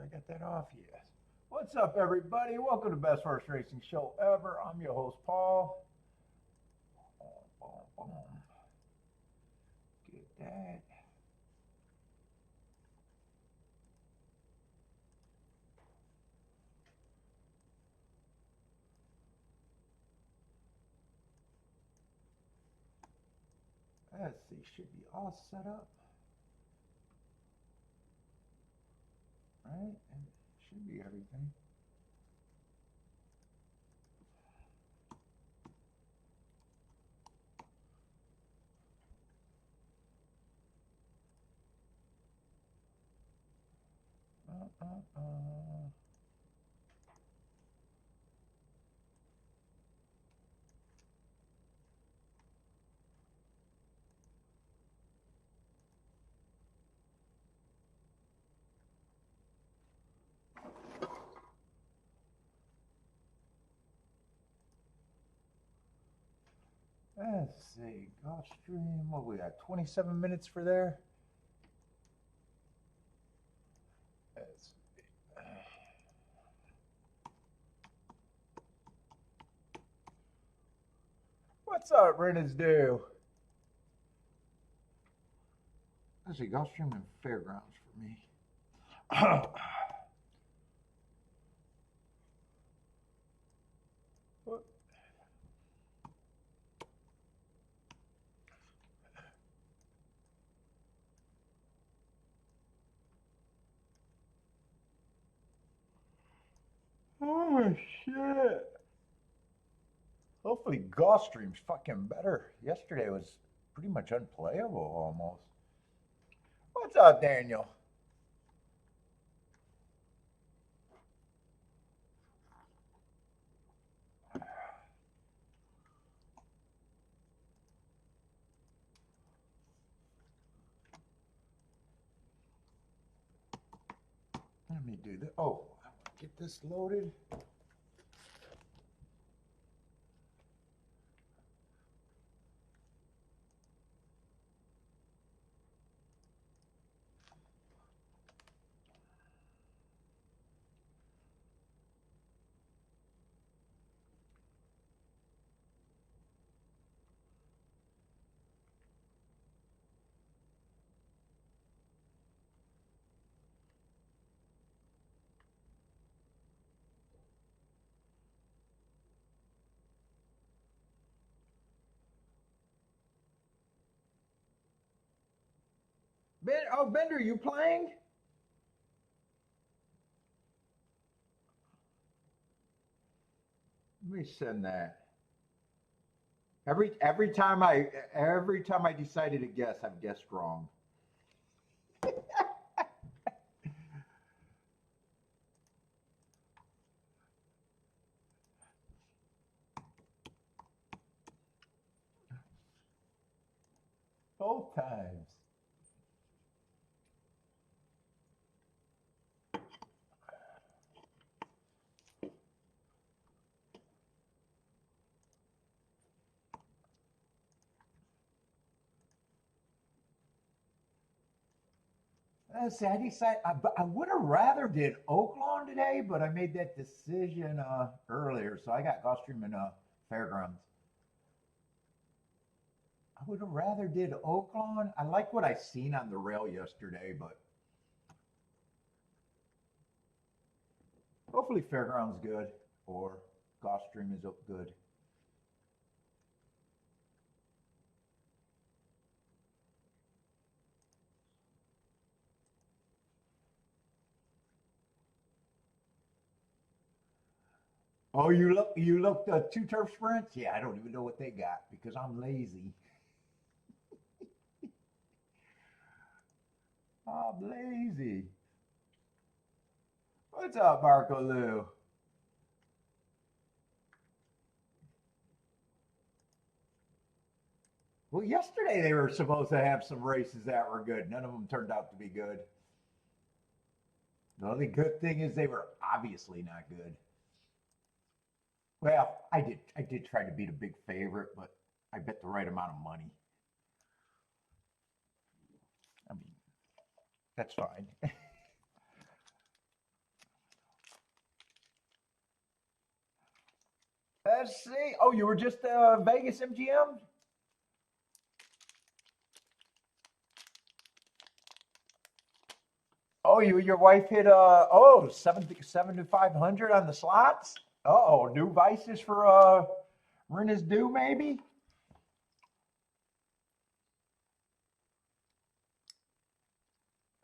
I got that off? Yes. What's up, everybody? Welcome to Best Horse Racing Show Ever. I'm your host, Paul. Get that. Let's see, should be all set up. Right? And should be everything. Let's see, Gulfstream, what we got, 27 minutes for there? Let's see. What's up, Rennes do? Let's see, Gulfstream and Fairgrounds for me. Oh, shit. Hopefully Gulfstream's fucking better. Yesterday was pretty much unplayable almost. What's up, Daniel? Let me do this. Oh, I want to get this loaded. Bender, you playing? Let me send that. Every time I decided to guess, I've guessed wrong. Both times. Let's see, I would have rather did Oaklawn today, but I made that decision earlier, so I got Gulfstream and Fairgrounds. I would have rather did Oaklawn. I like what I seen on the rail yesterday, but hopefully Fairgrounds good or Gulfstream is good. Oh, you looked two turf sprints? Yeah, I don't even know what they got because I'm lazy. I'm lazy. What's up, Marco Lou? Well, yesterday they were supposed to have some races that were good. None of them turned out to be good. The only good thing is they were obviously not good. Well, I did try to beat a big favorite, but I bet the right amount of money. I mean, that's fine. Let's see. Oh, you were just Vegas MGM? Oh, you and your wife hit seven to 500 on the slots. Oh, new vices for Rena's due maybe.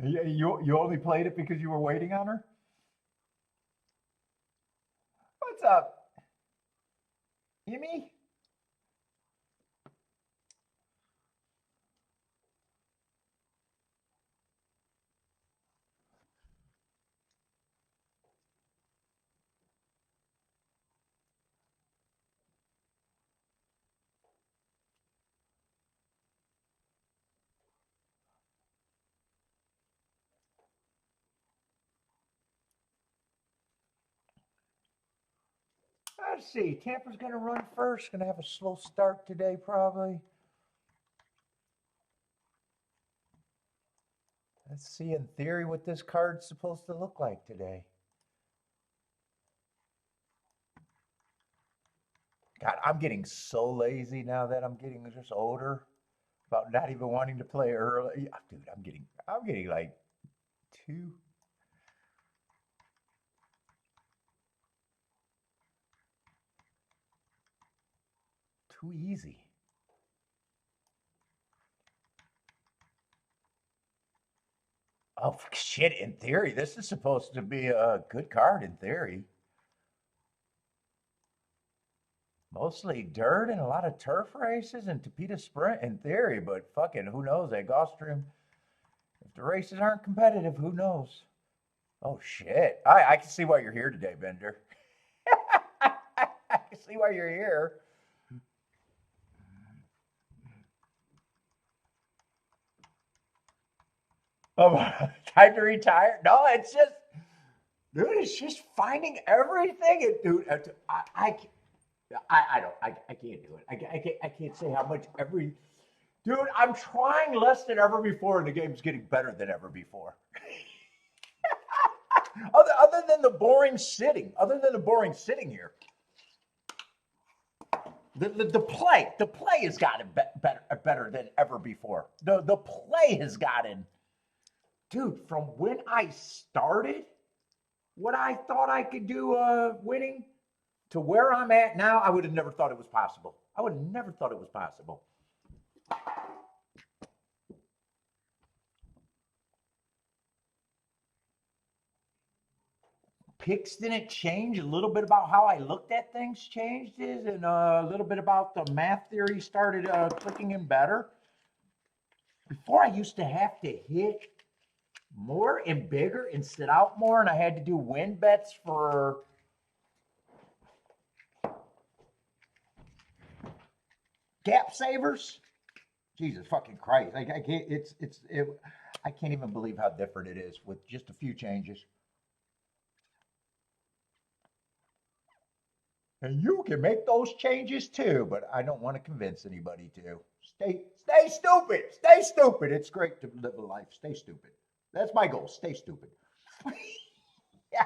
You only played it because you were waiting on her. What's up, Amy? Let's see. Tampa's going to run first. Going to have a slow start today, probably. Let's see, in theory, what this card's supposed to look like today. God, I'm getting so lazy now that I'm getting just older about not even wanting to play early. Yeah, dude, I'm getting like too too easy. Oh shit! In theory, this is supposed to be a good card. In theory, mostly dirt and a lot of turf races and Tapeta Sprint. In theory, but fucking who knows? At Gulfstream, if the races aren't competitive, who knows? Oh shit! I can see why you're here today, Bender. I can see why you're here. Oh, time to retire? No, it's just, dude, it's just finding everything. And dude, I don't, I can't do it. I can't say how much every, dude, I'm trying less than ever before, and the game's getting better than ever before. Other than the boring sitting, here, the play has gotten better than ever before. The play has gotten, dude, from when I started, what I thought I could do winning to where I'm at now, I would have never thought it was possible. I would have never thought it was possible. Picks didn't change. A little bit about how I looked at things changed, and a little bit about the math theory started clicking in better. Before, I used to have to hit more and bigger and sit out more, and I had to do win bets for gap savers. Jesus fucking Christ! I can't. I can't even believe how different it is with just a few changes. And you can make those changes too, but I don't want to convince anybody to. Stay stupid. Stay stupid. It's great to live a life. Stay stupid. That's my goal. Stay stupid. Yeah.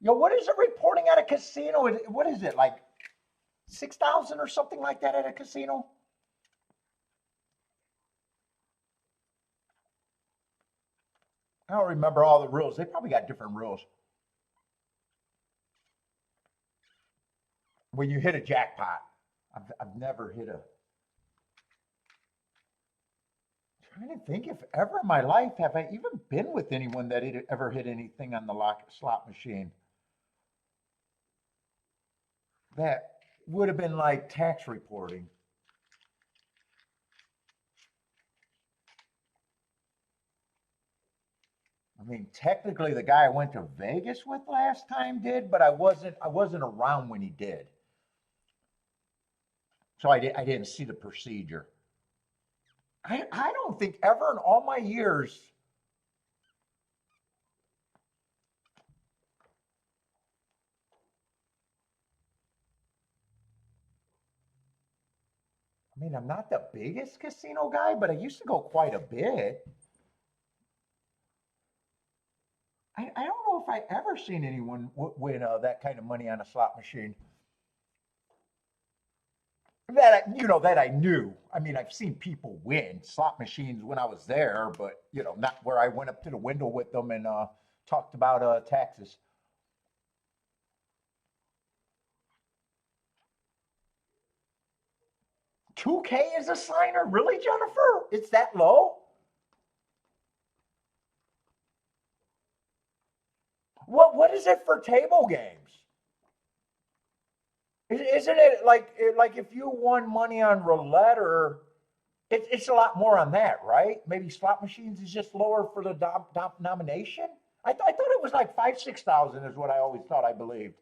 Yo, what is it reporting at a casino? What is it, like 6,000 or something like that at a casino? I don't remember all the rules. They probably got different rules. When you hit a jackpot, I've never hit a. Trying to think if ever in my life have I even been with anyone that had ever hit anything on the slot machine. That would have been like tax reporting. I mean, technically, the guy I went to Vegas with last time did, but I wasn't around when he did, so I didn't see the procedure. I don't think ever in all my years. I mean, I'm not the biggest casino guy, but I used to go quite a bit. I don't know if I ever seen anyone win that kind of money on a slot machine. That I knew. I mean, I've seen people win slot machines when I was there, but not where I went up to the window with them and talked about taxes. 2K is a signer, really, Jennifer? It's that low? What is it for table games? Isn't it like if you won money on roulette or it's a lot more on that, right? Maybe slot machines is just lower for the nomination. I thought it was like 5-6 thousand is what I always thought. I believed.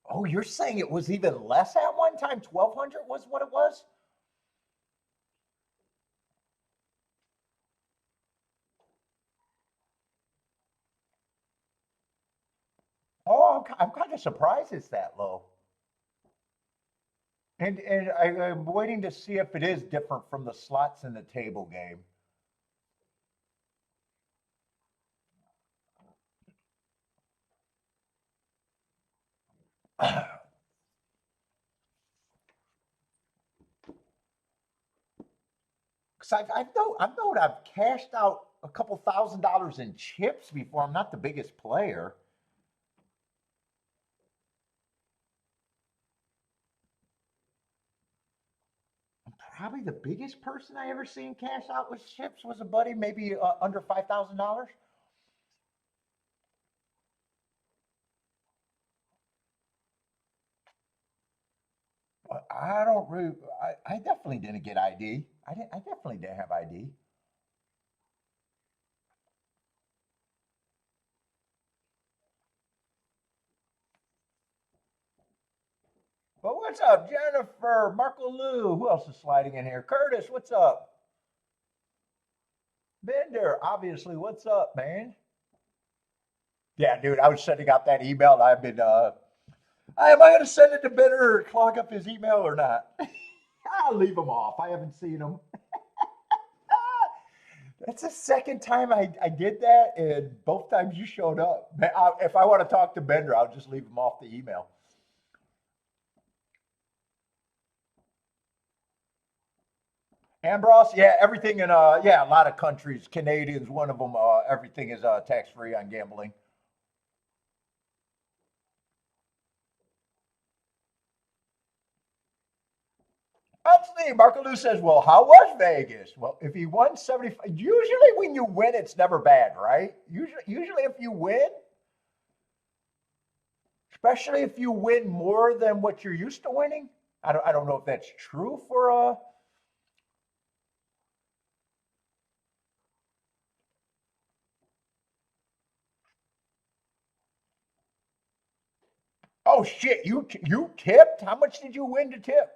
Oh, you're saying it was even less at one time? 1,200 was what it was? Oh, I'm kind of surprised it's that low. And I'm waiting to see if it is different from the slots in the table game. Because I've known I've cashed out a couple $1,000s in chips before. I'm not the biggest player. Probably the biggest person I ever seen cash out with chips was a buddy, maybe under $5,000. I don't really. I definitely didn't get ID. I definitely didn't have ID. But what's up, Jennifer, Marco Lou? Who else is sliding in here? Curtis, what's up? Bender, obviously, what's up, man? Yeah, dude, I was sending out that email. And I've been. Am I going to send it to Bender or clog up his email or not? I'll leave him off. I haven't seen him. That's the second time I did that, and both times you showed up. If I want to talk to Bender, I'll just leave him off the email. Ambrose, yeah, everything in yeah, a lot of countries, Canadians, one of them, everything is tax free on gambling. Absolutely. Marco Lou says, well, how was Vegas? Well, if he won 75, usually when you win, it's never bad, right? Usually if you win, especially if you win more than what you're used to winning. I don't know if that's true for oh shit, you tipped? How much did you win to tip?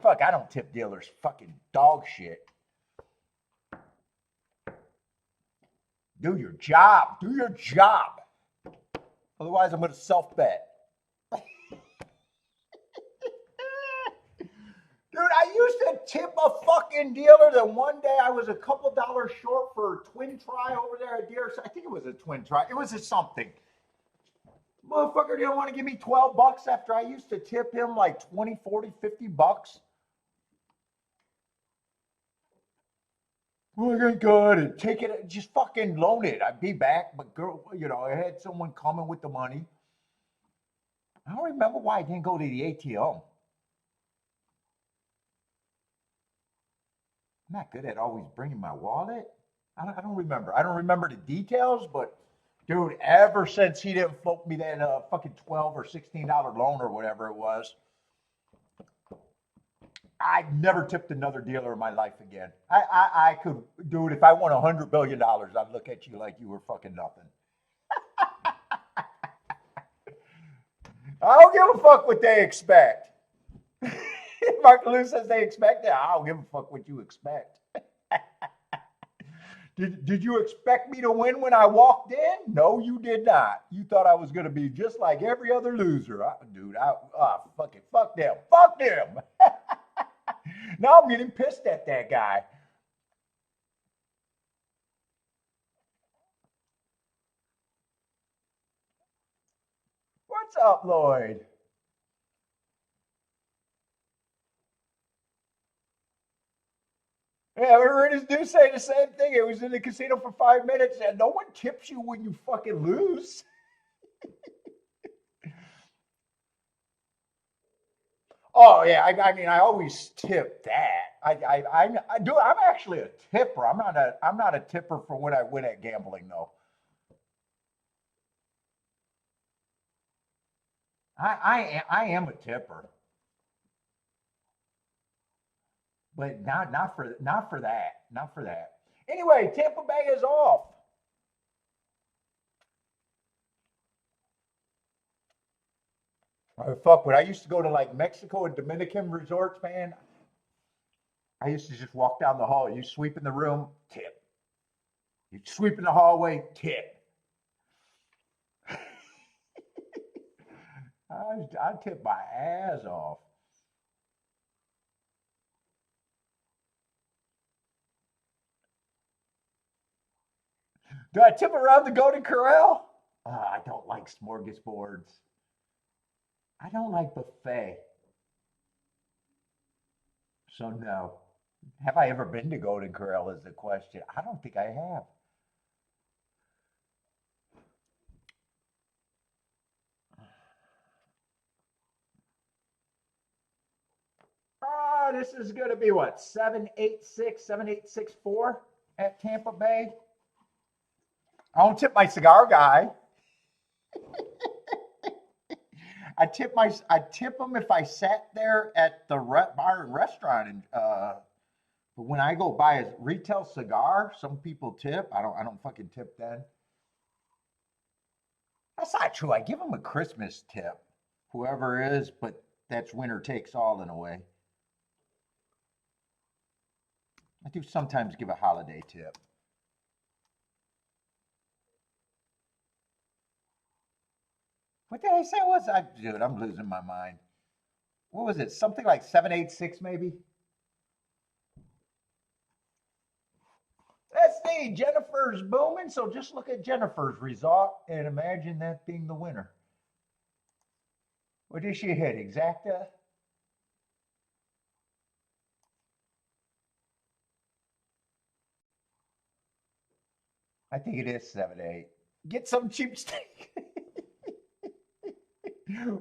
Fuck, I don't tip dealers. Fucking dog shit. Do your job. Do your job. Otherwise, I'm going to self bet. Dude, I used to tip a fucking dealer. Then one day I was a couple dollars short for a twin try over there at Deer. I think it was a twin try. It was a something. Motherfucker didn't want to give me 12 bucks after I used to tip him like 20, 40, 50 bucks. Oh my God, and take it, just fucking loan it. I'd be back, but girl, I had someone coming with the money. I don't remember why I didn't go to the ATM. I'm not good at always bringing my wallet. I don't remember. I don't remember the details, but dude, ever since he didn't float me that fucking $12 or $16 loan or whatever it was, I never tipped another dealer in my life again. I could, dude, if I won $100 billion, I'd look at you like you were fucking nothing. I don't give a fuck what they expect. Mark Lewis says they expect it. I don't give a fuck what you expect. Did you expect me to win when I walked in? No, you did not. You thought I was going to be just like every other loser. Dude, fuck it. Fuck them. Fuck them. Now I'm getting pissed at that guy. What's up, Lloyd? Yeah, I heard his dude say the same thing. It was in the casino for 5 minutes, and no one tips you when you fucking lose. Oh yeah, I mean, I always tip that. I do. I'm actually a tipper. I'm not a tipper for when I win at gambling though. I am a tipper, but not for that. Anyway, Tampa Bay is off. Oh, fuck, when I used to go to like Mexico and Dominican resorts, man, I used to just walk down the hall. You sweep in the room, tip. You sweep in the hallway, tip. I tip my ass off. Do I tip around the Golden Corral? I don't like smorgasbords. I don't like buffet. So no. Have I ever been to Golden Corral is the question. I don't think I have. This is going to be what, 786, 7864 at Tampa Bay. I don't tip my cigar guy. I tip him if I sat there at the bar and restaurant, and but when I go buy a retail cigar, some people tip. I don't fucking tip then. That's not true. I give them a Christmas tip, whoever it is, but that's winner takes all in a way. I do sometimes give a holiday tip. What did I say it was? Dude, I'm losing my mind. What was it? Something like 786 maybe? Let's see. Jennifer's booming, so just look at Jennifer's result and imagine that being the winner. What did she hit? Exacta? I think it is 7-8. Get some cheap steak.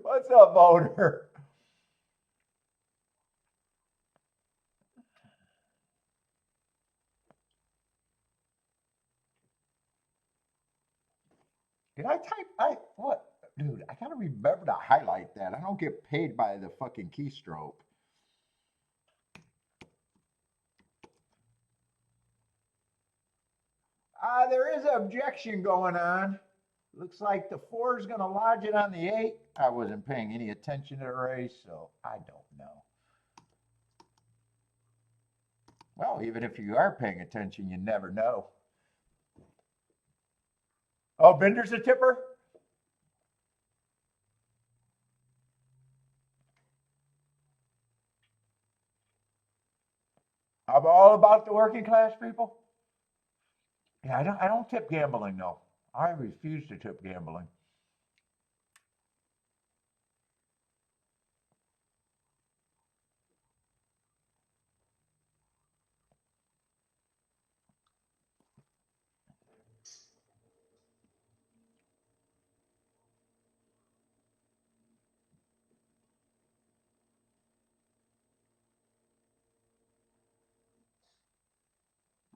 What's up, owner? Did I type? What? Dude, I gotta remember to highlight that. I don't get paid by the fucking keystroke. There is an objection going on. Looks like the 4 is going to lodge it on the 8. I wasn't paying any attention to the race, so I don't know. Well, even if you are paying attention, you never know. Oh, Bender's a tipper? I'm all about the working class people. Yeah, I don't tip gambling, though. I refuse to tip gambling.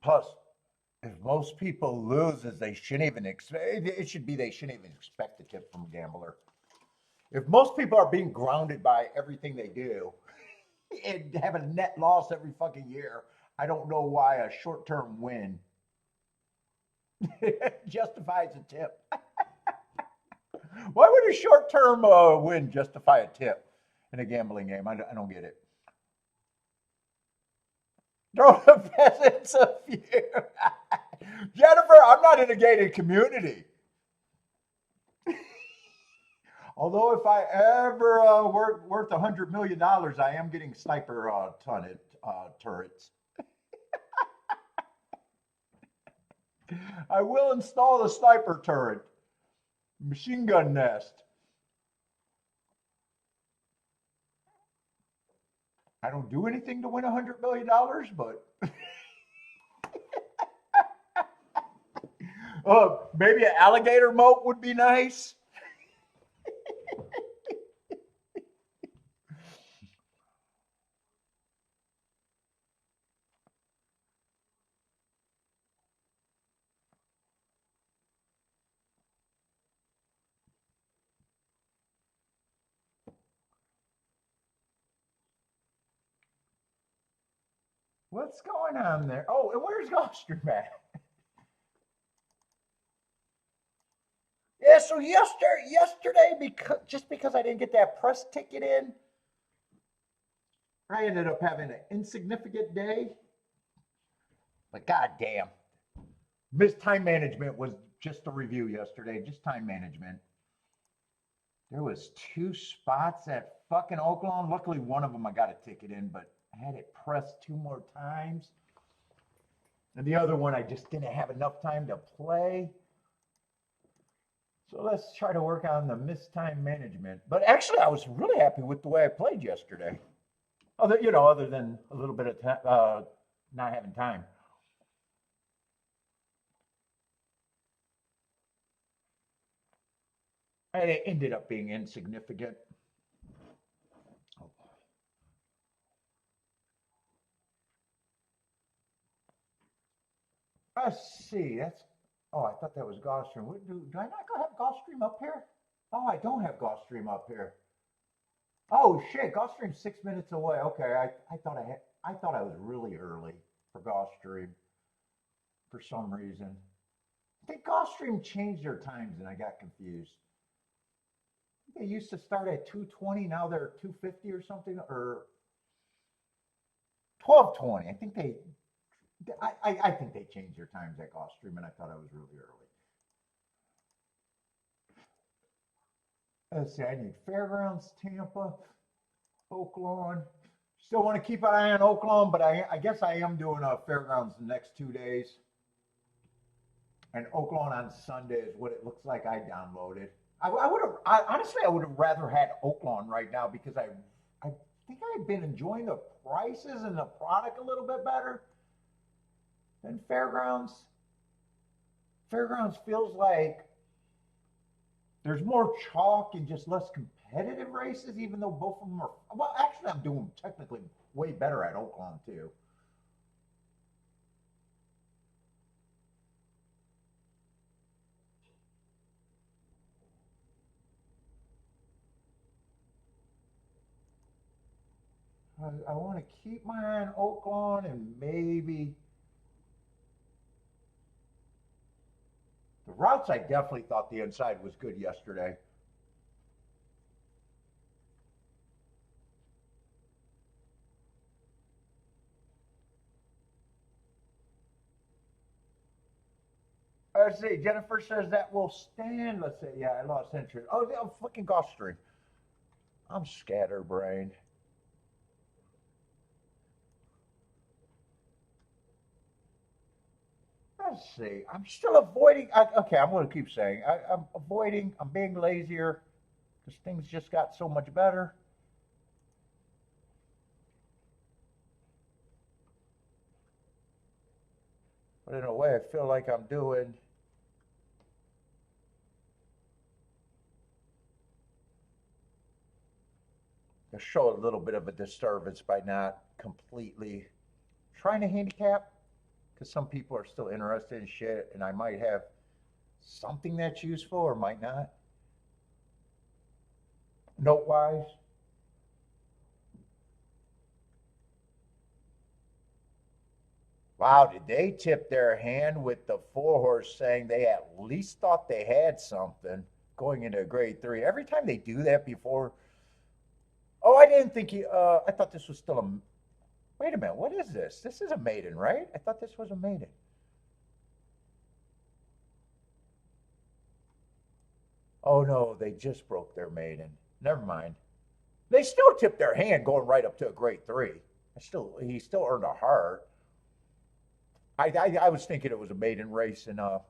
Plus, if most people lose, as they shouldn't even expect, it should be they shouldn't even expect a tip from a gambler. If most people are being grounded by everything they do, and have a net loss every fucking year. I don't know why a short-term win justifies a tip. Why would a short-term win justify a tip in a gambling game? I don't get it. Throw the peasants a few. Jennifer, I'm not in a gated community. Although if I ever worth $100 million, I am getting sniper turrets. I will install the sniper turret. Machine gun nest. I don't do anything to win $100 million, but maybe an alligator moat would be nice. What's going on there? Oh, and where's Gulfstream at? Yeah, so yesterday, because I didn't get that press ticket in, I ended up having an insignificant day. But goddamn, missed time management was just a review yesterday. Just time management. There was 2 spots at fucking Oaklawn. Luckily, one of them I got a ticket in, but I had it pressed 2 more times. And the other one, I just didn't have enough time to play. So let's try to work on the missed time management. But actually, I was really happy with the way I played yesterday. Other than a little bit of not having time. And it ended up being insignificant. Let's see. Oh, I thought that was Gulfstream. Do I not go have Gulfstream up here? Oh, I don't have Gulfstream up here. Oh shit, Gulfstream's 6 minutes away. Okay, I thought I was really early for Gulfstream for some reason. I think Gulfstream changed their times and I got confused. They used to start at 2:20, now they're 2:50 or something, or 12:20. I think they changed their times at Gulfstream, and I thought I was really early. Let's see, I need Fairgrounds, Tampa, Oaklawn. Still want to keep an eye on Oaklawn, but I guess I am doing Fairgrounds the next 2 days. And Oaklawn on Sunday is what it looks like I downloaded. Honestly, I would have rather had Oaklawn right now because I think I've been enjoying the prices and the product a little bit better than Fairgrounds. Fairgrounds feels like there's more chalk and just less competitive races, even though both of them are. Well, actually, I'm doing technically way better at Oaklawn too. I want to keep my eye on Oaklawn and maybe the routes. I definitely thought the inside was good yesterday. Let's see. Jennifer says that will stand. Let's see. Yeah, I lost interest. Oh, yeah, fucking Gulfstream. I'm scatterbrained. Let's see. I'm still avoiding. Okay, I'm going to keep saying I'm avoiding. I'm being lazier because things just got so much better. But in a way, I feel like I'm doing. I show a little bit of a disturbance by not completely trying to handicap because some people are still interested in shit, and I might have something that's useful or might not. Note wise, Wow, did they tip their hand with the 4 horse saying they at least thought they had something going into grade 3? Every time they do that before. Oh, I didn't think I thought this was still a. Wait a minute, what is this? This is a maiden, right? I thought this was a maiden. Oh no, they just broke their maiden. Never mind. They still tipped their hand going right up to a grade 3. He still earned a heart. I was thinking it was a maiden race, and not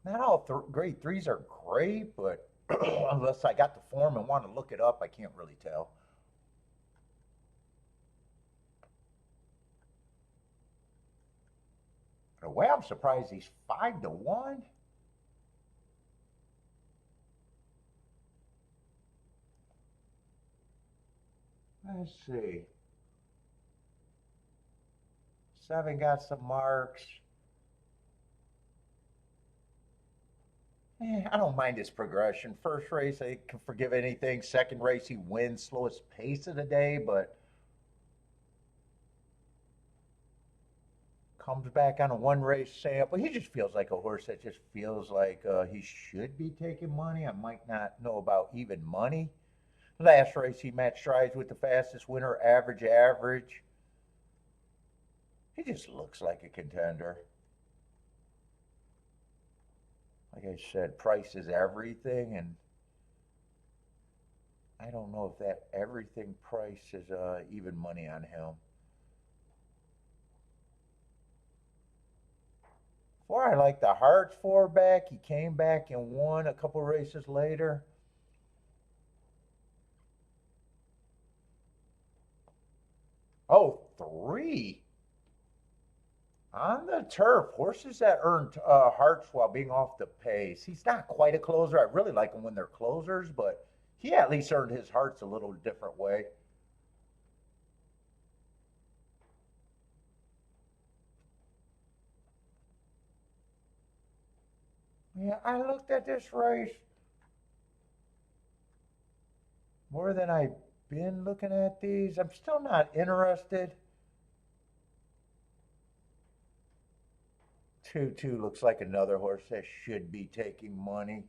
all grade 3s are great, but unless I got the form and want to look it up, I can't really tell. In a way, I'm surprised he's 5-1. Let's see. 7 got some marks. I don't mind his progression. First race, I can forgive anything. Second race, he wins slowest pace of the day, but comes back on a 1 race sample. He just feels like a horse that just feels like he should be taking money. I might not know about even money. Last race, he matched strides with the fastest winner, average. He just looks like a contender. Like I said, price is everything, and I don't know if that everything price is even money on him. Before I like the Hearts 4-back. He came back and won a couple races later. Oh, 3. On the turf, horses that earned hearts while being off the pace. He's not quite a closer. I really like him when they're closers, but he at least earned his hearts a little different way. Yeah, I looked at this race more than I've been looking at these. I'm still not interested. 2-2 looks like another horse that should be taking money.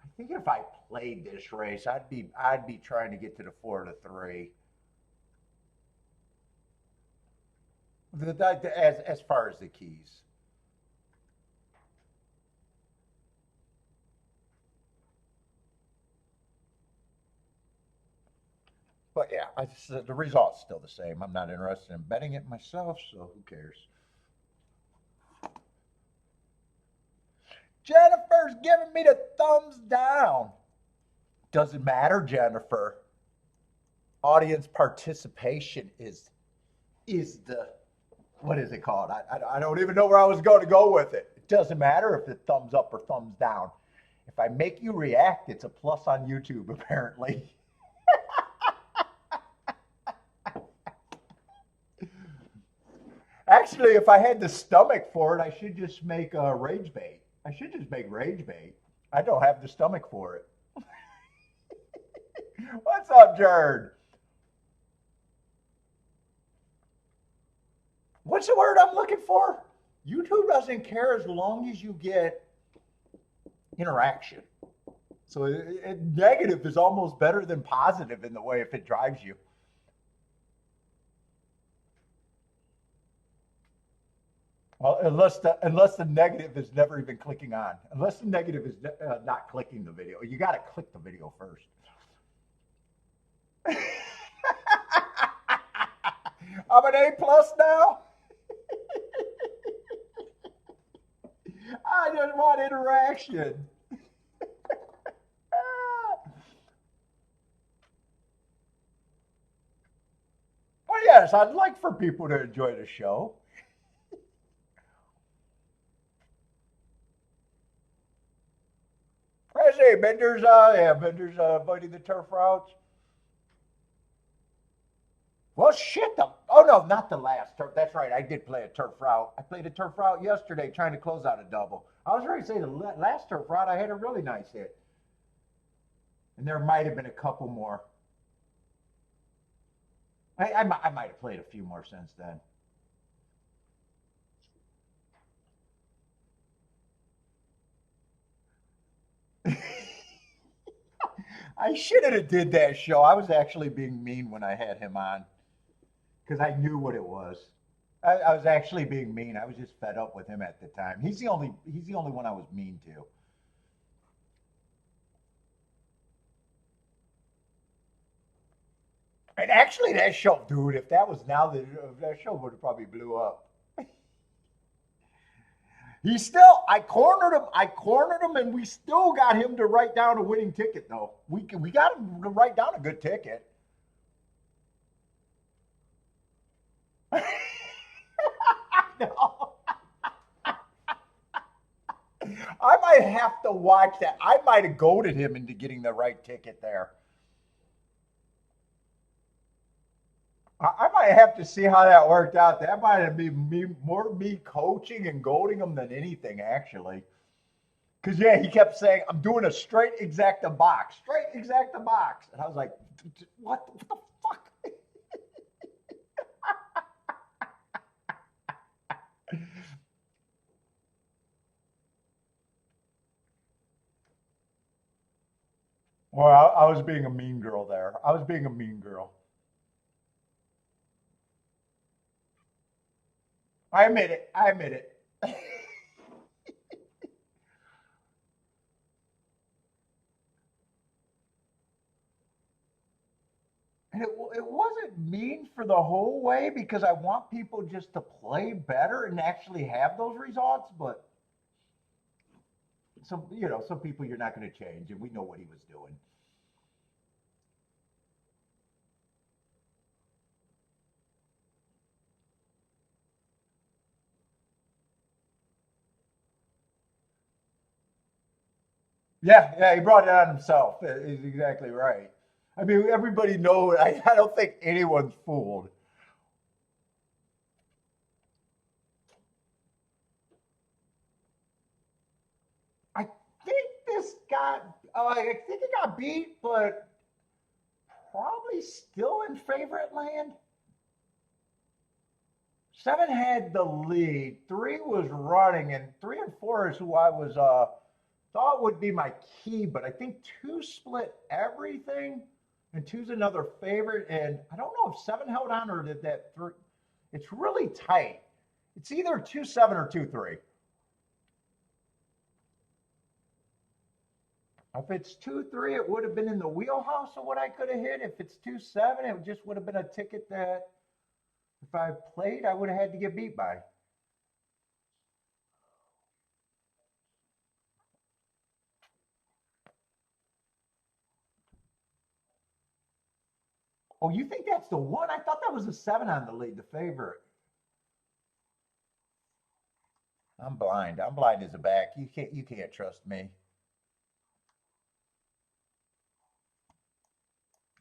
I think if I played this race, I'd be trying to get to the 4-3. As far as the keys. But yeah, the result's still the same. I'm not interested in betting it myself, so who cares? Jennifer's giving me the thumbs down. Doesn't matter, Jennifer. Audience participation is the what is it called? I don't even know where I was going to go with it. It doesn't matter if it's thumbs up or thumbs down. If I make you react, it's a plus on YouTube, apparently. Actually, if I had the stomach for it, I should just make rage bait. I should just make rage bait. I don't have the stomach for it. What's up, Jared? What's the word I'm looking for? YouTube doesn't care as long as you get interaction. So negative is almost better than positive in the way if it drives you. Well, unless the negative is never even clicking on, unless the negative is not clicking the video, you got to click the video first. I'm an A plus now. I just want interaction. Well, yes, I'd like for people to enjoy the show. I say Bender's avoiding the turf routes. Well, shit. Oh, no, not the last turf. That's right. I did play a turf route. I played a turf route yesterday trying to close out a double. I was ready to say the last turf route, I had a really nice hit. And there might have been a couple more. I might have played a few more since then. I should have did that show. I was actually being mean when I had him on because I knew what it was. I was actually being mean. I was just fed up with him at the time. He's the only one I was mean to. And actually, that show, dude, if that was now, that show would have probably blew up. He still, I cornered him, and we still got him to write down a winning ticket, though. We got him to write down a good ticket. No. I might have to watch that. I might have goaded him into getting the right ticket there. I might have to see how that worked out. That might have been more me coaching and goading him than anything, actually. Because, yeah, he kept saying, I'm doing a straight exacta box, straight exacta box. And I was like, what the fuck? Well, I was being a mean girl there. I was being a mean girl. I admit it. I admit it. And it wasn't mean for the whole way because I want people just to play better and actually have those results. But some people you're not going to change, and we know what he was doing. Yeah, yeah, he brought it on himself. He's exactly right. I mean, everybody knows. I don't think anyone's fooled. I think this got. I think he got beat, but probably still in favorite land. Seven had the lead. Three was running, and three and four is who I was thought would be my key, but I think two split everything, and two's another favorite. And I don't know if seven held on or did that three. It's really tight. It's either 2-7 or 2-3. If it's 2-3, it would have been in the wheelhouse of what I could have hit. If it's 2-7, it just would have been a ticket that if I played, I would have had to get beat by. Oh, you think that's the one? I thought that was a seven on the lead, the favorite. I'm blind. I'm blind as a back. You can't trust me.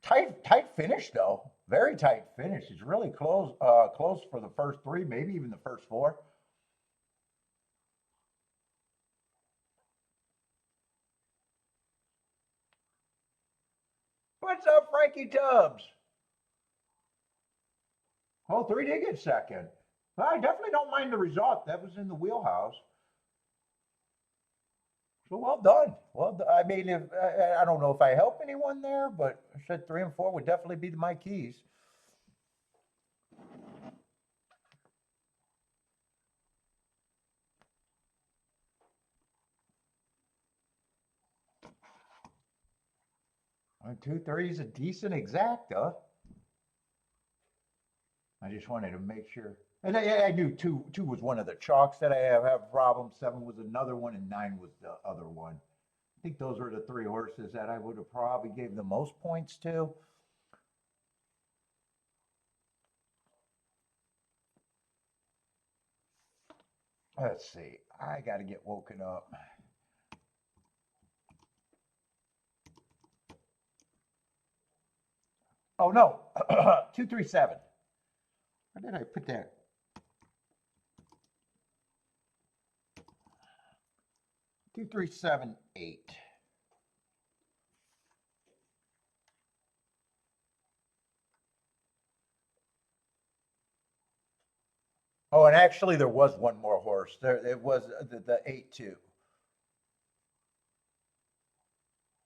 Tight finish though. Very tight finish. It's really close for the first three, maybe even the first four. What's up, Frankie Tubbs? Oh, three did get second. Well, I definitely don't mind the result. That was in the wheelhouse. So well done. Well, I mean, if I don't know if I help anyone there, but I said three and four would definitely be my keys. Two three is a decent exacta. I just wanted to make sure. And I knew two was one of the chalks that I have problems. Seven was another one, and nine was the other one. I think those were the three horses that I would have probably gave the most points to. Let's see. I got to get woken up. Oh no, 237. Where did I put that? 2378. Oh, and actually, there was one more horse. There, it was the 8-2.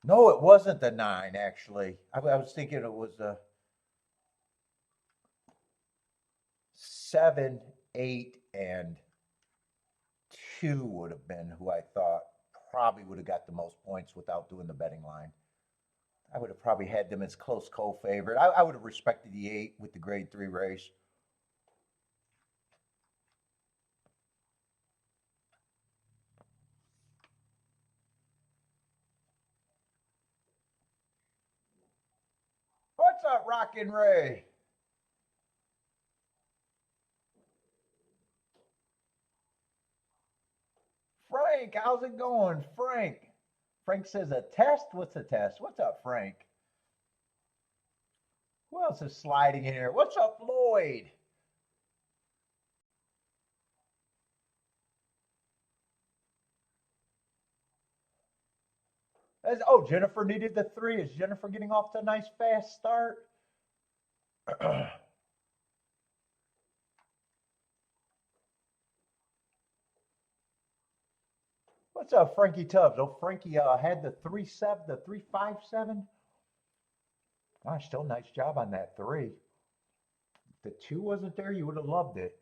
No, it wasn't the 9. Actually, I was thinking it was a 7, 8, and 2 would have been who I thought probably would have got the most points without doing the betting line. I would have probably had them as close co-favorite. I would have respected the 8 with the grade 3 race. What's up, Rockin' Ray? Frank, how's it going, Frank? Frank says a test. What's a test? What's up, Frank? Who else is sliding in here? What's up, Lloyd? Oh, Jennifer needed the 3. Is Jennifer getting off to a nice fast start? What's up, Frankie Tubbs? Oh, Frankie had the 3-7, the 3-5-7. Gosh, still nice job on that 3. If the 2 wasn't there, you would have loved it.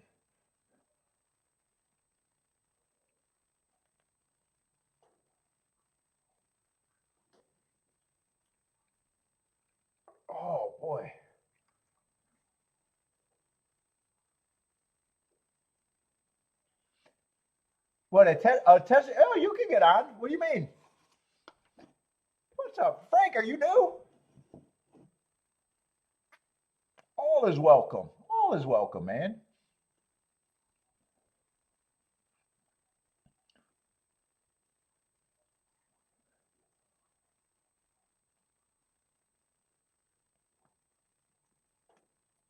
Oh boy. What a test? Oh, you can get on. What do you mean? What's up, Frank? Are you new? All is welcome. All is welcome, man.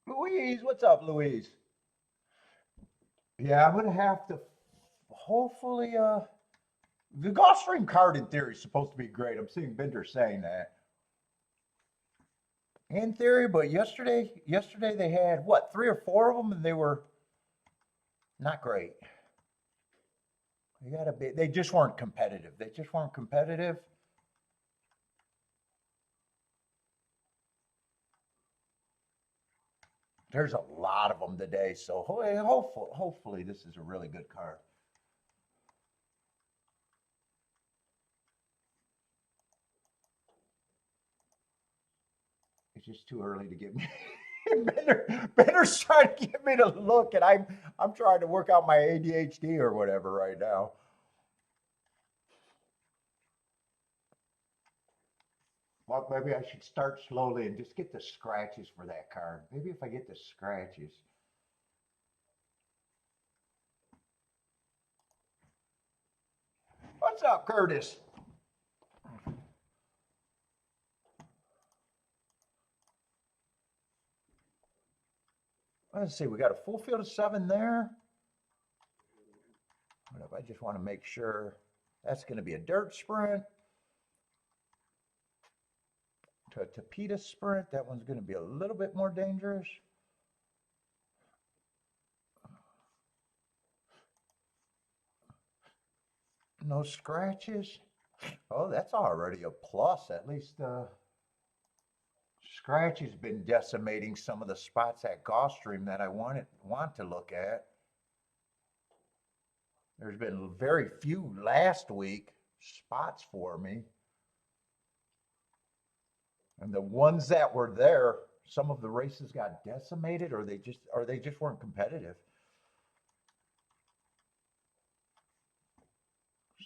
Louise, what's up, Louise? Yeah, I'm gonna have to hopefully the Gulfstream card in theory is supposed to be great. I'm seeing Bender saying that. In theory, but yesterday they had what, 3 or 4 of them and they were not great. They just weren't competitive. They just weren't competitive. There's a lot of them today, so hopefully this is a really good card. It's just too early to get me. Bender's trying to get me to look, and I'm trying to work out my ADHD or whatever right now. Well, maybe I should start slowly and just get the scratches for that card. Maybe if I get the scratches. What's up, Curtis? Let's see, we got a full field of 7 there. I just want to make sure that's going to be a dirt sprint. To a Tapeta sprint, that one's going to be a little bit more dangerous. No scratches. Oh, that's already a plus. At least scratch has been decimating some of the spots at Gulfstream that I want to look at. There's been very few last week spots for me. And the ones that were there, some of the races got decimated or they just weren't competitive.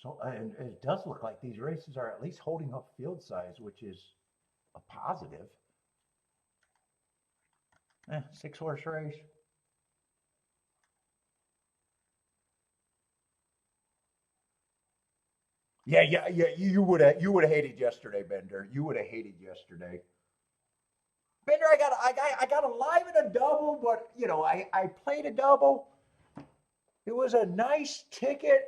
So and it does look like these races are at least holding up field size, which is a positive. 6-horse race. Yeah. You would have hated yesterday, Bender. You would have hated yesterday. Bender, I got a live and a double, but you know, I played a double. It was a nice ticket,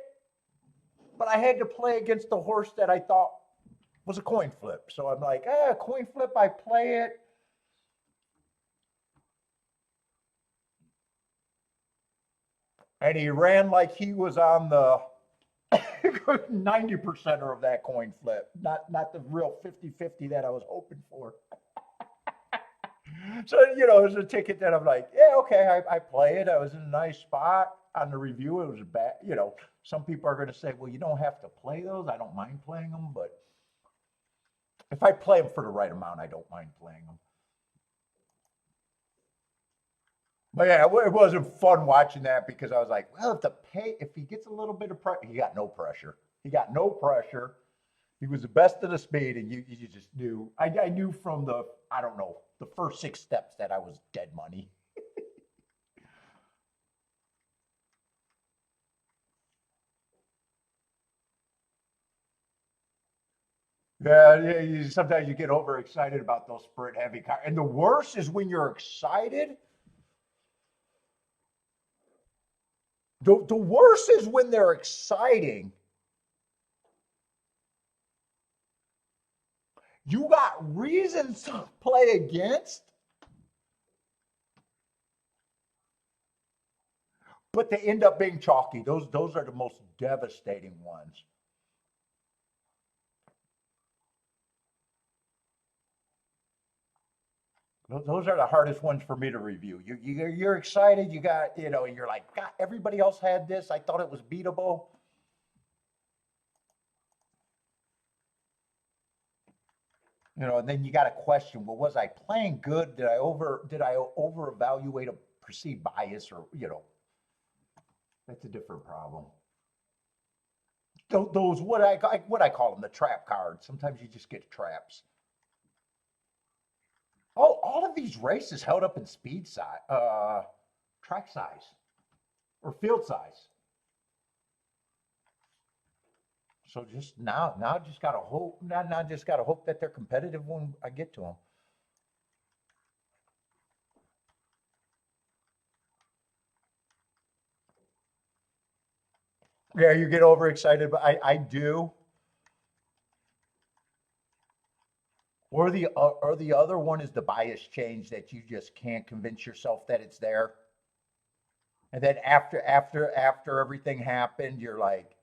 but I had to play against the horse that I thought was a coin flip. So I'm like, coin flip, I play it. And he ran like he was on the 90%er of that coin flip, not the real 50-50 that I was hoping for. So, you know, it was a ticket that I'm like, yeah, okay, I play it. I was in a nice spot on the review. It was bad. You know, some people are going to say, well, you don't have to play those. I don't mind playing them. But if I play them for the right amount, I don't mind playing them. But yeah, it wasn't fun watching that because I was like, well, if he gets a little bit of pressure, he got no pressure. He got no pressure. He was the best of the speed, and you just knew. I knew from the, I don't know, the first 6 steps that I was dead money. Yeah, yeah. Sometimes you get overexcited about those sprint heavy cars, and the worst is when you're excited. The worst is when they're exciting. You got reasons to play against, but they end up being chalky. Those are the most devastating ones. Those are the hardest ones for me to review. You're excited. You got, you know, and you're like, God, everybody else had this. I thought it was beatable. You know, and then you got to question, well, was I playing good? Did I over evaluate a perceived bias, or you know, that's a different problem. Those what I call them, the trap cards. Sometimes you just get traps. Oh, all of these races held up in speed size, track size, or field size. So just now, just gotta hope. Now, just gotta hope that they're competitive when I get to them. Yeah, you get overexcited, but I do. Or the other one is the bias change that you just can't convince yourself that it's there. And then after everything happened, you're like,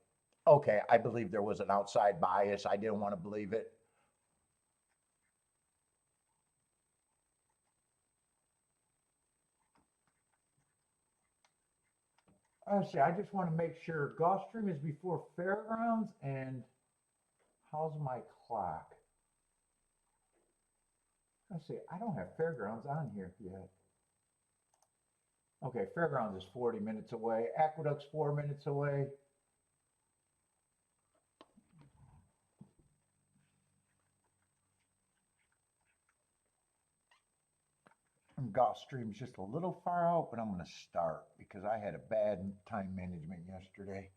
okay, I believe there was an outside bias. I didn't want to believe it. I see. I just want to make sure Gulfstream is before Fairgrounds, and how's my clock? Let's see. I don't have Fairgrounds on here yet. Okay, Fairgrounds is 40 minutes away. Aqueduct's 4 minutes away. And Gulfstream's just a little far out, but I'm going to start because I had a bad time management yesterday.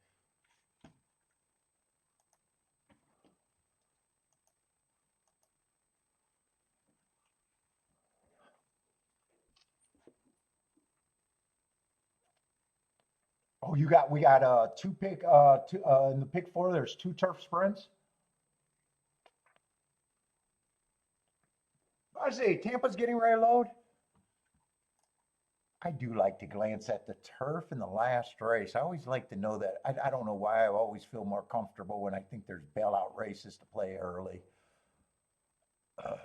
Oh, we got two in the pick four. There's two turf sprints. I say Tampa's getting ready to load. I do like to glance at the turf in the last race. I always like to know that. I don't know why I always feel more comfortable when I think there's bailout races to play early. Uh,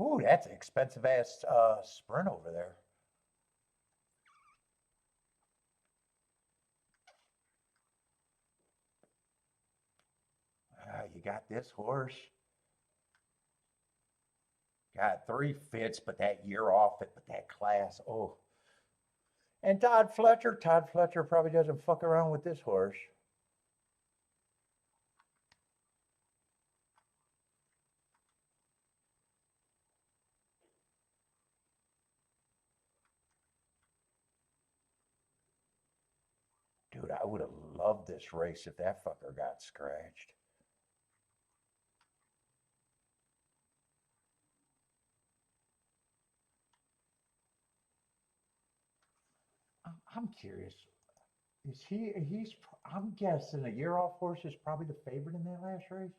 Ooh, that's an expensive ass sprint over there. You got this horse. Got 3 fits, but that year off it, but that class. Oh, and Todd Fletcher. Todd Fletcher probably doesn't fuck around with this horse. Dude, I would have loved this race if that fucker got scratched. I'm curious. Is he? He's. I'm guessing a year off horse is probably the favorite in that last race.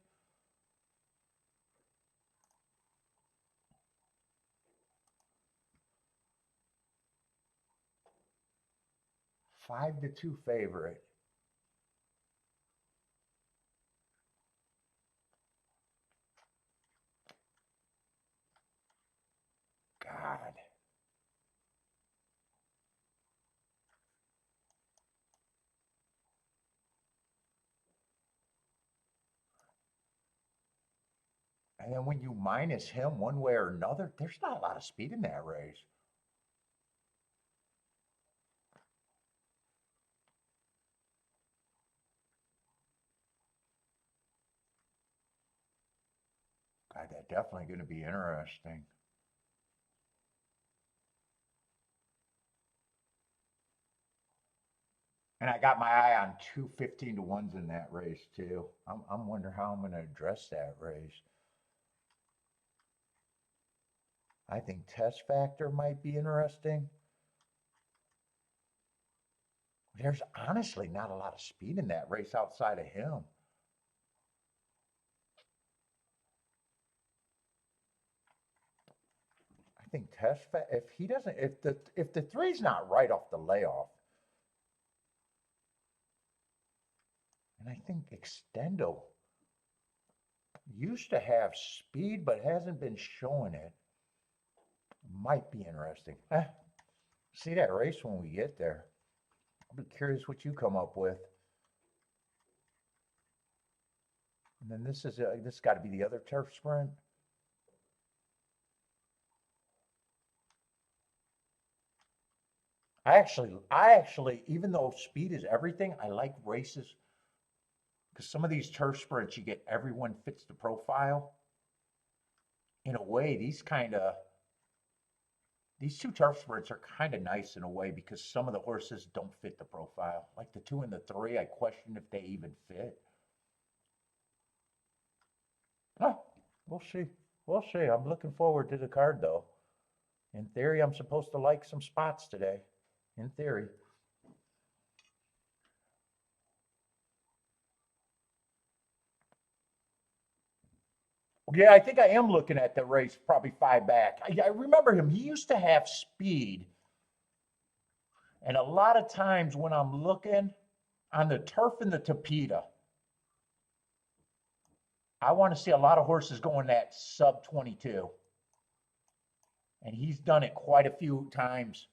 5-2 favorite. God. And then when you minus him one way or another, there's not a lot of speed in that race. God, that's definitely going to be interesting. And I got my eye on 2 15-to-1s in that race too. I'm wondering how I'm going to address that race. I think test factor might be interesting. There's honestly not a lot of speed in that race outside of him. I think if he doesn't, if the three's not right off the layoff, and I think Extendo used to have speed but hasn't been showing it, might be interesting. See that race when we get there. I'll be curious what you come up with. And then this got to be the other turf sprint. I actually, even though speed is everything, I like races because some of these turf sprints, you get everyone fits the profile. In a way, these two turf sprints are kind of nice in a way because some of the horses don't fit the profile. Like the 2 and the 3, I question if they even fit. Oh, we'll see. We'll see. I'm looking forward to the card though. In theory, I'm supposed to like some spots today. In theory. Yeah, I think I am looking at the race probably 5 back. I remember him. He used to have speed. And a lot of times when I'm looking on the turf and the Tapeta, I want to see a lot of horses going that sub 22. And he's done it quite a few times.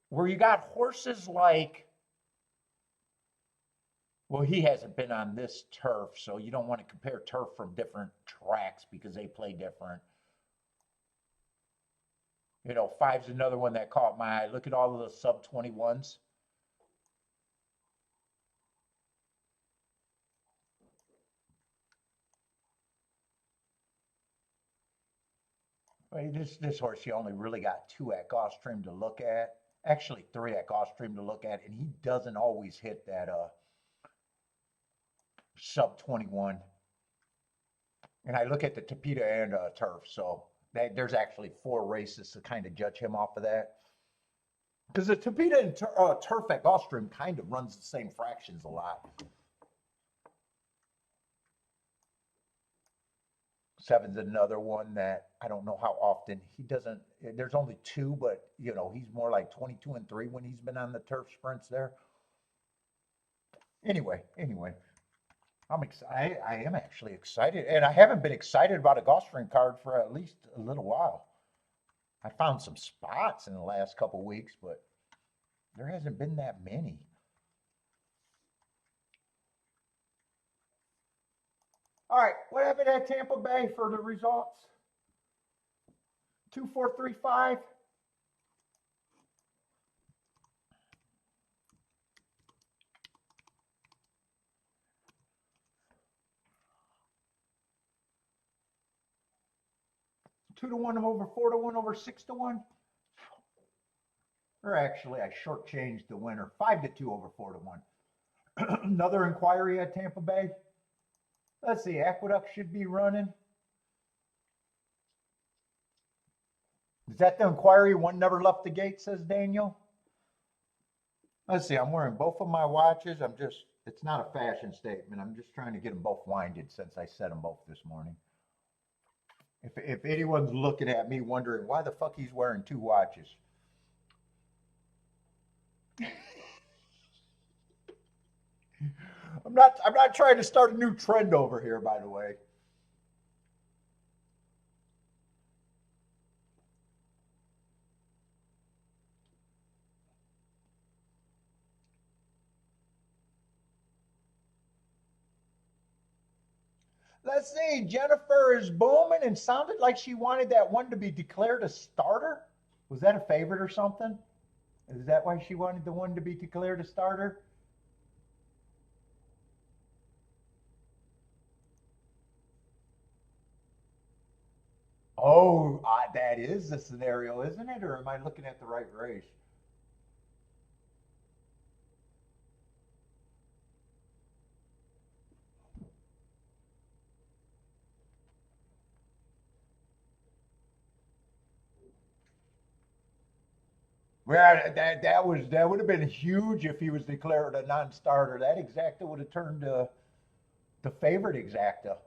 Where you got horses like, well, he hasn't been on this turf, so you don't want to compare turf from different tracks because they play different. You know, 5's another one that caught my eye. Look at all of the sub 21s. Well, this horse, you only really got 2 at Gulfstream to look at. Actually, 3 at Gulfstream to look at, and he doesn't always hit that sub 21. And I look at the Tapeta and turf, so there's actually 4 races to kind of judge him off of that. Because the Tapeta and turf at Gulfstream kind of runs the same fractions a lot. 7's another one that I don't know how often he doesn't. There's only 2, but you know he's more like 22 and 3 when he's been on the turf sprints there. Anyway, I'm excited. I am actually excited, and I haven't been excited about a Gulfstream card for at least a little while. I found some spots in the last couple weeks, but there hasn't been that many. All right, what happened at Tampa Bay for the results? 2-4-3-5. Two to one over 4-1 over 6-1. Or actually, I shortchanged the winner. 5-2 over 4-1. Another inquiry at Tampa Bay. Let's see, Aqueduct should be running. Is that the inquiry? One never left the gate, says Daniel. Let's see, I'm wearing both of my watches. It's not a fashion statement. I'm just trying to get them both winded since I set them both this morning. If anyone's looking at me wondering why the fuck he's wearing 2 watches, I'm not trying to start a new trend over here, by the way. Let's see. Jennifer is booming and sounded like she wanted that one to be declared a starter. Was that a favorite or something? Is that why she wanted the one to be declared a starter? Oh, that is the scenario, isn't it? Or am I looking at the right race? Well, that would have been huge if he was declared a non-starter. That exacta would have turned the favorite exacta.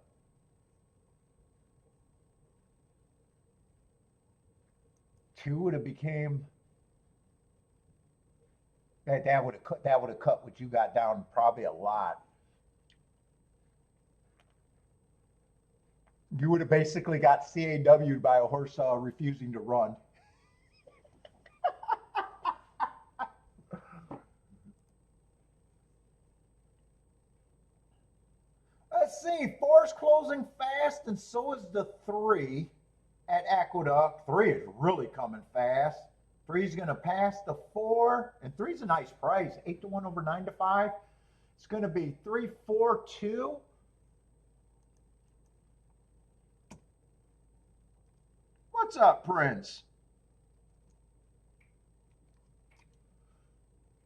Two would have became that would have cut what you got down probably a lot. You would have basically got CAW'd by a horse refusing to run. Let's see. Four's closing fast, and so is the three at Aqueduct. Three is really coming fast. Three's going to pass the four, and three's a nice price. 8 to 1 over 9 to 5. It's going to be 3-4-2. What's up, Prince?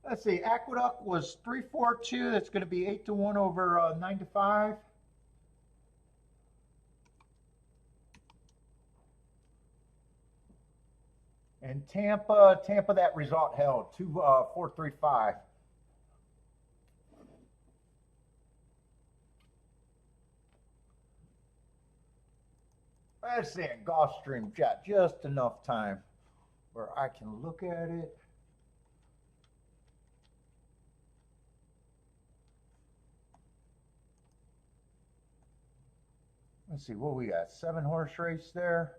Let's see. Aqueduct was 3-4-2. That's going to be 8 to 1 over 9 to 5. And Tampa, that result held 2-4-3-5. Let's see. Gulfstream got just enough time where I can look at it. Let's see what we got. 7-horse race there.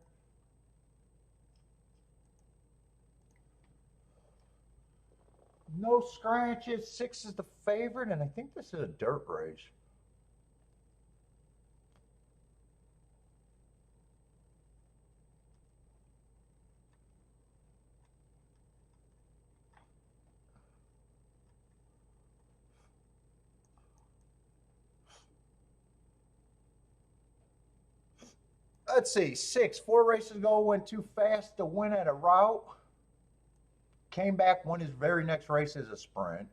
No scratches. 6 is the favorite, and I think this is a dirt race. Let's see. 6. 4 races ago, went too fast to win at a route. Came back, won his very next race as a sprint.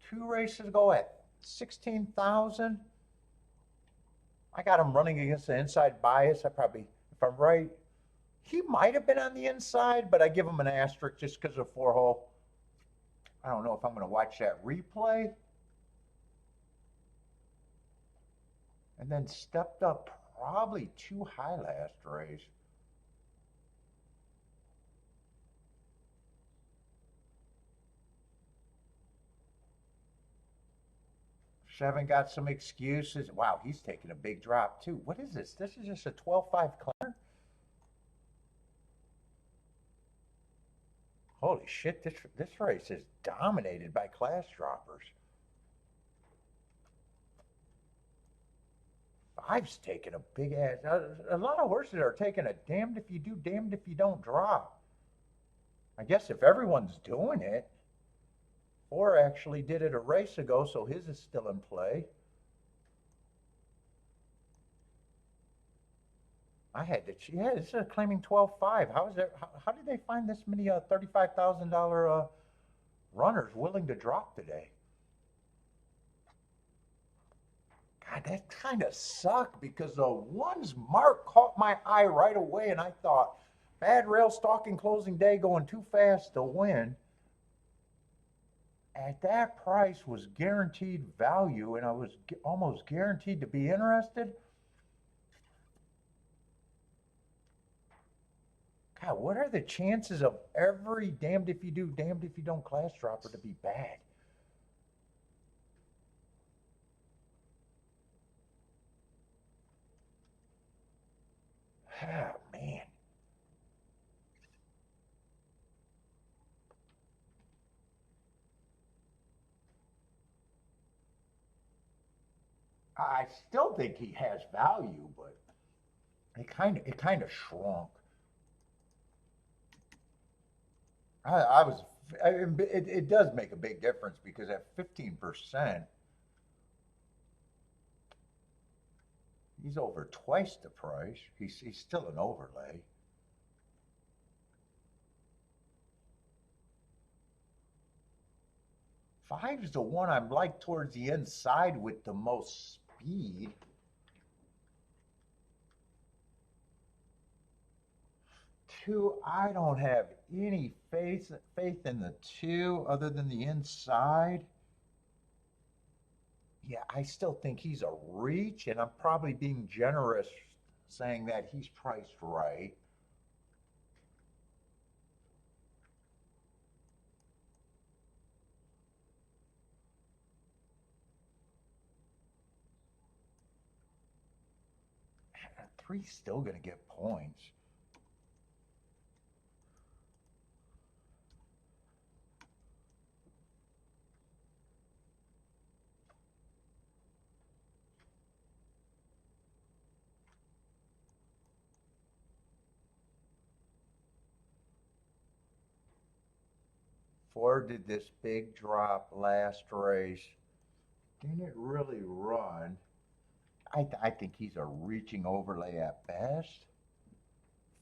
Two races ago at 16,000. I got him running against the inside bias. If I'm right, he might have been on the inside, but I give him an asterisk just because of 4 hole. I don't know if I'm going to watch that replay. And then stepped up probably too high last race. Seven got some excuses. Wow, he's taking a big drop too. What is this? This is just a 12-5 clear? Holy shit, this race is dominated by class droppers. Five's taking a big ass. A lot of horses are taking a damned if you do, damned if you don't drop. I guess if everyone's doing it. Four actually did it a race ago, so his is still in play. Yeah, this is claiming 12-5. How did they find this many $35,000 runners willing to drop today? God, that kind of sucked because the one's mark caught my eye right away, and I thought, bad rail stalking closing day going too fast to win. At that price was guaranteed value, and I was almost guaranteed to be interested. God, what are the chances of every damned if you do, damned if you don't class dropper to be bad? Oh, man. I still think he has value, but it kind of shrunk. I was it does make a big difference because at 15%, he's over twice the price. He's still an overlay. Five is the one I'm like towards the inside with the most speed. Two, I don't have any faith in the two other than the inside. Yeah, I still think he's a reach, and I'm probably being generous saying that he's priced right. Three's still going to get points. Four did this big drop last race. Didn't really run. I think he's a reaching overlay at best.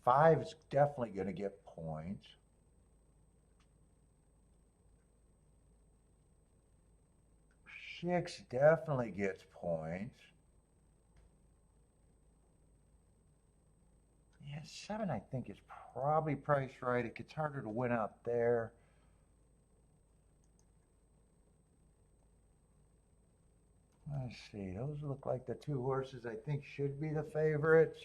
Five is definitely going to get points. Six definitely gets points. Yeah, seven I think is probably priced right. It gets harder to win out there. Let's see. Those look like the two horses I think should be the favorites.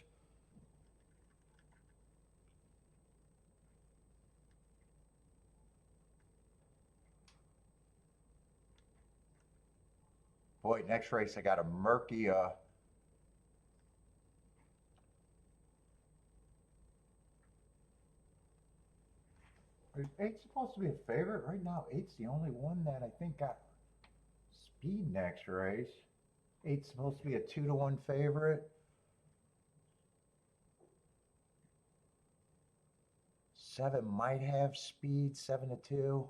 Boy, next race I got a murky is eight supposed to be a favorite? Right now, eight's the only one that I think got speed next race. Eight's supposed to be a 2-1 favorite. Seven might have speed, 7-2.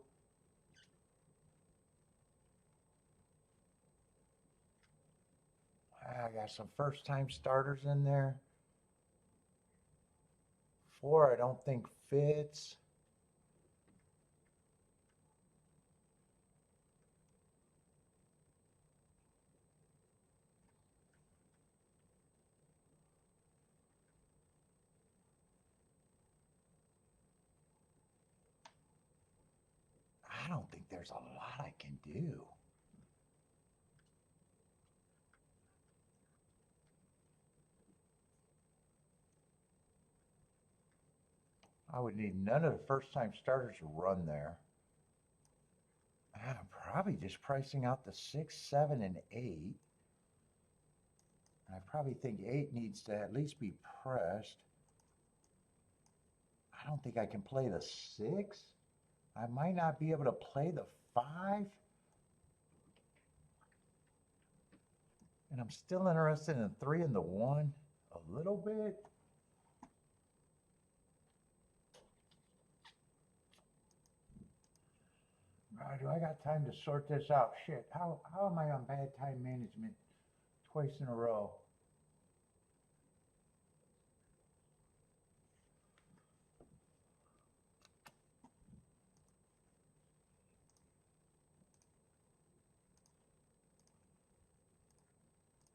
I got some first time starters in there. Four, I don't think fits. I don't think there's a lot I can do. I would need none of the first time starters to run there. I'm probably just pricing out the 6, 7, and 8. I probably think 8 needs to at least be pressed. I don't think I can play the 6. I might not be able to play the 5. And I'm still interested in the 3 and the 1 a little bit. Do I got time to sort this out? Shit, how am I on bad time management twice in a row?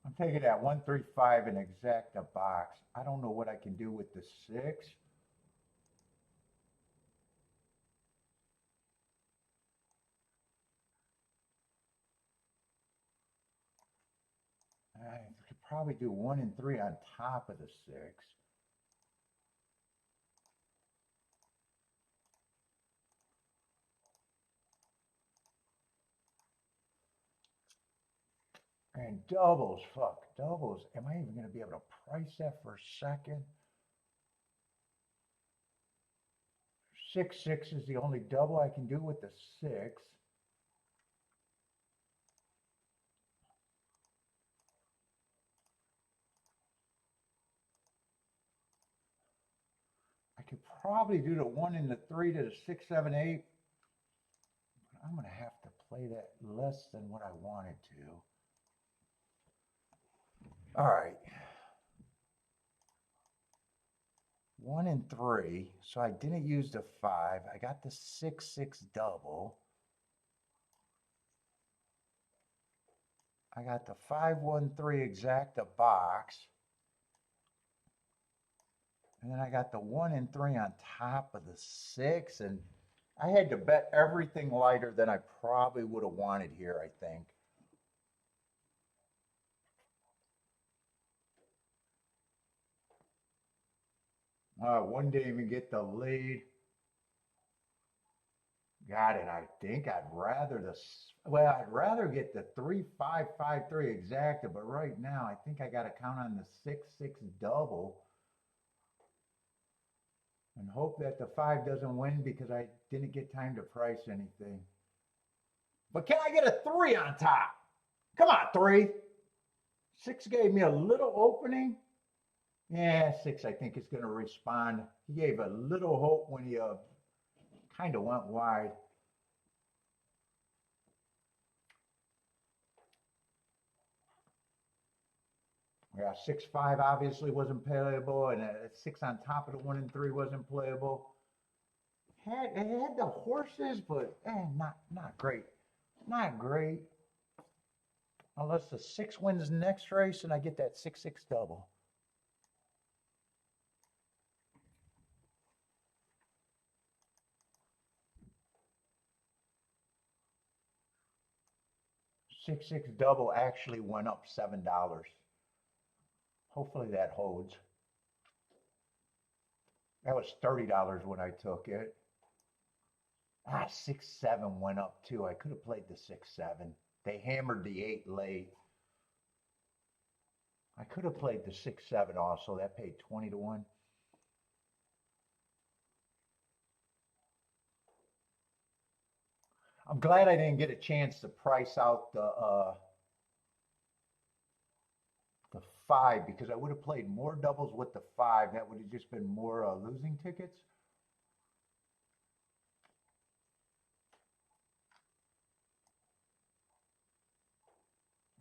I'm taking that 135 and exacta box. I don't know what I can do with the 6. I could probably do 1 and 3 on top of the 6. And doubles, fuck, doubles. Am I even going to be able to price that for a second? 6-6 is the only double I can do with the 6. I could probably do the 1 and the 3 to the 6, 7, 8. But I'm going to have to play that less than what I wanted to. All right. 1 and 3. So I didn't use the 5. I got the 6-6 double. I got the 5-1-3 exacta box. And then I got the 1 and 3 on top of the 6. And I had to bet everything lighter than I probably would have wanted here, I think. One didn't even get the lead. Got it. I think I'd rather I'd rather get the 3-5-5-3 exacta, but right now I think I got to count on the 6-6 double and hope that the 5 doesn't win because I didn't get time to price anything. But can I get a 3 on top? Come on, 3. 6 gave me a little opening. Yeah, 6 I think is going to respond. He gave a little hope when he kind of went wide. Yeah, 6-5 obviously wasn't playable, and a 6 on top of the 1 and 3 wasn't playable. It had the horses, but not great. Not great. Unless the 6 wins the next race and I get that 6-6 double. Six double actually went up $7. Hopefully that holds. That was $30 when I took it. 6-7 went up too. I could have played the 6-7. They hammered the 8 late. I could have played the 6-7 also. That paid 20 to 1. I'm glad I didn't get a chance to price out the 5 because I would have played more doubles with the 5. That would have just been more losing tickets.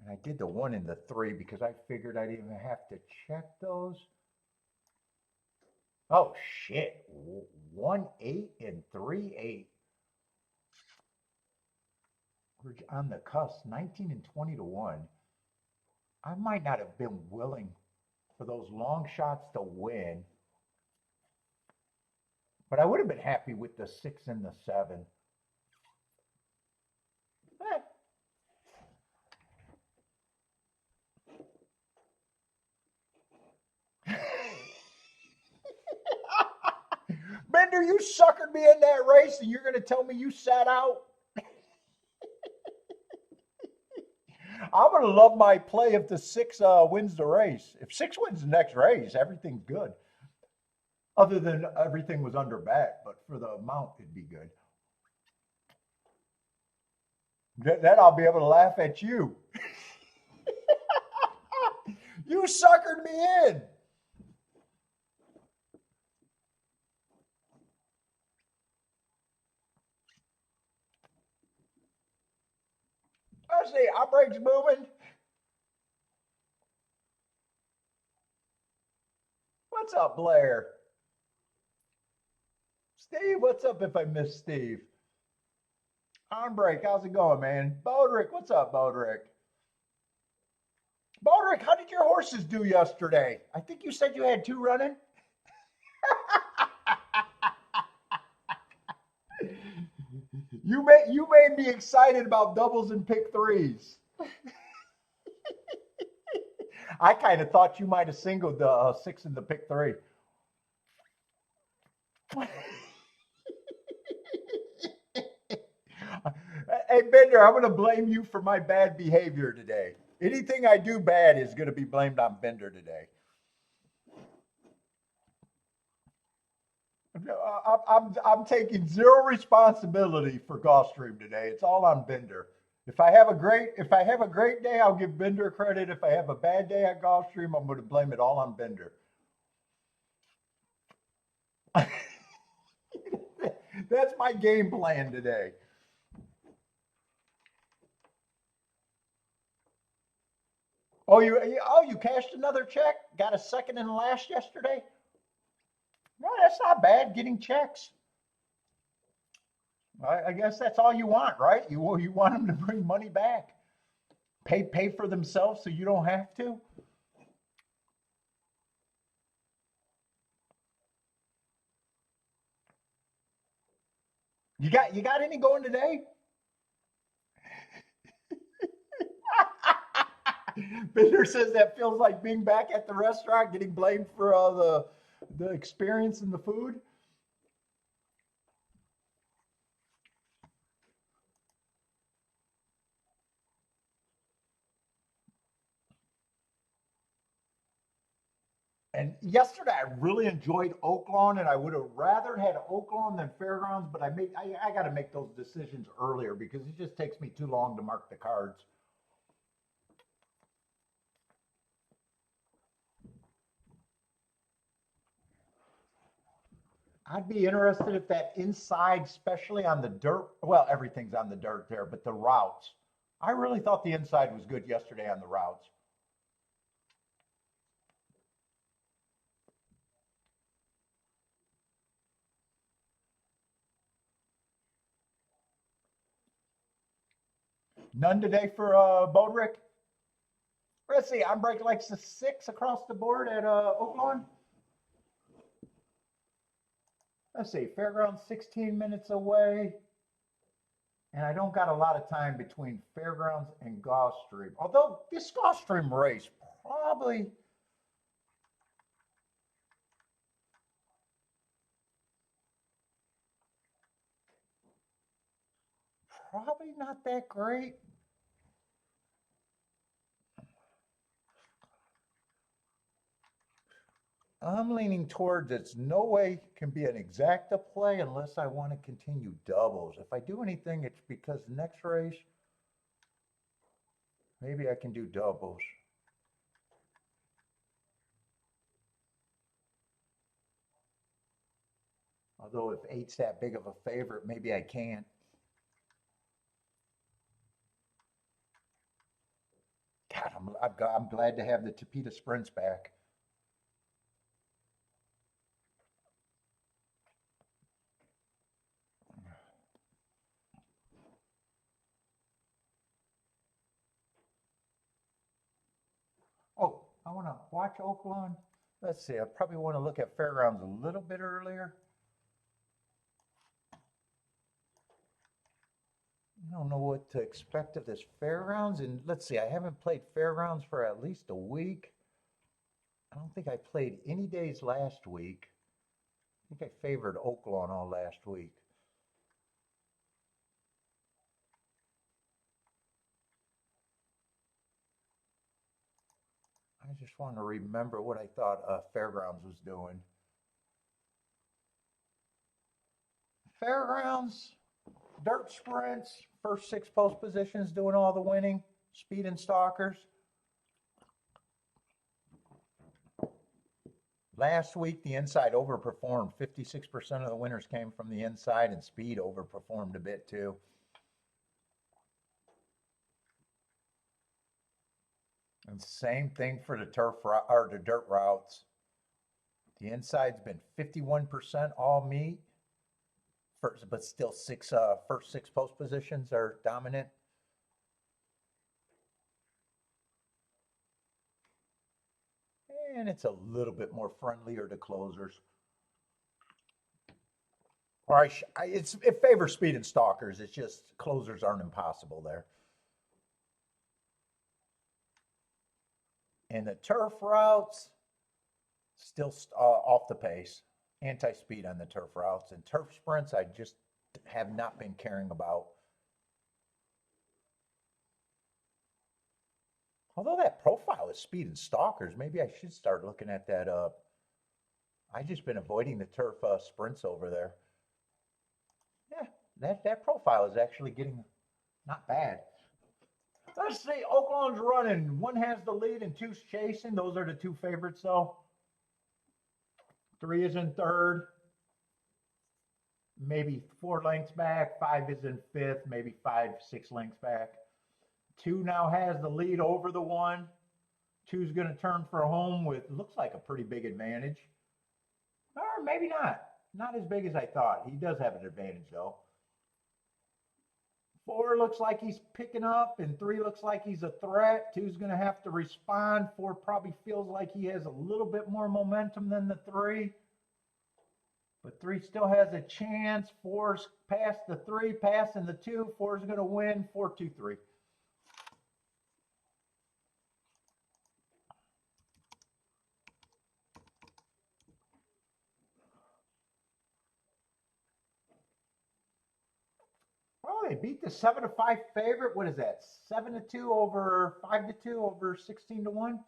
And I did the 1 and the 3 because I figured I'd even have to check those. Oh shit, 1-8 and 3-8. We're on the cusp, 19 and 20 to 1. I might not have been willing for those long shots to win, but I would have been happy with the 6 and the 7. Bender, you suckered me in that race and you're going to tell me you sat out? I'm going to love my play if the 6 wins the race. If 6 wins the next race, everything's good. Other than everything was under bet, but for the amount, it'd be good. Then I'll be able to laugh at you. You suckered me in. I see, our brakes moving. What's up, Blair? Steve, what's up if I miss Steve? On break, how's it going, man? Bodrick, what's up, Bodrick? Bodrick, how did your horses do yesterday? I think you said you had 2 running. You made me excited about doubles and pick 3s. I kind of thought you might have singled the 6 and the pick 3. Hey, Bender, I'm going to blame you for my bad behavior today. Anything I do bad is going to be blamed on Bender today. I'm taking zero responsibility for Gulfstream today. It's all on Bender. If I have a great day, I'll give Bender credit. If I have a bad day at Gulfstream, I'm going to blame it all on Bender. That's my game plan today. You cashed another check? Got a second and last yesterday? No, that's not bad. Getting checks. I guess that's all you want, right? You want them to bring money back, pay for themselves, so you don't have to. You got any going today? Bender says that feels like being back at the restaurant, getting blamed for the experience and the food. And yesterday, I really enjoyed Oaklawn, and I would have rather had Oaklawn than Fairgrounds, but I got to make those decisions earlier because it just takes me too long to mark the cards. I'd be interested if that inside, especially on the dirt. Well, everything's on the dirt there, but the routes. I really thought the inside was good yesterday on the routes. None today for Bodrick. Let's see. I'm breaking like the six across the board at Oaklawn. Let's see. Fairgrounds 16 minutes away. And I don't got a lot of time between Fairgrounds and Gulfstream. Although this Gulfstream race probably not that great. I'm leaning towards it's no way can be an exacta play unless I want to continue doubles. If I do anything, it's because next race, maybe I can do doubles. Although if eight's that big of a favorite, maybe I can't. God, I'm glad to have the Tapeta sprints back. Oh, I want to watch Oaklawn. Let's see. I probably want to look at Fairgrounds a little bit earlier. I don't know what to expect of this Fairgrounds. And let's see. I haven't played Fairgrounds for at least a week. I don't think I played any days last week. I think I favored Oaklawn all last week. I just want to remember what I thought Fairgrounds was doing. Fairgrounds, dirt sprints, first six post positions doing all the winning, speed and stalkers. Last week, the inside overperformed. 56% of the winners came from the inside, and speed overperformed a bit too. And same thing for the or the dirt routes. The inside's been 51% all meet, but still first six post positions are dominant. And it's a little bit more friendlier to closers. Or it favors speed and stalkers. It's just closers aren't impossible there. And the turf routes, still off the pace. Anti-speed on the turf routes. And turf sprints, I just have not been caring about. Although that profile is speed and stalkers, maybe I should start looking at that. I just been avoiding the turf sprints over there. Yeah, that profile is actually getting not bad. Let's see, Oaklawn's running. One has the lead and two's chasing. Those are the two favorites, though. 3 is in third. Maybe 4 lengths back. 5 is in fifth. Maybe 5, 6 lengths back. 2 now has the lead over the 1. 2's going to turn for home with, looks like a pretty big advantage. Or maybe not. Not as big as I thought. He does have an advantage, though. 4 looks like he's picking up, and 3 looks like he's a threat. 2's going to have to respond. 4 probably feels like he has a little bit more momentum than the 3. But 3 still has a chance. 4's past the 3, passing the 2. 4's going to win. 4, 2, 3. Oh, they beat the 7-5 favorite. What is that? 7-2 over 5-2 over 16-1.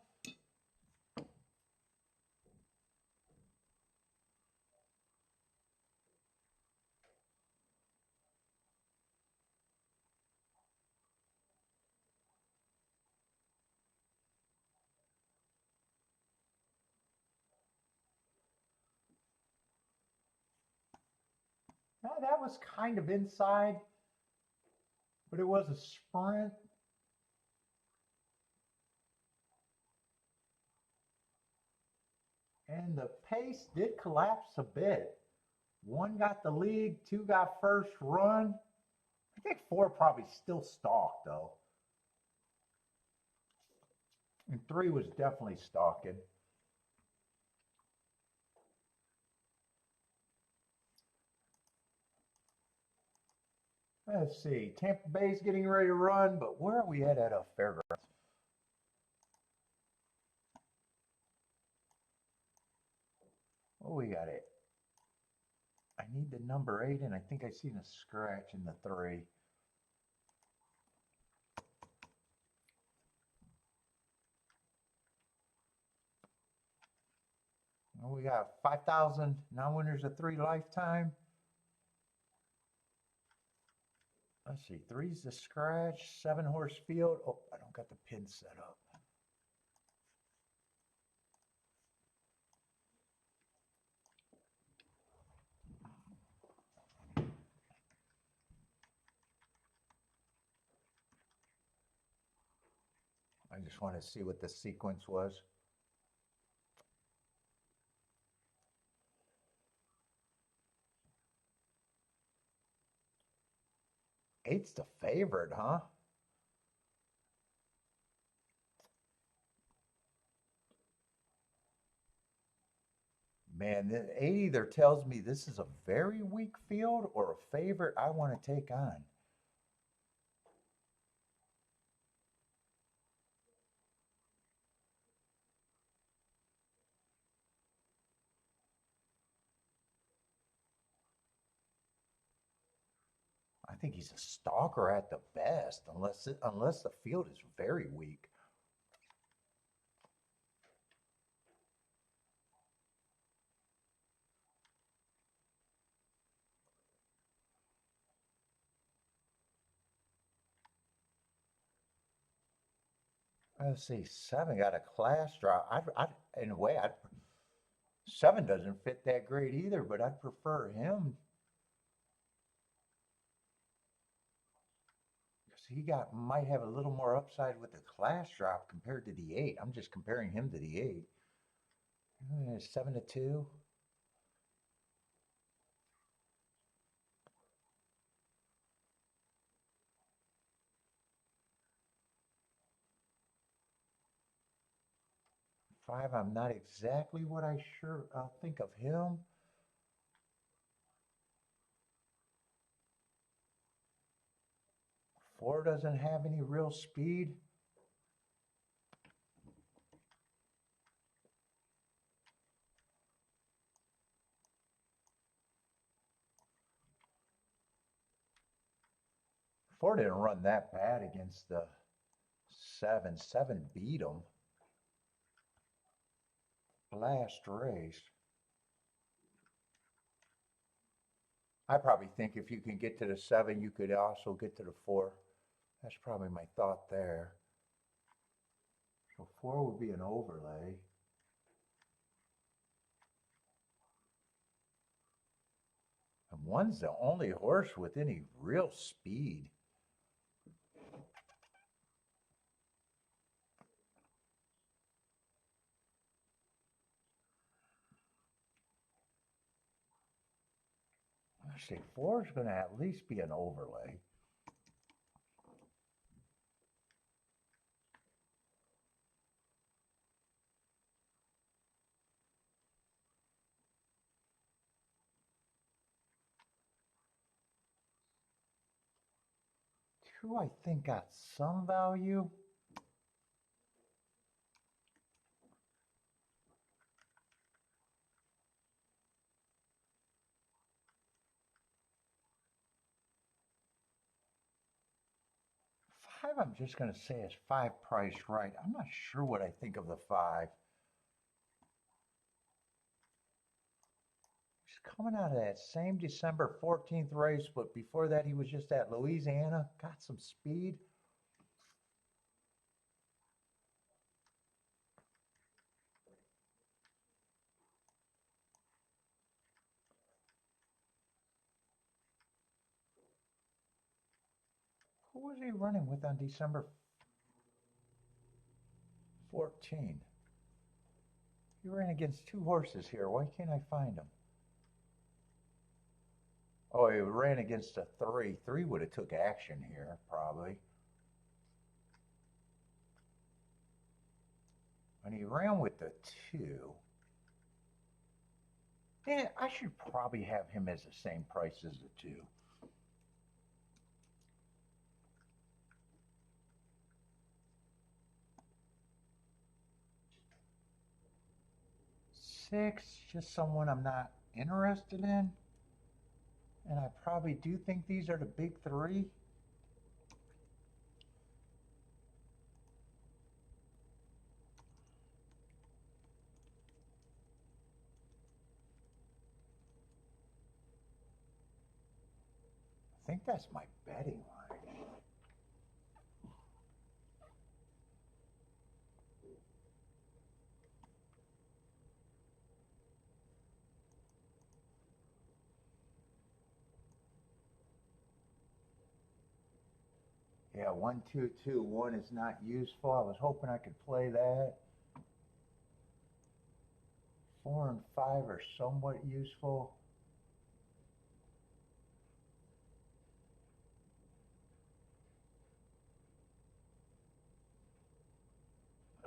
Now, that was kind of inside, but it was a sprint. And the pace did collapse a bit. 1 got the lead, 2 got first run. I think 4 probably still stalked, though. And 3 was definitely stalking. Let's see. Tampa Bay's getting ready to run, but where are we at Fairgrounds? Oh, we got it. I need the number 8, and I think I seen a scratch in the 3. Well, we got 5,000 non-winners of 3 lifetime. Let's see, 3's the scratch, 7-horse field. Oh, I don't got the pin set up. I just want to see what the sequence was. 8's the favorite, huh? Man, the 8 either tells me this is a very weak field or a favorite I want to take on. I think he's a stalker at the best, unless the field is very weak. Let's see, 7 got a class drop. In a way, 7 doesn't fit that great either, but I'd prefer him. He might have a little more upside with the class drop compared to the 8. I'm just comparing him to the 8. 7-2. 5, I'm not exactly what I think of him. 4 doesn't have any real speed. Four didn't run that bad against the 7. 7 beat them last race. I probably think if you can get to the 7, you could also get to the 4. That's probably my thought there. So 4 would be an overlay. And 1's the only horse with any real speed. I say 4 is going to at least be an overlay. Two, I think, got some value. Five, I'm just going to say is 5 priced right. I'm not sure what I think of the 5. He's coming out of that same December 14th race, but before that he was just at Louisiana. Got some speed. Who was he running with on December 14? He ran against 2 horses here. Why can't I find him? Oh, he ran against a 3. 3 would have took action here, probably. And he ran with the 2. Yeah, I should probably have him as the same price as the 2. Six, just someone I'm not interested in. And I probably do think these are the big 3. I think that's my betting line. Yeah, 1, 2, 2. 1 is not useful. I was hoping I could play that. 4 and 5 are somewhat useful.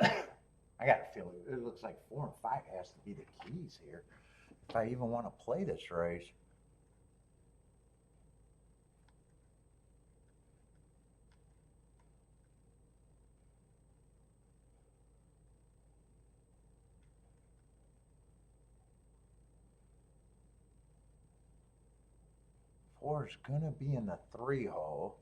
I got a feeling it looks like 4 and 5 has to be the keys here if I even want to play this race. Four is gonna be in the 3 hole.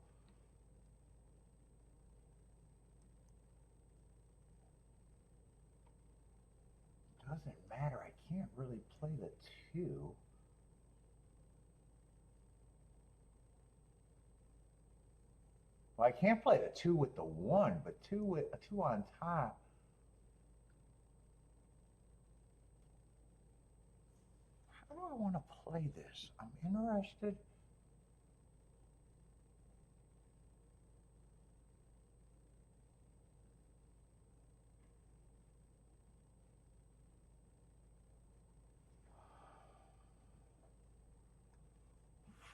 Doesn't matter. I can't really play the 2. Well, I can't play the 2 with the 1, but 2 with a 2 on top. How do I want to play this? I'm interested.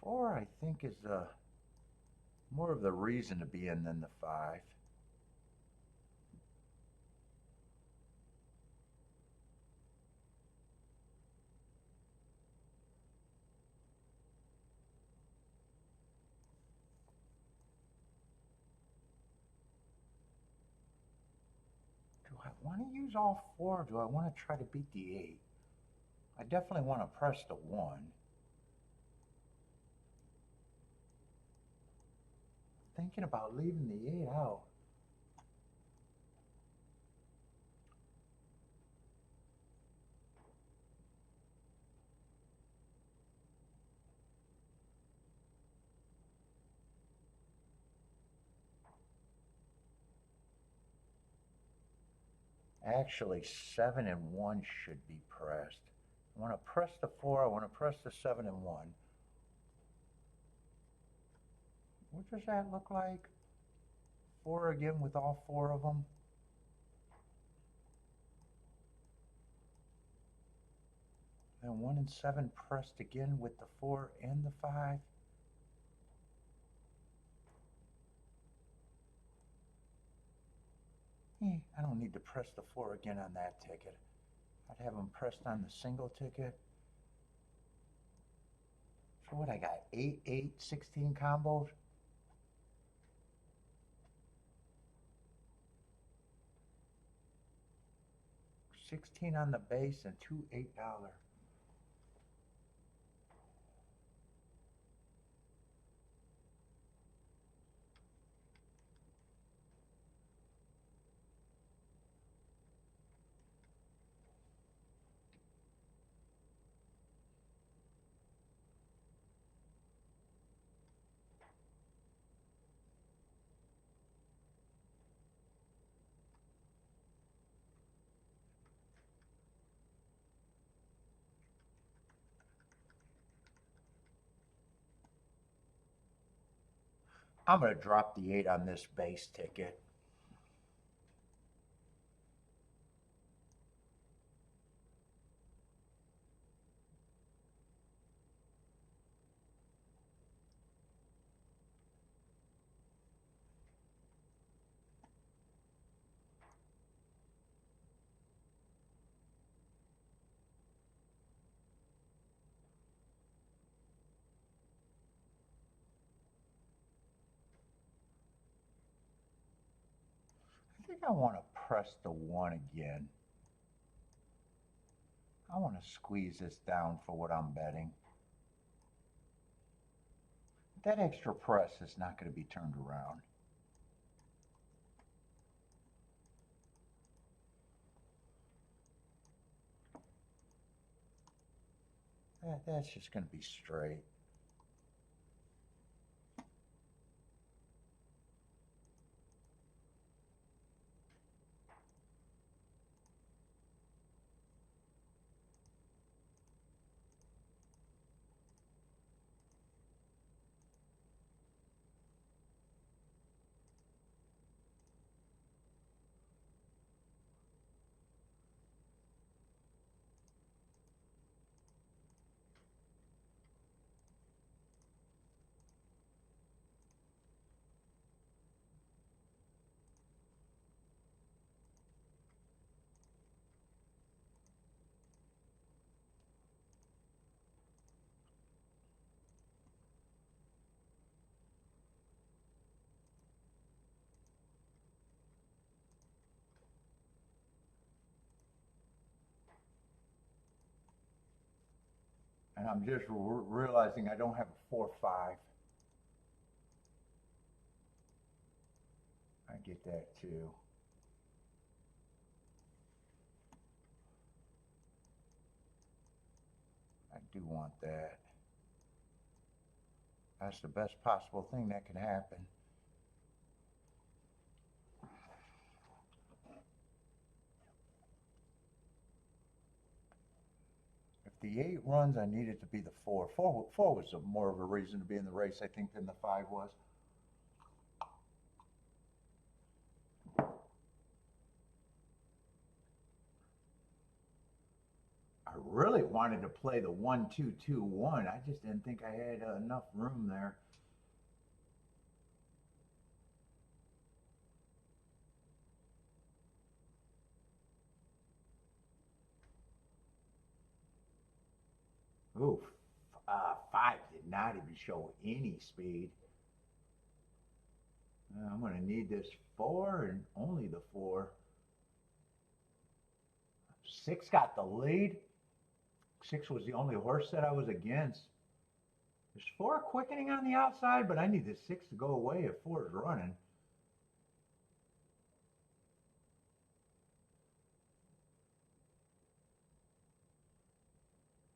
Four, I think, is more of the reason to be in than the 5. Do I want to use all 4? Or do I want to try to beat the 8? I definitely want to press the 1. Thinking about leaving the 8 out. Actually, 7 and 1 should be pressed. I want to press the 4. I want to press the 7 and 1. What does that look like? 4 again with all 4 of them. And 1 and 7 pressed again with the 4 and the 5. I don't need to press the 4 again on that ticket. I'd have them pressed on the single ticket. So what I got, 8, 8, 16 combos? $16 on the base and 2 $8. I'm going to drop the 8 on this base ticket. I think I want to press the 1 again. I want to squeeze this down for what I'm betting. That extra press is not going to be turned around. That's just going to be straight. And I'm just realizing I don't have a 4-5. I get that too. I do want that. That's the best possible thing that can happen. If the 8 runs, I need it to be the 4. 4 was more of a reason to be in the race, I think, than the 5 was. I really wanted to play the 1 2 2 1. I just didn't think I had enough room there. Oof. 5 did not even show any speed. I'm going to need this 4 and only the 4. 6 got the lead. 6 was the only horse that I was against. There's 4 quickening on the outside, but I need the 6 to go away if 4 is running.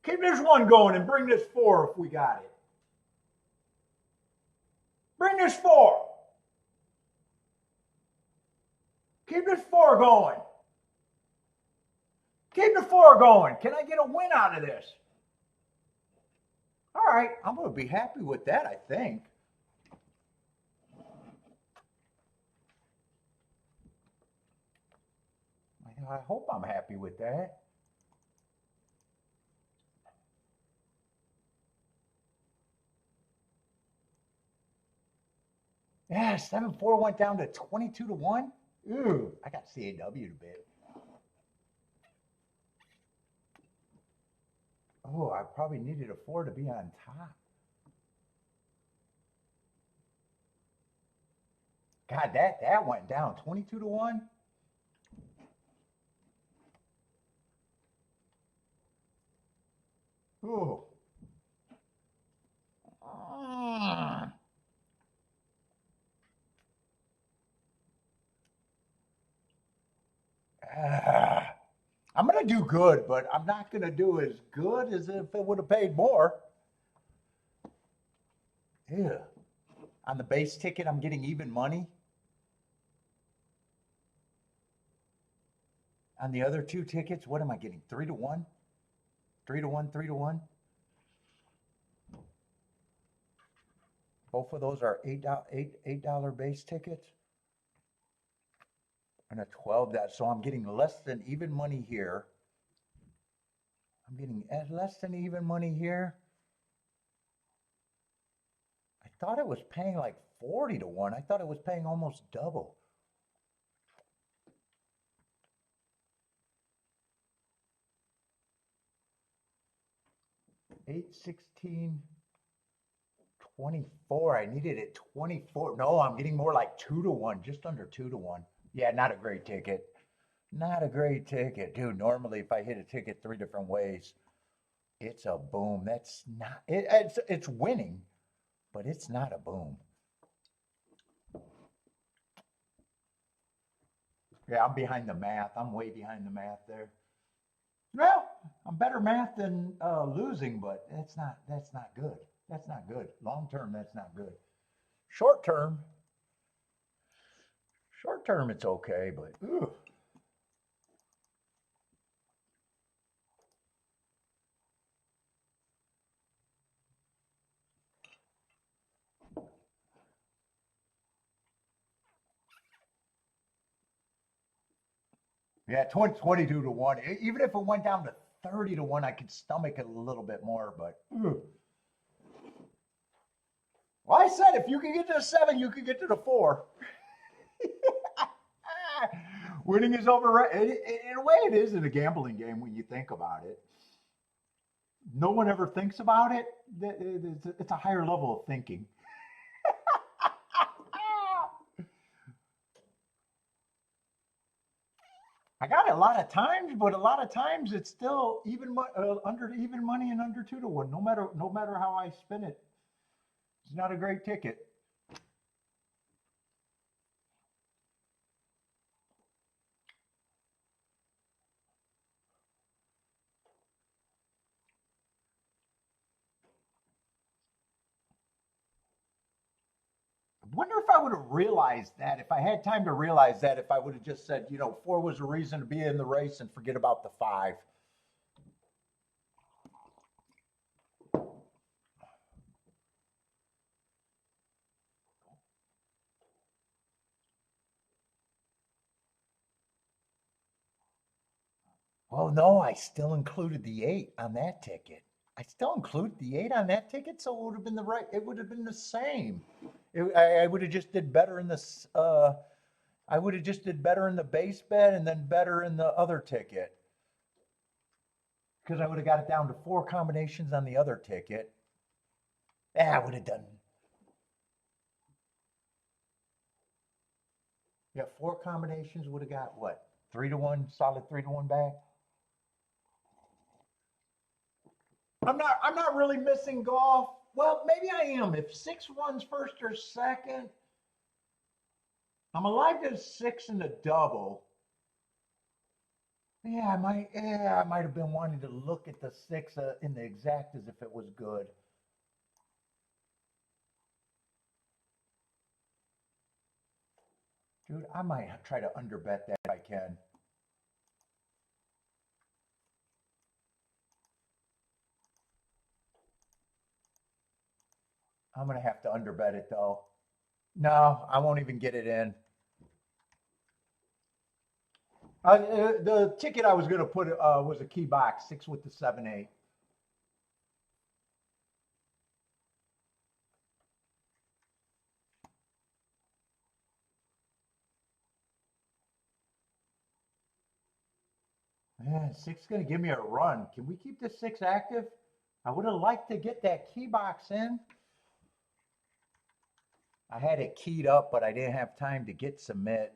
Keep this 1 going and bring this 4 if we got it. Bring this 4. Keep this 4 going. Keep the 4 going. Can I get a win out of this? All right, I'm going to be happy with that, I think. I hope I'm happy with that. Yeah, 7-4 went down to 22-1. Ooh, I got CAW to bid. Oh, I probably needed a 4 to be on top. God, that went down 22-1. Ooh. I'm going to do good, but I'm not going to do as good as if it would have paid more. Yeah. On the base ticket, I'm getting even money. On the other 2 tickets, what am I getting? 3-1? 3-1, 3-1? Both of those are $8 base tickets. And a 12 that, so I'm getting less than even money here. I'm getting less than even money here. I thought it was paying like 40-1. I thought it was paying almost double. $8, 16, 24. I needed it 24. No, I'm getting more like 2-1, just under 2-1. Yeah, not a great ticket. Not a great ticket. Dude, normally if I hit a ticket 3 different ways, it's a boom. That's not, it's winning, but it's not a boom. Yeah, I'm behind the math. I'm way behind the math there. Well, I'm better math than losing, but that's not good. That's not good. Long term, that's not good. Short term, it's okay, but ugh. Yeah, 22-1. Even if it went down to 30-1, I could stomach it a little bit more, but ugh. Well, I said if you can get to the 7, you can get to the 4. Winning is overrated. In a way, it is in a gambling game when you think about it. No one ever thinks about it. It's a higher level of thinking. I got it a lot of times, but a lot of times it's still under even money and under 2-1. No matter how I spin it, it's not a great ticket. I wonder if I would have realized that, if I had time to realize that, if I would have just said, 4 was a reason to be in the race and forget about the 5. Oh no, I still included the 8 on that ticket. I still included the 8 on that ticket, so it would have been it would have been the same. I would have just did better in this. I would have just did better in the base bet and then better in the other ticket, because I would have got it down to 4 combinations on the other ticket. I would have done. Yeah, 4 combinations would have got what? 3-1, solid 3-1 back. I'm not really missing golf. Well, maybe I am. If 6 runs first or second, I'm alive to 6 in the double. Yeah, I might. Yeah, I might have been wanting to look at the 6 in the exact as if it was good. Dude, I might try to underbet that if I can. I'm gonna have to underbet it though. No, I won't even get it in. The ticket I was gonna put was a key box, 6 with the 7-8. Man, 6 is gonna give me a run. Can we keep this 6 active? I would have liked to get that key box in. I had it keyed up, but I didn't have time to get submit.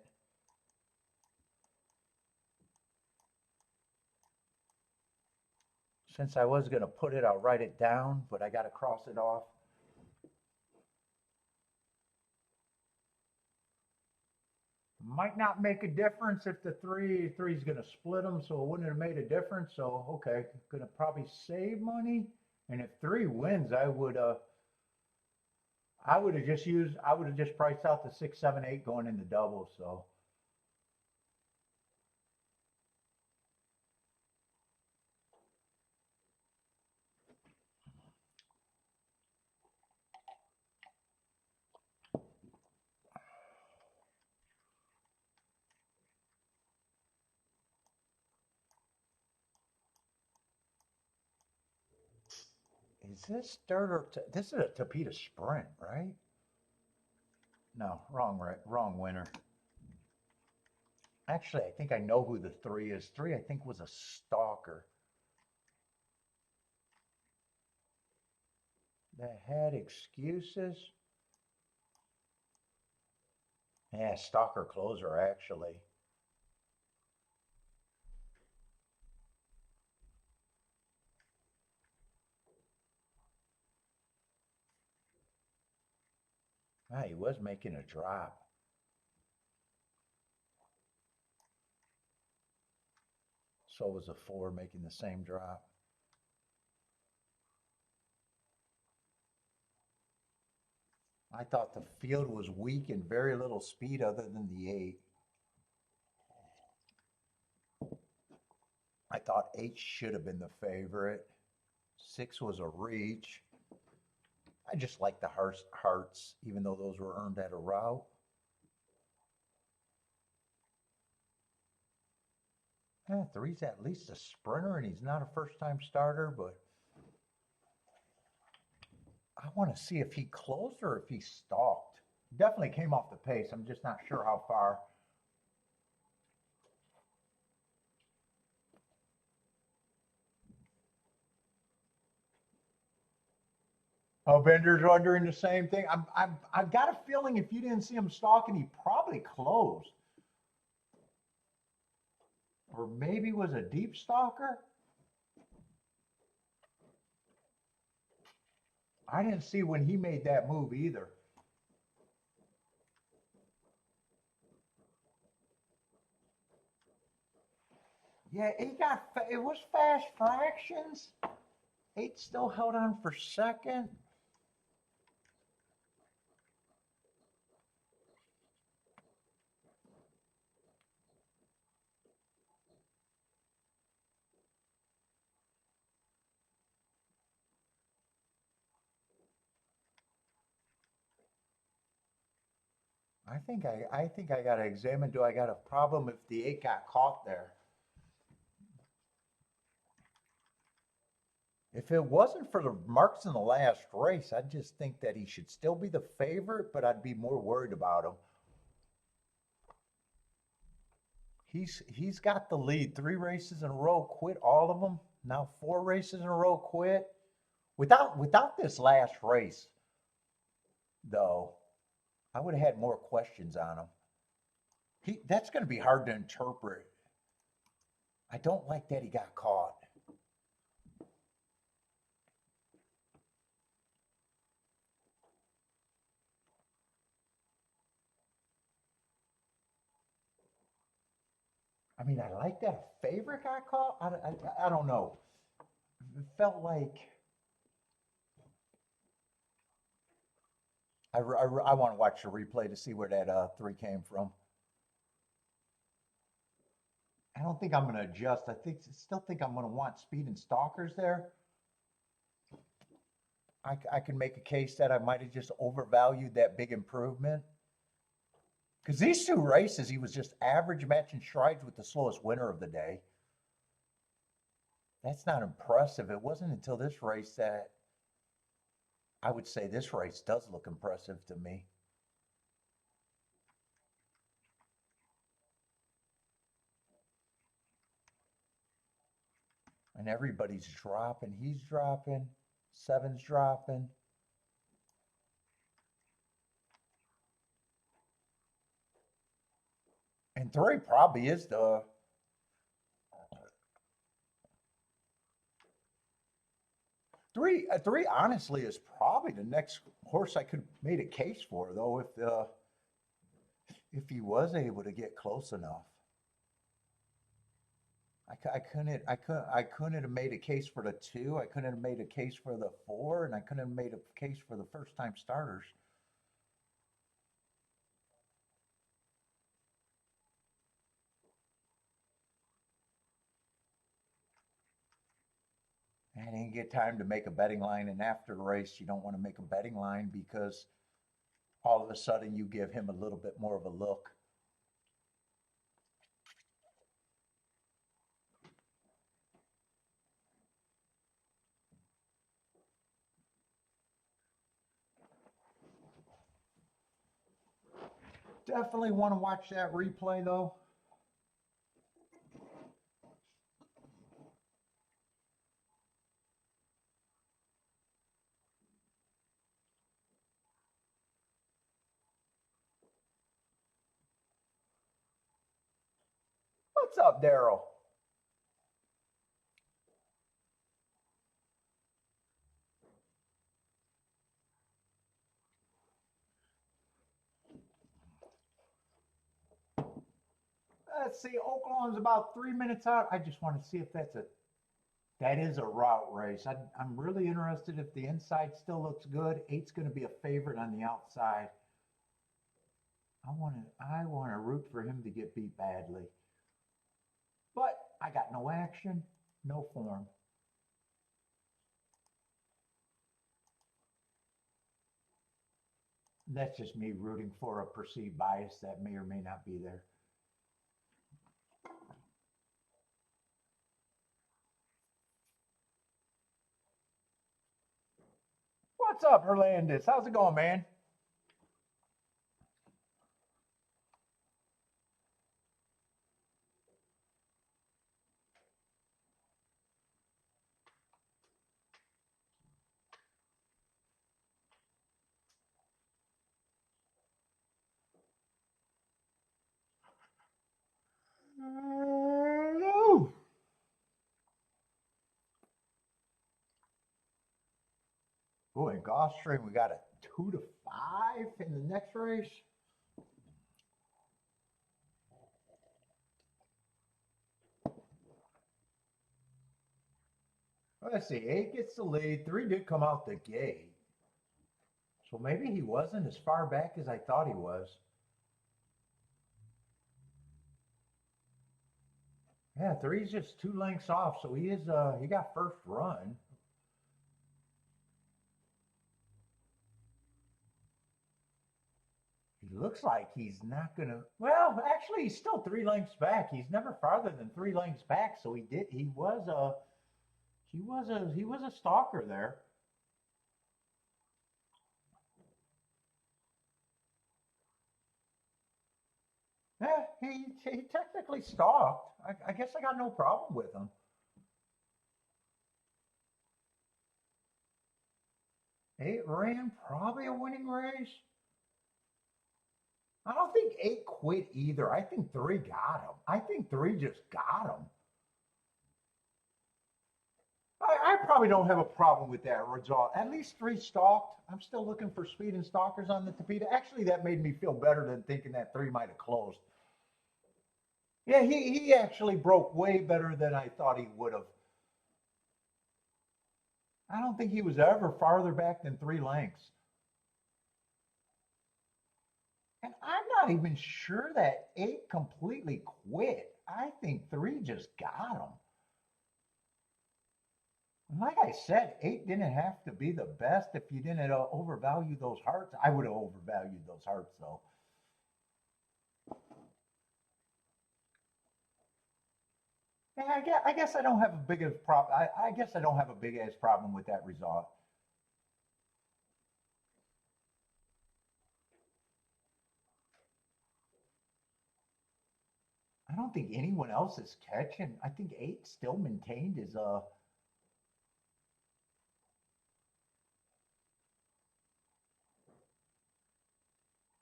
Since I was gonna put it, I'll write it down, but I gotta cross it off. Might not make a difference if the three is gonna split them, so it wouldn't have made a difference. So okay, gonna probably save money. And if 3 wins, I would have just priced out the 6, 7, 8 going into doubles. So is this dirt or this is a Tapeta Sprint, right? No, wrong winner. Actually, I think I know who the 3 is. 3, I think, was a stalker that had excuses. Yeah, stalker closer, actually. Ah, he was making a drop. So was a 4 making the same drop. I thought the field was weak and very little speed other than the 8. I thought 8 should have been the favorite. 6 was a reach. I just like the hearts, even though those were earned at a route. Yeah, 3's at least a sprinter, and he's not a first-time starter, but I want to see if he closed or if he stalked. Definitely came off the pace. I'm just not sure how far. Oh, Bender's wondering the same thing. I've got a feeling if you didn't see him stalking, he probably closed. Or maybe was a deep stalker. I didn't see when he made that move either. Yeah, it was fast fractions. 8 still held on for second. I think I gotta examine, do I got a problem if the 8 got caught there? If it wasn't for the marks in the last race, I'd just think that he should still be the favorite, but I'd be more worried about him. He's got the lead. 3 races in a row, quit all of them. Now 4 races in a row, quit. Without this last race, though, I would have had more questions on him. That's going to be hard to interpret. I don't like that he got caught. I mean, I like that a favorite got caught. I don't know. It felt like I want to watch the replay to see where that 3 came from. I don't think I'm going to adjust. Still think I'm going to want speed and stalkers there. I can make a case that I might have just overvalued that big improvement. Because these two races, he was just average matching strides with the slowest winner of the day. That's not impressive. It wasn't until this race that I would say this race does look impressive to me. And everybody's dropping. He's dropping. Seven's dropping. And three probably is the three honestly is probably the next horse I could made a case for though if he was able to get close enough. I couldn't have made a case for the two. I couldn't have made a case for the four, and I couldn't have made a case for the first time starters. I didn't get time to make a betting line, and after the race, you don't want to make a betting line because all of a sudden you give him a little bit more of a look. Definitely want to watch that replay though. What's up, Daryl? Let's see, Oaklawn's about 3 minutes out. I just want to see if that is a route race. I'm really interested if the inside still looks good. Eight's going to be a favorite on the outside. I want to root for him to get beat badly. But I got no action, no form. That's just me rooting for a perceived bias that may or may not be there. What's up, Hernandez? How's it going, man? Oh, in Gulfstream, we got a 2-5 in the next race. Let's see, 8 gets the lead. 3 did come out the gate. So maybe he wasn't as far back as I thought he was. Yeah, 3's just 2 lengths off, so he got first run. He looks like he's not gonna. Well, actually, he's still 3 lengths back. He's never farther than 3 lengths back. So he was a stalker there. Yeah, he technically stalked. I guess I got no problem with him. 8 ran probably a winning race. I don't think 8 quit either. I think 3 got him. I think 3 just got him. I probably don't have a problem with that result. At least 3 stalked. I'm still looking for speed and stalkers on the Tapeta. Actually, that made me feel better than thinking that 3 might have closed. Yeah, he actually broke way better than I thought he would have. I don't think he was ever farther back than 3 lengths. And I'm not even sure that 8 completely quit. I think 3 just got him. Like I said, 8 didn't have to be the best. If you didn't overvalue those hearts, I would have overvalued those hearts though. Yeah, I guess I don't have a big of problem. I guess I don't have a big ass problem with that result. I don't think anyone else is catching. I think 8 still maintained his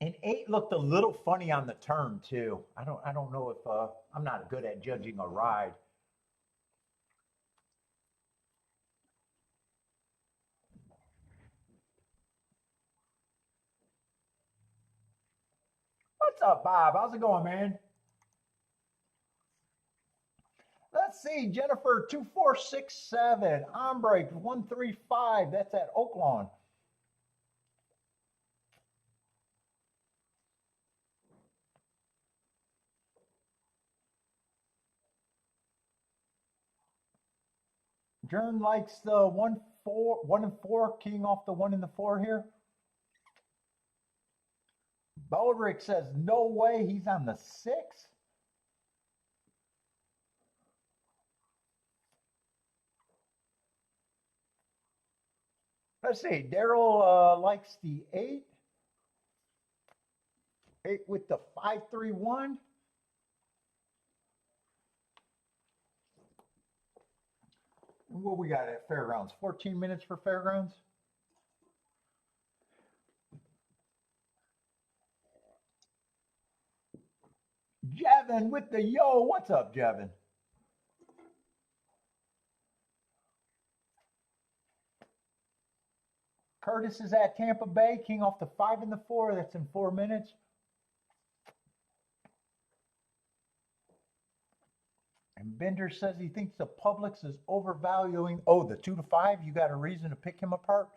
and 8 looked a little funny on the turn too. I don't know if I'm not good at judging a ride. What's up, Bob? How's it going, man? Let's see, Jennifer 2467 on break 135. That's at Oaklawn. Jern likes the 1 and 4, keying off the 1 and the 4 here. Baldrick says no way. He's on the 6. Let's see. Daryl likes the 8. 8 with the 5-3-1. What we got at Fairgrounds? 14 minutes for Fairgrounds? Jevin with the yo. What's up, Jevin? Curtis is at Tampa Bay, king off the 5 and the 4. That's in 4 minutes. And Bender says he thinks the Publix is overvaluing. Oh, the 2-5. You got a reason to pick him apart?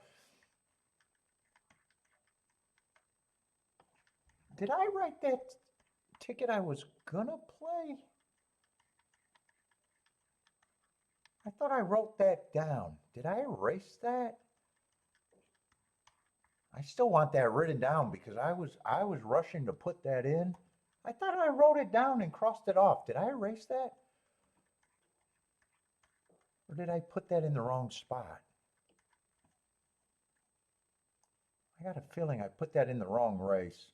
Did I write that ticket I was gonna play? I thought I wrote that down. Did I erase that? I still want that written down because I was rushing to put that in. I thought I wrote it down and crossed it off. Did I erase that? Or did I put that in the wrong spot? I got a feeling I put that in the wrong race.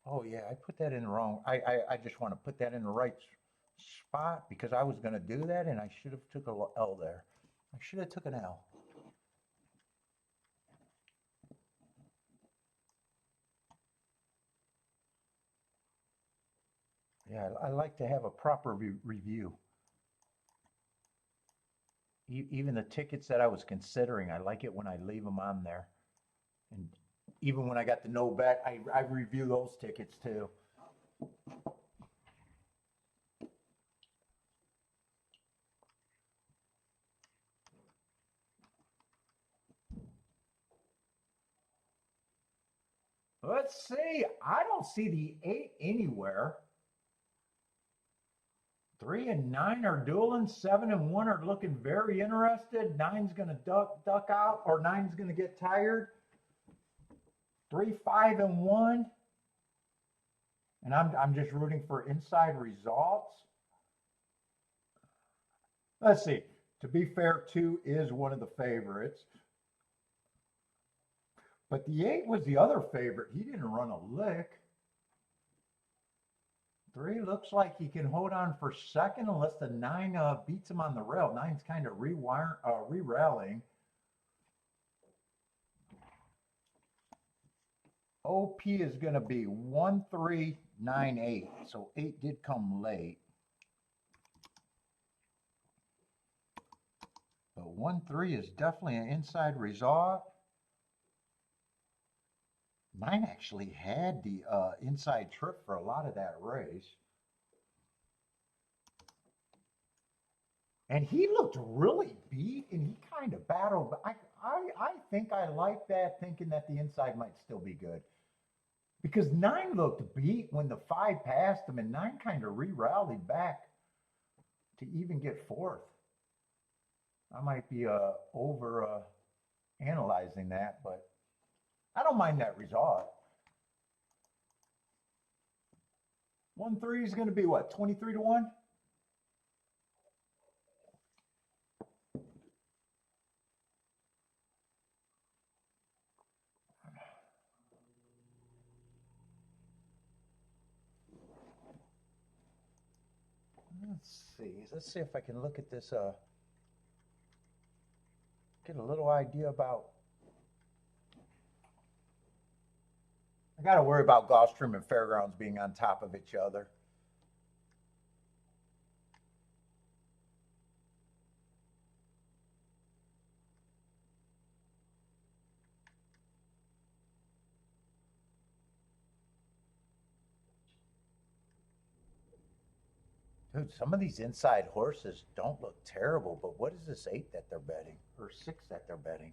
Oh yeah, I put that in the wrong. I just want to put that in the right spot because I was going to do that and I should have took a L there. I should have took an L. Yeah, I like to have a proper review. Even the tickets that I was considering, I like it when I leave them on there. And even when I got the no bet, I review those tickets too. Let's see. I don't see the 8 anywhere. 3 and 9 are dueling. 7 and 1 are looking very interested. Nine's going to duck out, or nine's going to get tired. 3, 5 and 1, and I'm just rooting for inside results. Let's see. To be fair, 2 is one of the favorites, but the 8 was the other favorite. He didn't run a lick. 3 looks like he can hold on for second unless the 9 beats him on the rail. Nine's kind of re-rallying. OP is going to be 1-3-9-8. So 8 did come late. But 1-3 is definitely an inside result. 9 actually had the inside trip for a lot of that race. And he looked really beat and he kind of battled. I think I like that, thinking that the inside might still be good. Because 9 looked beat when the 5 passed him, and 9 kind of re-rallied back to even get 4th. I might be over analyzing that, but I don't mind that result. 1-3 is going to be what, 23 to 1? Let's see if I can look at this, get a little idea about. I got to worry about Gulfstream and Fairgrounds being on top of each other. Dude, some of these inside horses don't look terrible, but what is this 8 that they're betting? Or 6 that they're betting?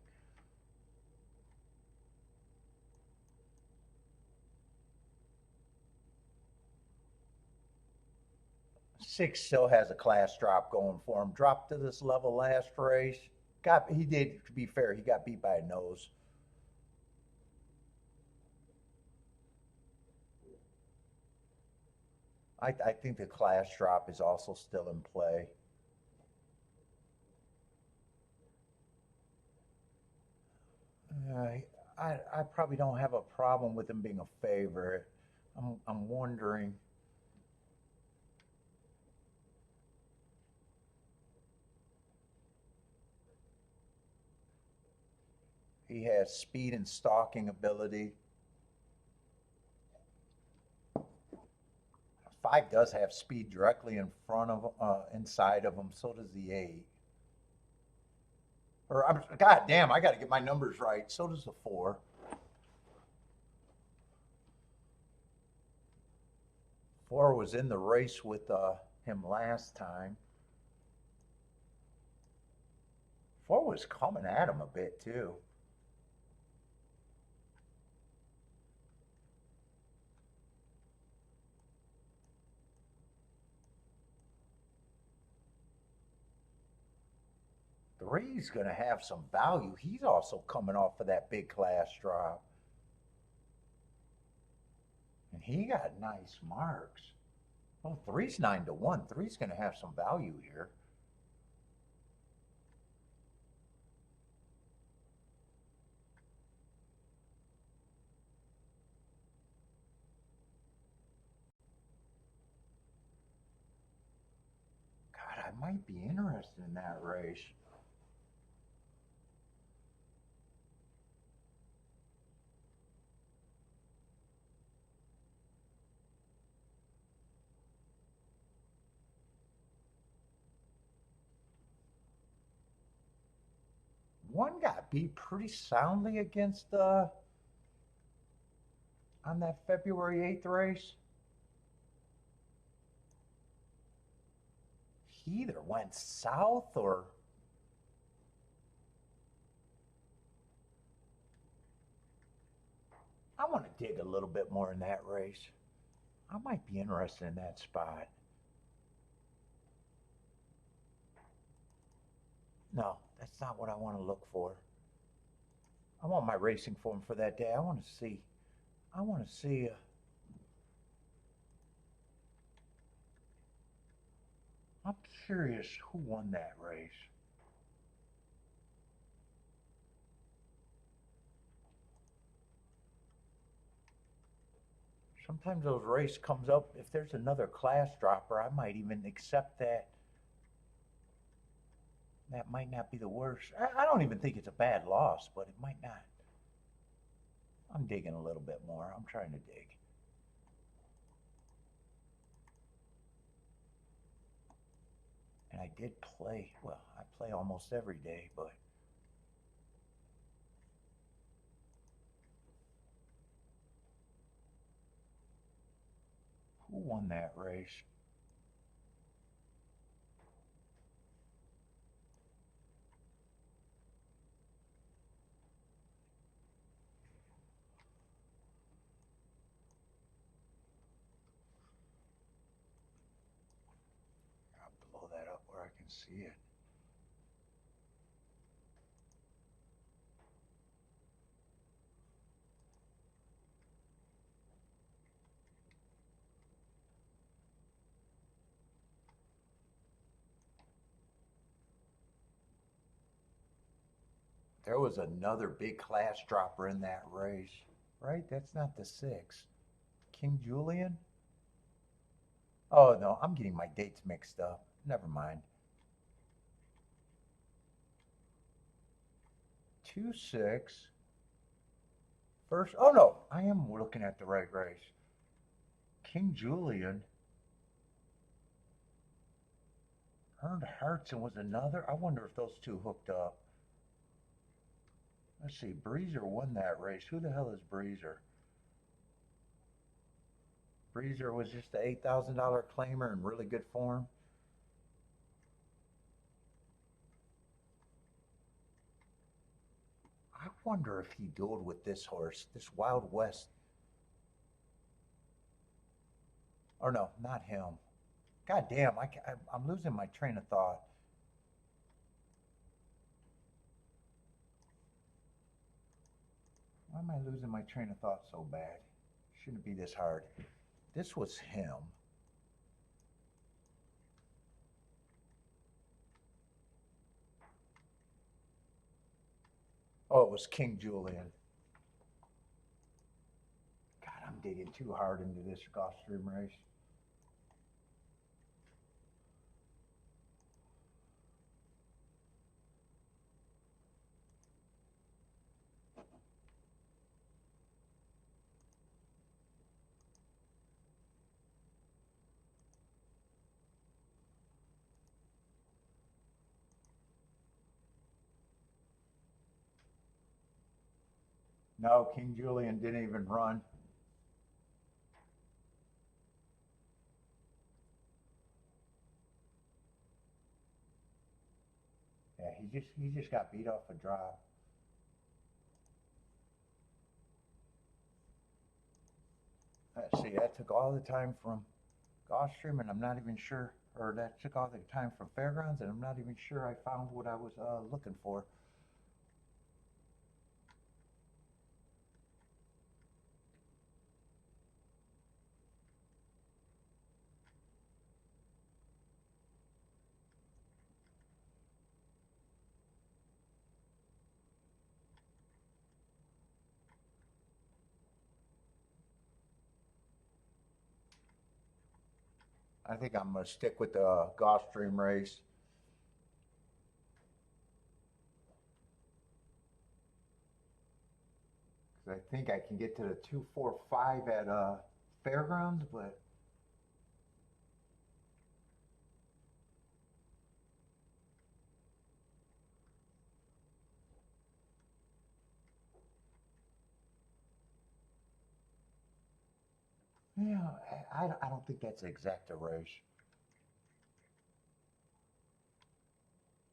Six still has a class drop going for him. Dropped to this level last race. He did, to be fair, he got beat by a nose. I think the class drop is also still in play. I probably don't have a problem with him being a favorite. I'm wondering. He has speed and stalking ability. 5 does have speed directly in front of, inside of him. So does the 8. Or, God damn, I got to get my numbers right. So does the 4. 4 was in the race with him last time. 4 was coming at him a bit too. Three's going to have some value. He's also coming off of that big class drop. And he got nice marks. Oh, 3's 9 to 1. 3's going to have some value here. God, I might be interested in that race. One got beat pretty soundly against on that February 8th race. He either went south or I want to dig a little bit more in that race. I might be interested in that spot. No, that's not what I want to look for. I want my racing form for that day. I want to see. I'm curious who won that race. Sometimes those race comes up. If there's another class dropper, I might even accept that. That might not be the worst. I don't even think it's a bad loss, but it might not. I'm digging a little bit more. I'm trying to dig. And I did play, well, I play almost every day, but who won that race? see it. There was another big class dropper in that race, right? That's not the 6. King Julian? Oh no, I'm getting my dates mixed up. Never mind. 2-6. First, oh no, I am looking at the right race. King Julian. Earned Hearts and was another. I wonder if those two hooked up. Let's see. Breezer won that race. Who the hell is Breezer? Breezer was just the $8,000 claimer in really good form. I wonder if he dueled with this horse, this Wild West. Or no, not him. God damn, I'm losing my train of thought. Why am I losing my train of thought so bad? Shouldn't be this hard. This was him. Oh, it was King Julian. God, I'm digging too hard into this Gulfstream race. No, King Julian didn't even run. Yeah, he just got beat off a drop. Let's see, that took all the time from Gulfstream, and I'm not even sure, or that took all the time from Fairgrounds, and I'm not even sure I found what I was looking for. I think I'm gonna stick with the Gulfstream race. Because I think I can get to the 245 at Fairgrounds, but yeah, I don't think that's exact a race.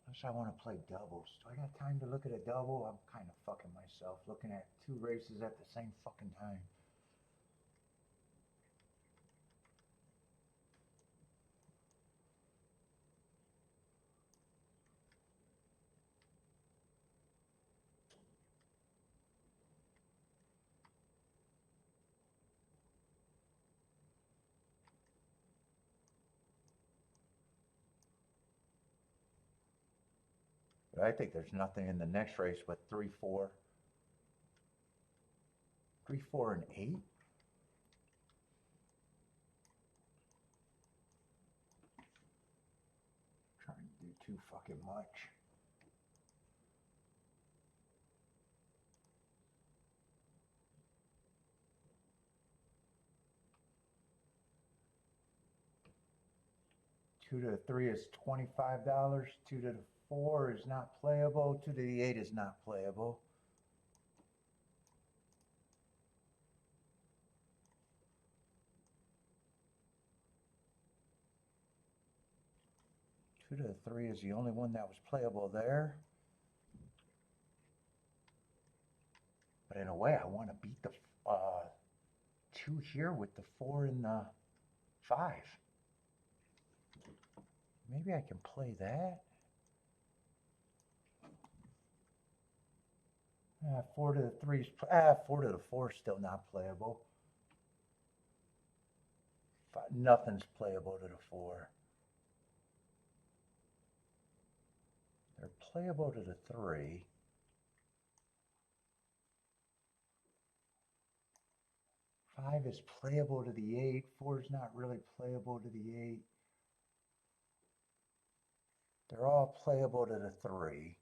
Unless I want to play doubles. Do I got time to look at a double? I'm kind of fucking myself looking at 2 races at the same fucking time. But I think there's nothing in the next race but 3, 4. 3, 4, and 8. Trying to do too fucking much. Two to the 3 is $25. 2 to the 4 is not playable. 2 to the 8 is not playable. Two to the 3 is the only one that was playable there. But in a way, I want to beat the 2 here with the 4 and the 5. Maybe I can play that. 4 to the 3's, 4 to the 4 still not playable. Nothing's playable to the 4. They're playable to the 3. 5 is playable to the 8. 4 is not really playable to the 8. They're all playable to the 3.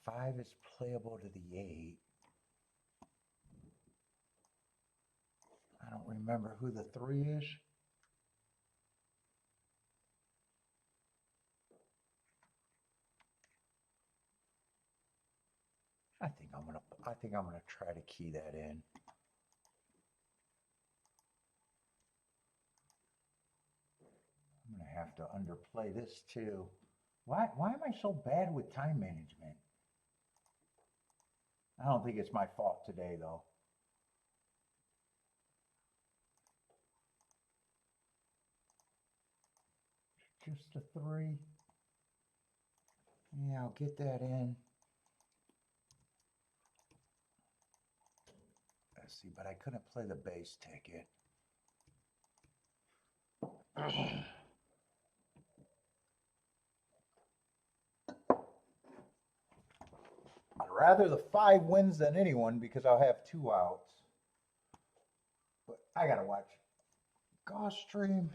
Five is playable to the 8. I don't remember who the 3 is. I think I'm gonna try to key that in. I'm gonna have to underplay this too. Why am I so bad with time management? I don't think it's my fault today though. Just a 3. Yeah, I'll get that in. Let's see, but I couldn't play the base ticket. I'd rather the 5 wins than anyone because I'll have 2 outs. But I gotta watch Gulfstream.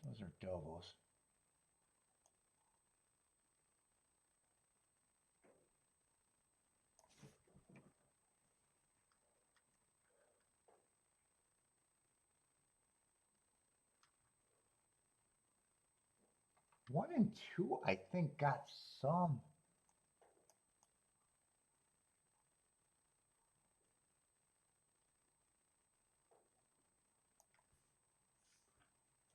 Those are doubles. One and two, I think, got some.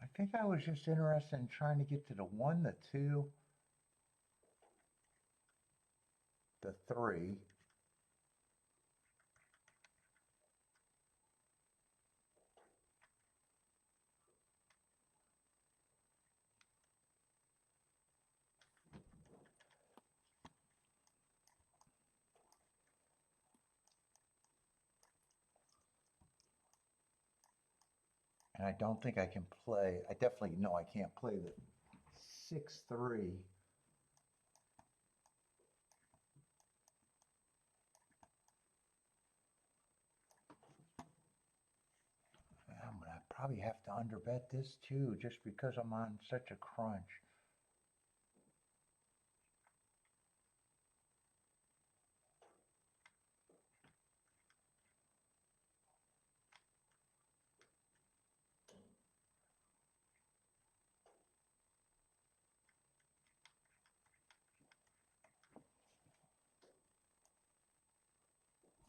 I think I was just interested in trying to get to the 1, the 2, the 3. And I don't think I can play, I definitely know I can't play the 6-3. I'm gonna probably have to underbet this too, just because I'm on such a crunch.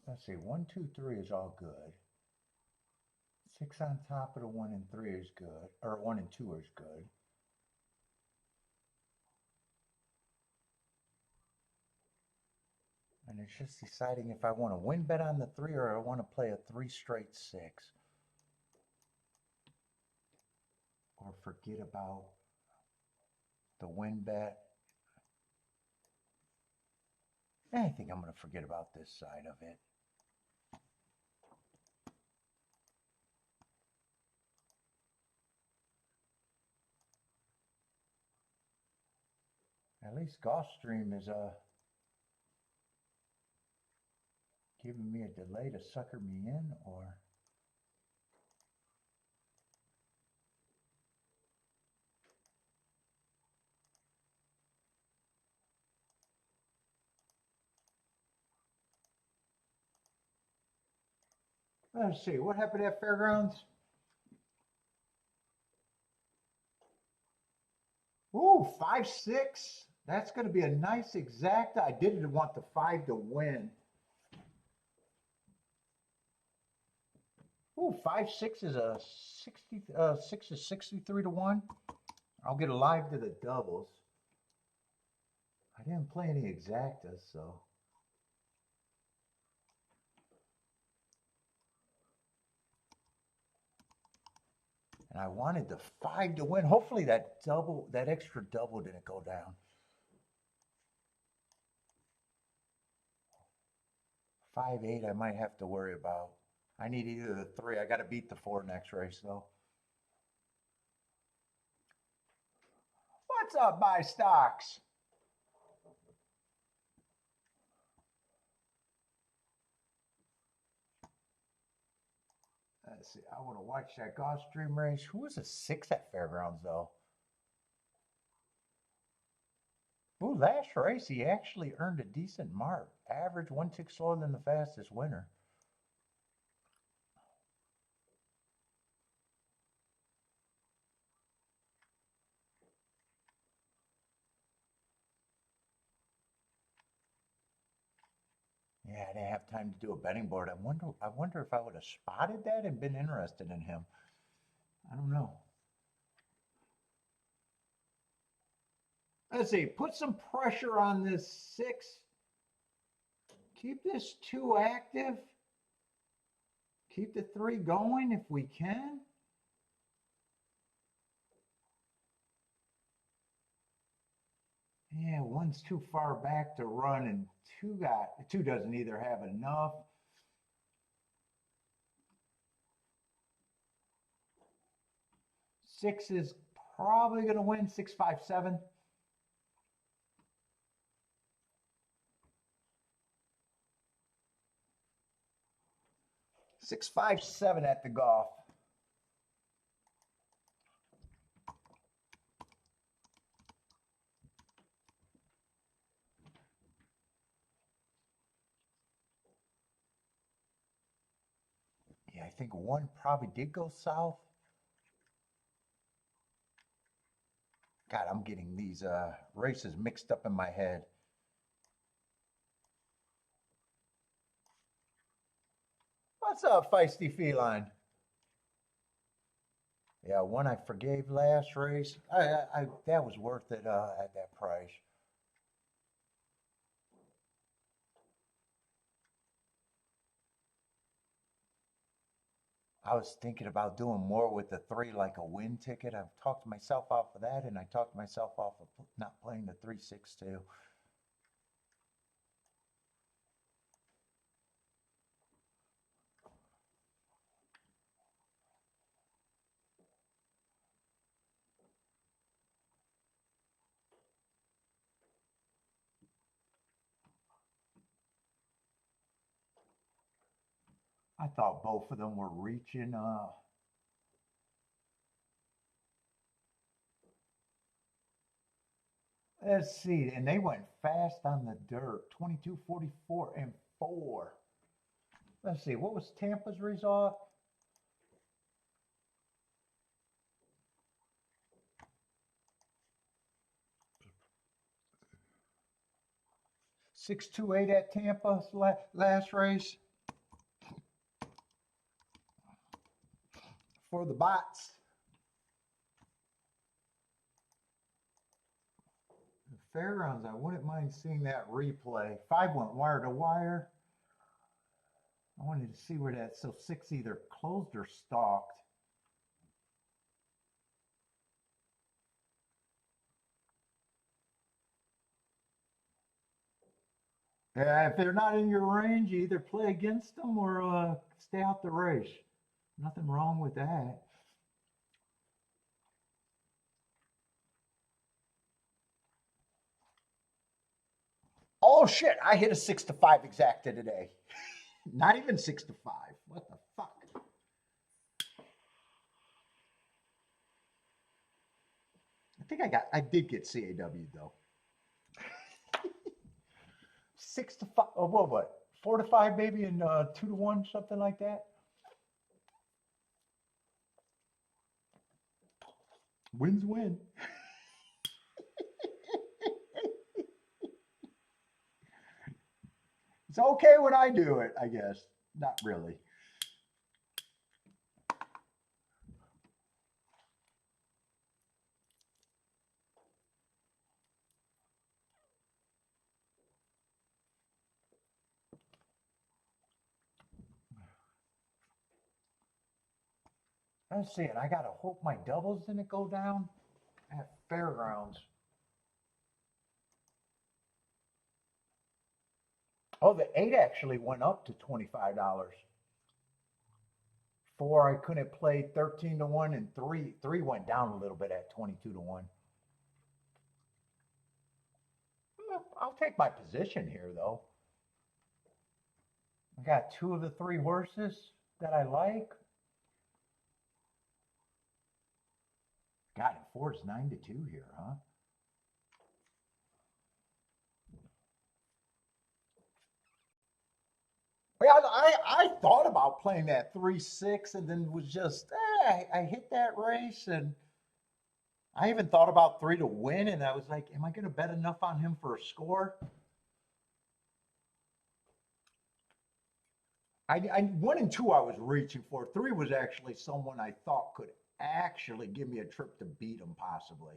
Let's see, 1, 2, 3 is all good. 6 on top of the 1 and 3 is good, or 1 and 2 is good. And it's just deciding if I want to win bet on the 3 or I want to play a 3 straight 6. Or forget about the win bet. I think I'm going to forget about this side of it. At least Gulfstream is giving me a delay to sucker me in, or let's see, what happened at Fairgrounds? Ooh, 5-6. That's going to be a nice exacta. I didn't want the 5 to win. Ooh, 5-6 is a 60. 6 is 63 to 1. I'll get a live to the doubles. I didn't play any exactas, so. And I wanted the 5 to win. Hopefully that extra double didn't go down. 5-8 I might have to worry about. I need either the 3. I got to beat the 4 next race though. What's up, buy stocks? Let's see. I want to watch that Gulfstream race. Who was a 6 at Fairgrounds though? Ooh, last race he actually earned a decent mark. Average 1 tick slower than the fastest winner. Yeah, I didn't have time to do a betting board. I wonder if I would have spotted that and been interested in him. I don't know. Let's see. Put some pressure on this 6. Keep this 2 active. Keep the 3 going if we can. Yeah, 1's too far back to run, and 2 doesn't either have enough. Six is probably going to win. 6, 5, 7. Six, 5, 7 at the golf. Yeah, I think 1 probably did go south. God, I'm getting these races mixed up in my head. What's up, feisty feline? Yeah, 1 I forgave last race. That was worth it at that price. I was thinking about doing more with the 3, like a win ticket. I've talked myself off of that, and I talked myself off of not playing the 3-6 too. I thought both of them were reaching. Let's see, and they went fast on the dirt. 22, 44, and 4. Let's see, what was Tampa's result? 6-2-8 at Tampa last race. For the bots. Fairgrounds, I wouldn't mind seeing that replay. 5 went wire to wire. I wanted to see where that, so 6 either closed or stalked. Yeah, if they're not in your range, you either play against them or stay out the race. Nothing wrong with that. Oh shit, I hit a 6 to 5 exacta today. Not even 6 to 5. What the fuck? I did get CAW though. 6 to 5, oh, what? 4 to 5 maybe, and 2 to 1, something like that. Wins win. It's okay when I do it, I guess. Not really. Let's see it. I gotta hope my doubles didn't go down at Fairgrounds. Oh, the 8 actually went up to $25. 4, I couldn't play 13 to 1, and 3 went down a little bit at 22 to 1. I'll take my position here though. I got 2 of the 3 horses that I like. God, and 4 is 9 to 2 here, huh? Yeah, I thought about playing that 3-6 and then was just, I hit that race, and I even thought about 3 to win, and I was like, am I going to bet enough on him for a score? I 1 and 2 I was reaching for. 3 was actually someone I thought could actually give me a trip to beat him possibly.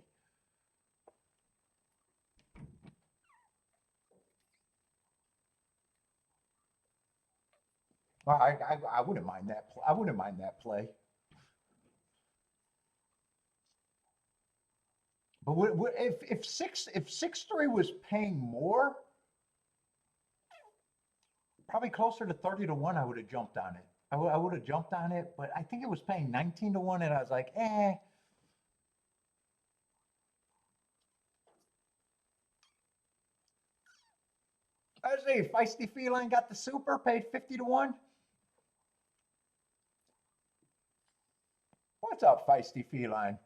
I wouldn't mind that. I wouldn't mind that play. But if 6-3 was paying more, probably closer to 30 to 1, I would have jumped on it. I would have jumped on it, but I think it was paying 19 to 1, and I was like, eh. I say Feisty Feline got the super, paid 50 to 1. What's up, Feisty Feline?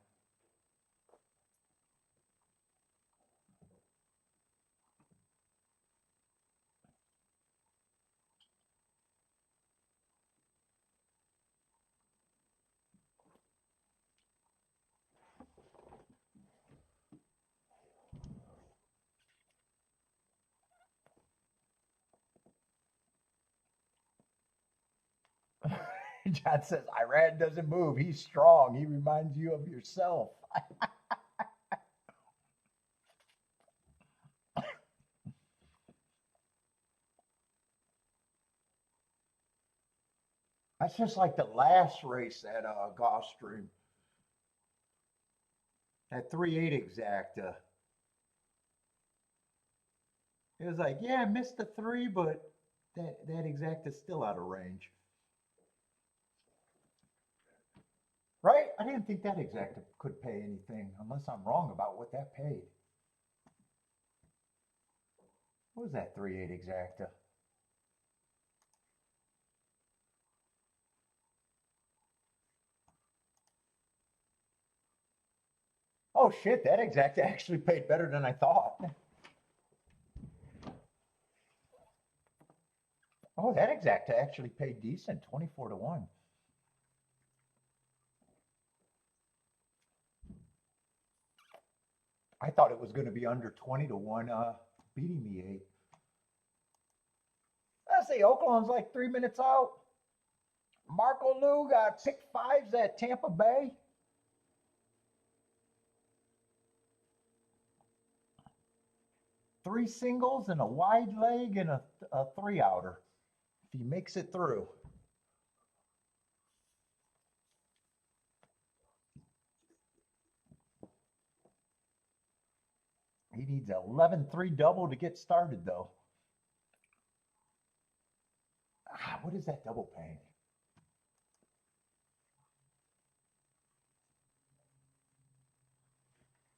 John says, Iran doesn't move. He's strong. He reminds you of yourself. That's just like the last race at Gulfstream. That 3-8 exacta. It was like, yeah, I missed the 3, but that exacta's still out of range. Right? I didn't think that exacta could pay anything, unless I'm wrong about what that paid. What was that 3-8 exacta? Oh shit, that exacta actually paid better than I thought. Oh, that exacta actually paid decent, 24 to 1. I thought it was going to be under 20 to 1, beating the 8. Let's see, Oaklawn's like 3 minutes out. Marco Lou got pick 5s at Tampa Bay. 3 singles and a wide leg and a 3-outer. If he makes it through. He needs an 11-3 double to get started, though. What is that double paying?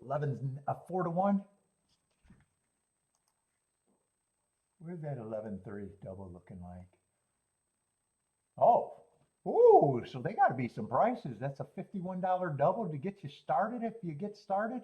11, a 4 to 1. Where's that 11-3 double looking like? Oh, ooh, so they got to be some prices. That's a $51 double to get you started if you get started.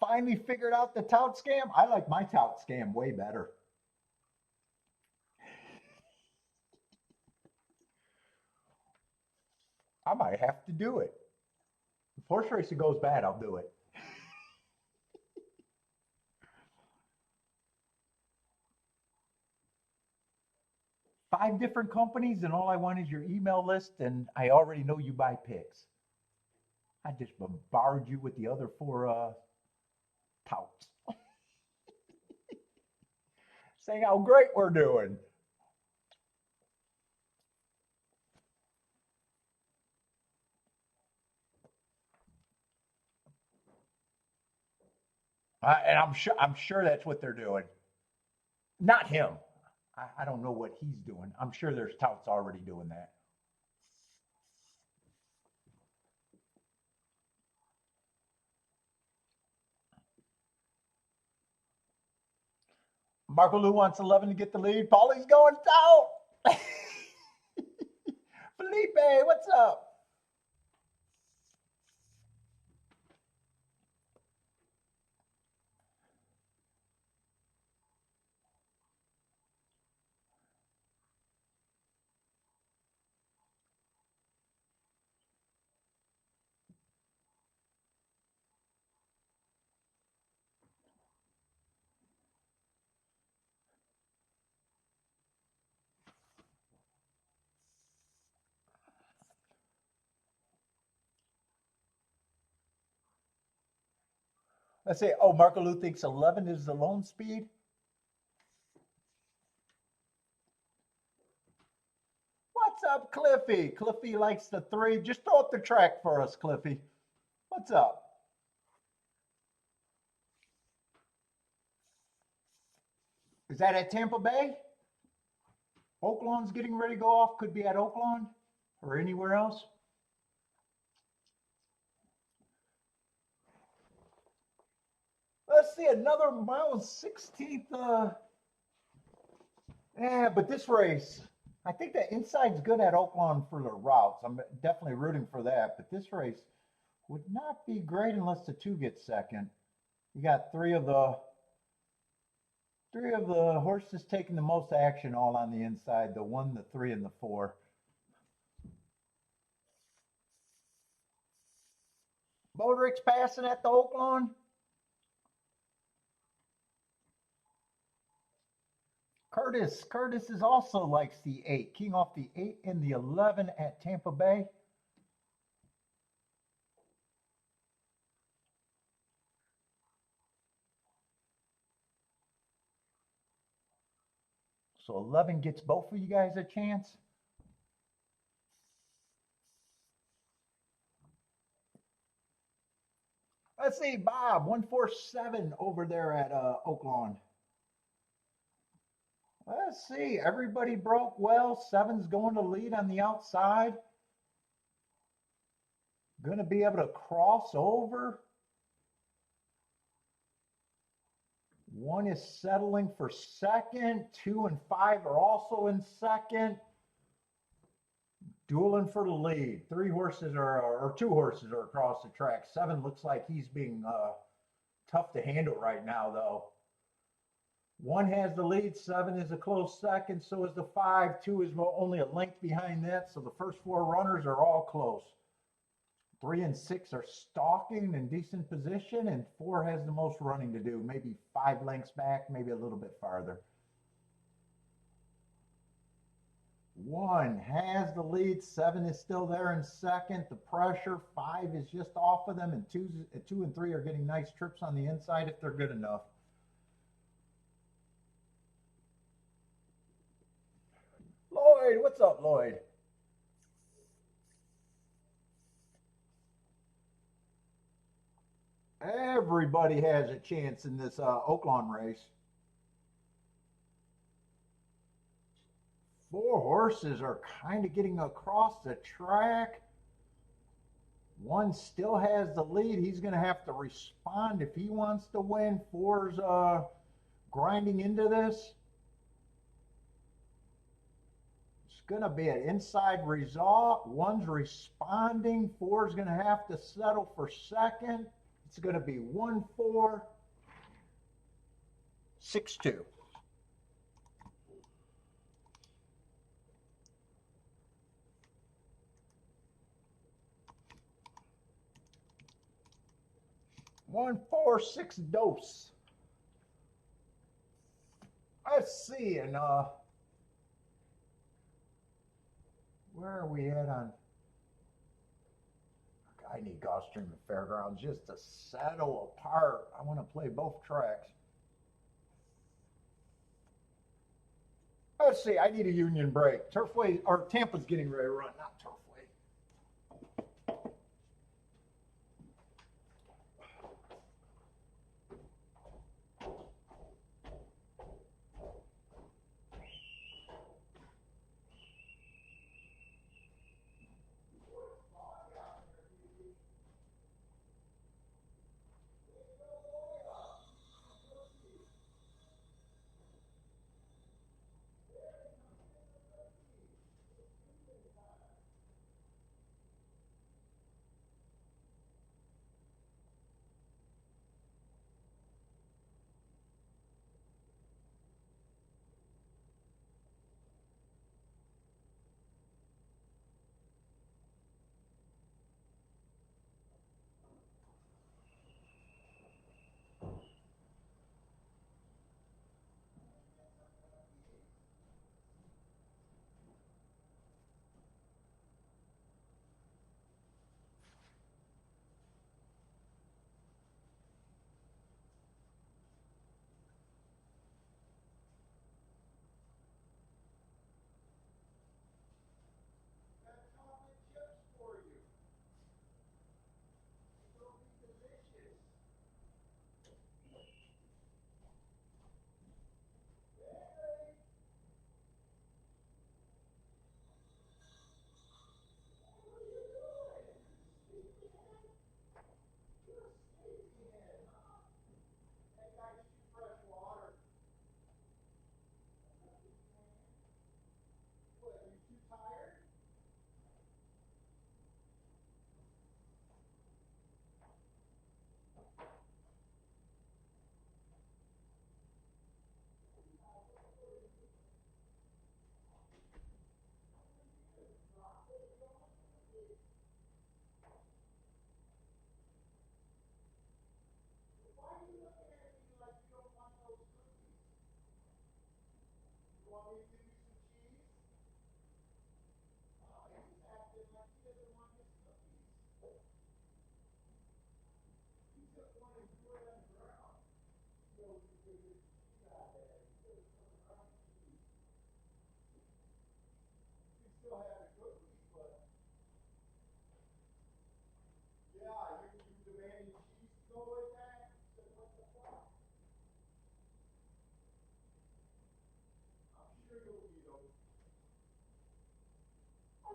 finally figured out the tout scam. I like my tout scam way better. I might have to do it. If horse racing goes bad, I'll do it. 5 different companies, and all I want is your email list, and I already know you buy picks. I just bombard you with the other 4 touts. Saying how great we're doing. And I'm sure that's what they're doing. Not him. I don't know what he's doing. I'm sure there's touts already doing that. Marco Lou wants 11 to get the lead. Paulie's going tout. Felipe, what's up? Let's say, oh, Marco Lou thinks 11 is the lone speed. What's up, Cliffy? Cliffy likes the 3. Just throw up the track for us, Cliffy. What's up? Is that at Tampa Bay? Oaklawn's getting ready to go off. Could be at Oaklawn or anywhere else. Let's see, another mile 16th. Yeah, but this race, I think the inside's good at Oaklawn for the routes. I'm definitely rooting for that. But this race would not be great unless the 2 gets second. You got 3 of the horses taking the most action all on the inside. The 1, the 3, and the 4. Modric's passing at the Oaklawn. Curtis is also likes the 8. King off the 8 and the 11 at Tampa Bay. So 11 gets both of you guys a chance. Let's see, Bob, 147 over there at Oaklawn. Let's see, everybody broke well. 7's going to lead on the outside. Going to be able to cross over. 1 is settling for second. 2 and 5 are also in second. Dueling for the lead. 3 horses or 2 horses are across the track. 7 looks like he's being tough to handle right now, though. 1 has the lead. 7 is a close second. So is the 5. 2 is only a length behind that. So the first 4 runners are all close. 3 and 6 are stalking in decent position, and 4 has the most running to do. Maybe 5 lengths back, maybe a little bit farther. 1 has the lead. 7 is still there in second. The pressure. 5 is just off of them, and 2 and 3 are getting nice trips on the inside if they're good enough. Lloyd, what's up, Lloyd? Everybody has a chance in this Oaklawn race. 4 horses are kind of getting across the track. 1 still has the lead. He's going to have to respond if he wants to win. 4's grinding into this. It's going to be an inside result. 1's responding. 4's going to have to settle for second. It's going to be 1462. One, 4, 6 dose. Let's see, and where are we at on? I need Gulfstream and Fairgrounds just to settle apart. I want to play both tracks. Let's see, I need a union break. Turfway, or Tampa's getting ready to run, not Turfway.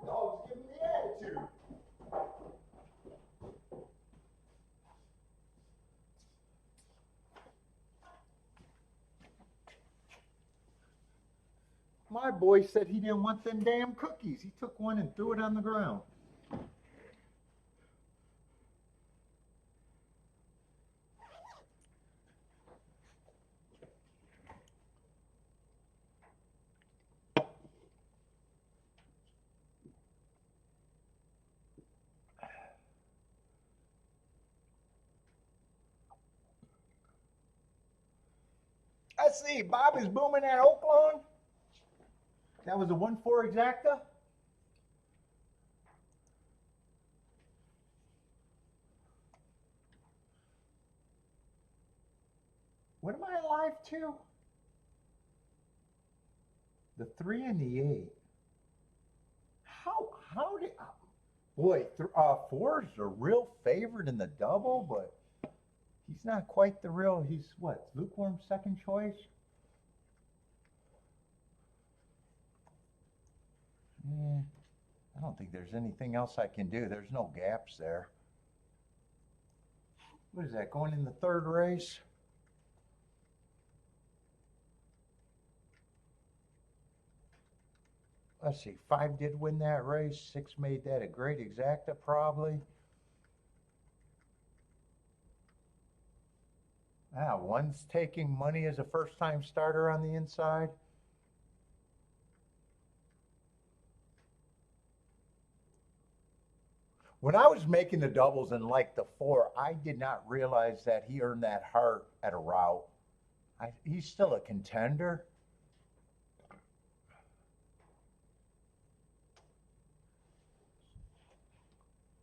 Dog's giving me attitude. My boy said he didn't want them damn cookies. He took one and threw it on the ground. Let's see, Bob is booming at Oaklawn. That was a 1-4 exacta. What am I alive to? The 3 and the 8. How did, boy, 4's the real favorite in the double, but he's not quite the real, he's what, lukewarm second choice? I don't think there's anything else I can do. There's no gaps there. What is that, going in the third race? Let's see, 5 did win that race. 6 made that a great exacta probably. Ah, one's taking money as a first-time starter on the inside. When I was making the doubles in like the four, I did not realize that he earned that heart at a route. He's still a contender.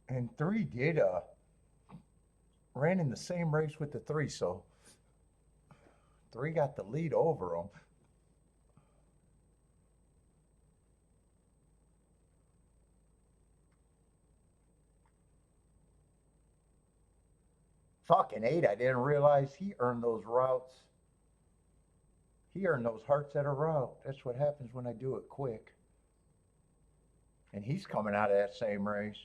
And three did ran in the same race with the three, so three got the lead over him. Fucking eight, I didn't realize he earned those routes. He earned those hearts at a route. That's what happens when I do it quick. And he's coming out of that same race.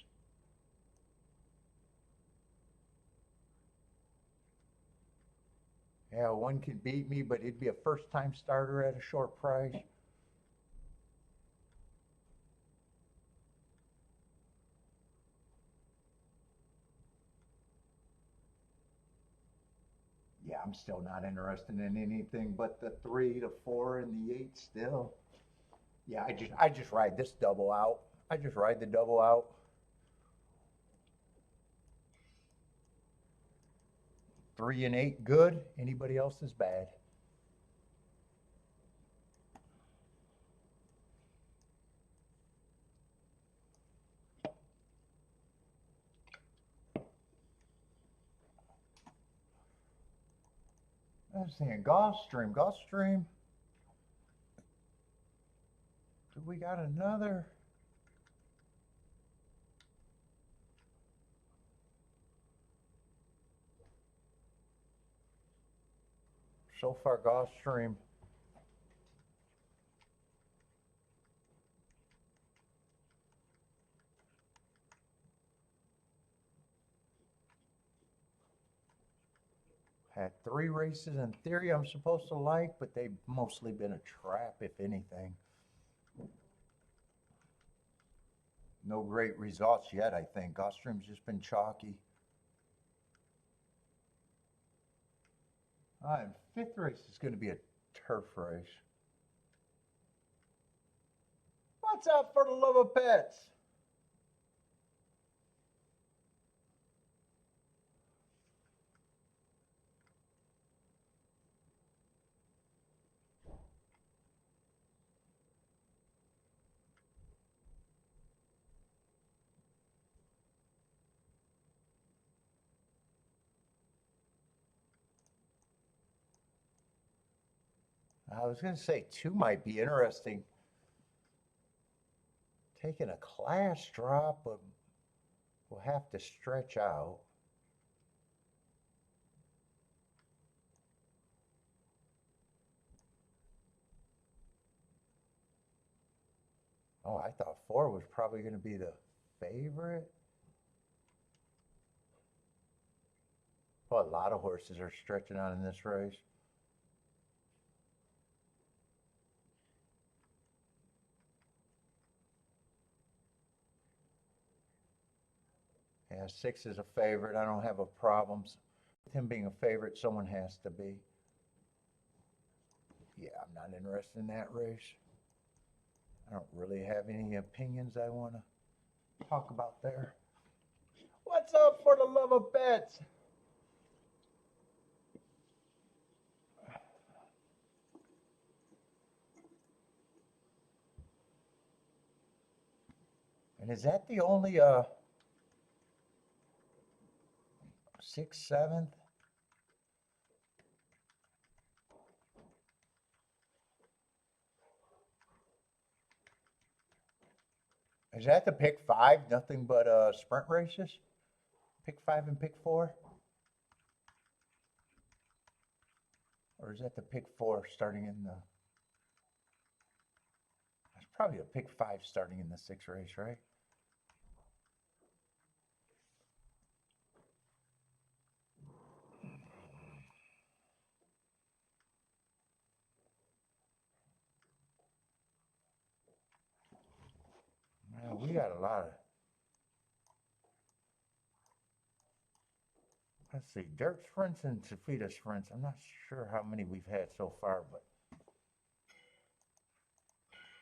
Yeah, one could beat me, but it'd be a first-time starter at a short price. Yeah, I'm still not interested in anything but the three, the four, and the eight still. Yeah, I just ride this double out. I just ride the double out. Three and eight good. Anybody else is bad. I was saying Gulfstream. Gulfstream. Do we got another? So far, Gulfstream. Had three races in theory I'm supposed to like, but they've mostly been a trap, if anything. No great results yet, I think. Gulfstream's just been chalky. And fifth race is going to be a turf race. What's up for the love of pets? I was going to say two might be interesting. Taking a class drop, but we'll have to stretch out. Oh, I thought four was probably going to be the favorite. Well, a lot of horses are stretching out in this race. Yeah, six is a favorite. I don't have a problem with him being a favorite. Someone has to be. Yeah, I'm not interested in that race. I don't really have any opinions I want to talk about there. What's up for the love of bets? And is that the only sixth, seventh? Is that the pick five? Nothing but sprint races? Pick five and pick four? Or is that the pick four starting in the... That's probably a pick five starting in the sixth race, right? Man, we got a lot of... let's see, dirt sprints and Tafita sprints. I'm not sure how many we've had so far, but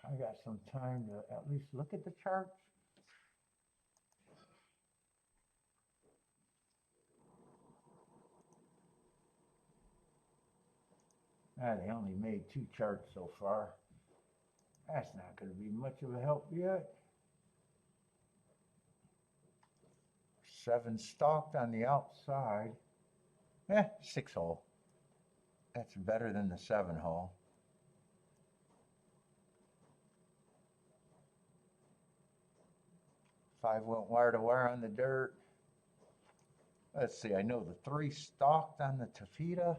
I got some time to at least look at the charts. They only made 2 charts so far. That's not going to be much of a help yet. 7 stalked on the outside. 6 hole. That's better than the 7 hole. Five went wire to wire on the dirt. Let's see, I know the 3 stalked on the Tafita.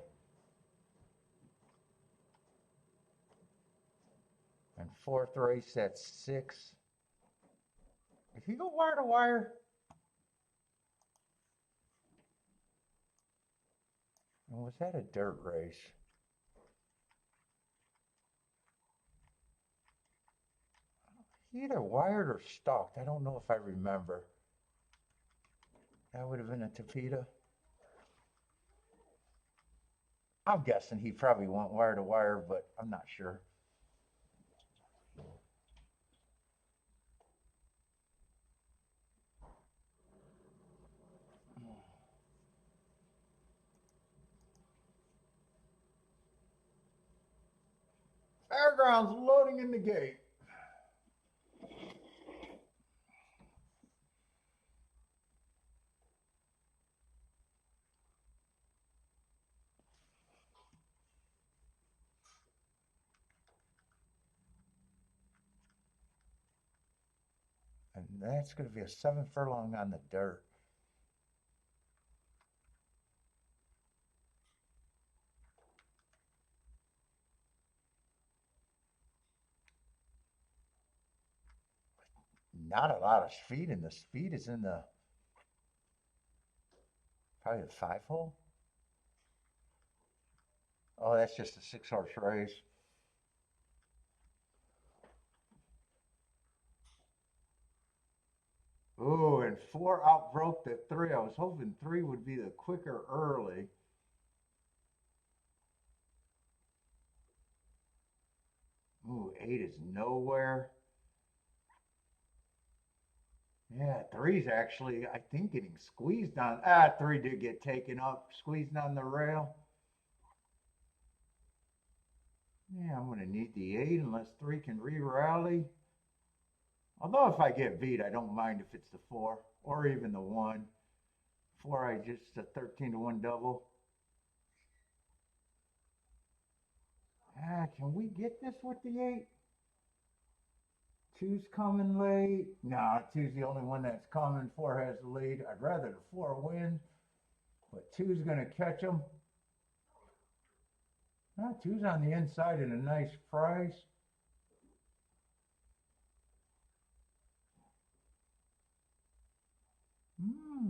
And 4th race at 6. If you go wire to wire, and was that a dirt race? Either wired or stalked. I don't know if I remember. That would have been a Tafita. I'm guessing he probably went wire to wire, but I'm not sure. Fairgrounds loading in the gate. And that's going to be a 7 furlong on the dirt. Not a lot of speed, and the speed is in the probably the 5 hole. Oh, that's just a 6 horse race. Ooh, and 4 outbroke the 3. I was hoping 3 would be the quicker early. Ooh, 8 is nowhere. Yeah, 3's actually, I think, getting squeezed on. 3 did get taken up, squeezed on the rail. Yeah, I'm going to need the 8 unless 3 can re-rally. Although if I get beat, I don't mind if it's the 4 or even the 1. 4, I just a 13 to 1 double. Can we get this with the 8? 2's coming late. No, 2's the only one that's coming. 4 has the lead. I'd rather the 4 win, but 2's going to catch him. 2's on the inside and a nice price.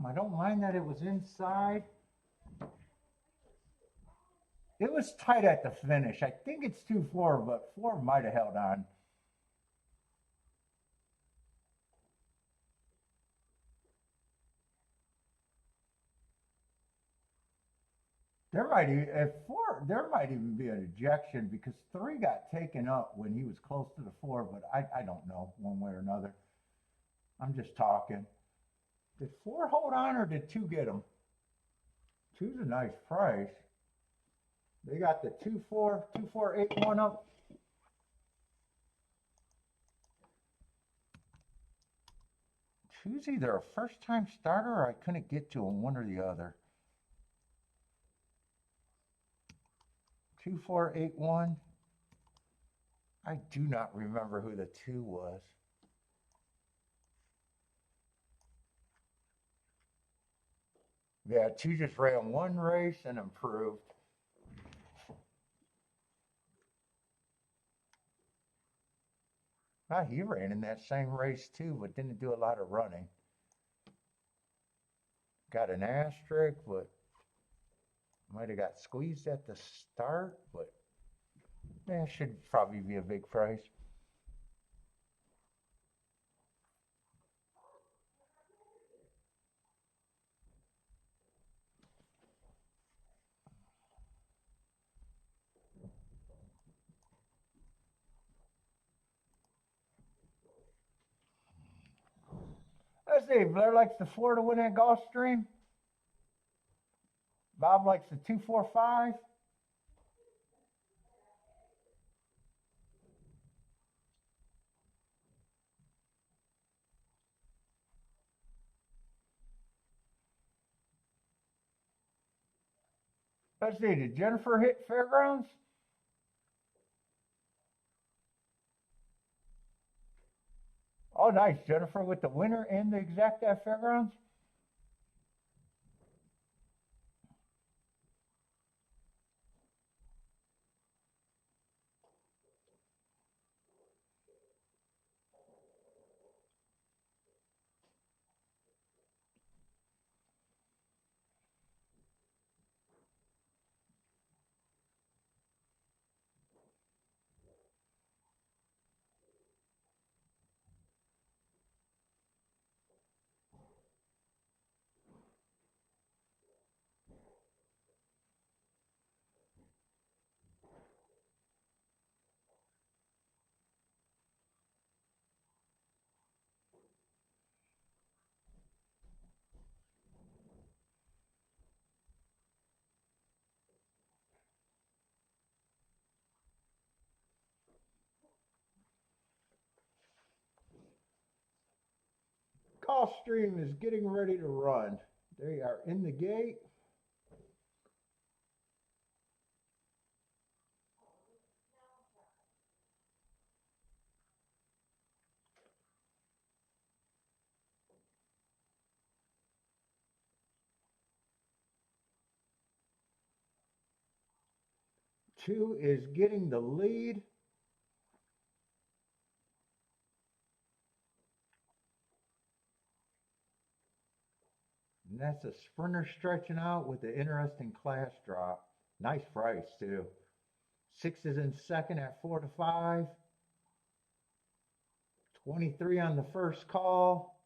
I don't mind that it was inside. It was tight at the finish. I think it's 2-4, but 4 might have held on. There might even be an ejection because 3 got taken up when he was close to the 4, but I don't know one way or another. I'm just talking. Did 4 hold on or did 2 get him? 2's a nice price. They got the 2-4, 2-4-8-1 up. Two's either a first-time starter or I couldn't get to him, one or the other. 2-4-8-1. I do not remember who the 2 was. Yeah, 2 just ran 1 race and improved. He ran in that same race too, but didn't do a lot of running. Got an asterisk, but might have got squeezed at the start, but should probably be a big price. see. Blair likes the 4 to win at Gulfstream. Bob likes the 2-4-5. Let's see. Did Jennifer hit Fairgrounds? Oh, nice. Jennifer with the winner and the exact at Fairgrounds. Gulfstream is getting ready to run. They are in the gate. Two is getting the lead. And that's a sprinter stretching out with an interesting class drop. Nice price, too. 6 is in second at 4 to 5. 23 on the first call.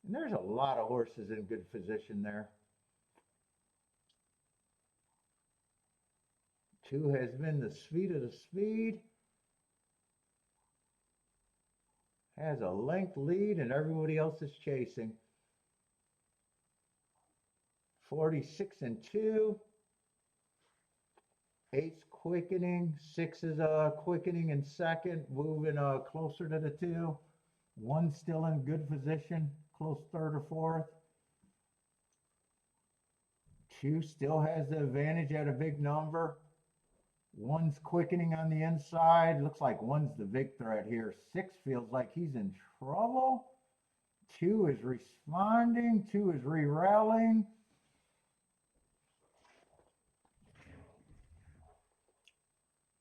And there's a lot of horses in good position there. 2 has been the speed of the speed. Has a length lead and everybody else is chasing. 46 and 2. 8's quickening. 6 is quickening in second, moving closer to the 2. 1's still in good position, close third or fourth. 2 still has the advantage at a big number. 1's quickening on the inside. Looks like 1's the big threat here. 6 feels like he's in trouble. 2 is responding. 2 is re-rallying.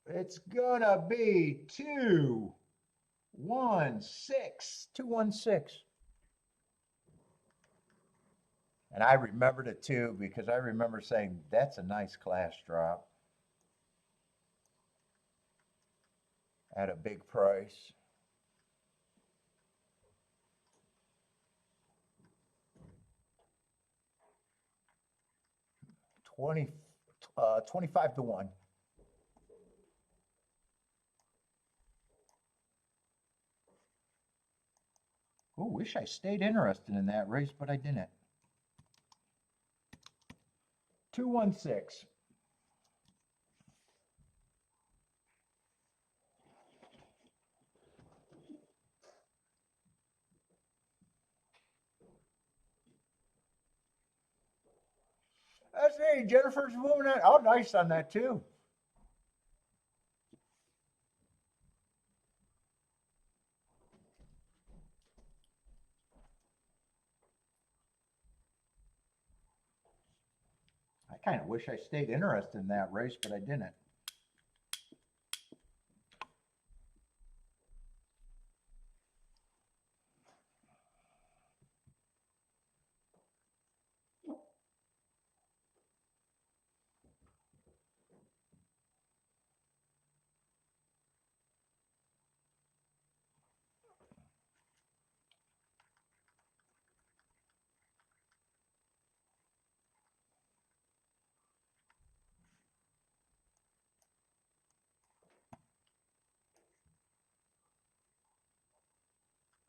It's gonna be 2-1-6. 2-1-6. And I remembered it too because I remember saying that's a nice class drop at a big price. 25 to 1. Oh, wish I stayed interested in that race, but I didn't. 2-1-6. That's me. Jennifer's moving on. Oh, nice on that too. I kind of wish I stayed interested in that race, but I didn't.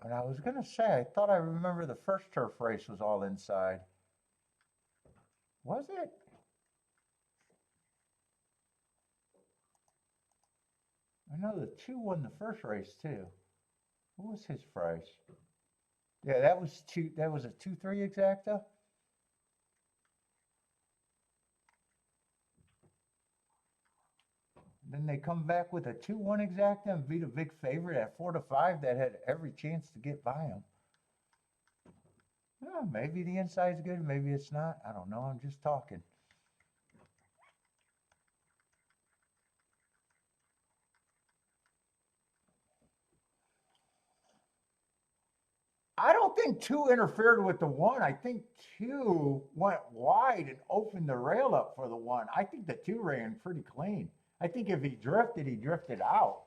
And I was gonna say, I thought I remember the first turf race was all inside. Was it? I know the 2 won the first race too. What was his price? Yeah, that was two. That was a 2-3 exacta. Then they come back with a 2-1 exacta and beat a big favorite at 4-5 that had every chance to get by him. Oh, maybe the inside's good, maybe it's not. I don't know. I'm just talking. I don't think 2 interfered with the 1. I think 2 went wide and opened the rail up for the 1. I think the 2 ran pretty clean. I think if he drifted out.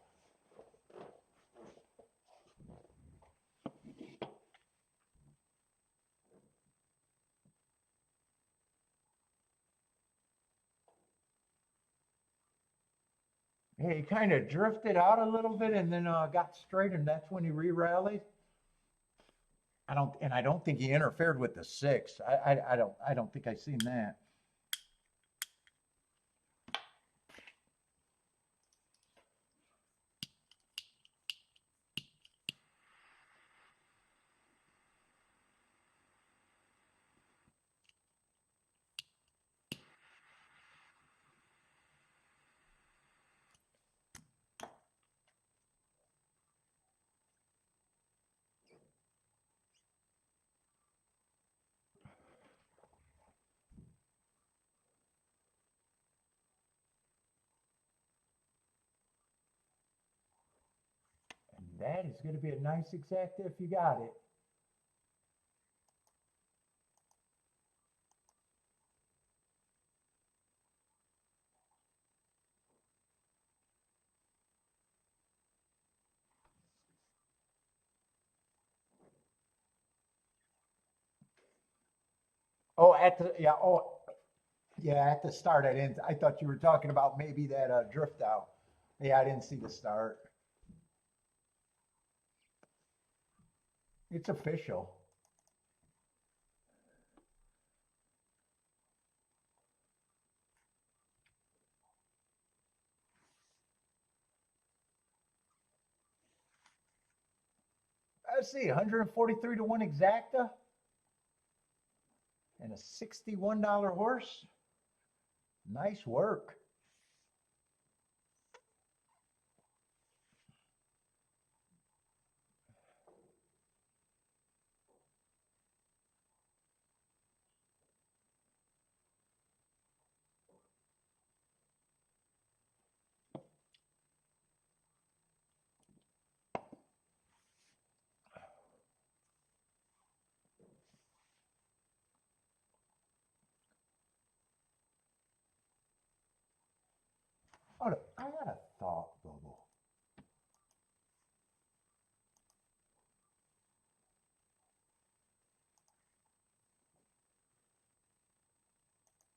Yeah, he kind of drifted out a little bit and then got straight, and that's when he re-rallied. I don't think he interfered with the 6. I don't think I seen that. And that is going to be a nice exacta if you got it. Oh, yeah, at the start I didn't. I thought you were talking about maybe that drift out. Yeah, I didn't see the start. It's official. Let's see, 143 to 1 exacta and a $61 horse. Nice work. Hold up, I got a thought, Bubble.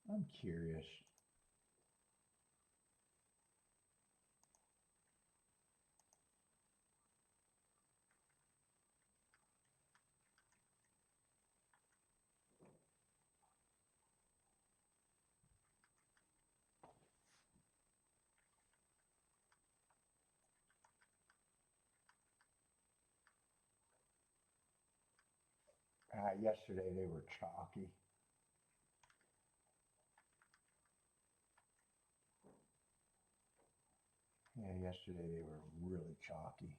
I'm curious. Yesterday they were chalky. Yeah, yesterday they were really chalky.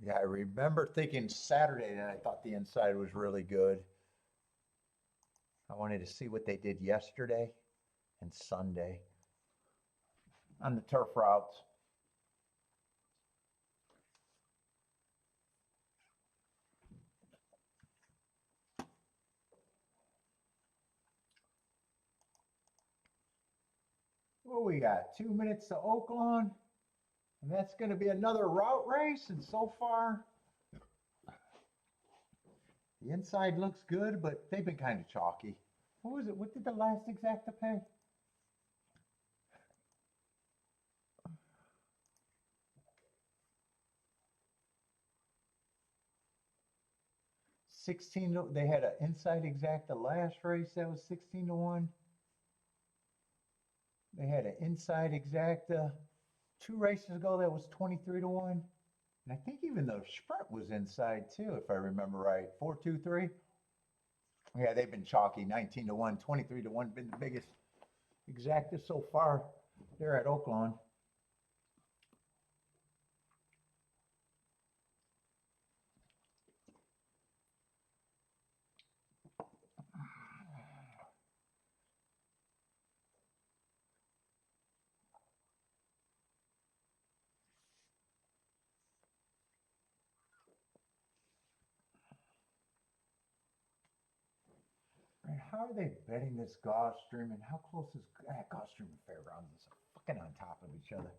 Yeah, I remember thinking Saturday that I thought the inside was really good. I wanted to see what they did yesterday and Sunday. on the turf routes. Well, we got 2 minutes to Oaklawn, and that's going to be another route race. And so far, the inside looks good, but they've been kind of chalky. What was it? What did the last exacta pay? They had an inside exacta last race that was 16-1. They had an inside exacta 2 races ago that was 23-1. And I think even the sprint was inside too, if I remember right. 4-2-3. Yeah, they've been chalky. 19-1, 23-1 been the biggest exacta so far there at Oaklawn. And how are they betting this Gulfstream, and how close is Gulfstream and Fairgrounds is fucking on top of each other.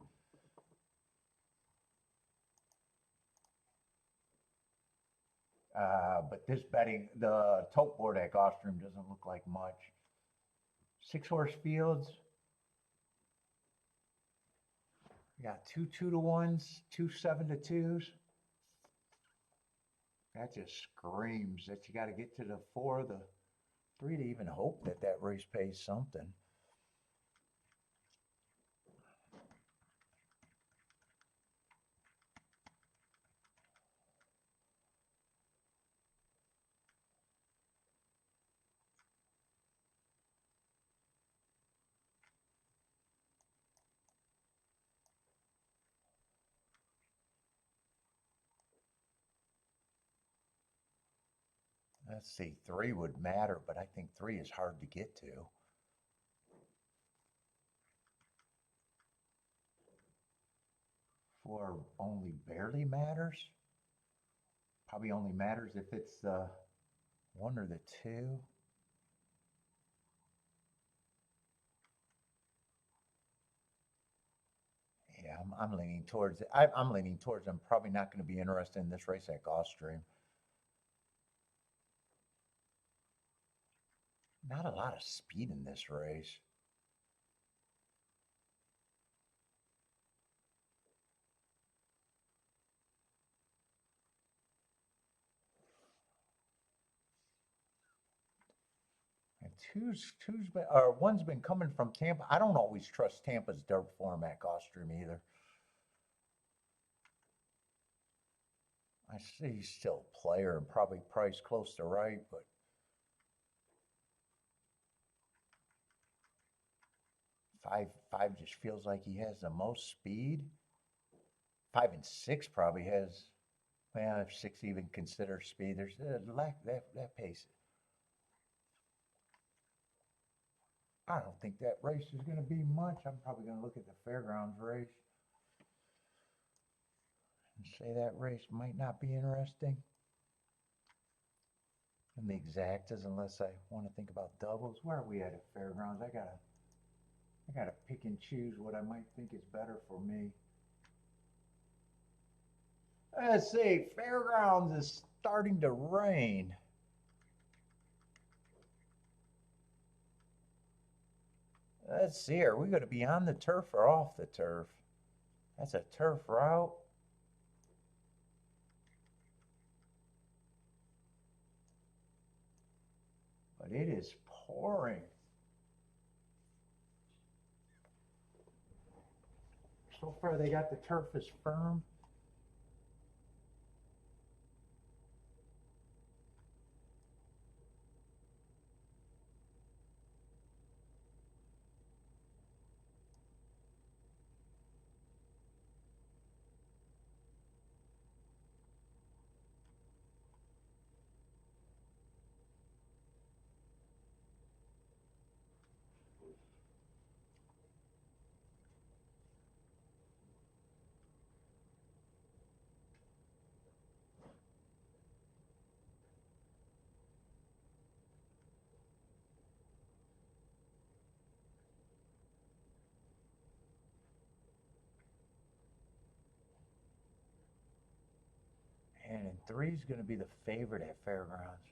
But this betting, the tote board at Gulfstream doesn't look like much. 6-horse fields. We got 2 2-1s, 2 7-2s. That just screams that you got to get to the 4, the 3 to even hope that that race pays something. Let's see, 3 would matter, but I think 3 is hard to get to. 4 only barely matters. Probably only matters if it's the 1 or the 2. Yeah, I'm leaning towards it. I'm leaning towards I'm probably not going to be interested in this race at Gulfstream. Not a lot of speed in this race. And one's been coming from Tampa. I don't always trust Tampa's dirt form at Gulfstream either. I see he's still a player and probably priced close to right, but five just feels like he has the most speed. 5 and 6 probably has. Well, if 6 even considers speed, there's a lack that pace. I don't think that race is going to be much. I'm probably going to look at the Fairgrounds race and say that race might not be interesting. And the exactas, unless I want to think about doubles. Where are we at Fairgrounds? I gotta pick and choose what I might think is better for me. Let's see, Fairgrounds is starting to rain. Let's see, are we going to be on the turf or off the turf? That's a turf route. But it is pouring. So far they got the turf as firm. And 3's going to be the favorite at Fairgrounds.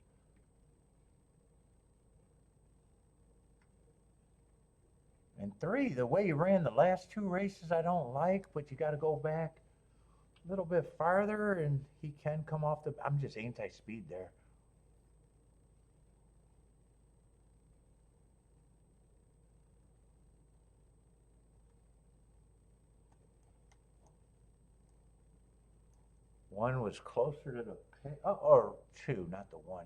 And 3, the way he ran the last 2 races, I don't like, but you got to go back a little bit farther, and he can come off the. I'm just anti-speed there. One was closer to the pace, or 2, not the 1.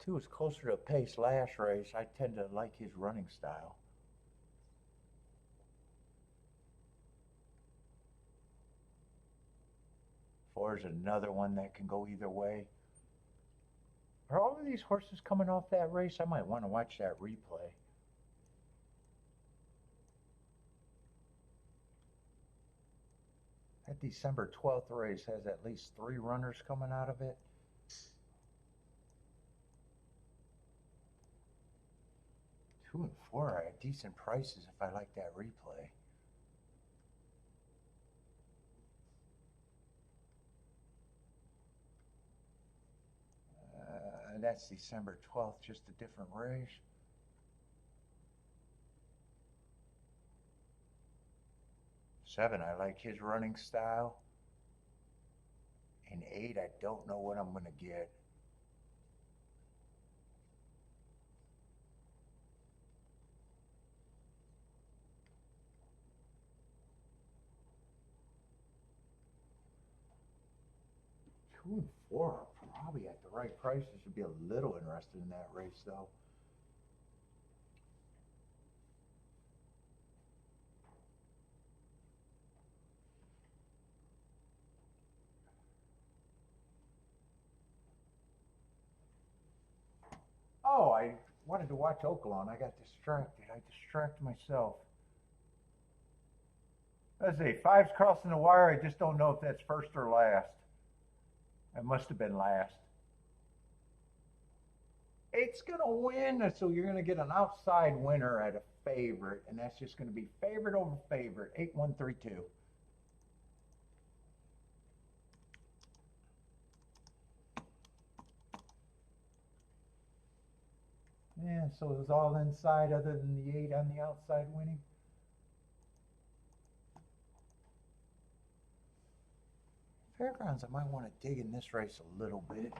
2 was closer to the pace last race. I tend to like his running style. Four is another one that can go either way. Are all of these horses coming off that race? I might want to watch that replay. That December 12th race has at least 3 runners coming out of it. Two and 4 are at decent prices if I like that replay. That's December 12th, just a different race. Seven, I like his running style. And 8, I don't know what I'm going to get. Two and 4 are probably at the right prices. Should be a little interested in that race, though. Oh, I wanted to watch Oaklawn. I got distracted. I distracted myself. Let's see, 5's crossing the wire. I just don't know if that's first or last. It must have been last. 8's going to win, so you're going to get an outside winner at a favorite, and that's just going to be favorite over favorite, 8-1-3-2. Yeah, so it was all inside other than the 8 on the outside winning. Fairgrounds, I might want to dig in this race a little bit.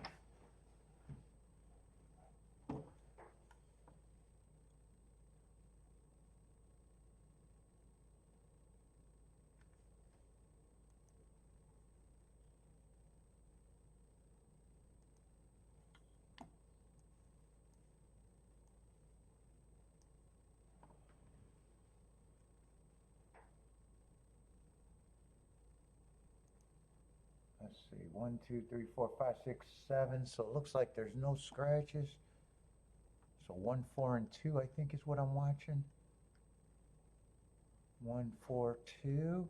Let's see, 1, 2, 3, 4, 5, 6, 7. So it looks like there's no scratches. So 1, 4, and 2, I think is what I'm watching. 1, 4, 2.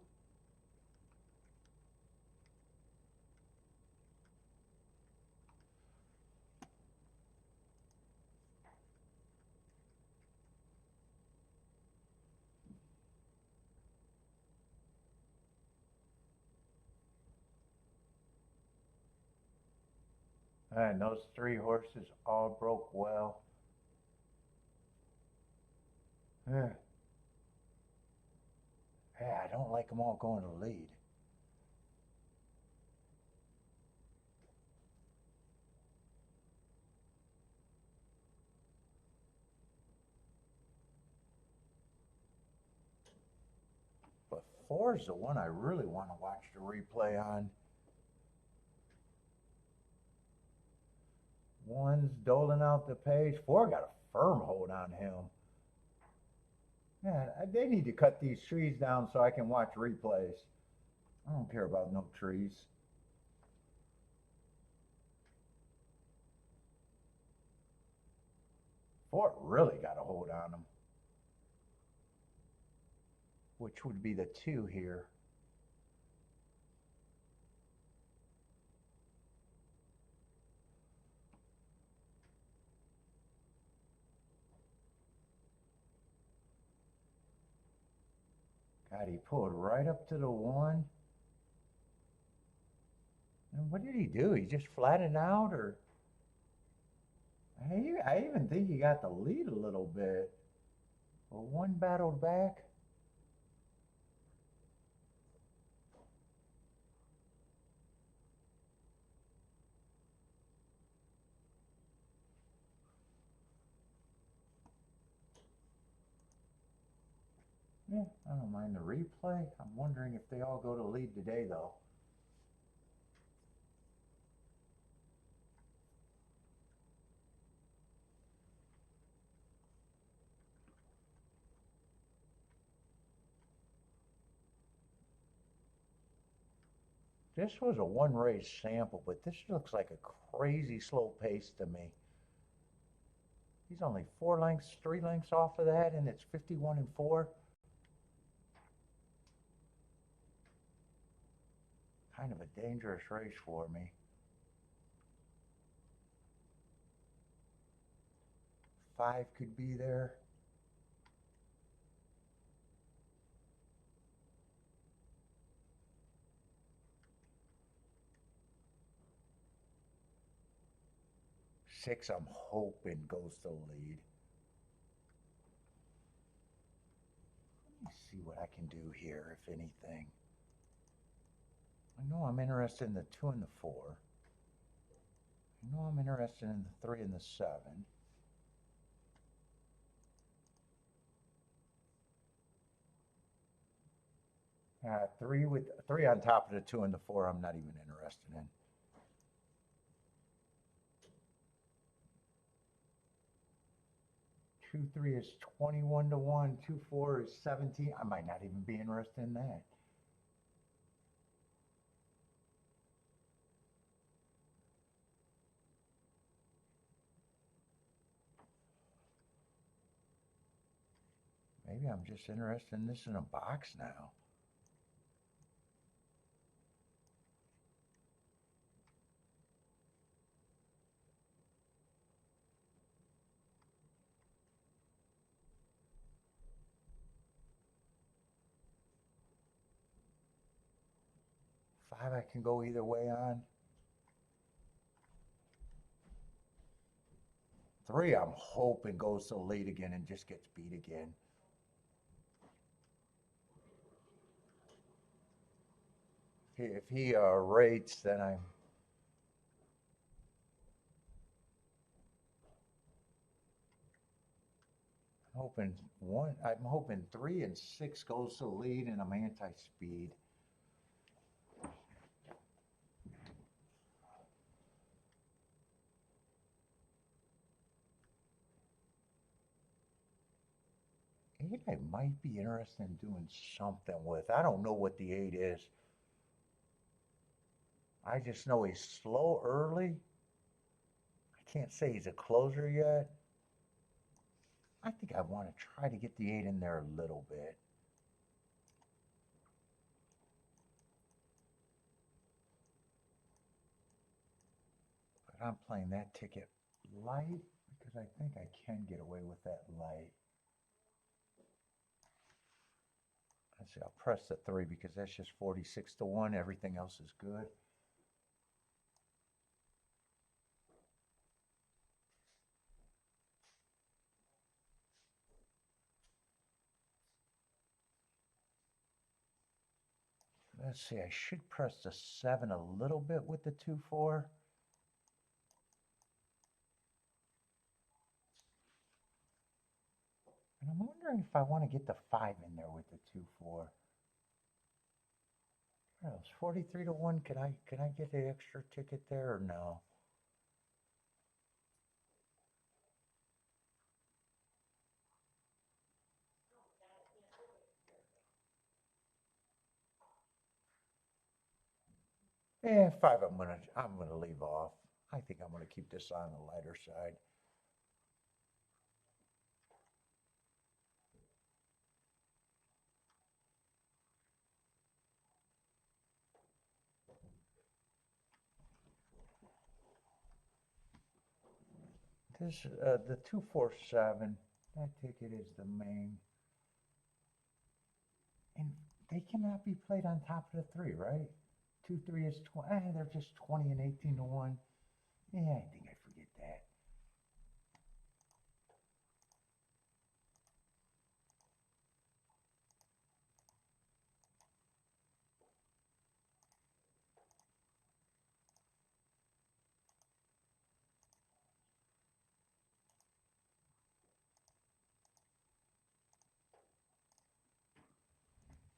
And those 3 horses all broke well. Yeah. Yeah, I don't like them all going to lead. But 4 is the one I really want to watch the replay on. 1's doling out the pace. 4 got a firm hold on him. Yeah, they need to cut these trees down so I can watch replays. I don't care about no trees. Fort really got a hold on him. Which would be the 2 here. God, he pulled right up to the 1. And What did he do? He just flattened out, or I even think he got the lead a little bit. Well, one battled back. Yeah, I don't mind the replay. I'm wondering if they all go to lead today, though. This was a one race sample, but this looks like a crazy slow pace to me. He's only 3 lengths off of that, and it's 51 and 4. Kind of a dangerous race for me. 5 could be there. Six, I'm hoping goes to lead. Let me see what I can do here, if anything. I know I'm interested in the 2 and the 4. I know I'm interested in the 3 and the 7. 3 on top of the 2 and the 4, I'm not even interested in. 2-3 is 21 to 1. 2-4 is 17. I might not even be interested in that. Maybe I'm just interested in this in a box now. Five I can go either way on. 3 I'm hoping goes to the lead again and just gets beat again. If he rates, then I'm hoping 3 and 6 goes to the lead, and I'm anti-speed. Eight I might be interested in doing something with. I don't know what the 8 is. I just know he's slow early. I can't say he's a closer yet. I think I want to try to get the 8 in there a little bit. But I'm playing that ticket light because I think I can get away with that light. Let's see, I'll press the 3 because that's just 46 to 1. Everything else is good. Let's see, I should press the 7 a little bit with the 2-4. And I'm wondering if I want to get the 5 in there with the 2-4. It's 43 to 1. Can I get the extra ticket there or no? Yeah, 5 I'm gonna leave off. I think I'm gonna keep this on the lighter side. This the 247. That ticket is the main. And they cannot be played on top of the 3, right? 2-3 is 20. They're just 20 and 18 to 1. Yeah, I think I forget that.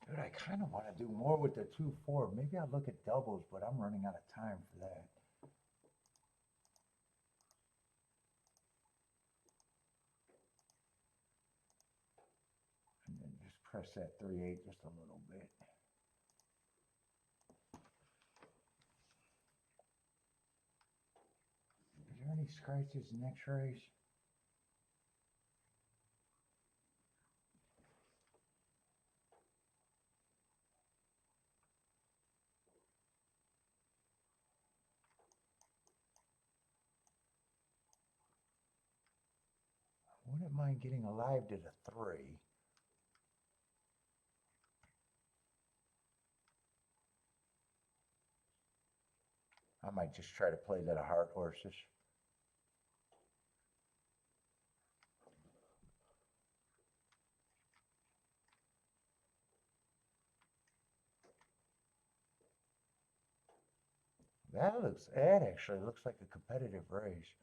Dude, I kind of want to do more with the 2-4. Maybe I'll look at doubles, but I'm running out of time for that. And then just press that 3-8 just a little bit. Is there any scratches in x-rays? I wouldn't mind getting alive to the 3. I might just try to play that a heart horses. That actually looks like a competitive race.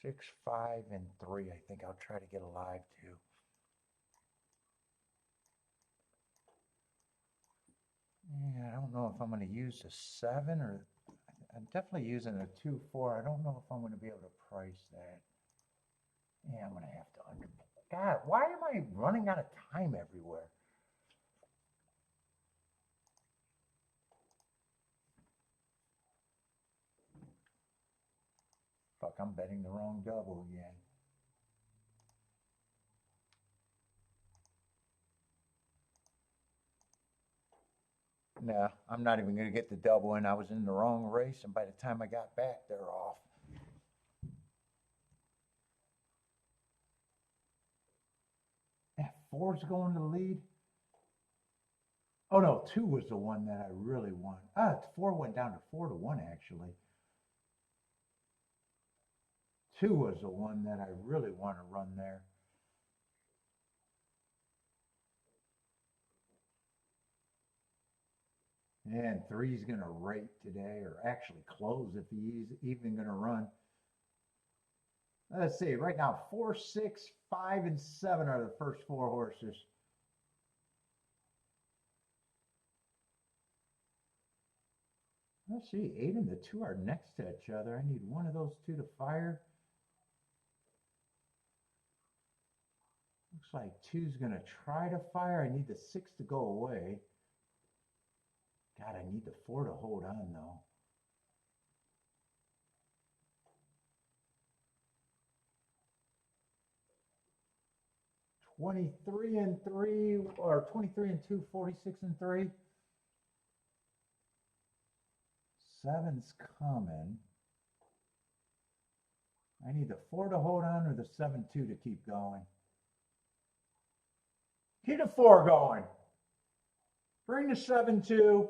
Six, 5, and 3. I think I'll try to get alive to. Yeah, I don't know if I'm going to use a 7 or I'm definitely using a 2-4. I don't know if I'm going to be able to price that. Yeah, I'm going to have to under. God, why am I running out of time everywhere? Fuck, I'm betting the wrong double again. No, I'm not even going to get the double in. I was in the wrong race, and by the time I got back, they're off. That 4's going to the lead. Oh no, 2 was the one that I really won. 4 went down to 4 to 1 actually. 2 was the one that I really want to run there. And 3's going to rate today, or actually close if he's even going to run. Let's see, right now 4, 6, 5, and 7 are the first 4 horses. Let's see, 8 and the 2 are next to each other. I need one of those 2 to fire. Looks like 2's going to try to fire. I need the 6 to go away. God, I need the 4 to hold on, though. $23 and 3, or 23 and 2, 46 and 3. 7's coming. I need the 4 to hold on or the 7-2 to keep going. Keep the 4 going. Bring the 7-2,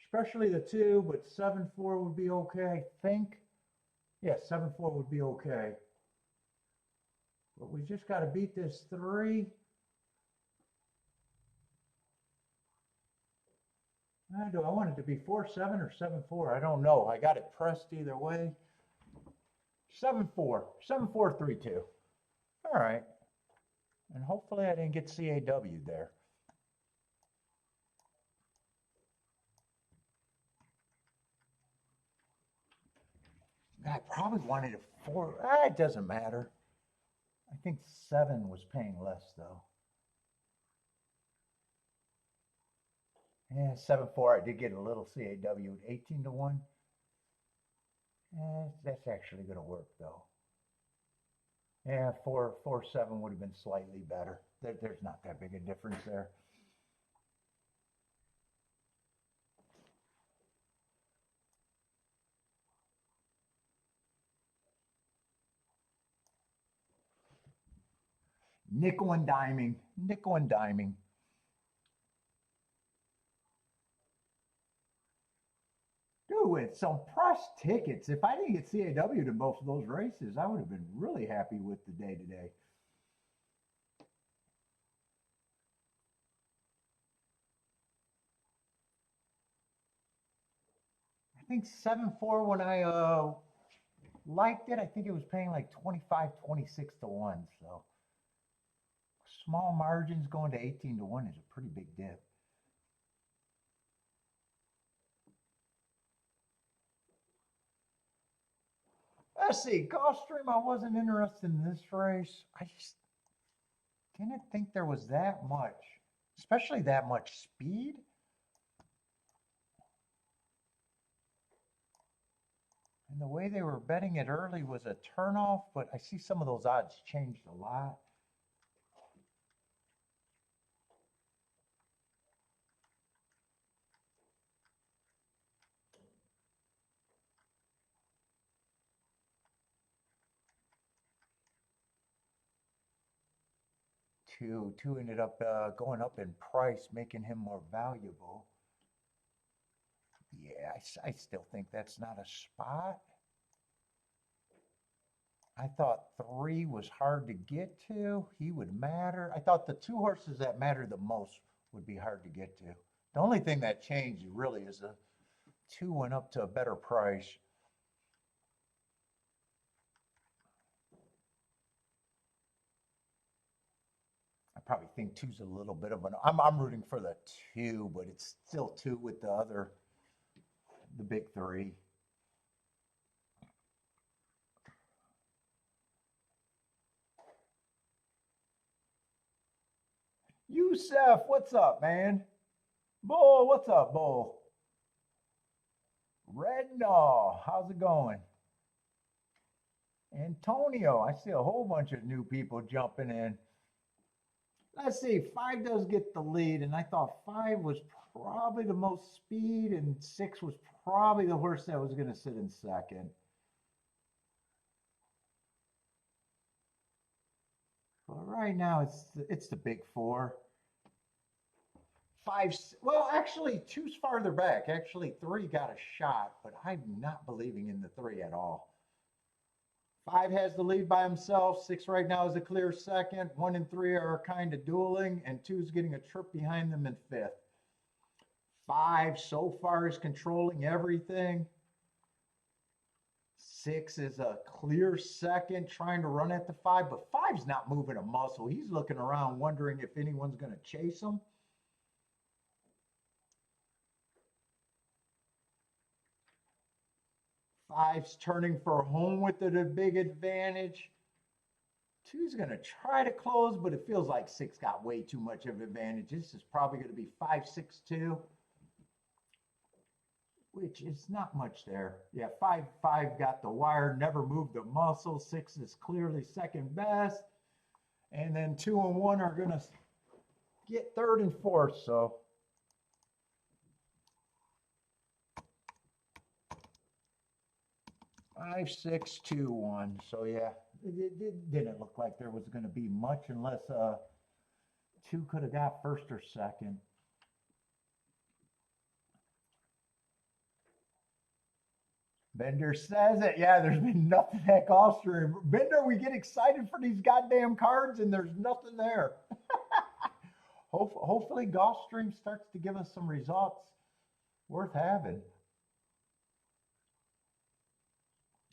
especially the 2, but 7-4 would be okay, I think. Yeah, 7-4 would be okay. But we just got to beat this 3. Do I want it to be 4-7 or 7-4? I don't know. I got it pressed either way. 7-4. 7-4, 3-2. All right. And hopefully I didn't get CAW there. I probably wanted a 4. It doesn't matter. I think 7 was paying less, though. Yeah, 7-4. I did get a little CAW at 18 to 1. That's actually going to work, though. Yeah, 4-7 would have been slightly better. There's not that big a difference there. Nickel and diming. Nickel and diming. Dude, with some press tickets, if I didn't get CAW to both of those races, I would have been really happy with the day today. I think 7-4 when I liked it, I think it was paying like 25, 26 to 1. So small margins going to 18 to 1 is a pretty big dip. Let's see, Gulfstream, I wasn't interested in this race. I just didn't think there was that much, especially that much speed. And the way they were betting it early was a turnoff, but I see some of those odds changed a lot. Two ended up going up in price, making him more valuable. Yeah, I still think that's not a spot. I thought 3 was hard to get to. He would matter. I thought the 2 horses that matter the most would be hard to get to. The only thing that changed really is the 2 went up to a better price. I probably think 2's a little bit of an. I'm rooting for the 2, but it's still 2 with the big 3. Yusef, what's up, man? Bull, what's up, Bull? Rednaw, how's it going? Antonio, I see a whole bunch of new people jumping in. Let's see, 5 does get the lead, and I thought 5 was probably the most speed, and 6 was probably the horse that was going to sit in second. But right now, it's the big 4. 5, well, actually, 2's farther back. Actually, 3 got a shot, but I'm not believing in the 3 at all. 5 has the lead by himself. 6 right now is a clear second. 1 and 3 are kind of dueling, and 2's getting a trip behind them in 5th. 5 so far is controlling everything. 6 is a clear second, trying to run at the 5, but 5's not moving a muscle. He's looking around, wondering if anyone's going to chase him. 5's turning for home with it, a big advantage. 2's going to try to close, but it feels like 6 got way too much of an advantage. This is probably going to be 5-6-2, which is not much there. Yeah, 5 got the wire, never moved a muscle. 6 is clearly second best. And then 2 and 1 are going to get 3rd and 4th, so. Five, 6, 2, 1. So yeah, it didn't look like there was going to be much unless 2 could have got 1st or 2nd. Bender says it. Yeah, there's been nothing at Gulfstream. Bender, we get excited for these goddamn cards and there's nothing there. Hopefully Gulfstream starts to give us some results worth having.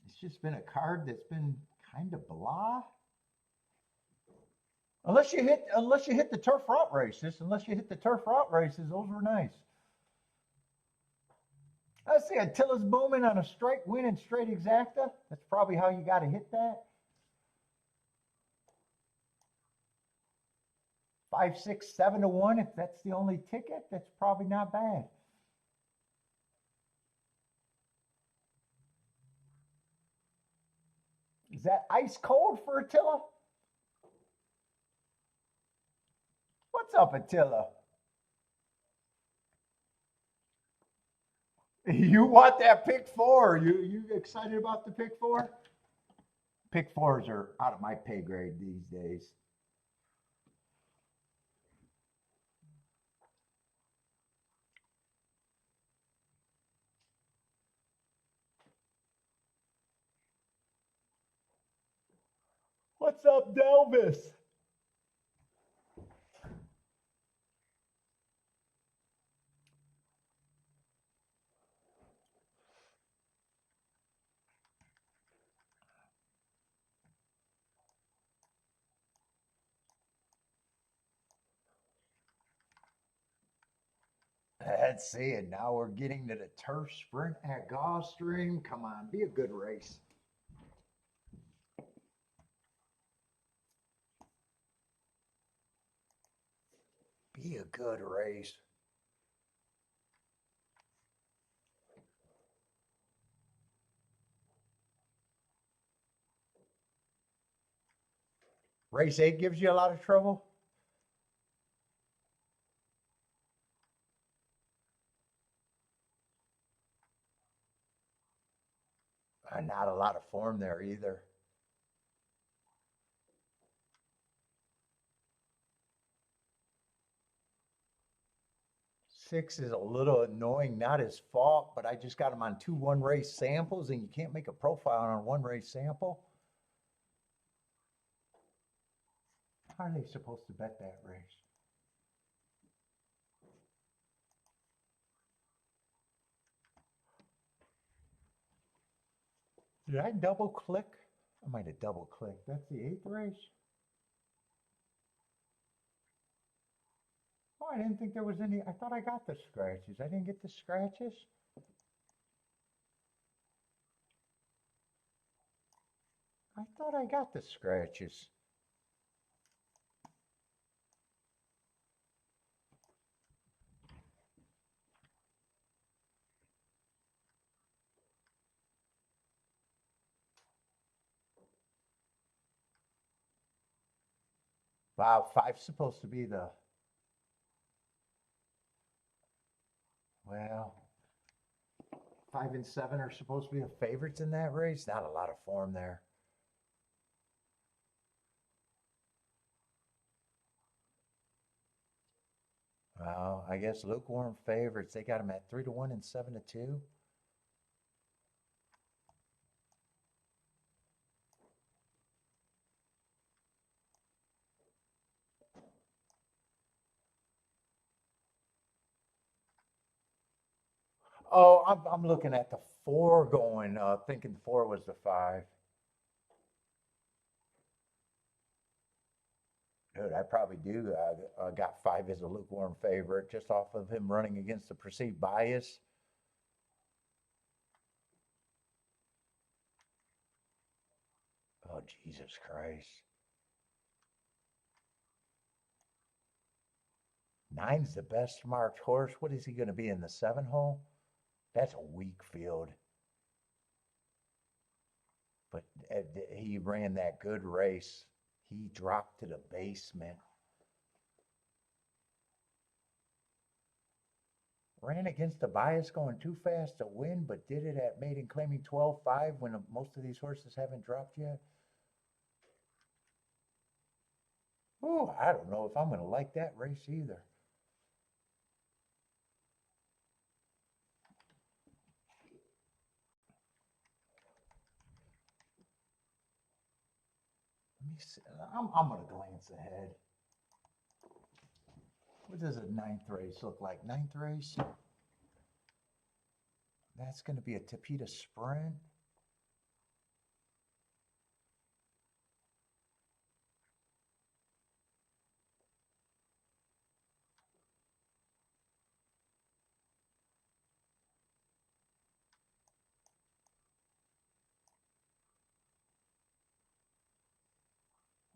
It's just been a card that's been kind of blah. Unless you hit the turf route races. Unless you hit the turf route races, those were nice. Let's see, Attila's booming on a straight win and straight exacta. That's probably how you got to hit that. 5, 6, 7 to 1. If that's the only ticket, that's probably not bad. Is that ice cold for Attila? What's up, Attila? You want that pick 4? You excited about the pick 4? Pick 4s are out of my pay grade these days. What's up, Delvis? Let's see it. Now we're getting to the turf sprint at Gulfstream. Come on, be a good race. Be a good race. Race 8 gives you a lot of trouble? Not a lot of form there either. Six is a little annoying, not his fault, but I just got him on 2 one-race samples, and you can't make a profile on a one-race sample. How are they supposed to bet that race? Did I double click? I might have double clicked. That's the 8th race? Oh, I didn't think there was any. I thought I got the scratches. I didn't get the scratches. I thought I got the scratches. Wow, 5's supposed to be the, well, 5 and 7 are supposed to be the favorites in that race. Not a lot of form there. Well, I guess lukewarm favorites. They got them at 3-1 and 7-2. Oh, I'm looking at the 4 going, thinking 4 was the 5. Dude, I probably do. Got 5 as a lukewarm favorite just off of him running against the perceived bias. Oh, Jesus Christ. 9's the best marked horse. What is he going to be in the 7 hole? That's a weak field. But he ran that good race. He dropped to the basement. Ran against the bias going too fast to win, but did it at maiden claiming 12-5 when most of these horses haven't dropped yet. Oh, I don't know if I'm going to like that race either. Let me see. I'm going to glance ahead. What does a 9th race look like? 9th race? That's going to be a Tapeta sprint.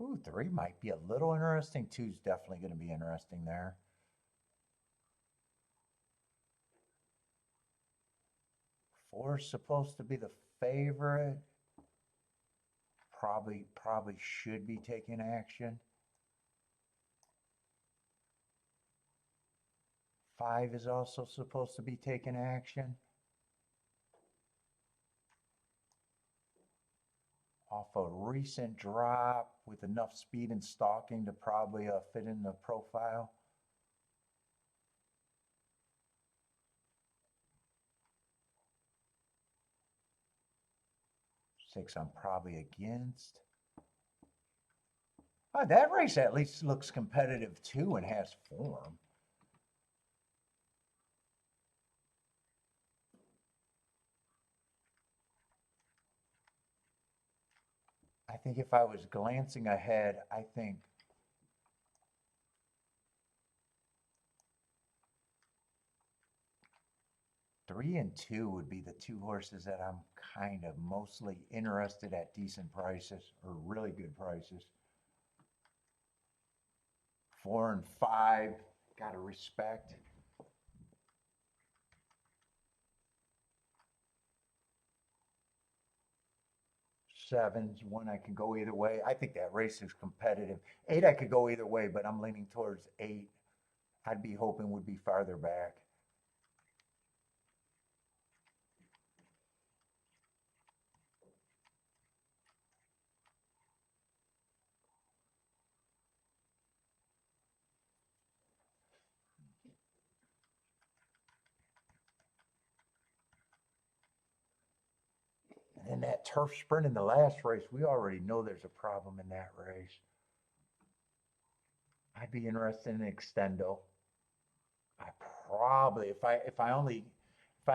Ooh, 3 might be a little interesting. 2's definitely going to be interesting there. 4's supposed to be the favorite. Probably should be taking action. 5 is also supposed to be taking action. Off a recent drop with enough speed and stalking to probably fit in the profile. 6 I'm probably against. That race at least looks competitive too and has form. I think if I was glancing ahead, I think three and two would be the two horses that I'm kind of mostly interested at decent prices or really good prices. 4 and 5, gotta respect. Sevens, one I can go either way. I think that race is competitive. 8 I could go either way, but I'm leaning towards 8. I'd be hoping would be farther back. And then that turf sprint in the last race, we already know there's a problem in that race. I'd be interested in extendo. I probably, if I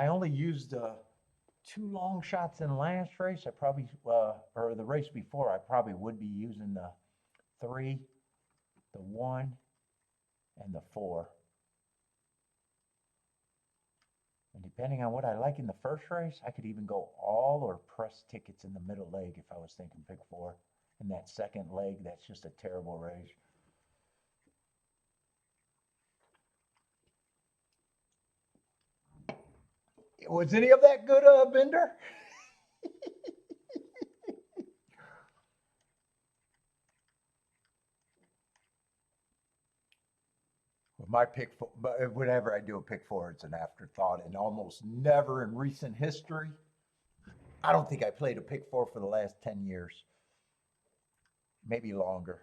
only used 2 long shots in the last race, I probably or the race before, I probably would be using the 3, the 1, and the 4. And depending on what I like in the first race, I could even go all or press tickets in the middle leg if I was thinking pick 4. In that second leg, that's just a terrible race. Was any of that good, Bender? My pick, but whenever I do a pick 4, it's an afterthought, and almost never in recent history. I don't think I played a pick 4 for the last 10 years, maybe longer.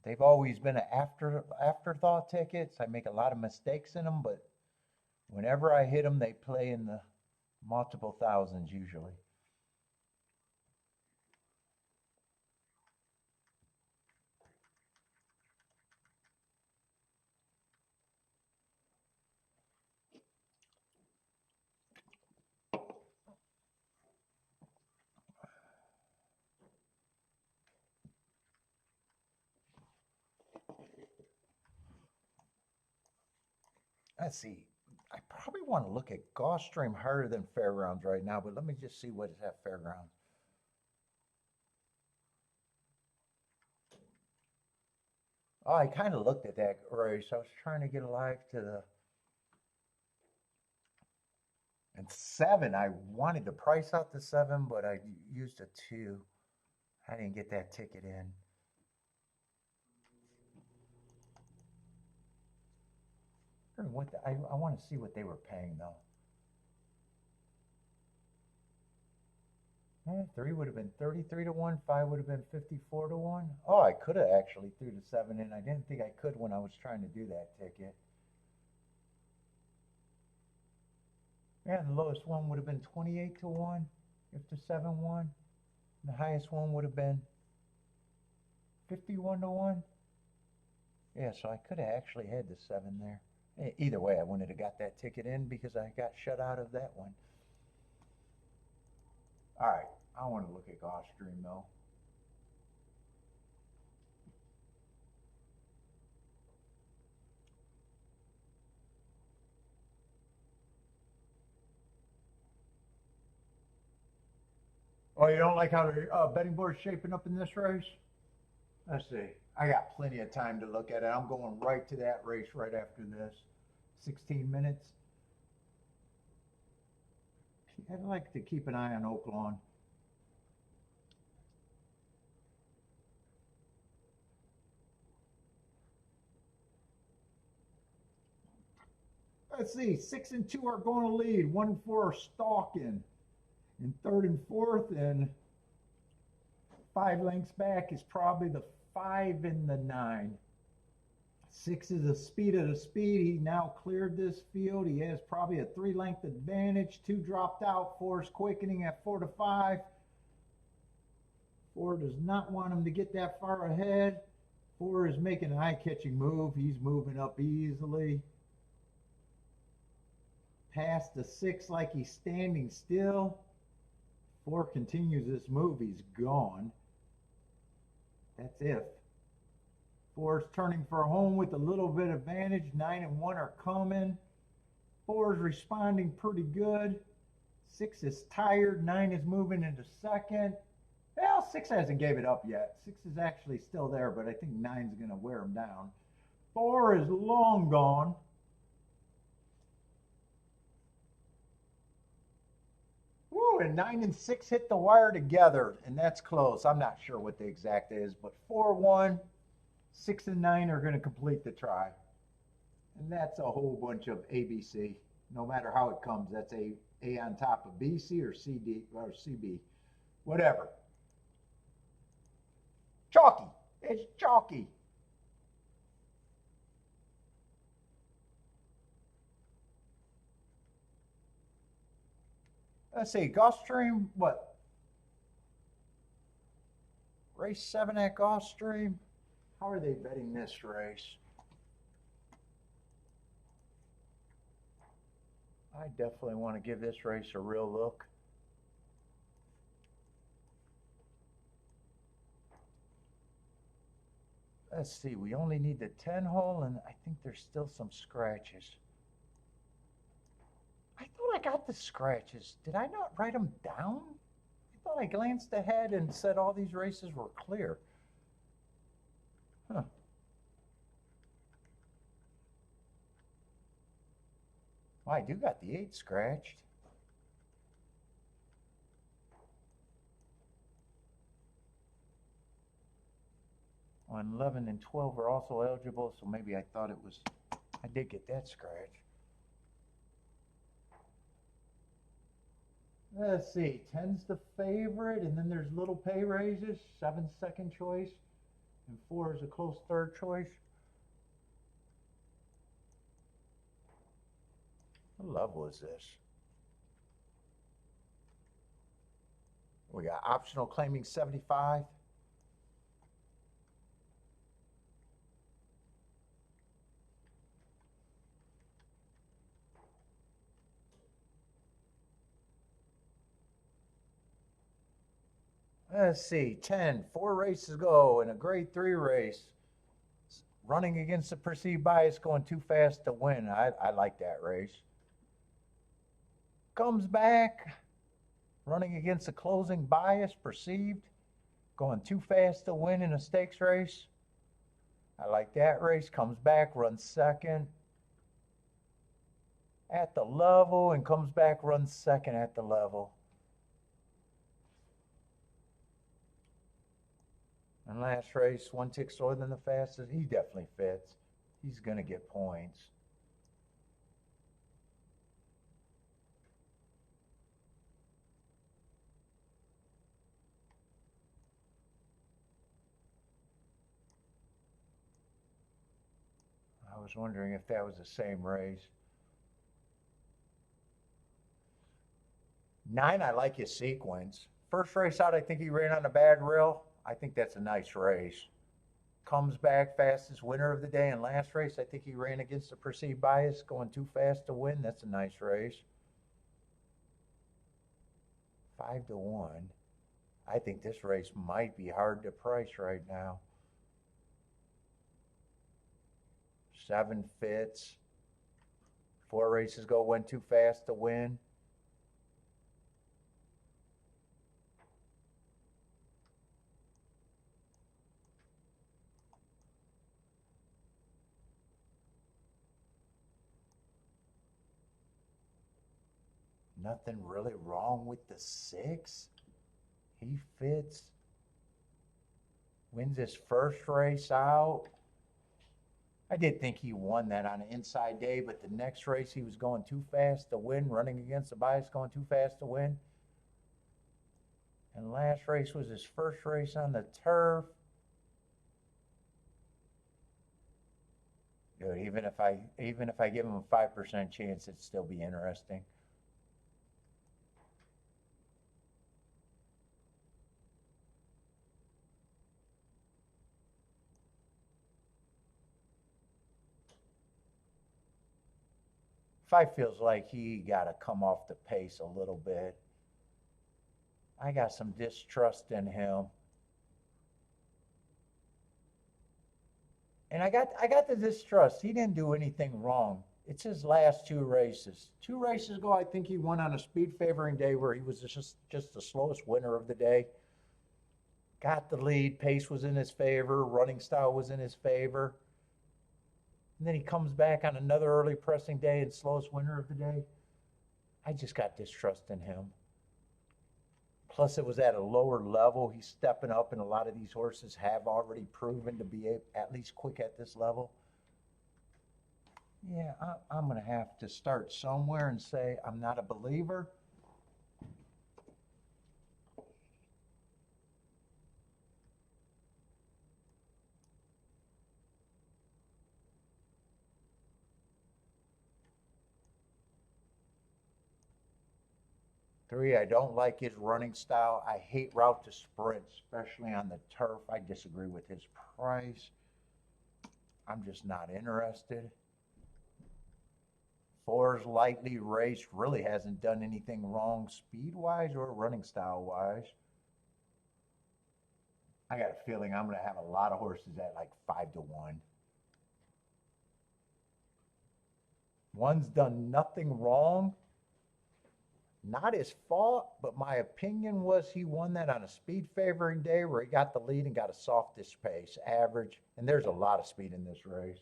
They've always been an afterthought tickets. I make a lot of mistakes in them, but whenever I hit them, they play in the multiple thousands usually. Let's see. I probably want to look at Gulfstream harder than Fairgrounds right now, but let me just see what is at Fairgrounds. Oh, I kind of looked at that race. I was trying to get alive to the. And 7, I wanted to price out the 7, but I used a 2. I didn't get that ticket in. I want to see what they were paying though. 3 would have been 33 to 1, 5 would have been 54 to 1. Oh, I could have actually threw the 7 in. I didn't think I could when I was trying to do that ticket. Yeah, the lowest one would have been 28 to 1 if the 7 won. The highest one would have been 51 to 1. Yeah, so I could have actually had the 7 there. Either way, I wouldn't have got that ticket in because I got shut out of that one. All right, I want to look at Gulfstream though. Oh, you don't like how the betting board's shaping up in this race? Let's see. I got plenty of time to look at it. I'm going right to that race right after this. 16 minutes. I'd like to keep an eye on Oaklawn. Let's see. 6 and 2 are going to lead. 1 and 4 are stalking. In 3rd and 4th, and 5 lengths back is probably the 5 and the 9. 6 is the speed of the speed. He now cleared this field. He has probably a 3-length advantage. 2 dropped out. 4 is quickening at 4 to 5. 4 does not want him to get that far ahead. 4 is making an eye-catching move. He's moving up easily. Past the 6 like he's standing still. 4 continues this move. He's gone. That's if. 4 is turning for home with a little bit of advantage. 9 and 1 are coming. 4 is responding pretty good. 6 is tired. 9 is moving into second. Well, 6 hasn't gave it up yet. 6 is actually still there, but I think 9's going to wear him down. 4 is long gone. Woo, and 9 and 6 hit the wire together, and that's close. I'm not sure what the exact is, but 4-1, 6 and 9 are going to complete the try. And that's a whole bunch of ABC. No matter how it comes, that's A on top of BC or CD or CB, whatever. Chalky. It's chalky. Let's see, Gulfstream, what? Race 7 at Gulfstream. How are they betting this race? I definitely want to give this race a real look. Let's see, we only need the 10 hole, and I think there's still some scratches. I thought I got the scratches. Did I not write them down? I thought I glanced ahead and said all these races were clear. Huh. Well, I do got the 8 scratched. On 11 and 12 are also eligible, so maybe I thought it was, I did get that scratch. Let's see, 10's the favorite, and then there's little pay raises. 7's second choice, and 4 is a close third choice. What level is this? We got optional claiming 75. Let's see, 10, 4 races go in a grade 3 race. Running against the perceived bias, going too fast to win. I like that race. Comes back, running against the closing bias, perceived, going too fast to win in a stakes race. I like that race. Comes back, runs second at the level, and comes back, runs second at the level. And last race, 1 tick slower than the fastest. He definitely fits. He's going to get points. I was wondering if that was the same race. 9, I like his sequence. First race out, I think he ran on a bad rail. I think that's a nice race. Comes back, fastest winner of the day. And last race, I think he ran against the perceived bias, going too fast to win. That's a nice race. 5-1. I think this race might be hard to price right now. 7 fits. 4 races go, went too fast to win. Nothing really wrong with the 6. He fits. Wins his first race out. I did think he won that on an inside day, but the next race he was going too fast to win, running against the bias, going too fast to win. And last race was his first race on the turf. Dude, even if I give him a 5% chance, it'd still be interesting. 5 feels like he got to come off the pace a little bit. I got some distrust in him. And I got the distrust. He didn't do anything wrong. It's his last 2 races. 2 races ago, I think he won on a speed favoring day where he was just the slowest winner of the day. Got the lead. Pace was in his favor. Running style was in his favor. And then he comes back on another early pressing day and slowest winner of the day. I just got distrust in him. Plus, it was at a lower level. He's stepping up, and a lot of these horses have already proven to be at least quick at this level. Yeah, I'm going to have to start somewhere and say I'm not a believer. Three, I don't like his running style. I hate route to sprint, especially on the turf. I disagree with his price. I'm just not interested. 4 is lightly raced, really hasn't done anything wrong speed-wise or running style-wise. I got a feeling I'm going to have a lot of horses at like 5-1. 1's done nothing wrong. Not his fault, but my opinion was he won that on a speed favoring day where he got the lead and got a softish pace, average. And there's a lot of speed in this race.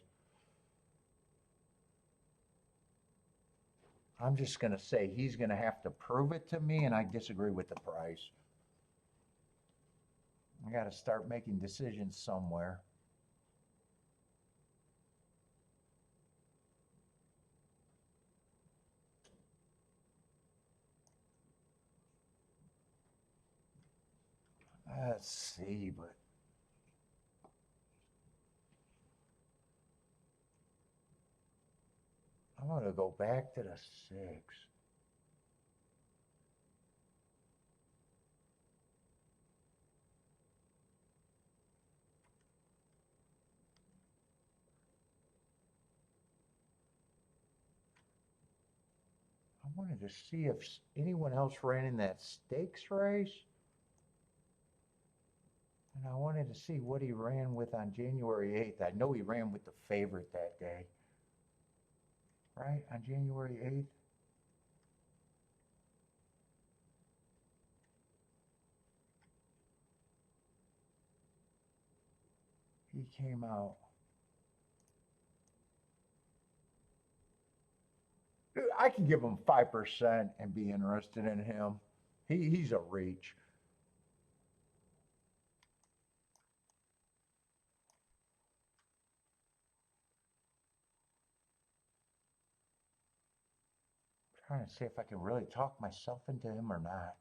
I'm just going to say he's going to have to prove it to me, and I disagree with the price. I got to start making decisions somewhere. Let's see, but I'm going to go back to the 6. I wanted to see if anyone else ran in that stakes race. And I wanted to see what he ran with on January 8th. I know he ran with the favorite that day. Right? On January 8th. He came out. I can give him 5% and be interested in him. He's a reach. I'm trying to see if I can really talk myself into him or not.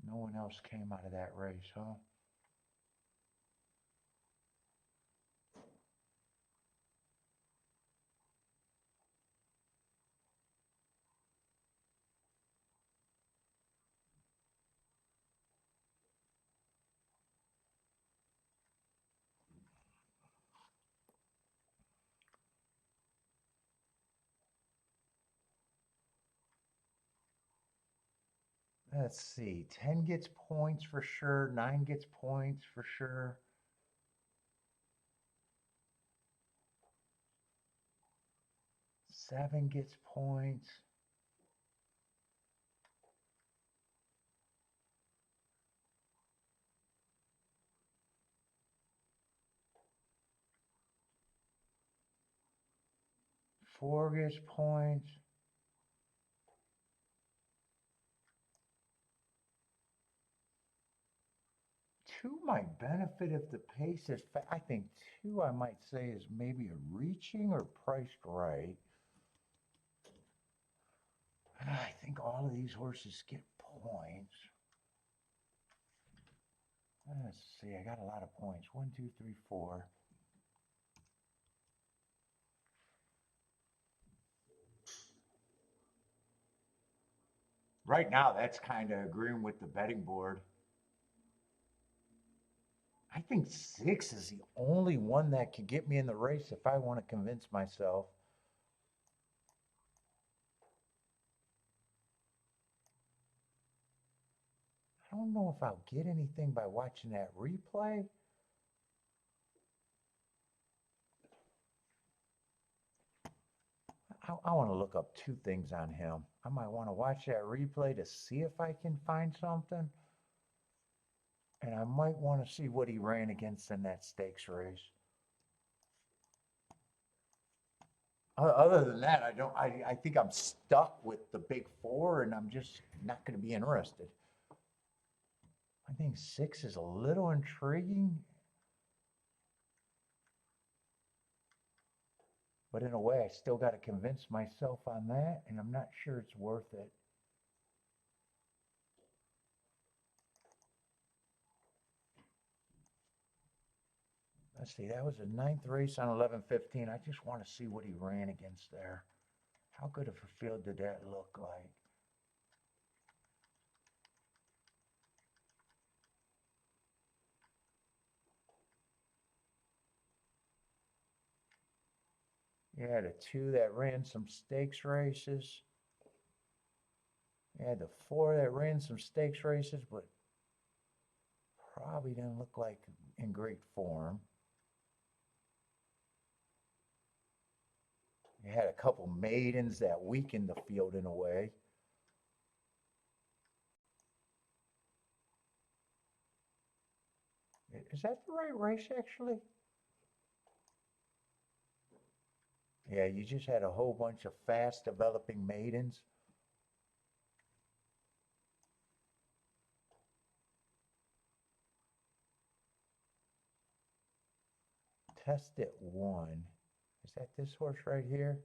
No one else came out of that race, huh? Let's see. 10 gets points for sure. 9 gets points for sure. 7 gets points. Four gets points. Two might benefit if the pace is I think 2 I might say is maybe a reaching or priced right. I think all of these horses get points. Let's see, I got a lot of points. 1, 2, 3, 4. Right now, that's kind of agreeing with the betting board. I think 6 is the only one that could get me in the race if I want to convince myself. I don't know if I'll get anything by watching that replay. I want to look up 2 things on him. I might want to watch that replay to see if I can find something. And I might want to see what he ran against in that stakes race. Other than that, I think I'm stuck with the big 4 and I'm just not going to be interested. I think 6 is a little intriguing. But in a way, I still got to convince myself on that, and I'm not sure it's worth it. Let's see, that was a 9th race on 11:15. I just want to see what he ran against there. How good of a field did that look like? You had a 2 that ran some stakes races. You had the 4 that ran some stakes races, but probably didn't look like in great form. You had a couple maidens that weakened the field in a way. Is that the right race, actually? Yeah, you just had a whole bunch of fast developing maidens. Test it 1. Is that this horse right here?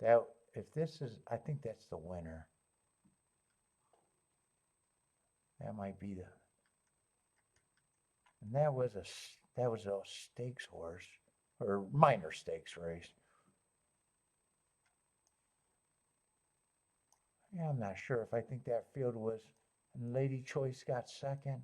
That, if this is, I think that's the winner. That might be the, and that was a stakes horse, or minor stakes race. Yeah, I'm not sure if I think that field was, and Lady Choice got 2nd.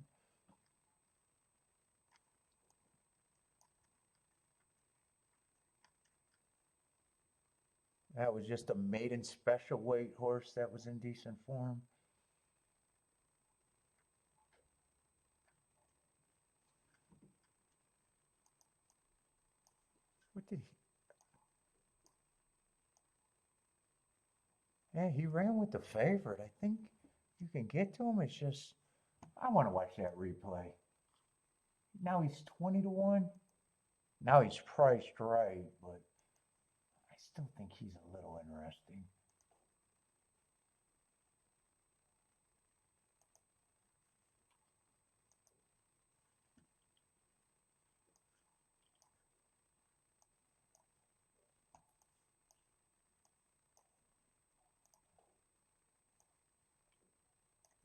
That was just a maiden special weight horse that was in decent form. What did he? Yeah, he ran with the favorite. I think you can get to him. It's just, I want to watch that replay. Now he's 20-1. Now he's priced right, but I still think he's a little interesting.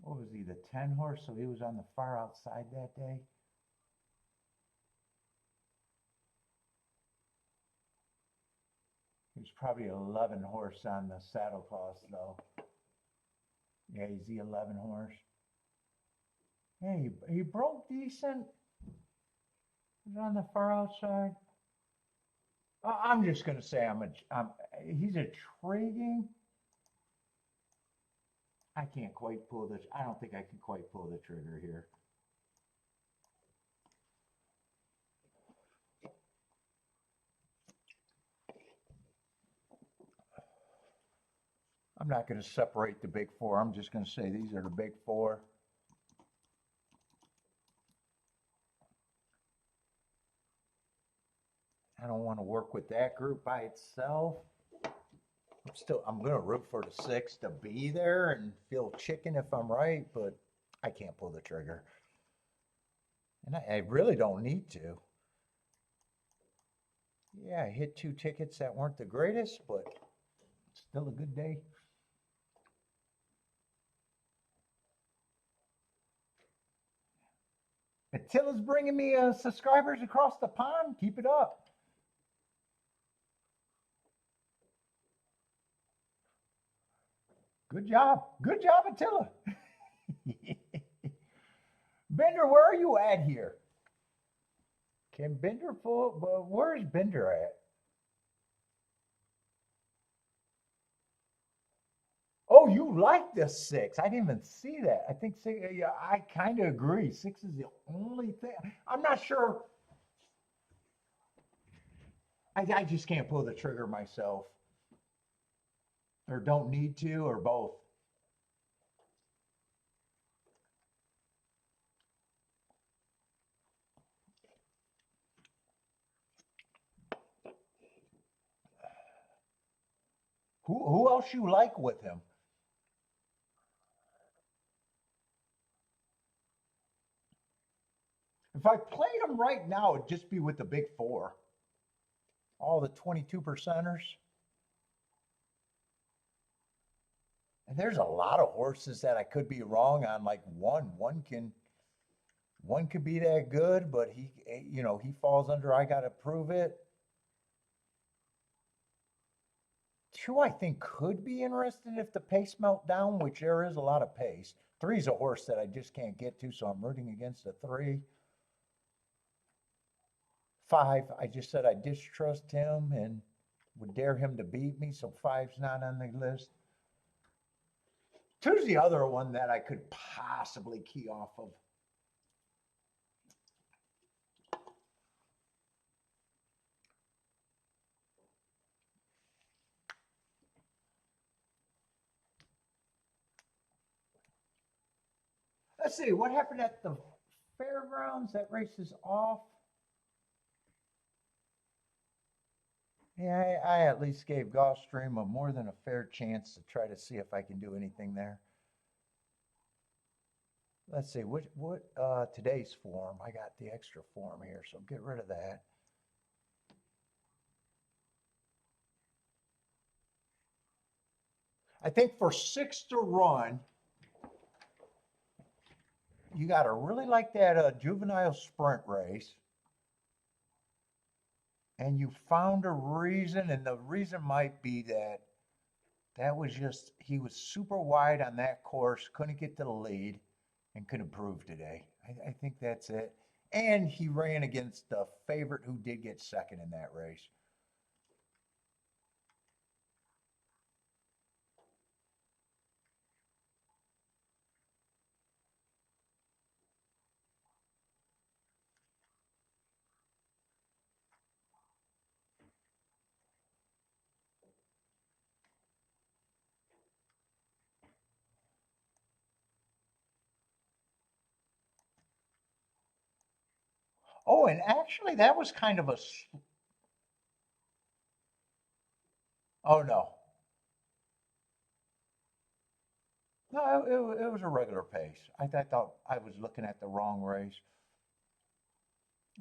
What was he, the 10 horse? So he was on the far outside that day. He was probably 11 horse on the saddle toss, though. Yeah, he's the 11 horse. Hey, he broke decent. He's on the far outside. I'm just going to say he's intriguing. I can't quite pull this. I don't think I can quite pull the trigger here. I'm not going to separate the big 4. I'm just going to say these are the big 4. I don't want to work with that group by itself. I'm going to root for the 6 to be there and feel chicken if I'm right, but I can't pull the trigger. And I really don't need to. Yeah, I hit 2 tickets that weren't the greatest, but still a good day. Attila's bringing me subscribers across the pond. Keep it up. Good job. Good job, Attila. Bender, where are you at here? Can Bender pull? But where's Bender at? Oh, you like the 6. I didn't even see that. I think six, yeah, I kind of agree. 6 is the only thing. I'm not sure. I just can't pull the trigger myself, or don't need to, or both. Who else you like with him? If I played him right now, it'd just be with the big 4. All the 22 percenters. And there's a lot of horses that I could be wrong on. Like one could be that good, but he falls under I gotta prove it. 2 I think could be interested if the pace melt down, which there is a lot of pace. 3's a horse that I just can't get to, so I'm rooting against the 3. 5, I just said I distrust him and would dare him to beat me, so 5's not on the list. 2's the other one that I could possibly key off of. Let's see, what happened at the Fairgrounds? That race is off. Yeah, I at least gave Gulfstream a more than a fair chance to try to see if I can do anything there. Let's see, what today's form? I got the extra form here, so get rid of that. I think for 6 to run, you got to really like that juvenile sprint race. And you found a reason, and the reason might be that was just, he was super wide on that course, couldn't get to the lead, and could improve today. I think that's it. And he ran against the favorite who did get second in that race. Oh, and actually, that was kind of a. Oh, no. No, it was a regular pace. I thought I was looking at the wrong race.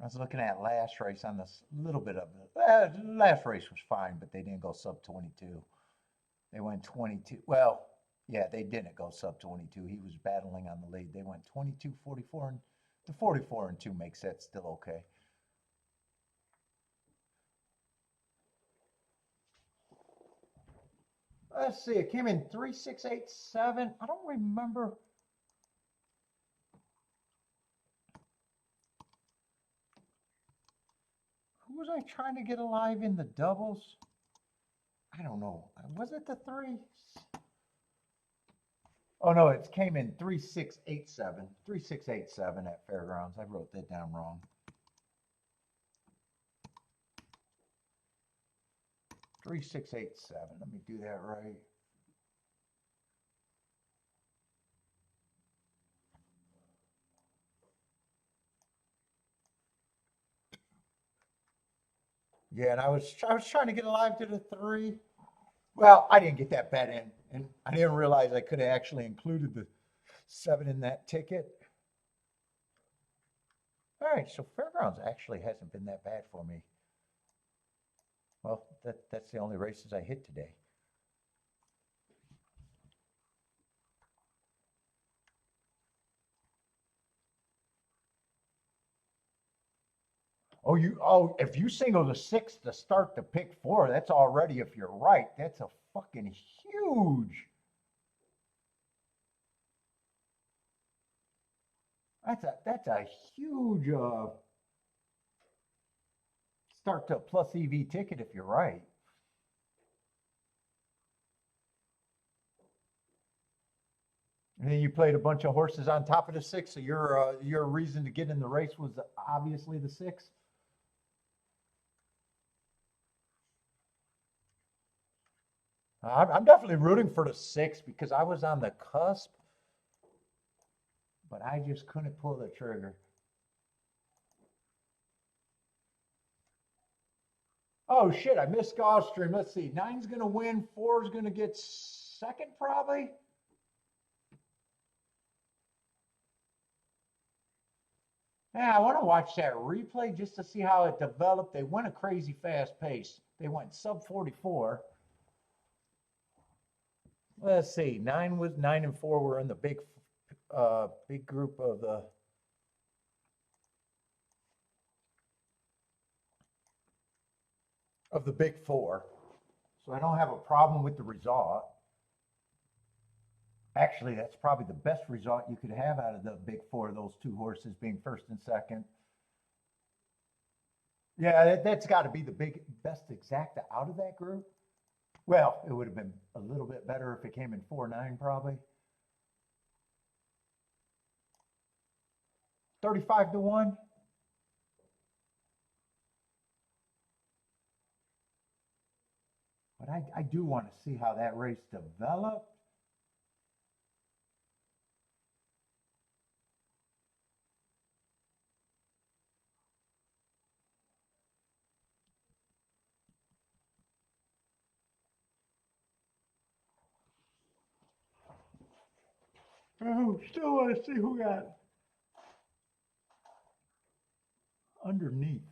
I was looking at last race on this little bit of it. Last race was fine, but they didn't go sub 22. They went 22. Well, yeah, they didn't go sub 22. He was battling on the lead. They went 22, 44, and the 44 and 2 makes that still okay. Let's see. It came in 3687. I don't remember. Who was I trying to get alive in the doubles? I don't know. Was it the 3? Oh no, it came in 3687. 3687 at Fairgrounds. I wrote that down wrong. 3687. Let me do that right. Yeah, and I was trying to get alive to the 3. Well, I didn't get that bet in, and I didn't realize I could have actually included the 7 in that ticket. All right, so Fairgrounds actually hasn't been that bad for me. Well, that's the only races I hit today. If you single the 6 to start the pick 4, that's already, if you're right, that's a fucking huge. That's a huge start to a plus EV ticket if you're right. And then you played a bunch of horses on top of the 6, so your reason to get in the race was obviously the 6. I'm definitely rooting for the 6 because I was on the cusp, but I just couldn't pull the trigger. Oh shit, I missed Gulfstream. Let's see. 9's going to win. 4's going to get second probably. Yeah, I want to watch that replay just to see how it developed. They went a crazy fast pace. They went sub 44. Let's see. 9 and 4 were in the big group of the big 4. So I don't have a problem with the result. Actually, that's probably the best result you could have out of the big 4, those 2 horses being first and second. Yeah, that's got to be the best exacta out of that group. Well, it would have been a little bit better if it came in 4-9 probably. 35-1. But I do want to see how that race developed. Oh, still want to see who got underneath.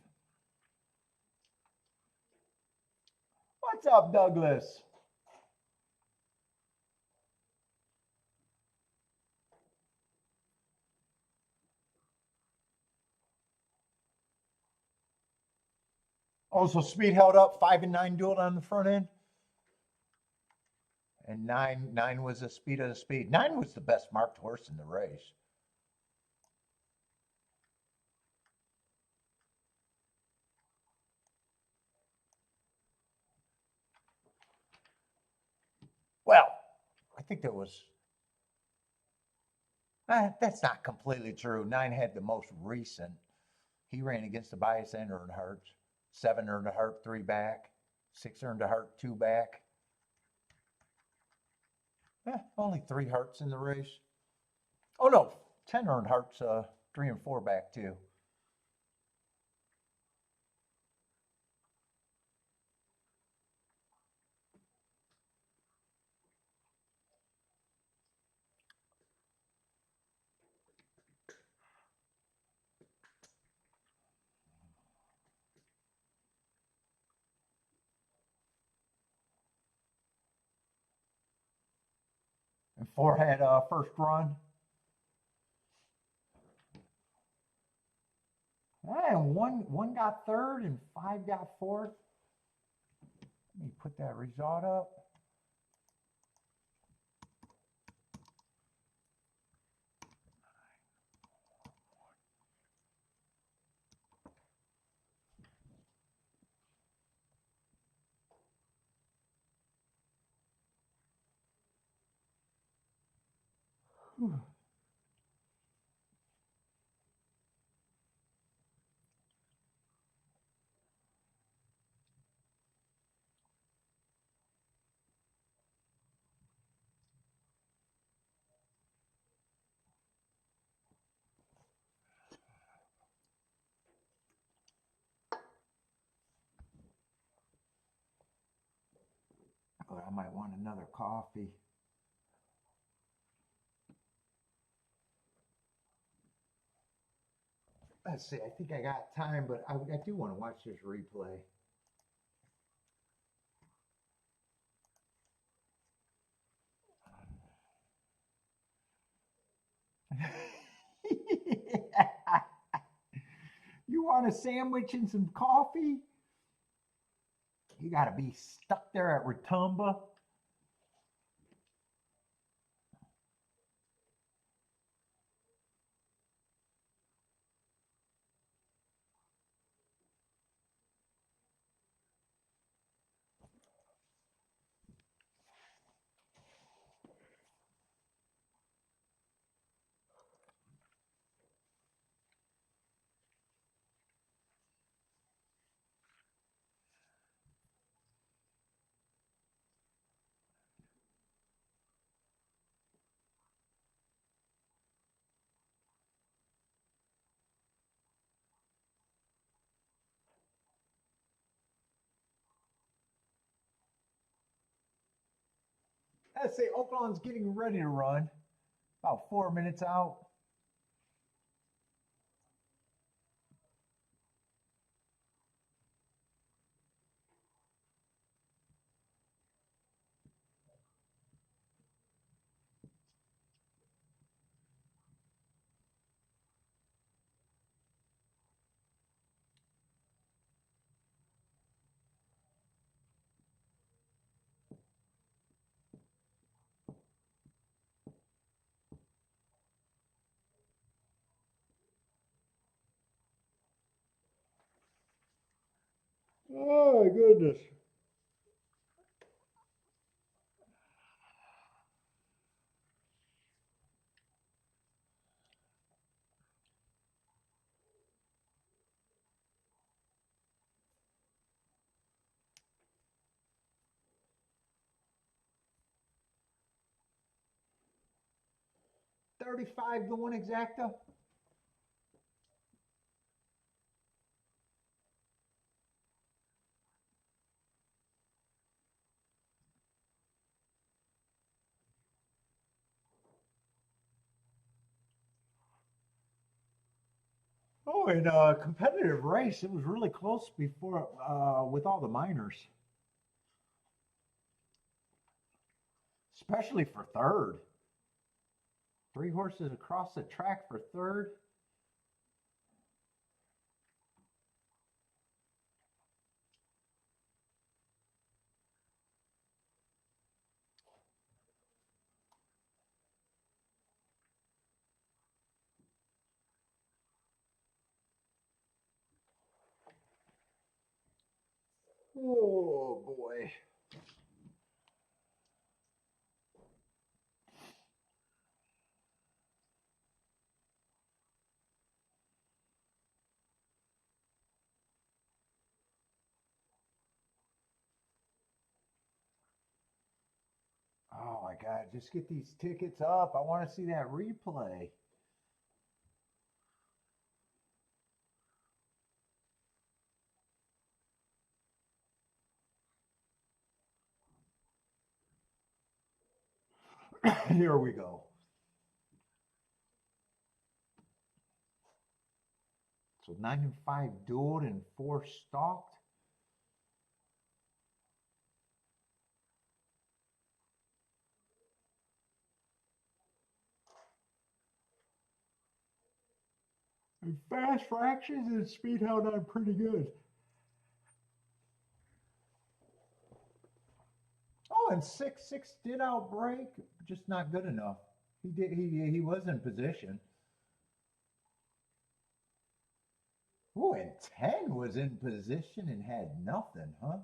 What's up, Douglas? Also, speed held up. 5 and 9 dueled on the front end. And 9 was the speed of the speed. 9 was the best marked horse in the race. Well, I think there was. That's not completely true. 9 had the most recent. He ran against the bias and earned hearts. 7 earned a heart, 3 back. 6 earned a heart, 2 back. Only 3 hearts in the race. Oh no, 10 earned hearts, 3 and 4 back too. And 4 had first run. And one got third and 5 got fourth. Let me put that result up. Whew. But I might want another coffee. Let's see, I think I got time, but I do want to watch this replay. You want a sandwich and some coffee? You got to be stuck there at Rotunda. Let's say Oaklawn's getting ready to run. About 4 minutes out. Oh my goodness. $35 to 1 exacta. Oh, in a competitive race, it was really close before with all the minors, especially for third. 3 horses across the track for third. Oh boy. Oh my God, just get these tickets up. I want to see that replay. Here we go. So 9 and 5 dueled and 4 stalked. And fast fractions and speed held on pretty good. Oh, and 6-6 did outbreak, just not good enough. He was in position. Oh, and 10 was in position and had nothing, huh?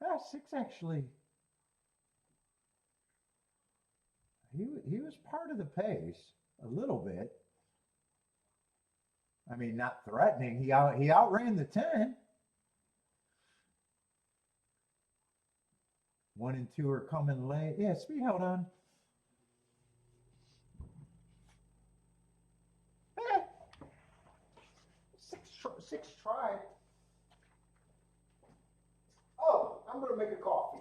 Ah, 6 actually. He was part of the pace a little bit. I mean, not threatening. He outran the 10. 1 and 2 are coming late. Yeah, speed held on. Eh, 6 tried. Oh, I'm gonna make a coffee.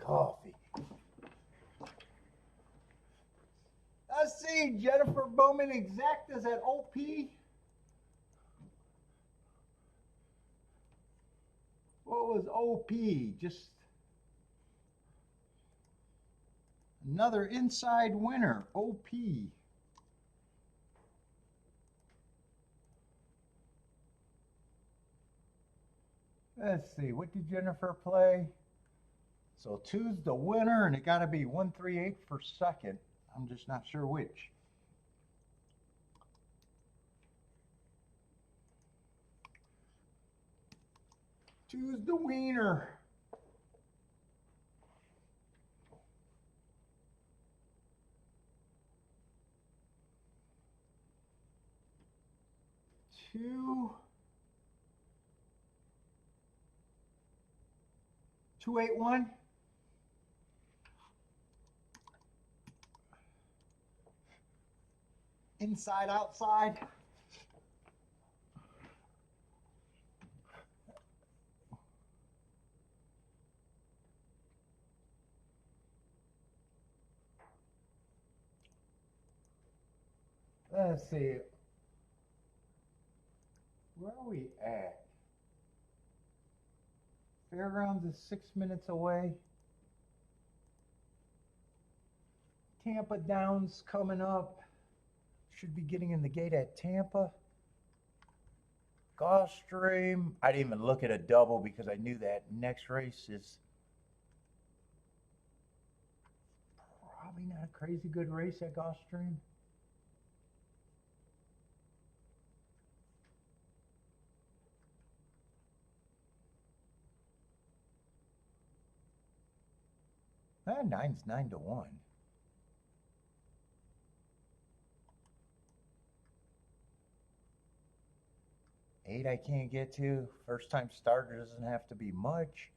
coffee. Let's see, Jennifer Bowman Exactas at OP. What was OP? Just another inside winner, OP. Let's see, what did Jennifer play? So two's the winner, and it got to be 138 for second. I'm just not sure which. Two's the wiener. Two. 281. Inside, outside. Let's see. Where are we at? Fairgrounds is 6 minutes away. Tampa Downs coming up. Should be getting in the gate at Tampa. Gulfstream. I didn't even look at a double because I knew that next race is probably not a crazy good race at Gulfstream. Nine's 9-1. 8 I can't get to. First time starter doesn't have to be much.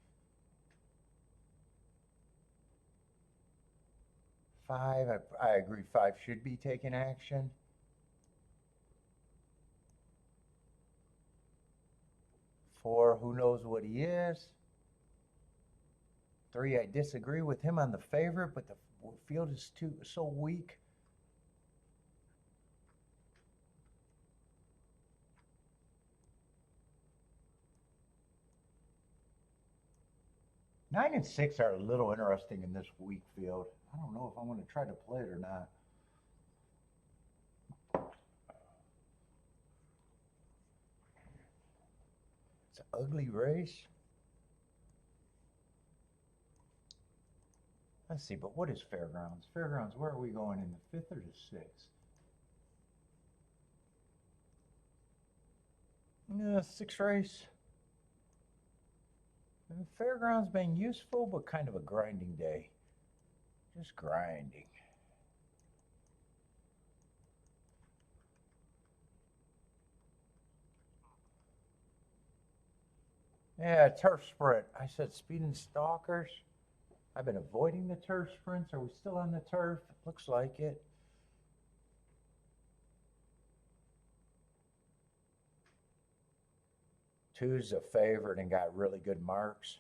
5, I agree 5 should be taking action. 4, who knows what he is. 3, I disagree with him on the favorite, but the field is so weak. 9 and 6 are a little interesting in this weak field. I don't know if I'm going to try to play it or not. It's an ugly race. Let's see, but what is Fairgrounds? Fairgrounds, where are we going, in the 5th or the 6th? Yeah, 6th race. And Fairgrounds been useful, but kind of a grinding day. Just grinding. Yeah, turf sprint. I said speeding stalkers. I've been avoiding the turf sprints. Are we still on the turf? Looks like it. Two's a favorite and got really good marks.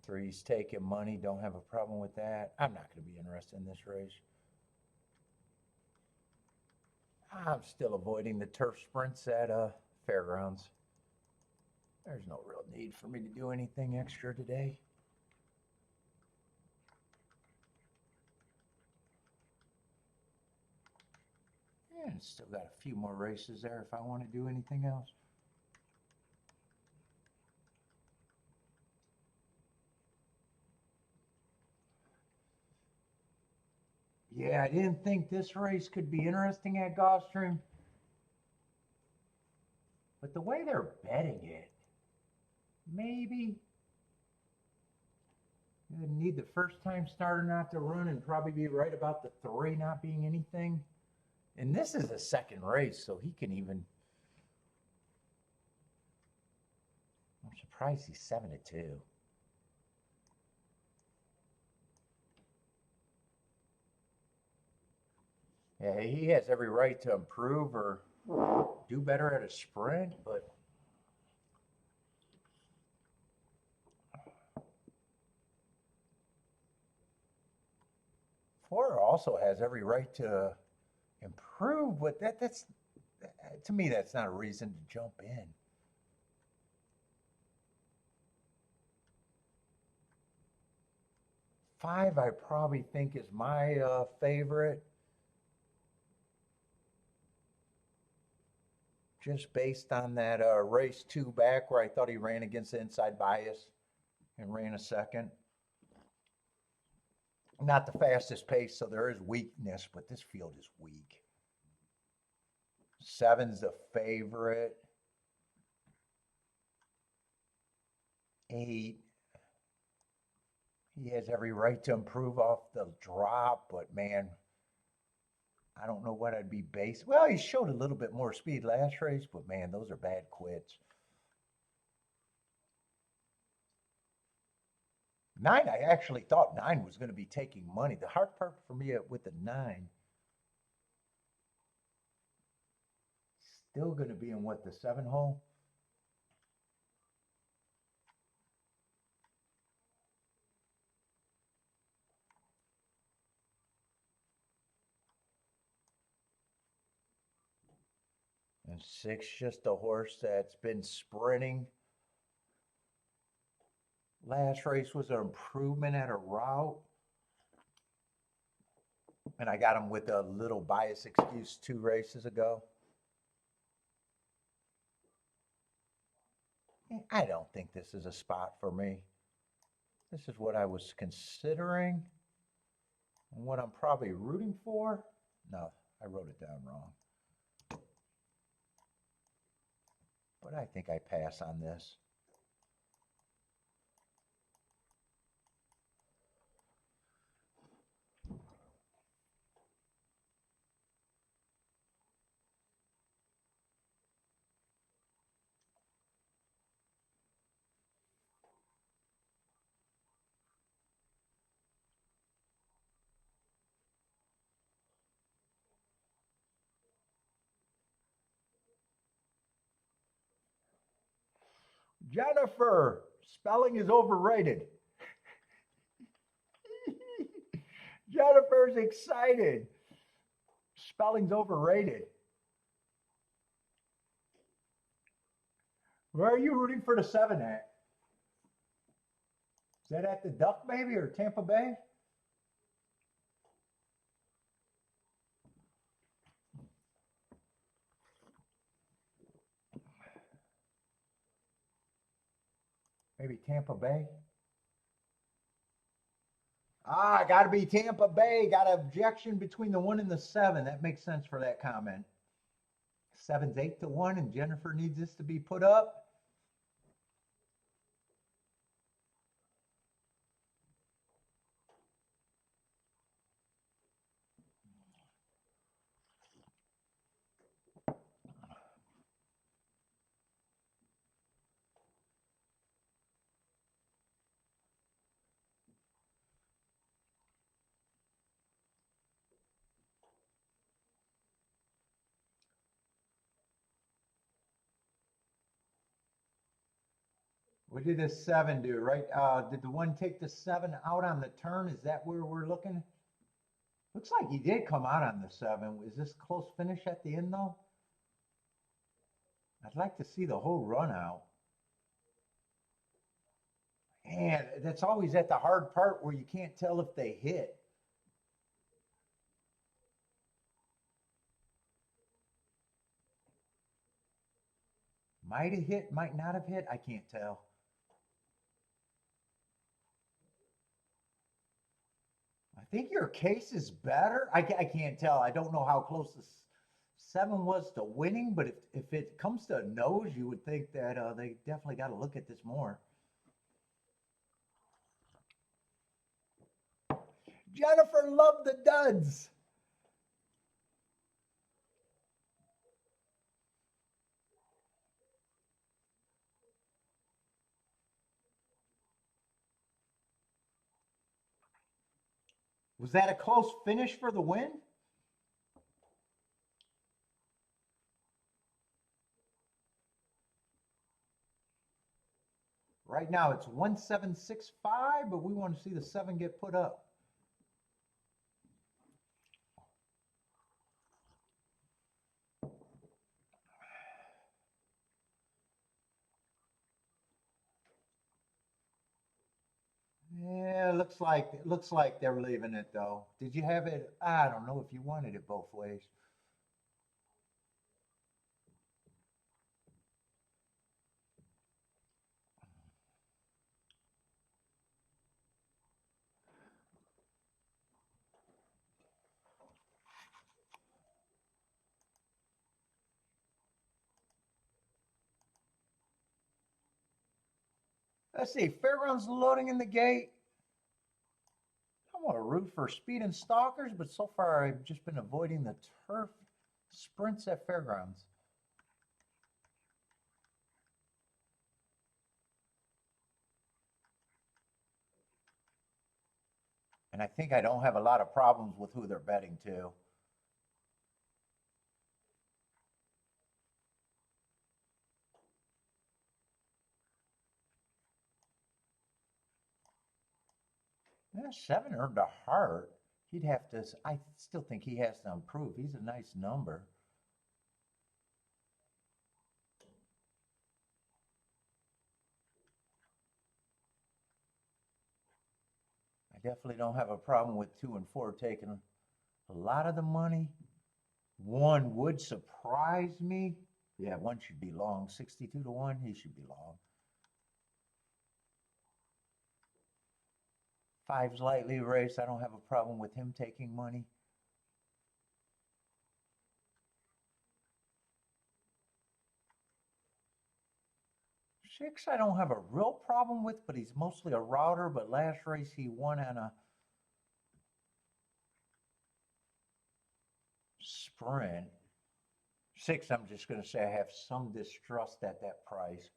Three's taking money. Don't have a problem with that. I'm not going to be interested in this race. I'm still avoiding the turf sprints at Fairgrounds. There's no real need for me to do anything extra today. And still got a few more races there if I want to do anything else. Yeah, I didn't think this race could be interesting at Gulfstream. But the way they're betting it, maybe. You need the first time starter not to run and probably be right about the 3 not being anything. And this is a second race, so he can even. I'm surprised he's 7-2. Yeah, he has every right to improve or do better at a sprint, but Florida also has every right to improve, but that's to me that's not a reason to jump in. 5 I probably think is my favorite, just based on that race 2 back where I thought he ran against the inside bias and ran a second. Not the fastest pace, so there is weakness, but this field is weak. 7's the favorite. 8. He has every right to improve off the drop, but man, I don't know what I'd be based. Well, he showed a little bit more speed last race, but man, those are bad quits. 9, I actually thought 9 was going to be taking money. The hard part for me with the 9, still going to be in what, the 7 hole? And 6, just a horse that's been sprinting. Last race was an improvement at a route. And I got him with a little bias excuse 2 races ago. I don't think this is a spot for me. This is what I was considering and what I'm probably rooting for. No, I wrote it down wrong. But I think I pass on this. Jennifer, spelling is overrated. Jennifer's excited. Spelling's overrated. Where are you rooting for the 7 at? Is that at the Duck maybe or Tampa Bay? Maybe Tampa Bay? Ah, got to be Tampa Bay. Got an objection between the 1 and the 7. That makes sense for that comment. 7's 8-1, and Jennifer needs this to be put up. What did this 7 do, right? Did the 1 take the 7 out on the turn? Is that where we're looking? Looks like he did come out on the 7. Is this close finish at the end, though? I'd like to see the whole run out. And that's always at the hard part where you can't tell if they hit. Might have hit, might not have hit. I can't tell. I think your case is better. I can't tell. I don't know how close the 7 was to winning, but if it comes to a nose, you would think that they definitely got to look at this more. Jennifer loved the duds. Was that a close finish for the win? Right now it's 1765, but we want to see the 7 get put up. Yeah, looks like they're leaving it though. Did you have it? I don't know if you wanted it both ways. Let's see, Fairgrounds loading in the gate. I want to root for speed and stalkers, but so far I've just been avoiding the turf sprints at Fairgrounds. And I think I don't have a lot of problems with who they're betting to. Yeah, 7 earned a heart. He'd have to, I still think he has to improve. He's a nice number. I definitely don't have a problem with 2 and 4 taking a lot of the money. 1 would surprise me. Yeah, 1 should be long. 62 to 1, he should be long. 5's lightly raced. I don't have a problem with him taking money. 6, I don't have a real problem with, but he's mostly a router. But last race he won on a sprint. 6, I'm just going to say I have some distrust at that price.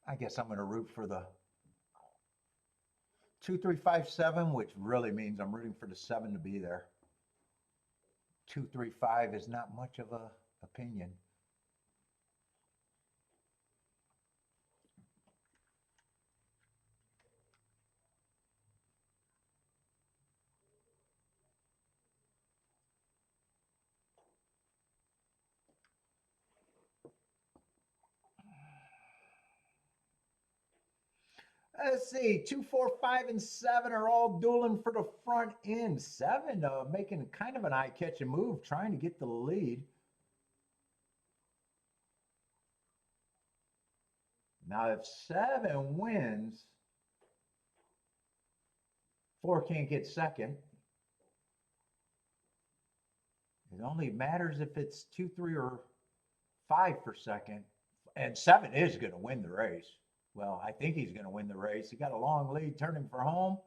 I guess I'm going to root for the 2, 3, 5, 7, which really means I'm rooting for the 7 to be there. 2, 3, 5 is not much of a opinion. Let's see, 2, 4, 5, and 7 are all dueling for the front end. 7 making kind of an eye-catching move, trying to get the lead. Now, if 7 wins, 4 can't get second. It only matters if it's 2, 3, or 5 for second. And 7 is going to win the race. Well, I think he's going to win the race. He got a long lead turning for home.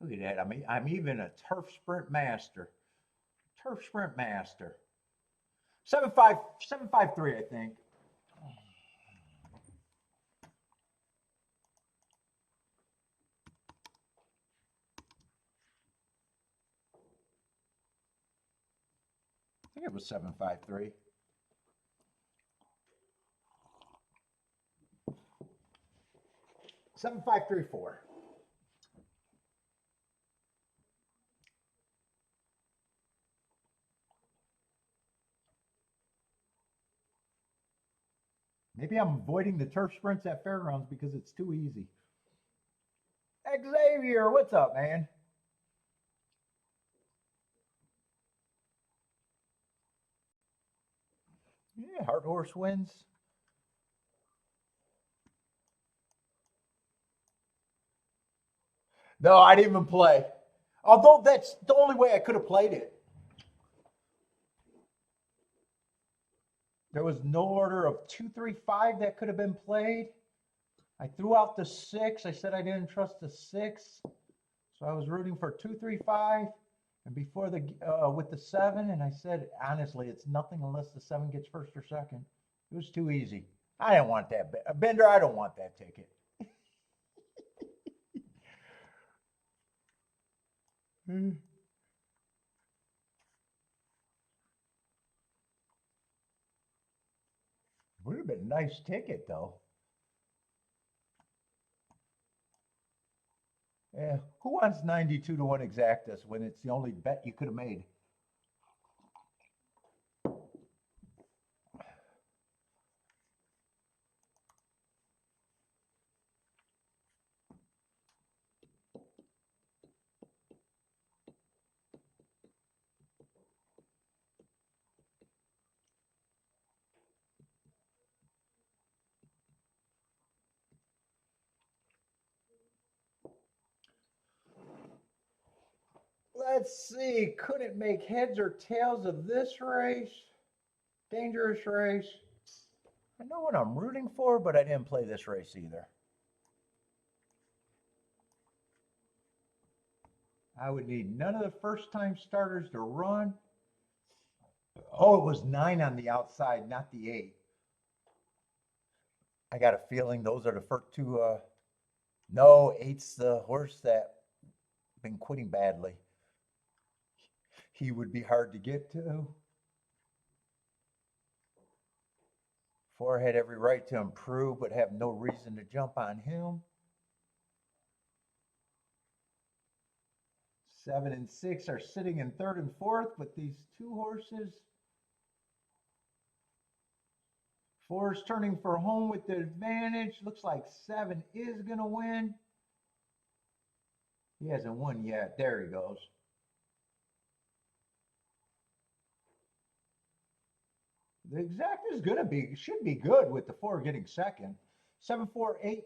Look at that. I'm even a turf sprint master. Turf sprint master. 753, I think. I think it was 753. Seven, 5, 3, 4. Maybe I'm avoiding the turf sprints at Fairgrounds because it's too easy. Xavier, what's up, man? Yeah, Hard Horse wins. No, I didn't even play. Although that's the only way I could have played it. There was no order of 2, 3, 5 that could have been played. I threw out the 6. I said I didn't trust the 6. So I was rooting for 2, 3, 5. And before the with the 7, and I said, honestly, it's nothing unless the 7 gets first or second. It was too easy. I didn't want that. Bender, I don't want that ticket. Would have been a nice ticket though. Yeah, who wants 92 to 1 exactus when it's the only bet you could have made? Let's see, couldn't make heads or tails of this race. Dangerous race. I know what I'm rooting for, but I didn't play this race either. I would need none of the first time starters to run. Oh, it was 9 on the outside, not the 8. I got a feeling those are the first two. No, 8's the horse that been quitting badly. He would be hard to get to. 4 had every right to improve, but have no reason to jump on him. 7 and 6 are sitting in 3rd and 4th, but these two horses. 4 is turning for home with the advantage. Looks like 7 is going to win. He hasn't won yet. There he goes. The exact is going to be, should be good with the 4 getting second. 7, 4, 8.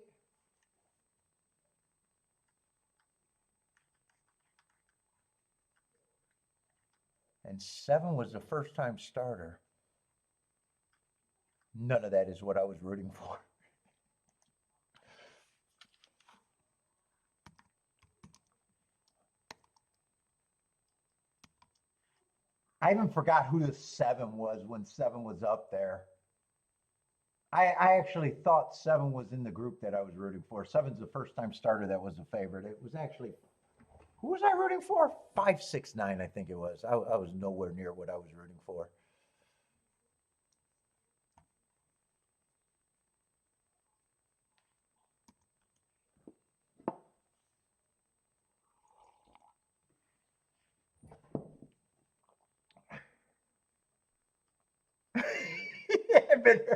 And 7 was the first time starter. None of that is what I was rooting for. I even forgot who the 7 was when 7 was up there. I actually thought 7 was in the group that I was rooting for. 7's the first time starter that was a favorite. It was actually, who was I rooting for? 5, 6, 9, I think it was. I was nowhere near what I was rooting for. Yeah, but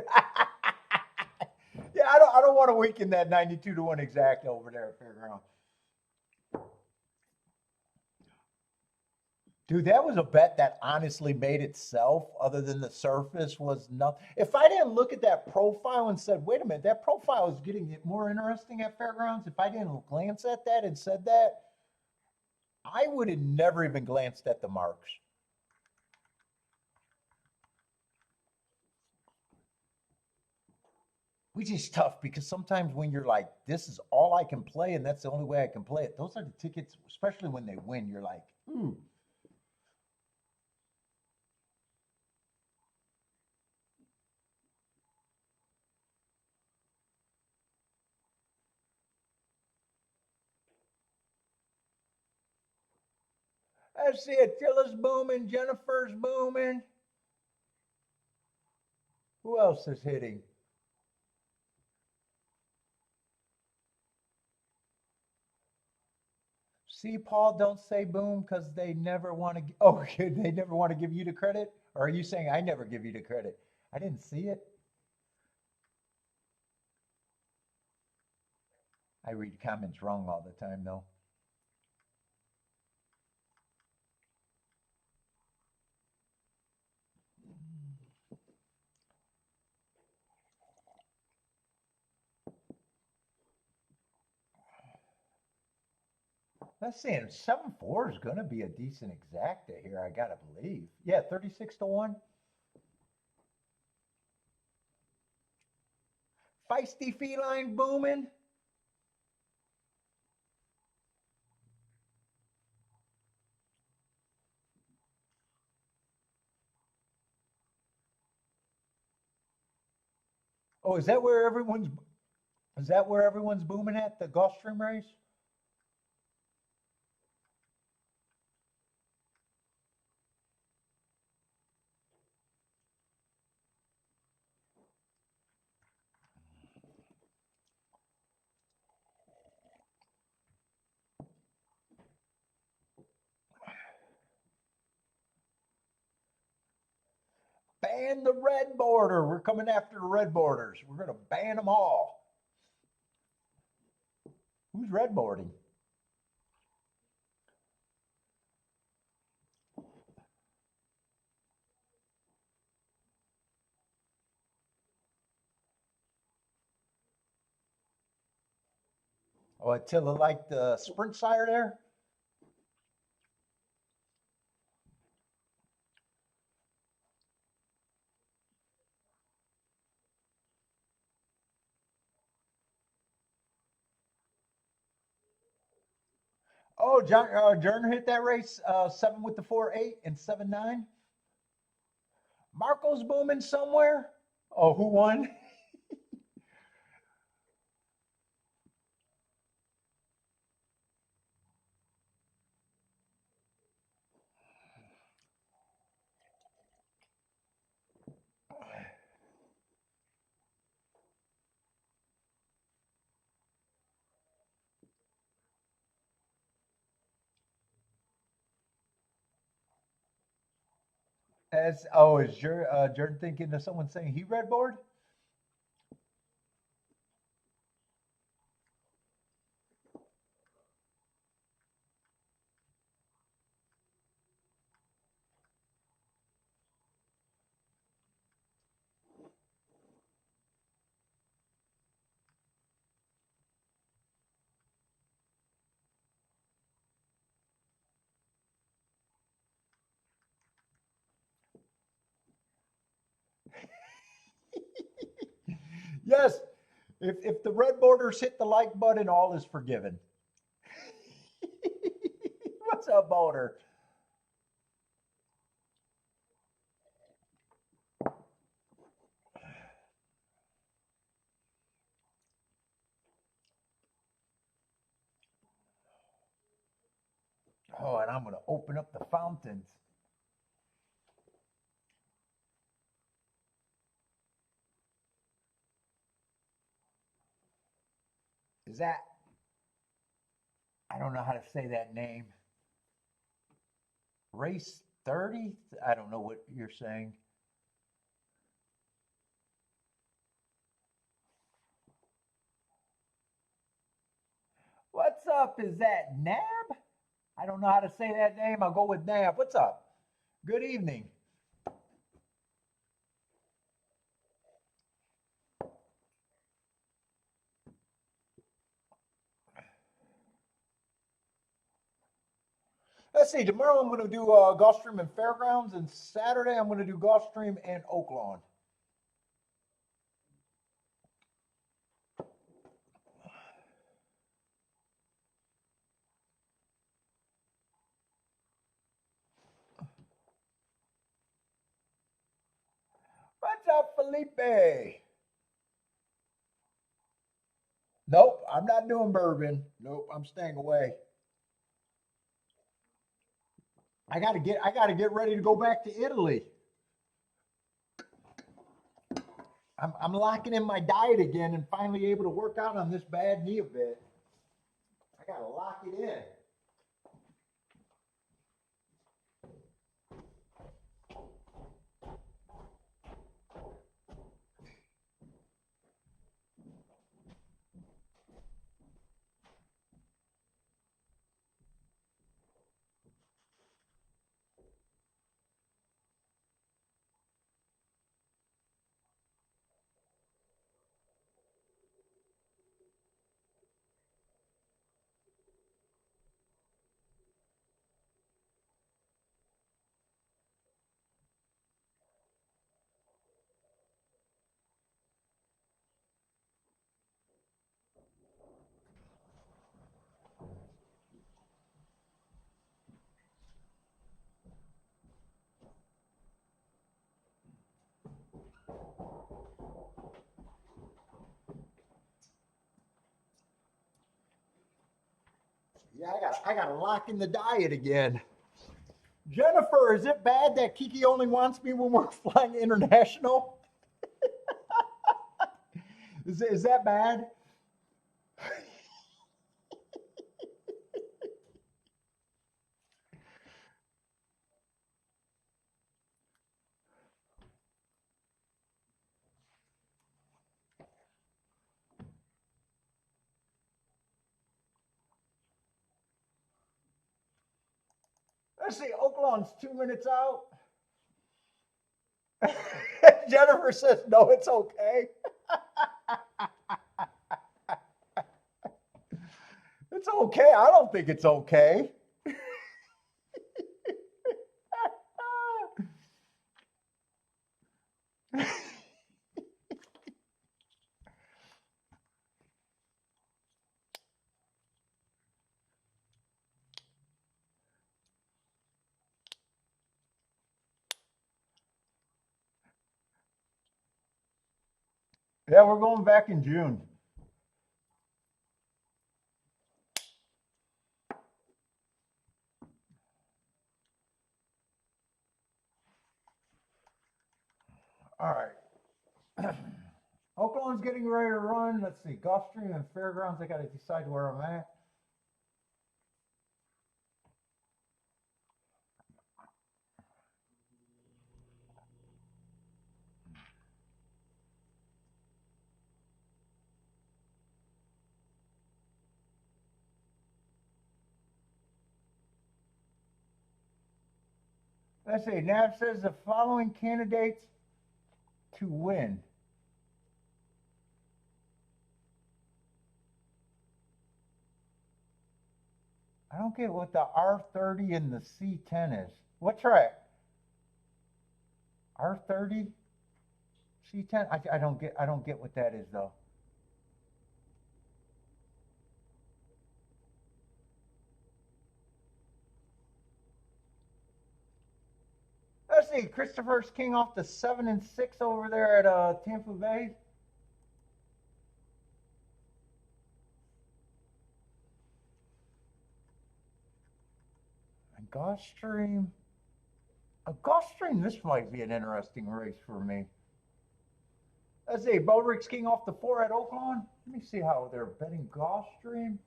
yeah, I don't want to weaken that 92 to 1 exact over there at Fairgrounds. Dude, that was a bet that honestly made itself, other than the surface, was nothing. If I didn't look at that profile and said, wait a minute, that profile is getting more interesting at Fairgrounds. If I didn't glance at that and said that, I would have never even glanced at the marks. Which is tough because sometimes when you're like, this is all I can play and that's the only way I can play it, those are the tickets, especially when they win, you're like, ooh. Let's see, Attila's booming, Jennifer's booming. Who else is hitting? See, Paul, don't say boom because they never want to. Oh, they never want to give you the credit? Or are you saying I never give you the credit? I didn't see it. I read comments wrong all the time, though. Let's see. And 7-4 is going to be a decent exacta here, I got to believe. Yeah, 36 to 1. Feisty feline booming. Oh, is that where everyone's booming at the Gulfstream race? ban the red border. We're coming after the red borders. We're going to ban them all. Who's red boarding? Oh, Attila like the sprint sire there? Oh, John Jordan hit that race 7 with the 4.8 and 7.9. Marco's booming somewhere. Oh, who won? Is Jordan thinking of someone saying he red board? Yes. If the red borders hit the like button, all is forgiven. What's up, Boulder? Oh, and I'm going to open up the fountains. Is that, I don't know how to say that name. Race 30? I don't know what you're saying. What's up? Is that Nab? I don't know how to say that name. I'll go with Nab. What's up? Good evening. Let's see. Tomorrow I'm going to do Gulfstream and Fairgrounds, and Saturday I'm going to do Gulfstream and Oaklawn. What's up, Felipe? Nope, I'm not doing bourbon. Nope, I'm staying away. I gotta get ready to go back to Italy. I'm locking in my diet again and finally able to work out on this bad knee a bit. I gotta lock it in. Yeah, I gotta lock in the diet again. Jennifer, is it bad that Kiki only wants me when we're flying international? Is that bad? Let's see, Oaklawn's 2 minutes out. Jennifer says, no, it's okay. It's okay. I don't think it's okay. Yeah, we're going back in June. All right. Oaklawn's getting ready to run. Let's see, Gulfstream and Fairgrounds. I got to decide where I'm at. Let's see, Nav says the following candidates to win. I don't get what the R30 and the C10 is. What track? R30? C10? I don't get what that is though. Let's see, Christopher's king off the 7 and 6 over there at Tampa Bay. And Gulfstream. Gulfstream, this might be an interesting race for me. Let's see, Bodrick's king off the 4 at Oaklawn. Let me see how they're betting Gulfstream.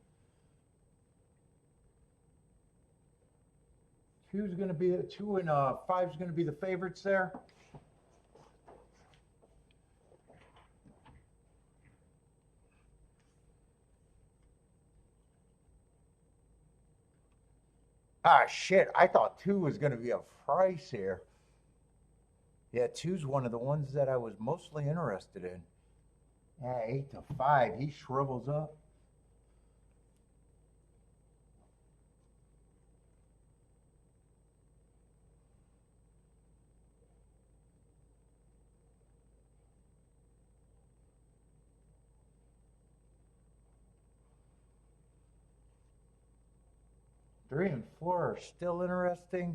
2's going to be 2 and 5's going to be the favorites there. Ah, shit. I thought 2 was going to be a price here. Yeah, 2's one of the ones that I was mostly interested in. Yeah, 8 to 5. He shrivels up. Three and 4 are still interesting.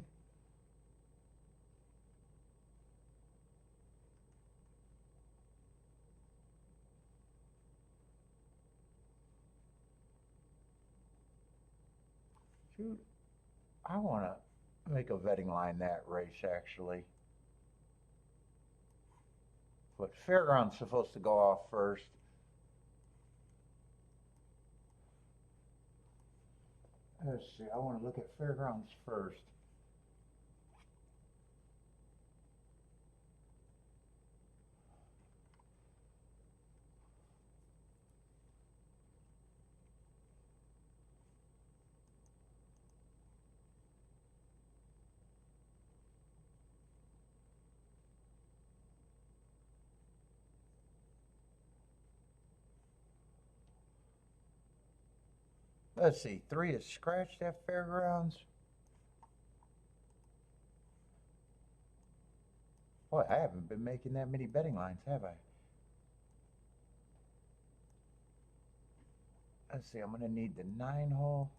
Shoot, I want to make a betting line that race actually. But Fairgrounds supposed to go off first. Let's see, I want to look at Fairgrounds first. Let's see, 3 is scratched at Fairgrounds. Boy, I haven't been making that many betting lines, have I? Let's see, I'm going to need the 9 hole.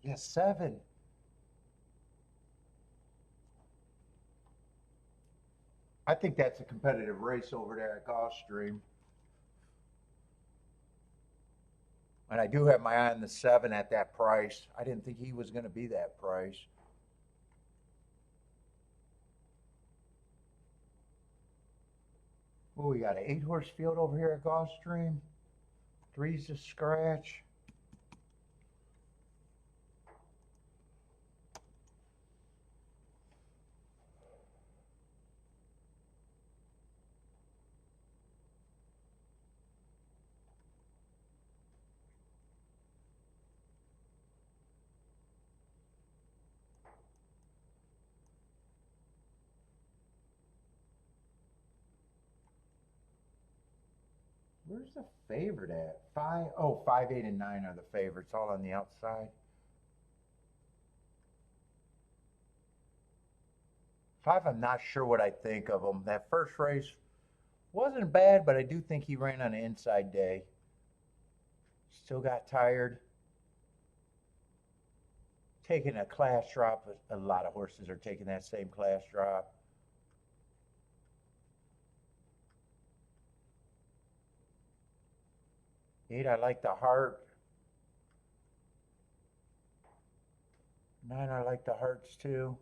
Yes, 7. I think that's a competitive race over there at Gulfstream. And I do have my eye on the 7 at that price. I didn't think he was going to be that price. Oh, we got an 8-horse field over here at Gulfstream. 3's a scratch. Where's the favorite at? 5, 8, and 9 are the favorites, all on the outside. 5, I'm not sure what I think of him. That first race wasn't bad, but I do think he ran on an inside day. Still got tired. Taking a class drop. A lot of horses are taking that same class drop. Eight, I like the heart. 9, I like the hearts too.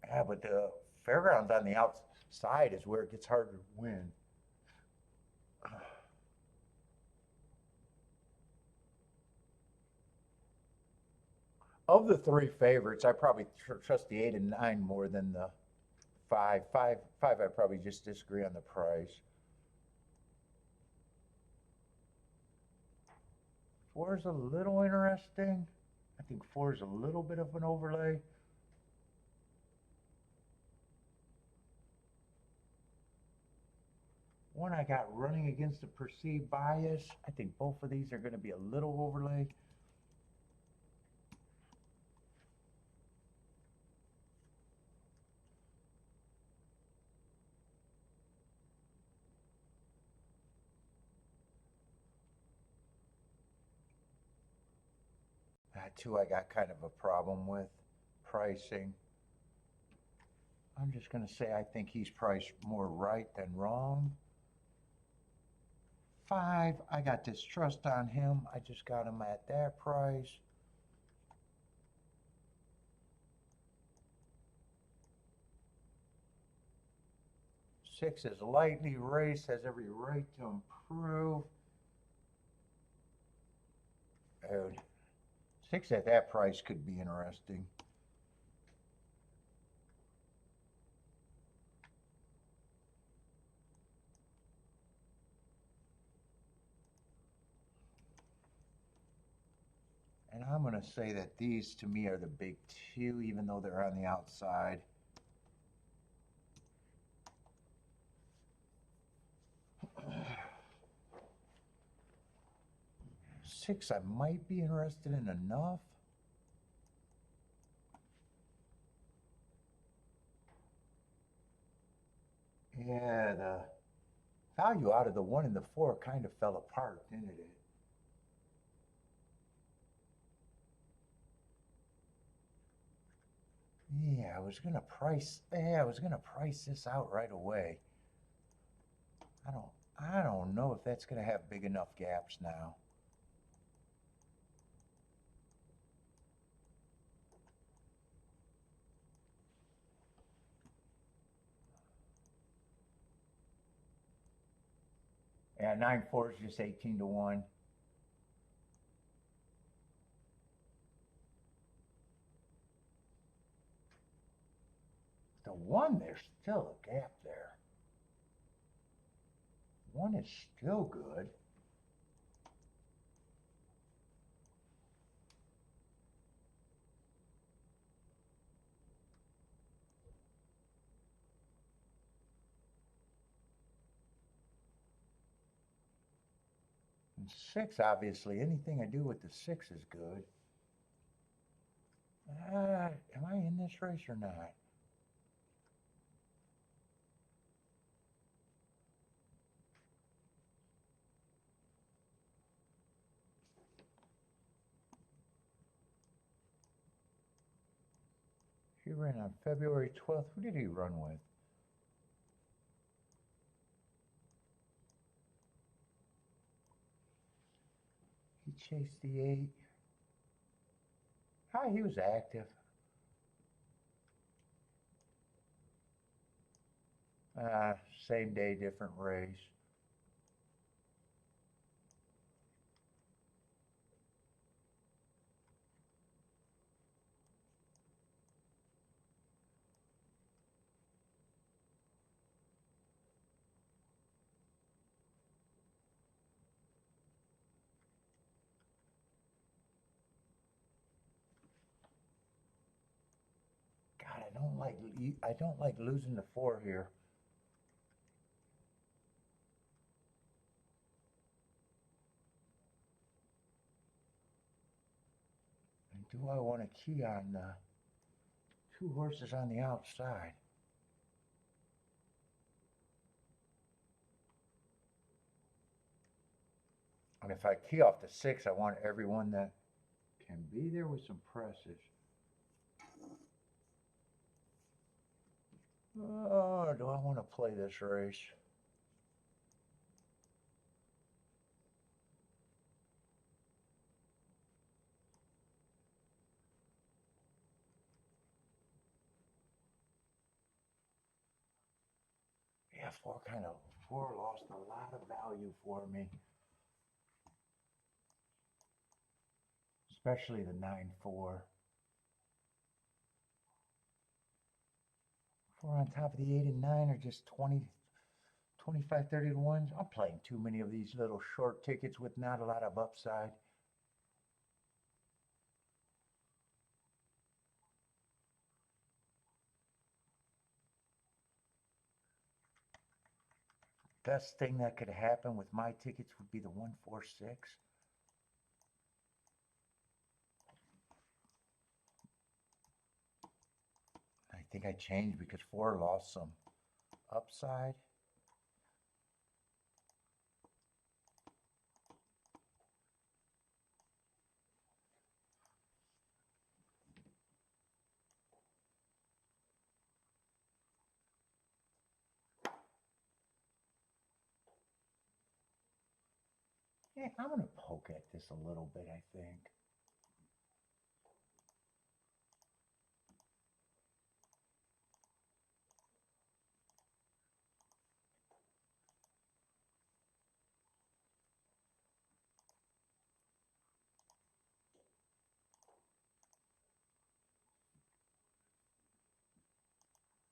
Yeah, but the Fairgrounds on the outside is where it gets harder to win. Of the 3 favorites, I probably trust the 8 and 9 more than the 5. 5, I probably just disagree on the price. 4 is a little interesting. I think 4 is a little bit of an overlay. One I got running against the perceived bias. I think both of these are going to be a little overlay. That 2 I got kind of a problem with pricing. I'm just going to say I think he's priced more right than wrong. 5, I got distrust on him. I just got him at that price. 6 is lightly raced, has every right to improve. Dude, 6 at that price could be interesting. And I'm going to say that these to me are the big 2, even though they're on the outside. Six, I might be interested in enough. Yeah, the value out of the 1 and the 4 kind of fell apart, didn't it? Yeah, I was gonna price this out right away. I don't know if that's gonna have big enough gaps now. Yeah, 9-4 is just 18 to 1. The 1, there's still a gap there. 1 is still good. And 6, obviously, anything I do with the 6 is good. Am I in this race or not? He ran on February 12th. Who did he run with? He chased the 8. Hi, he was active. Same day, different race. God, I don't like losing the 4 here. do I want to key on the two horses on the outside? And if I key off the 6, I want everyone that can be there with some presses. Oh, do I want to play this race? Yeah, 4 lost a lot of value for me. Especially the 9-4. 4 on top of the 8 and 9 are just 20, 25, 30 to 1s. I'm playing too many of these little short tickets with not a lot of upside. Best thing that could happen with my tickets would be the 1-4-6. I think I changed because 4 lost some upside. Yeah, I'm going to poke at this a little bit, I think.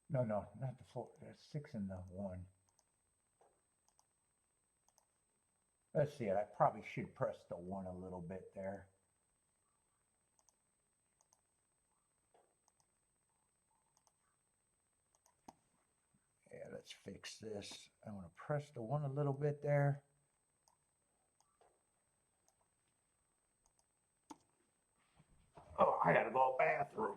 No, not the 4. There's 6 and the 1. Let's see it. I probably should press the 1 a little bit there. Yeah, let's fix this. I'm going to press the 1 a little bit there. Oh, I got to go to the bathroom.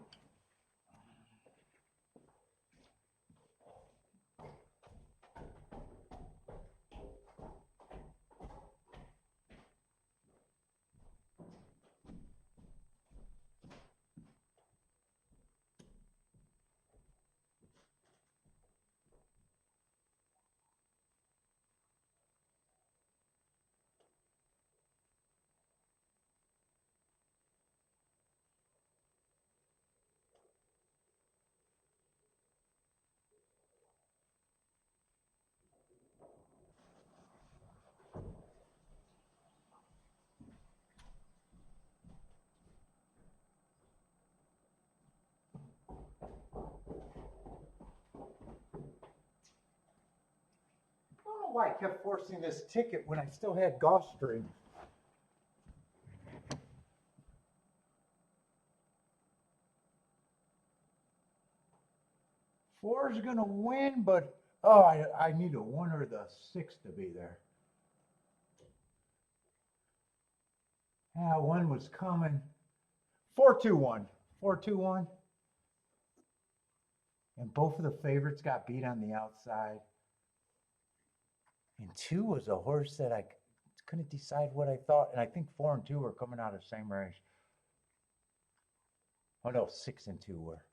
I don't know why I kept forcing this ticket when I still had Gulfstream. Four is going to win, but oh, I need a 1 or the 6 to be there. Yeah, 1 was coming. 4-2-1. 4-2-1. And both of the favorites got beat on the outside. And 2 was a horse that I couldn't decide what I thought. And I think 4 and 2 were coming out of the same race. Oh no, 6 and 2 were.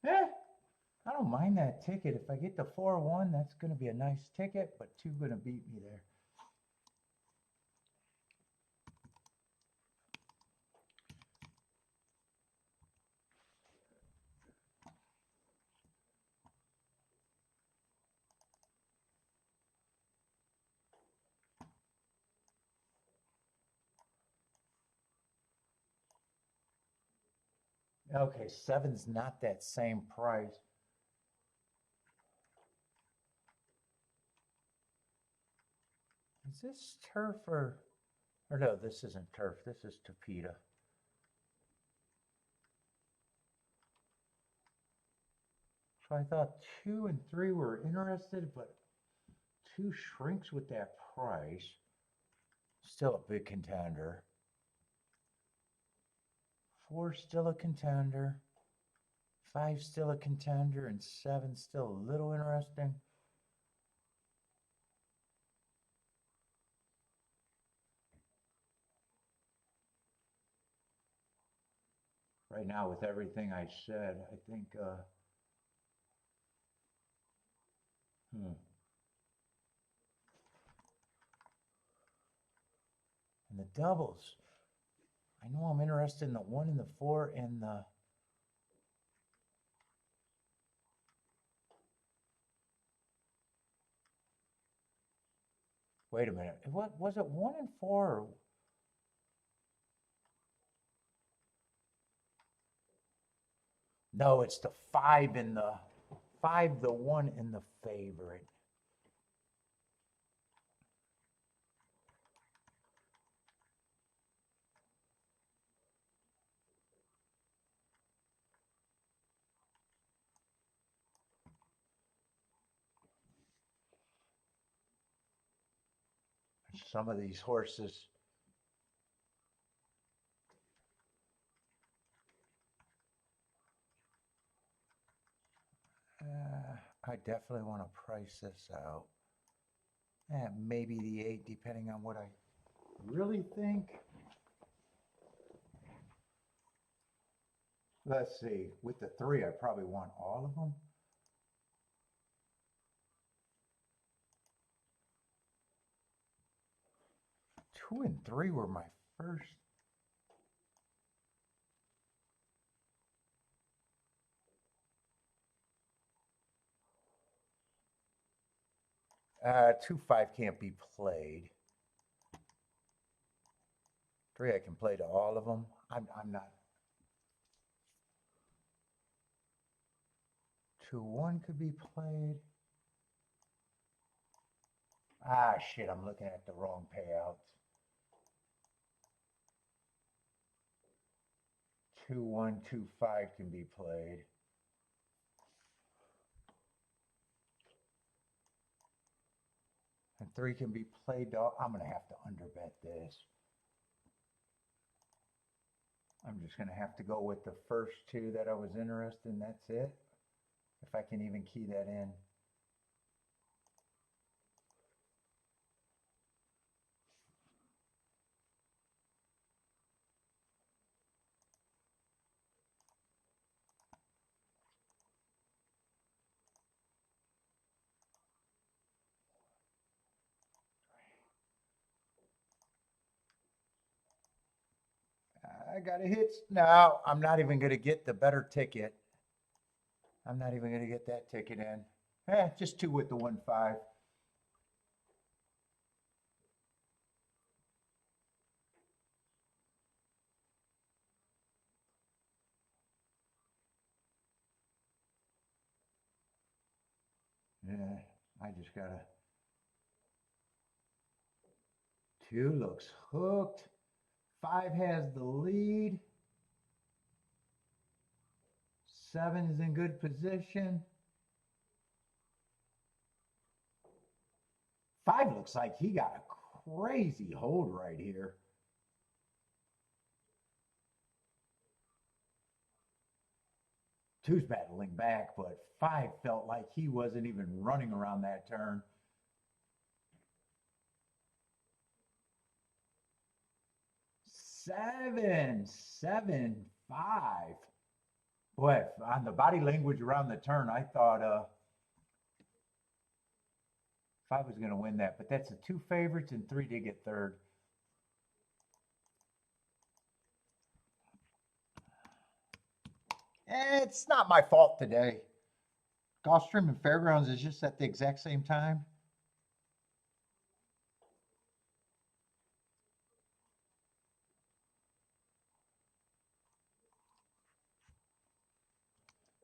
Eh, I don't mind that ticket. If I get the 4-1, that's going to be a nice ticket, but 2 going to beat me there. Okay, 7's not that same price. Is this turf or no, this isn't turf. This is Tapeta. So I thought 2 and 3 were interested, but 2 shrinks with that price. Still a big contender. 4 still a contender. 5 still a contender, and 7 still a little interesting. Right now, with everything I said, I think, And the doubles. I know I'm interested in the 1 and the 4 and the... Wait a minute. What was it 1 and 4? Or... No, it's the 5 and the 5, the 1 and the favorite. Some of these horses. I definitely want to price this out. Maybe the 8, depending on what I really think. Let's see. With the 3, I probably want all of them. Two and 3 were my first. Two, 5 can't be played. 3, I can play to all of them. I'm not. 2, 1 could be played. Ah, shit, I'm looking at the wrong payouts. 2, 1, 2, 5 can be played. And 3 can be played. I'm going to have to underbet this. I'm just going to have to go with the first 2 that I was interested in. That's it. If I can even key that in. I got a hit. No, I'm not even going to get the better ticket. I'm not even going to get that ticket in. Just 2 with the 1, 5. Yeah, I just got to. 2 looks hooked. 5 has the lead. 7 is in good position. 5 looks like he got a crazy hold right here. Two's battling back, but 5 felt like he wasn't even running around that turn. 7, 7, 5. Boy, on the body language around the turn, I thought 5 was going to win that, but that's the 2 favorites and 3 did get third. It's not my fault today. Gulfstream and Fairgrounds is just at the exact same time.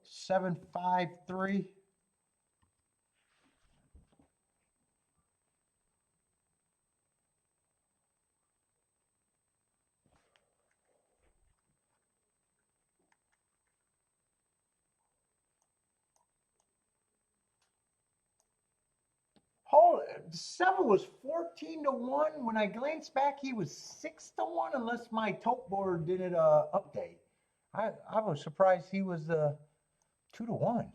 Seven, 5, 3. Hold, 7 was 14-1. When I glanced back, he was 6-1, unless my tote board didn't update. I was surprised he was 2-1.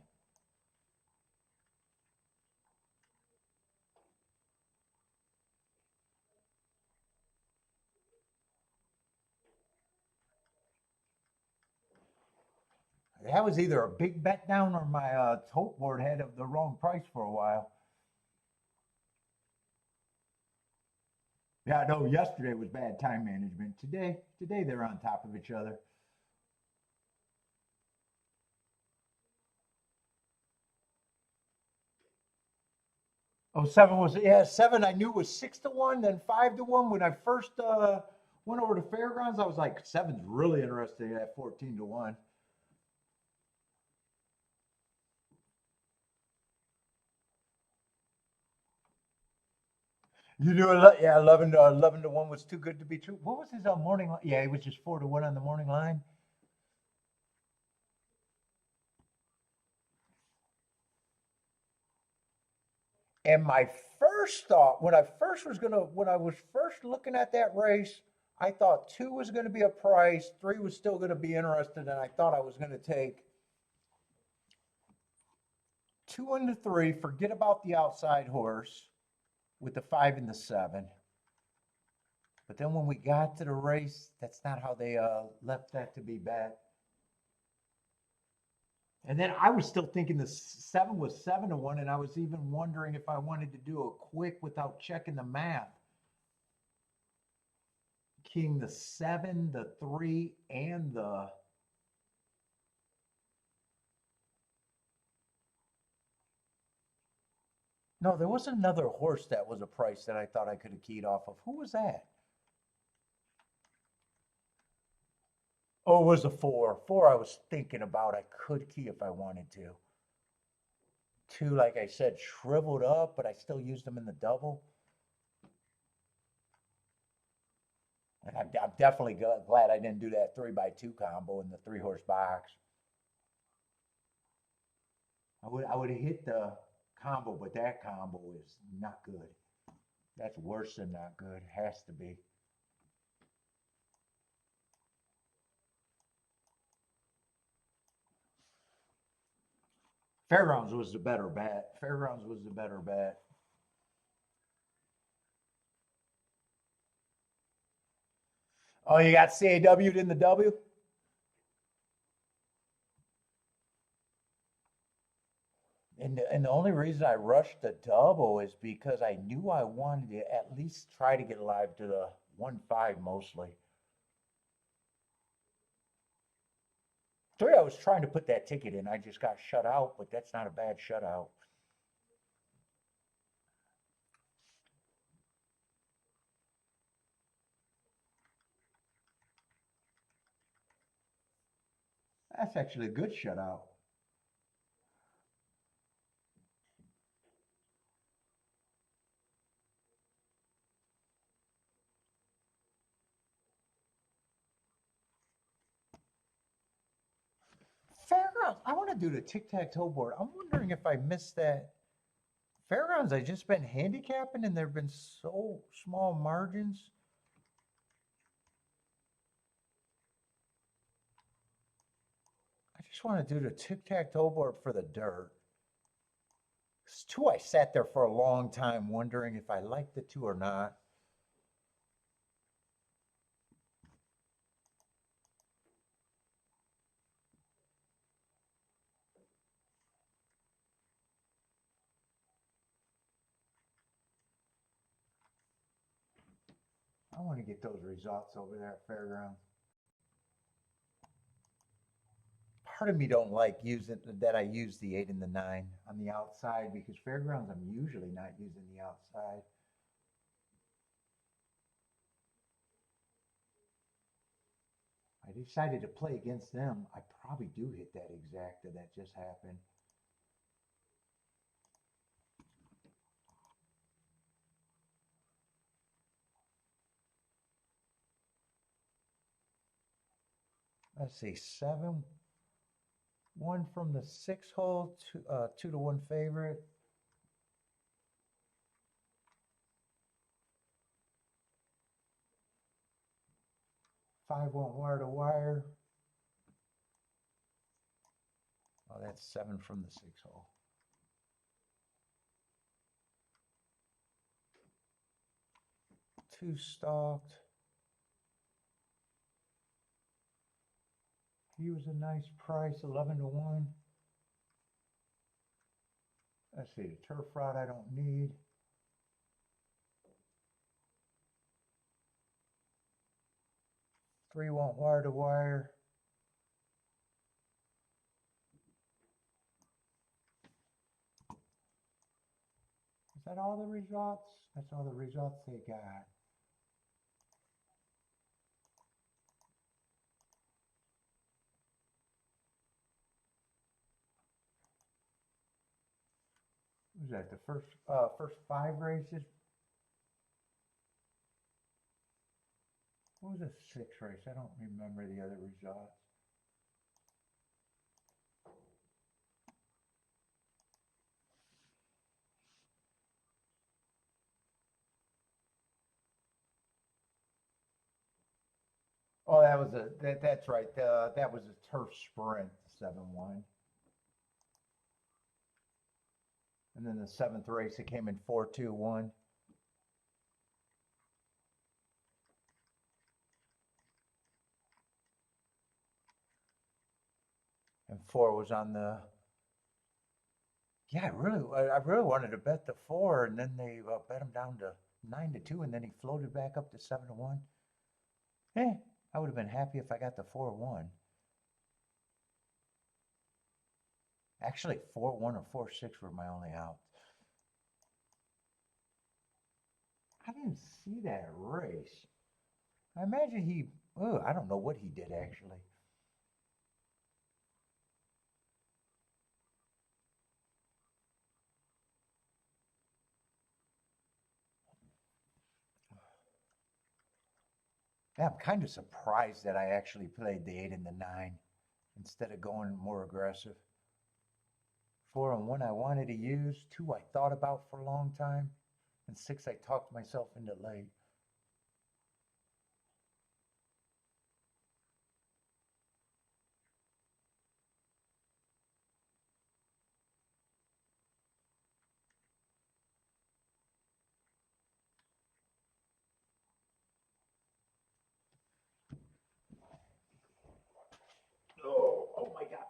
That was either a big bet down or my tote board had the wrong price for a while. Yeah, no, yesterday was bad time management. Today they're on top of each other. Oh, 7 was, yeah, 7 I knew was 6-1, then 5-1. When I first went over to Fairgrounds, I was like, 7's really interesting at 14-1. You knew, yeah, 11-1 was too good to be true. What was his morning line? Yeah, it was just 4-1 on the morning line. And my first thought, when I was first looking at that race, I thought 2 was going to be a price, 3 was still going to be interested, and I thought I was going to take 2 and the 3, forget about the outside horse with the 5 and the 7. But then when we got to the race, that's not how they left that to be bet. And then I was still thinking the 7 was 7-1, and I was even wondering if I wanted to do a quick without checking the math. King the 7, the 3, and the. No, there was another horse that was a price that I thought I could have keyed off of. Who was that? Oh, it was a 4. 4 I was thinking about. I could key if I wanted to. 2, like I said, shriveled up, but I still used them in the double. And I'm definitely glad I didn't do that 3x2 combo in the 3-horse box. I would have hit the combo, but that combo is not good. That's worse than not good. Has to be. Fairgrounds was the better bet. Fairgrounds was the better bet. Oh, you got CAW'd in the W? And the only reason I rushed the double is because I knew I wanted to at least try to get alive to the 1-5 mostly. 3, I was trying to put that ticket in. I just got shut out, but that's not a bad shutout. That's actually a good shutout. Fairgrounds, I want to do the tic-tac-toe board. I'm wondering if I missed that. Fairgrounds, I just been handicapping and there have been so small margins. I just want to do the tic-tac-toe board for the dirt. It's 2, I sat there for a long time wondering if I liked the 2 or not. I want to get those results over there at Fairgrounds. Part of me don't like using that I use the 8 and the 9 on the outside because Fairgrounds I'm usually not using the outside. I decided to play against them. I probably do hit that exacta that just happened. Let's see, 7, 1 from the 6 hole, 2 to 1 favorite. 5 went wire to wire. Oh, that's 7 from the 6 hole. Two stalked. He was a nice price, 11 to 1. Let's see, the turf rod I don't need. Three went wire to wire. Is that all the results? That's all the results they got. Was that the first 5 races? What was the 6th race? I don't remember the other results. Oh, that was that's right. That was a turf sprint, 7-1. And then the 7th race, it came in 4-2-1. And 4 was on the. Yeah, I really wanted to bet the 4, and then they bet him down to 9-2, and then he floated back up to 7-1. I would have been happy if I got the 4-1. Actually, 4-1 or 4-6 were my only outs. I didn't see that race. I imagine he. Oh, I don't know what he did actually. Yeah, I'm kind of surprised that I actually played the 8 and the 9 instead of going more aggressive. 4 and 1 I wanted to use. 2 I thought about for a long time. And 6 I talked myself into late. Oh my God.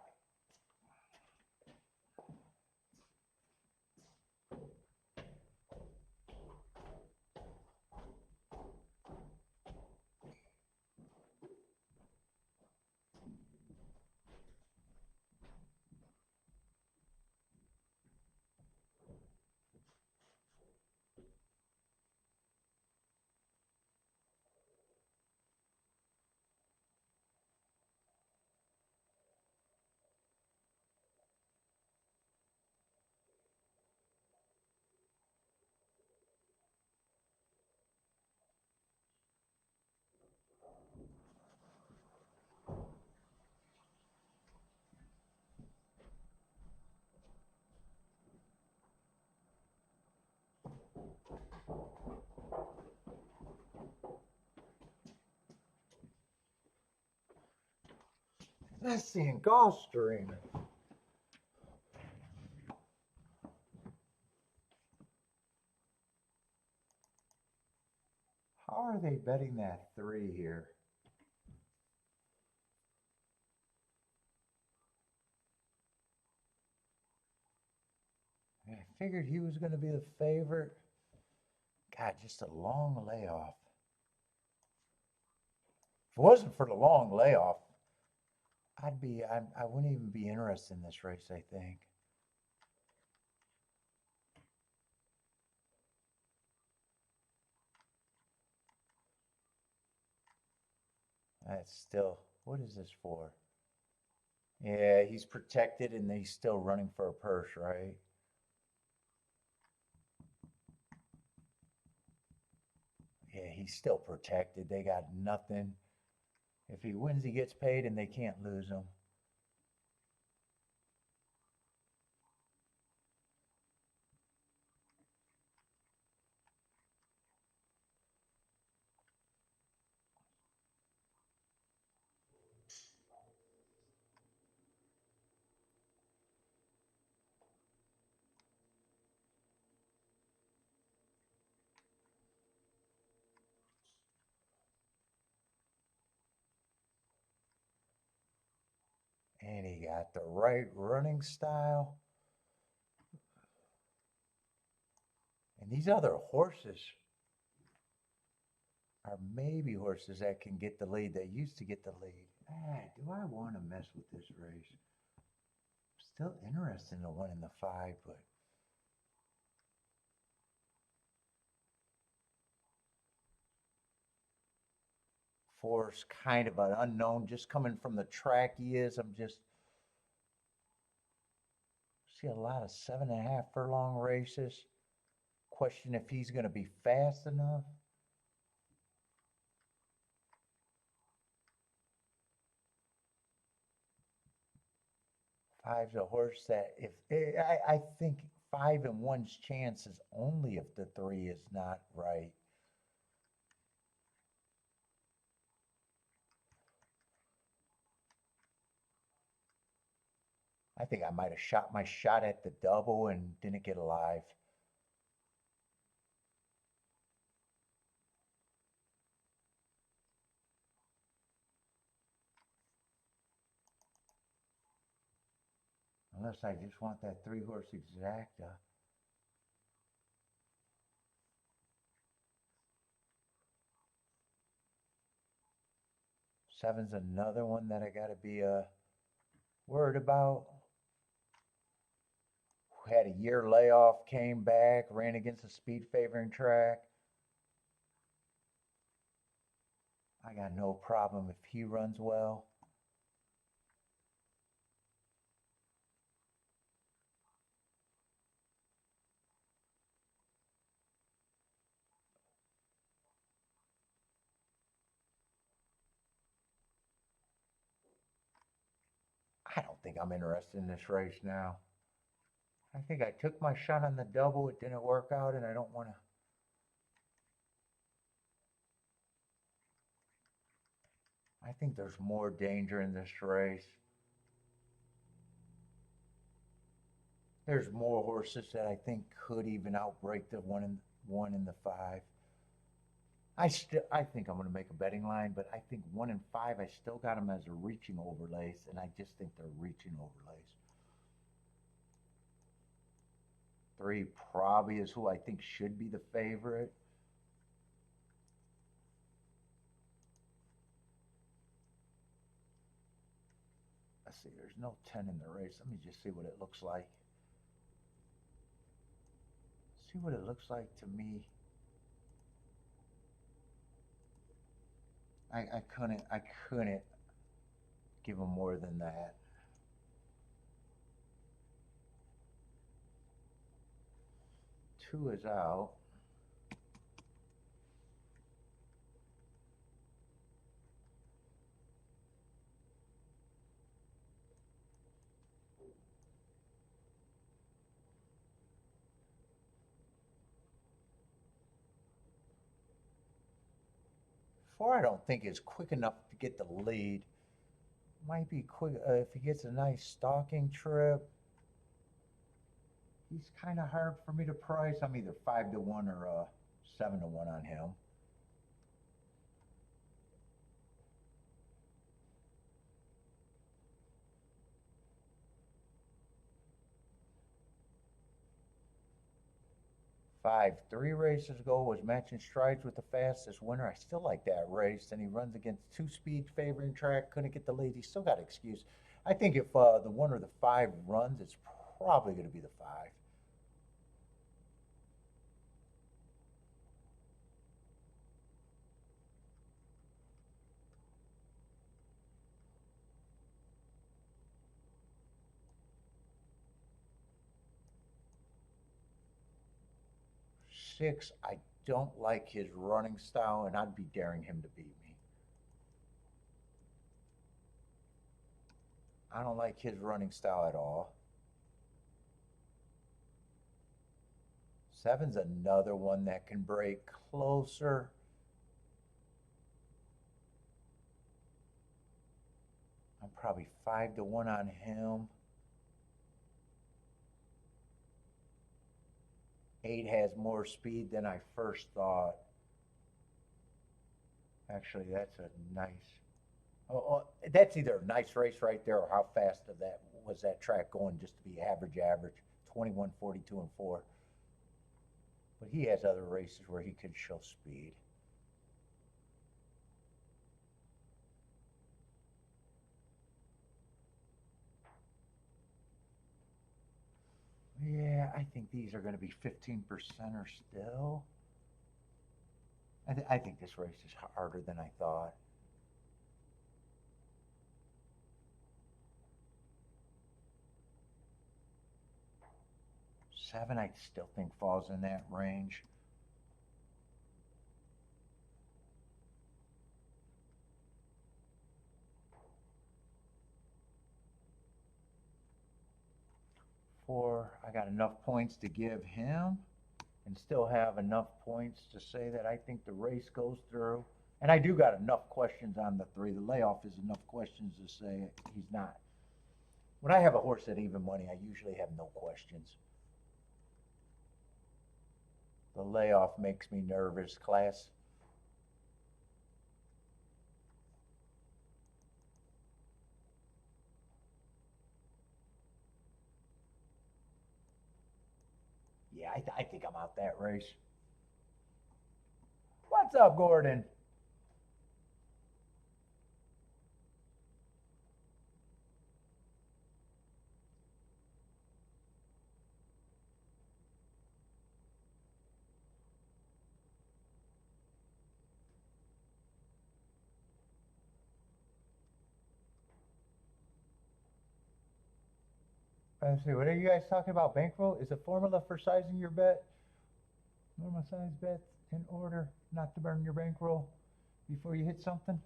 Let's see in Gulfstream. How are they betting that 3 here? I figured he was going to be the favorite. God, just a long layoff. If it wasn't for the long layoff, I wouldn't even be interested in this race, I think. That's still, what is this for? Yeah, he's protected and he's still running for a purse, right? Yeah, he's still protected. They got nothing. If he wins, he gets paid and they can't lose him. got the right running style. And these other horses are maybe horses that can get the lead. They used to get the lead. Do I want to mess with this race? Still interested in the 1 and the 5, but Four's kind of an unknown, just coming from the track he is. I'm just see a lot of 7.5 furlong races. Question if he's going to be fast enough. Five's a horse that if I think 5 and 1's chance is only if the 3 is not right. I think I might have shot my shot at the double and didn't get alive. Unless I just want that 3-horse exacta. Seven's another one that I got to be worried about. Had a year layoff, came back, ran against a speed favoring track. I got no problem if he runs well. I don't think I'm interested in this race now. I think I took my shot on the double. It didn't work out, and I don't want to. I think there's more danger in this race. There's more horses that I think could even outbreak the 1 and the 5. I think I'm going to make a betting line, but I think 1 and 5, I still got them as a reaching overlays, and I just think they're reaching overlays. 3 probably is who I think should be the favorite. Let's see, there's no 10 in the race. Let me just see what it looks like. See what it looks like to me. I couldn't give him more than that. Two is out. Four, I don't think is quick enough to get the lead. Might be quick if he gets a nice stalking trip. He's kind of hard for me to price. I'm either 5 to 1 or 7 to 1 on him. Five, 3 races ago was matching strides with the fastest winner. I still like that race. And he runs against 2 speed favoring track. Couldn't get the lead. He still got an excuse. I think if the 1 or the 5 runs, it's probably going to be the 5. Six, I don't like his running style, and I'd be daring him to beat me. I don't like his running style at all. 7's another one that can break closer. I'm probably 5 to 1 on him. 8 has more speed than I first thought. Actually, that's a nice. Oh, that's either a nice race right there or how fast of that was that track going just to be average, 21, 42, and 4. But he has other races where he could show speed. Yeah, I think these are going to be 15%er still. I think this race is harder than I thought. Seven, I still think falls in that range. Four, I got enough points to give him and still have enough points to say that I think the race goes through. And I do got enough questions on the 3. The layoff is enough questions to say he's not. When I have a horse at even money, I usually have no questions. The layoff makes me nervous, class. Yeah, I think I'm out that race. What's up, Gordon? Let's see, what are you guys talking about? Bankroll is a formula for sizing your bet. Normal size bets in order not to burn your bankroll before you hit something.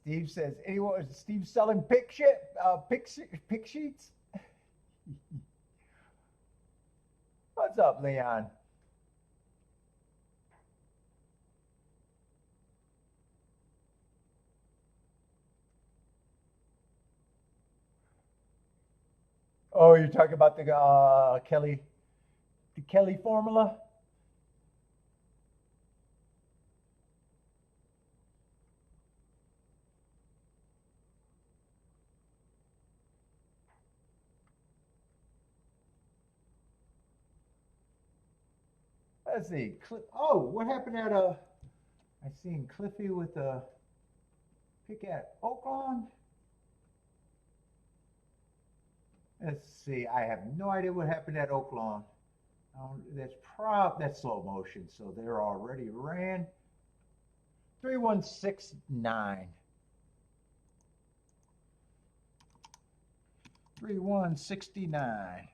Steve says, anyone? Is Steve selling pick sheets? What's up, Leon? Oh, you're talking about the Kelly formula? Let's see. Oh, what happened at I seen Cliffy with a pick at Oaklawn. Let's see. I have no idea what happened at Oaklawn. That's slow motion, so they're already ran. 3169. 3169.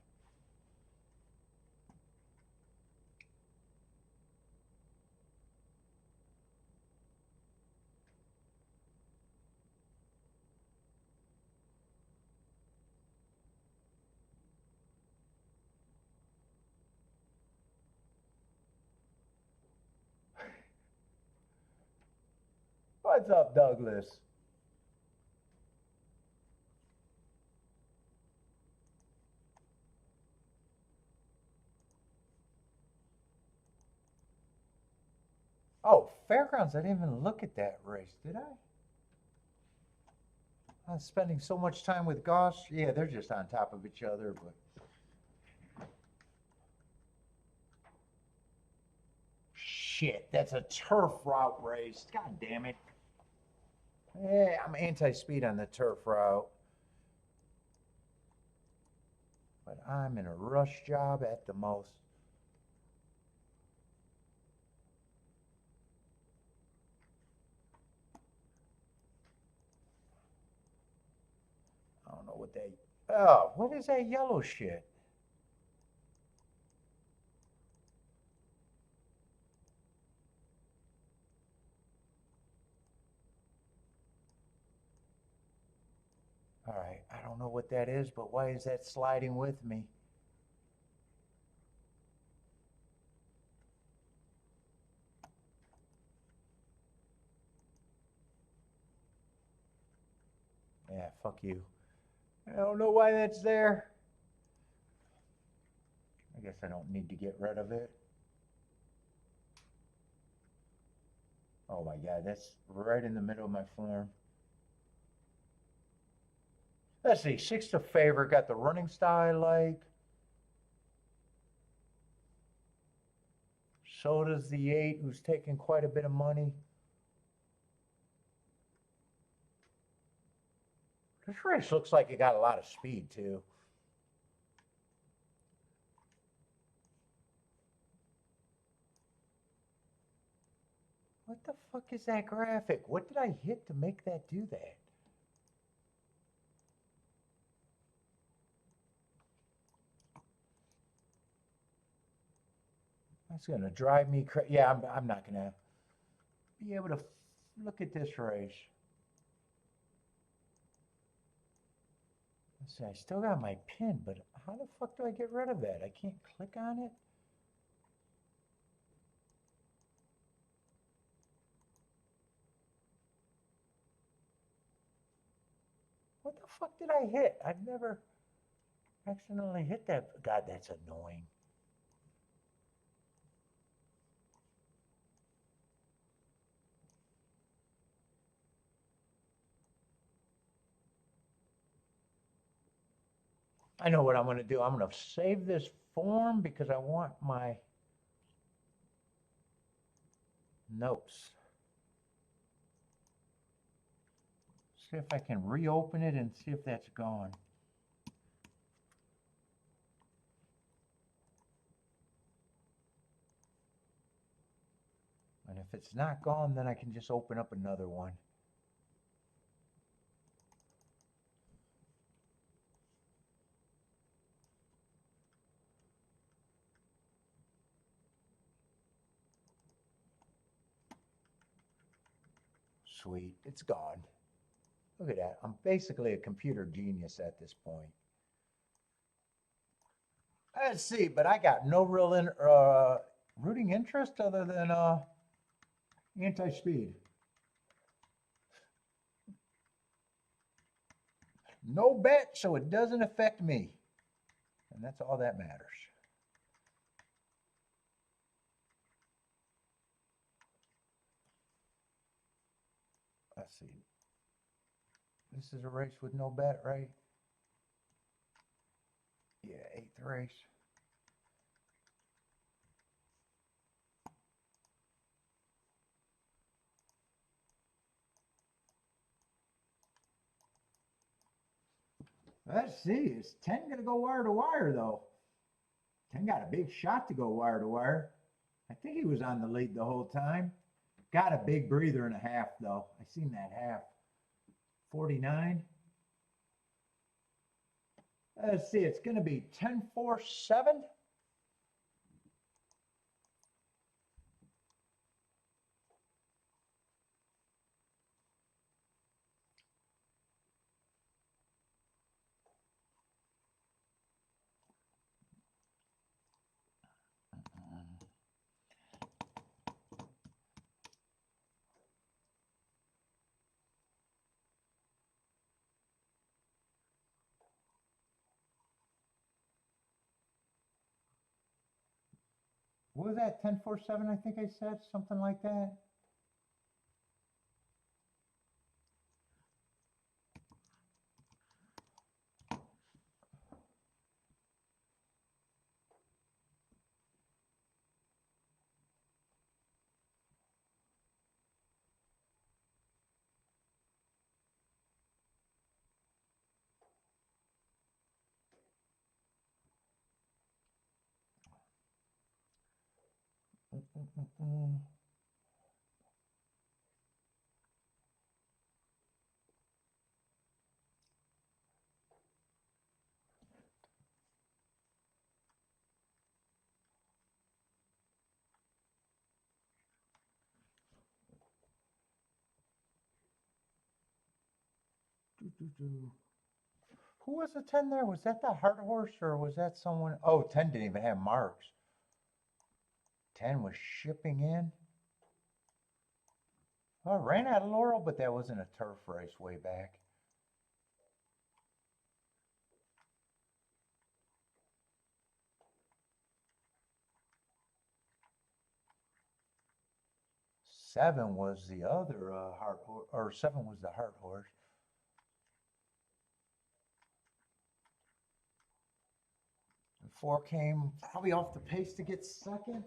What's up, Douglas? Oh, Fairgrounds, I didn't even look at that race, did I? I was spending so much time with Gosh. Yeah, they're just on top of each other, but shit, that's a turf route race. God damn it. Yeah, I'm anti-speed on the turf route. But I'm in a rush job at the most. I don't know what they... Oh, what is that yellow shit? All right, I don't know what that is, but why is that sliding with me? Yeah, fuck you. I don't know why that's there. I guess I don't need to get rid of it. Oh my God, that's right in the middle of my form. Let's see, 6 of favor, got the running style I like. So does the 8, who's taking quite a bit of money. This race looks like it got a lot of speed too. What the fuck is that graphic? What did I hit to make that do that? That's gonna drive me crazy. Yeah, I'm not gonna be able to look at this race. Let's see, I still got my pin, but how the fuck do I get rid of that? I can't click on it. What the fuck did I hit? I've never accidentally hit that. God, that's annoying. I know what I'm going to do. I'm going to save this form because I want my notes. See if I can reopen it and see if that's gone. And if it's not gone, then I can just open up another one. Sweet, it's gone. Look at that. I'm basically a computer genius at this point. Let's see, but I got no real rooting interest other than anti-speed. No bet, so it doesn't affect me. And that's all that matters. Let's see. This is a race with no bet, right? Yeah, 8th race. Let's see. Is 10 going to go wire to wire, though? 10 got a big shot to go wire to wire. I think he was on the lead the whole time. Got a big breather and a half, though. I seen that half. 49. Let's see. It's going to be 10-4-7. What was that? 10-4-7, I think I said, something like that. Who was the 10 there? Was that the Heart Horse or was that someone? Oh, 10 didn't even have marks. 10 was shipping in. Oh, it ran out of Laurel, but that wasn't a turf race way back. 7 was the other heart horse, or 7 was the heart horse. And 4 came probably off the pace to get second.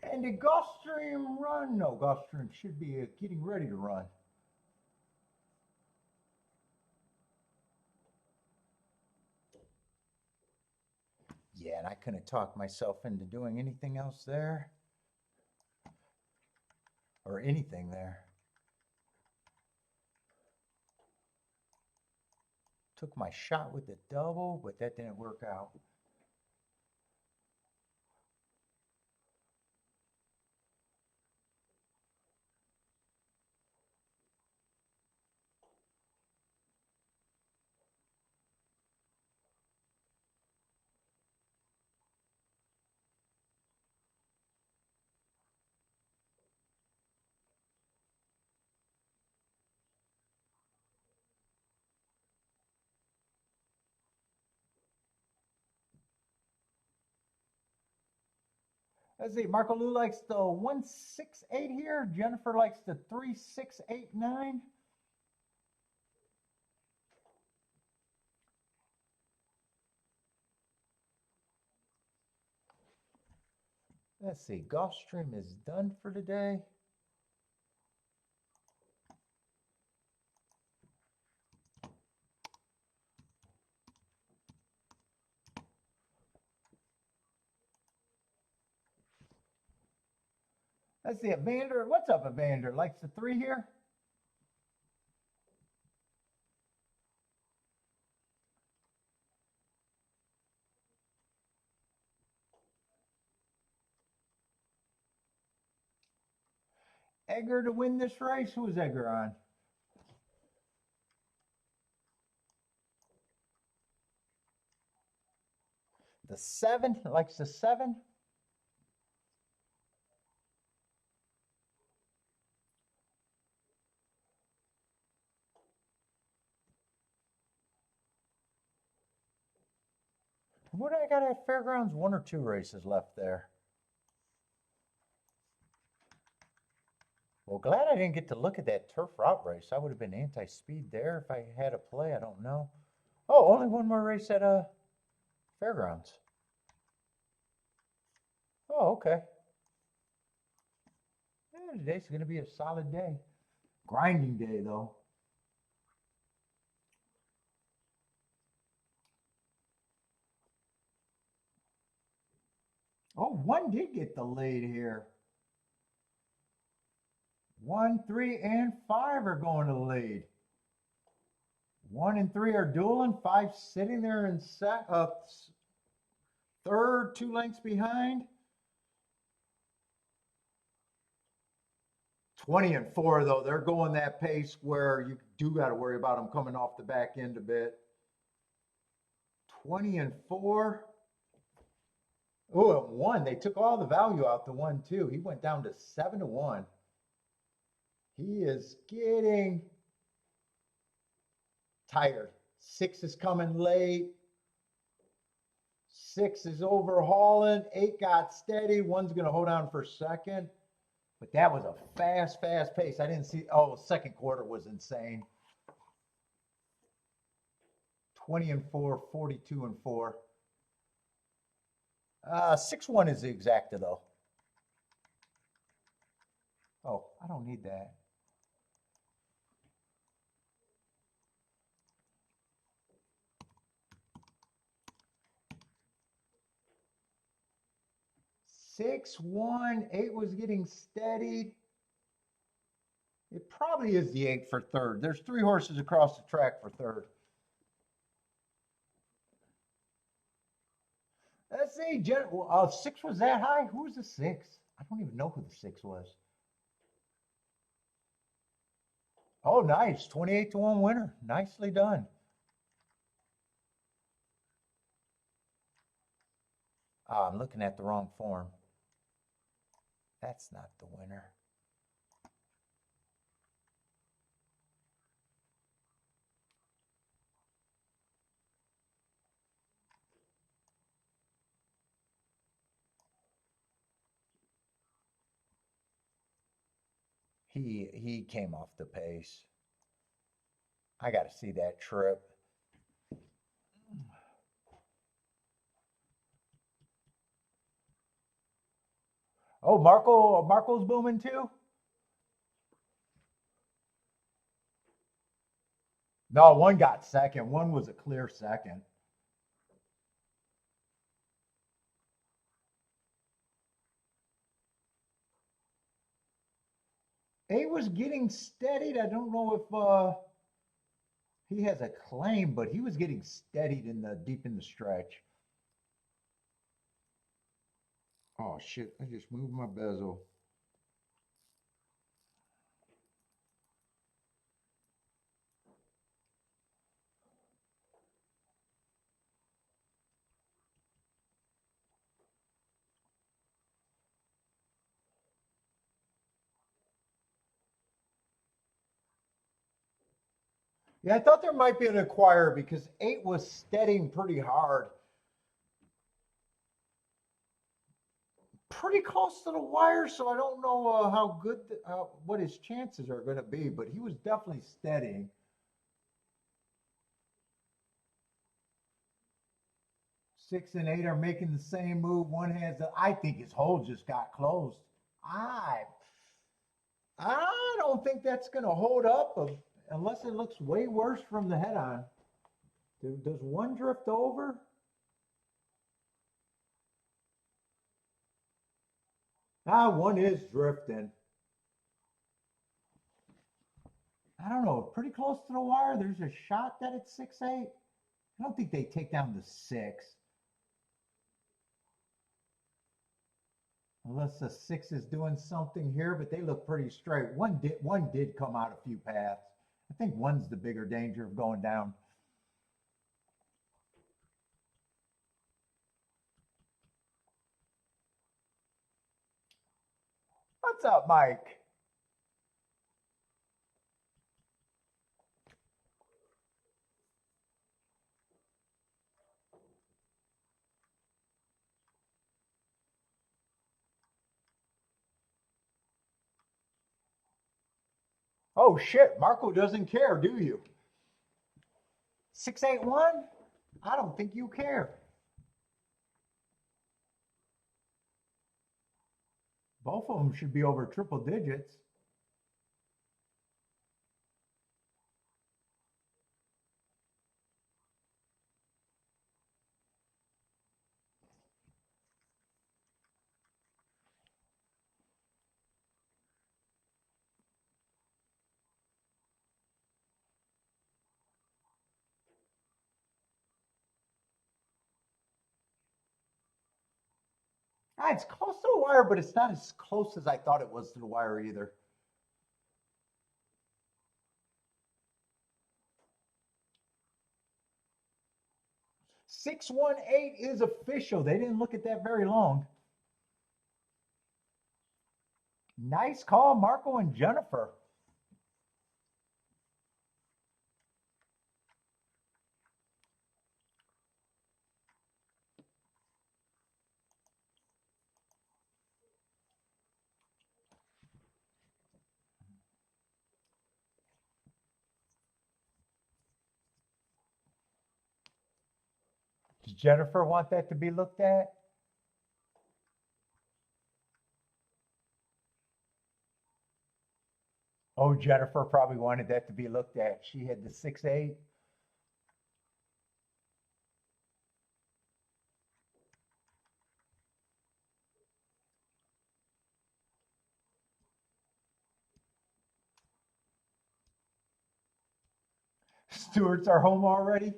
And the Gulfstream run? No, Gulfstream should be getting ready to run. Yeah, and I couldn't talk myself into doing anything else there. Or anything there. Took my shot with the double, but that didn't work out. Let's see, Marco Lou likes the 168 here. Jennifer likes the 3689. Let's see, Gulfstream is done for today. Let's see, Evander, what's up, Evander? Likes the 3 here? Edgar to win this race? Who is Edgar on? The 7, likes the 7. What do I got at Fairgrounds? 1 or 2 races left there. Well, glad I didn't get to look at that turf route race. I would have been anti-speed there if I had a play. I don't know. Oh, only 1 more race at Fairgrounds. Oh, okay. Yeah, today's going to be a solid day. Grinding day, though. Oh, 1 did get the lead here. 1, 3, and 5 are going to the lead. 1 and 3 are dueling. 5 sitting there in third, 2 lengths behind. 20 and 4, though, they're going that pace where you do got to worry about them coming off the back end a bit. 20 and 4. Oh, and 1. They took all the value out to 1, too. He went down to 7 to 1. He is getting tired. 6 is coming late. 6 is overhauling. 8 got steady. 1's going to hold on for second. But that was a fast pace. I didn't see. Oh, second quarter was insane. 20 and 4, 42 and 4. 6-1 is the exacta though. Oh, I don't need that. Six, 1, 8 was getting steadied. It probably is the 8 for third. There's 3 horses across the track for third. Let's see, 6 was that high? Who was the 6? I don't even know who the 6 was. Oh, nice. 28-1 winner. Nicely done. Oh, I'm looking at the wrong form. That's not the winner. He came off the pace. I got to see that trip. Oh, Marco's booming too? No, 1 got second. 1 was a clear second. Eight was getting steadied. I don't know if he has a claim, but he was getting steadied in the deep in the stretch. Oh shit, I just moved my bezel. Yeah, I thought there might be an acquire because 8 was steadying pretty hard. Pretty close to the wire, so I don't know how good, what his chances are going to be, but he was definitely steadying. 6 and 8 are making the same move. 1 has I think his hole just got closed. I don't think that's going to hold up unless it looks way worse from the head on. Does 1 drift over? Ah, 1 is drifting. I don't know, pretty close to the wire. There's a shot that it's 6-8. I don't think they take down the 6. Unless the 6 is doing something here, but they look pretty straight. One did come out a few paths. I think 1's the bigger danger of going down. What's up, Mike? Oh shit, Marco doesn't care, do you? 681? I don't think you care. Both of them should be over triple digits. Ah, it's close to the wire, but it's not as close as I thought it was to the wire either. Six, 1, 8 is official. They didn't look at that very long. Nice call, Marco and Jennifer. Does Jennifer want that to be looked at? Oh, Jennifer probably wanted that to be looked at. She had the 6'8". Stewards are home already.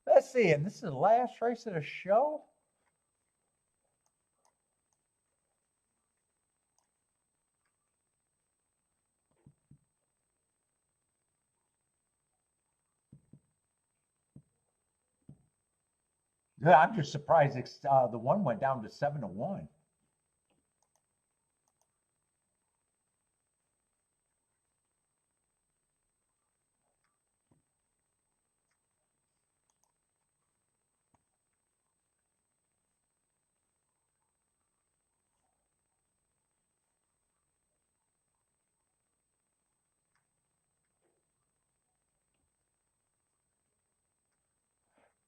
Let's see, and this is the last race of the show. Yeah, I'm just surprised the one went down to 7-1.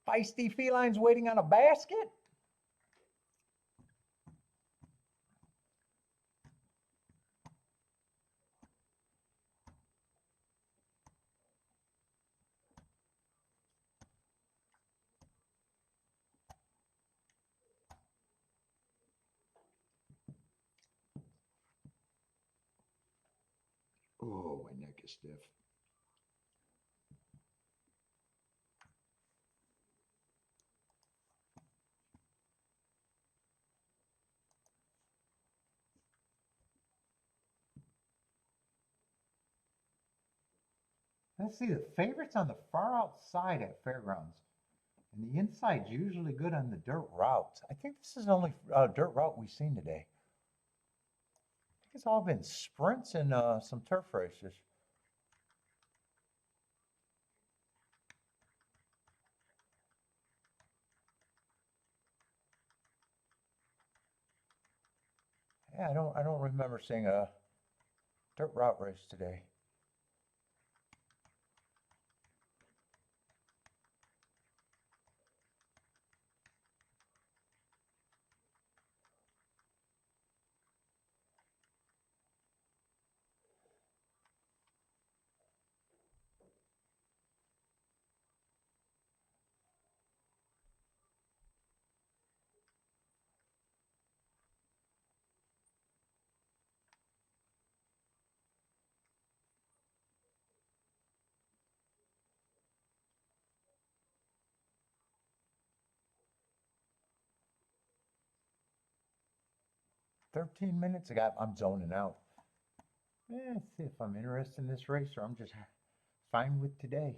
Feisty felines waiting on a basket. Oh, my neck is stiff. Let's see, the favorites on the far outside at Fairgrounds. And the inside's usually good on the dirt routes. I think this is the only dirt route we've seen today. I think it's all been sprints and some turf races. Yeah, I don't remember seeing a dirt route race today. "13 minutes ago." I'm zoning out. Let's see if I'm interested in this race or I'm just fine with today.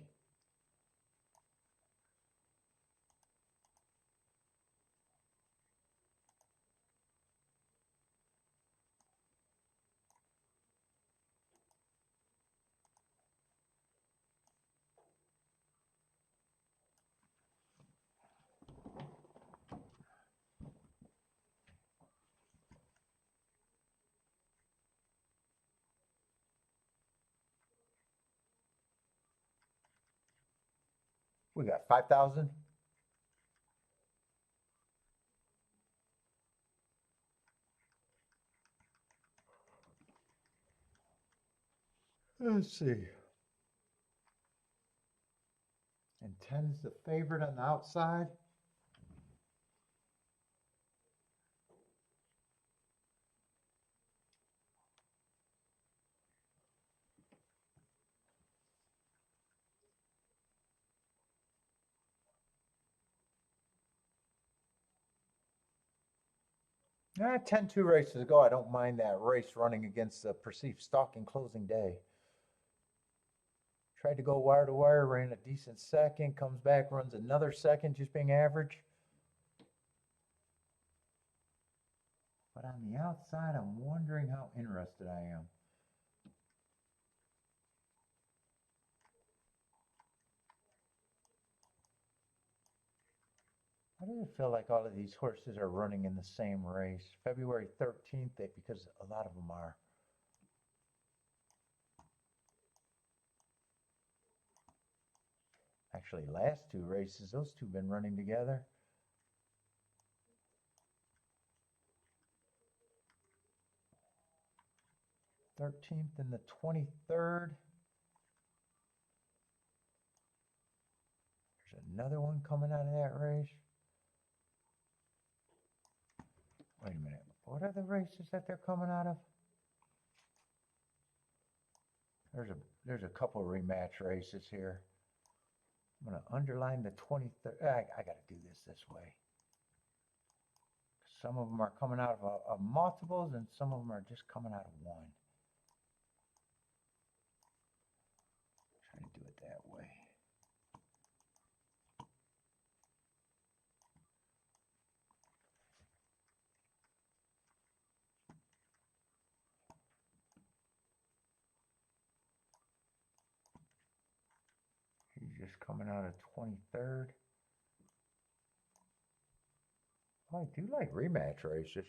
We got 5,000. Let's see. And 10's the favorite on the outside. Yeah, 10-2 races ago. I don't mind that race running against the perceived stalking closing day. Tried to go wire to wire, ran a decent second, comes back, runs another second, just being average. But on the outside, I'm wondering how interested I am. Why does it feel like all of these horses are running in the same race? February 13th, because a lot of them are. Actually, last two races, those two have been running together. 13th and the 23rd. There's another one coming out of that race. Wait a minute. What are the races that they're coming out of? There's a couple rematch races here. I'm going to underline the 23rd. I got to do this way. Some of them are coming out of multiples, and some of them are just coming out of one. Try to do it that way. He's just coming out of 23rd. Oh, I do like rematch races.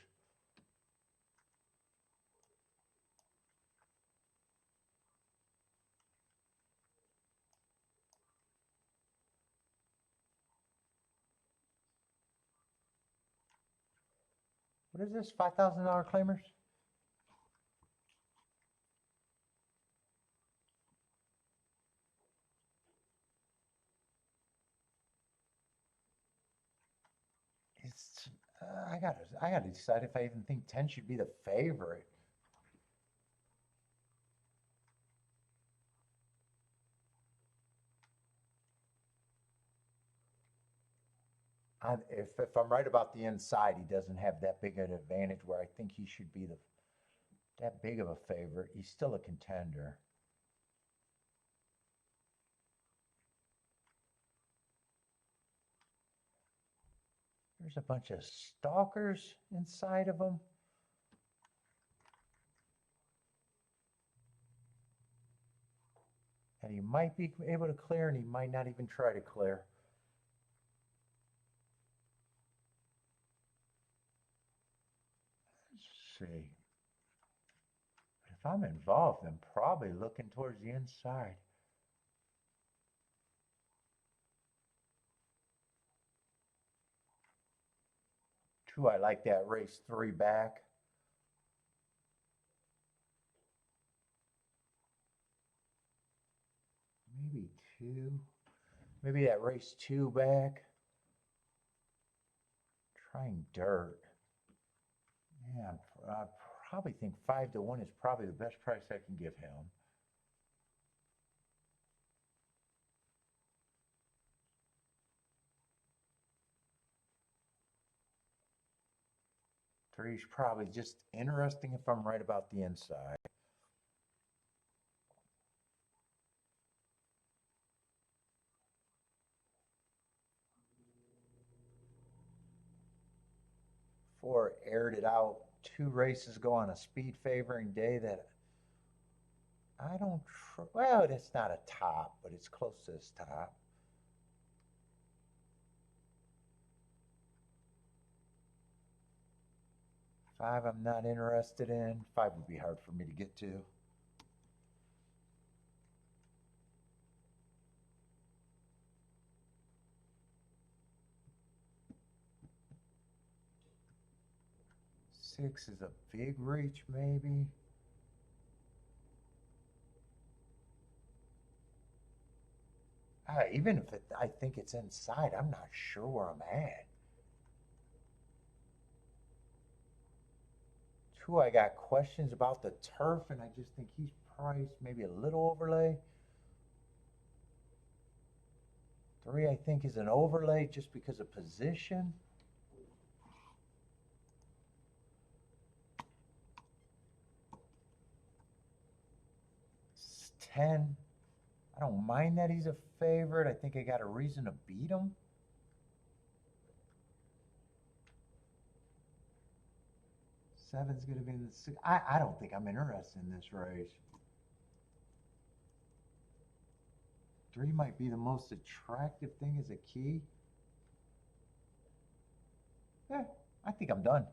What is this, $5,000 claimers? It's, I gotta decide if I even think 10 should be the favorite. If I'm right about the inside, he doesn't have that big an advantage where I think he should be that big of a favorite. He's still a contender. There's a bunch of stalkers inside of him. And he might be able to clear, and he might not even try to clear. Let's see. If I'm involved, I'm probably looking towards the inside. Two, I like that race 3 back. Maybe 2. Maybe that race 2 back. Trying dirt. Yeah, I probably think 5 to 1 is probably the best price I can give him. Three's probably just interesting if I'm right about the inside. Four aired it out 2 races ago on a speed favoring day that I don't, well, it's not a top, but it's close to his top. Five, I'm not interested in. 5 would be hard for me to get to. Six is a big reach, maybe. Even if I think it's inside, I'm not sure where I'm at. 2, I got questions about the turf, and I just think he's priced maybe a little overlay. 3, I think, is an overlay just because of position. 10, I don't mind that he's a favorite. I think I got a reason to beat him. 7's going to be in the 6. I don't think I'm interested in this race. 3 might be the most attractive thing as a key. Yeah, I think I'm done.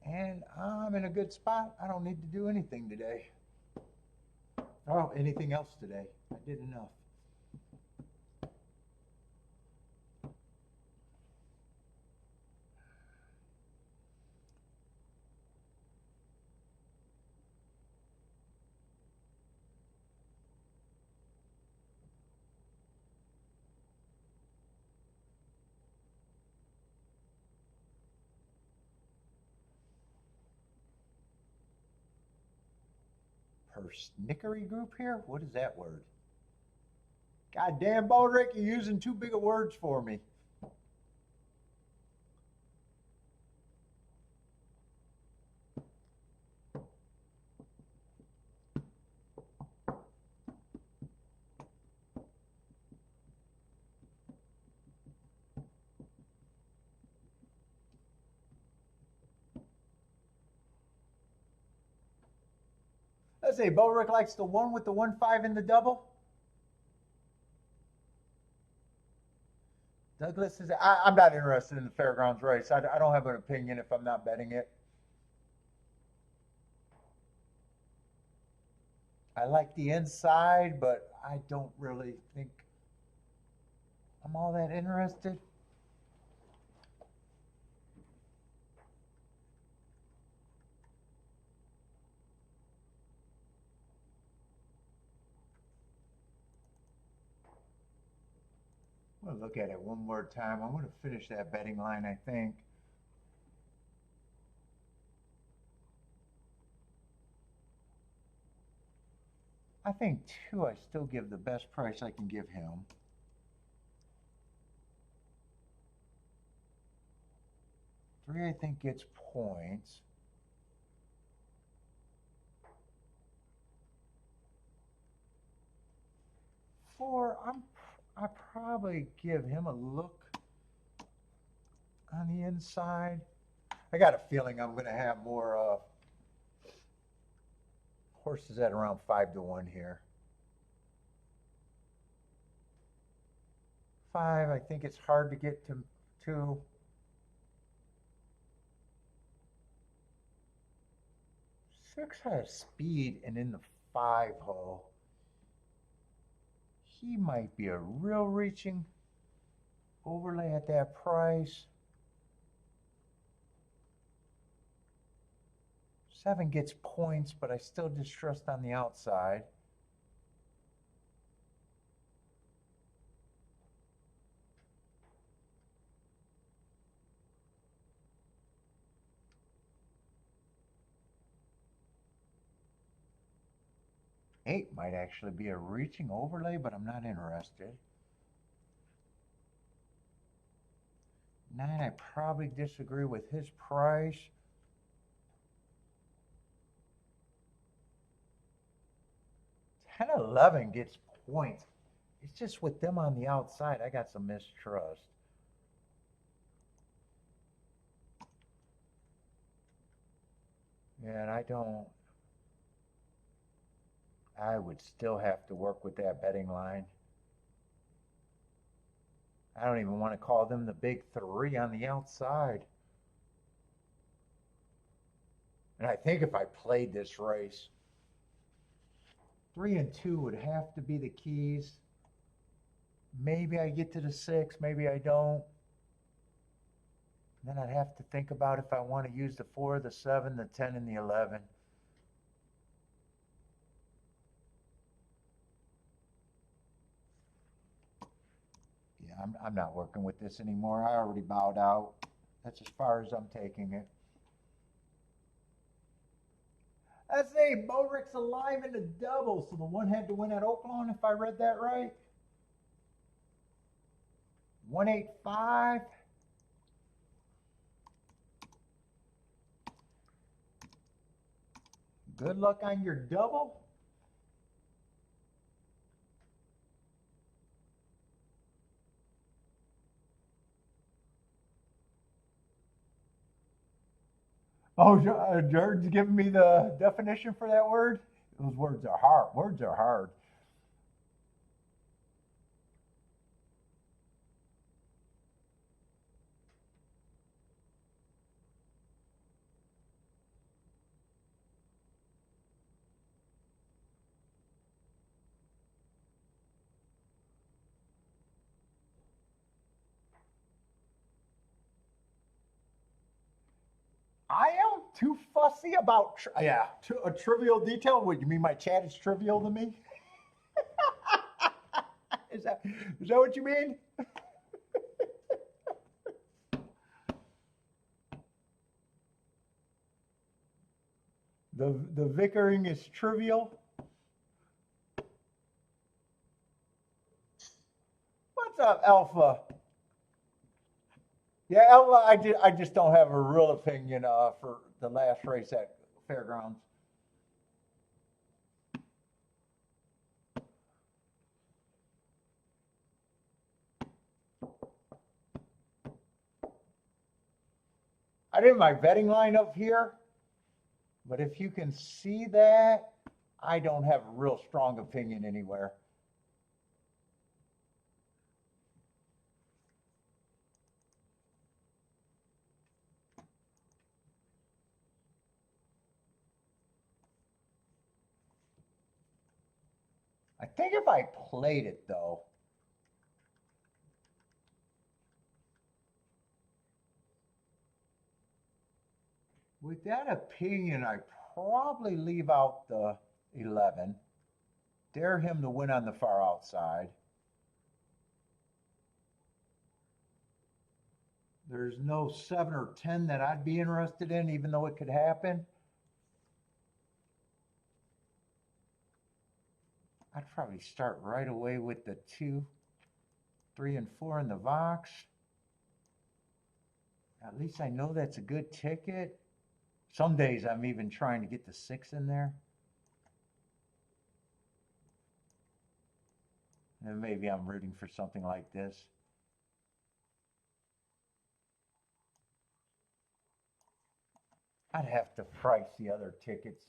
And I'm in a good spot. I don't need to do anything today. All Oh, anything else today? I did enough. Persnickery group here? What is that word? God damn, Bodrick, you're using too big of words for me. Let's say Bodrick likes the one with the 1-5 in the double. Douglas is. I'm not interested in the Fairgrounds race. I don't have an opinion if I'm not betting it. I like the inside, but I don't really think I'm all that interested. I'm going to look at it one more time. I'm going to finish that betting line, I think. I think 2, I still give the best price I can give him. 3, I think, gets points. 4, I probably give him a look on the inside. I got a feeling I'm going to have more horses at around 5-1 here. 5, I think it's hard to get to 2. 6 has speed and in the 5 hole. He might be a real reaching overlay at that price. 7 gets points, but I still distrust on the outside. Eight might actually be a reaching overlay, but I'm not interested. 9, I probably disagree with his price. 10, 11 gets points. It's just with them on the outside, I got some mistrust. Yeah, and I would still have to work with that betting line. I don't even want to call them the big 3 on the outside. And I think if I played this race, 3 and 2 would have to be the keys. Maybe I get to the 6, maybe I don't. Then I'd have to think about if I want to use the 4, the 7, the 10, and the 11. Yeah, I'm not working with this anymore. I already bowed out. That's as far as I'm taking it. I say Bodrick's alive in the double, so the one had to win at Oaklawn, if I read that right. 185. Good luck on your double. Oh, Jared's giving me the definition for that word. Those words are hard. Words are hard. I am too fussy about, a trivial detail. What, you mean my chat is trivial to me? Is that what you mean? The vickering is trivial. What's up, Alpha? Yeah, Alpha, I just don't have a real opinion for the last race at Fairgrounds. I did my betting line up here, but if you can see that, I don't have a real strong opinion anywhere. I think if I played it though, with that opinion, I probably leave out the 11, dare him to win on the far outside. There's no 7 or 10 that I'd be interested in, even though it could happen. I'd probably start right away with the 2, 3, and 4 in the Vox. At least I know that's a good ticket. Some days I'm even trying to get the 6 in there. And maybe I'm rooting for something like this. I'd have to price the other tickets.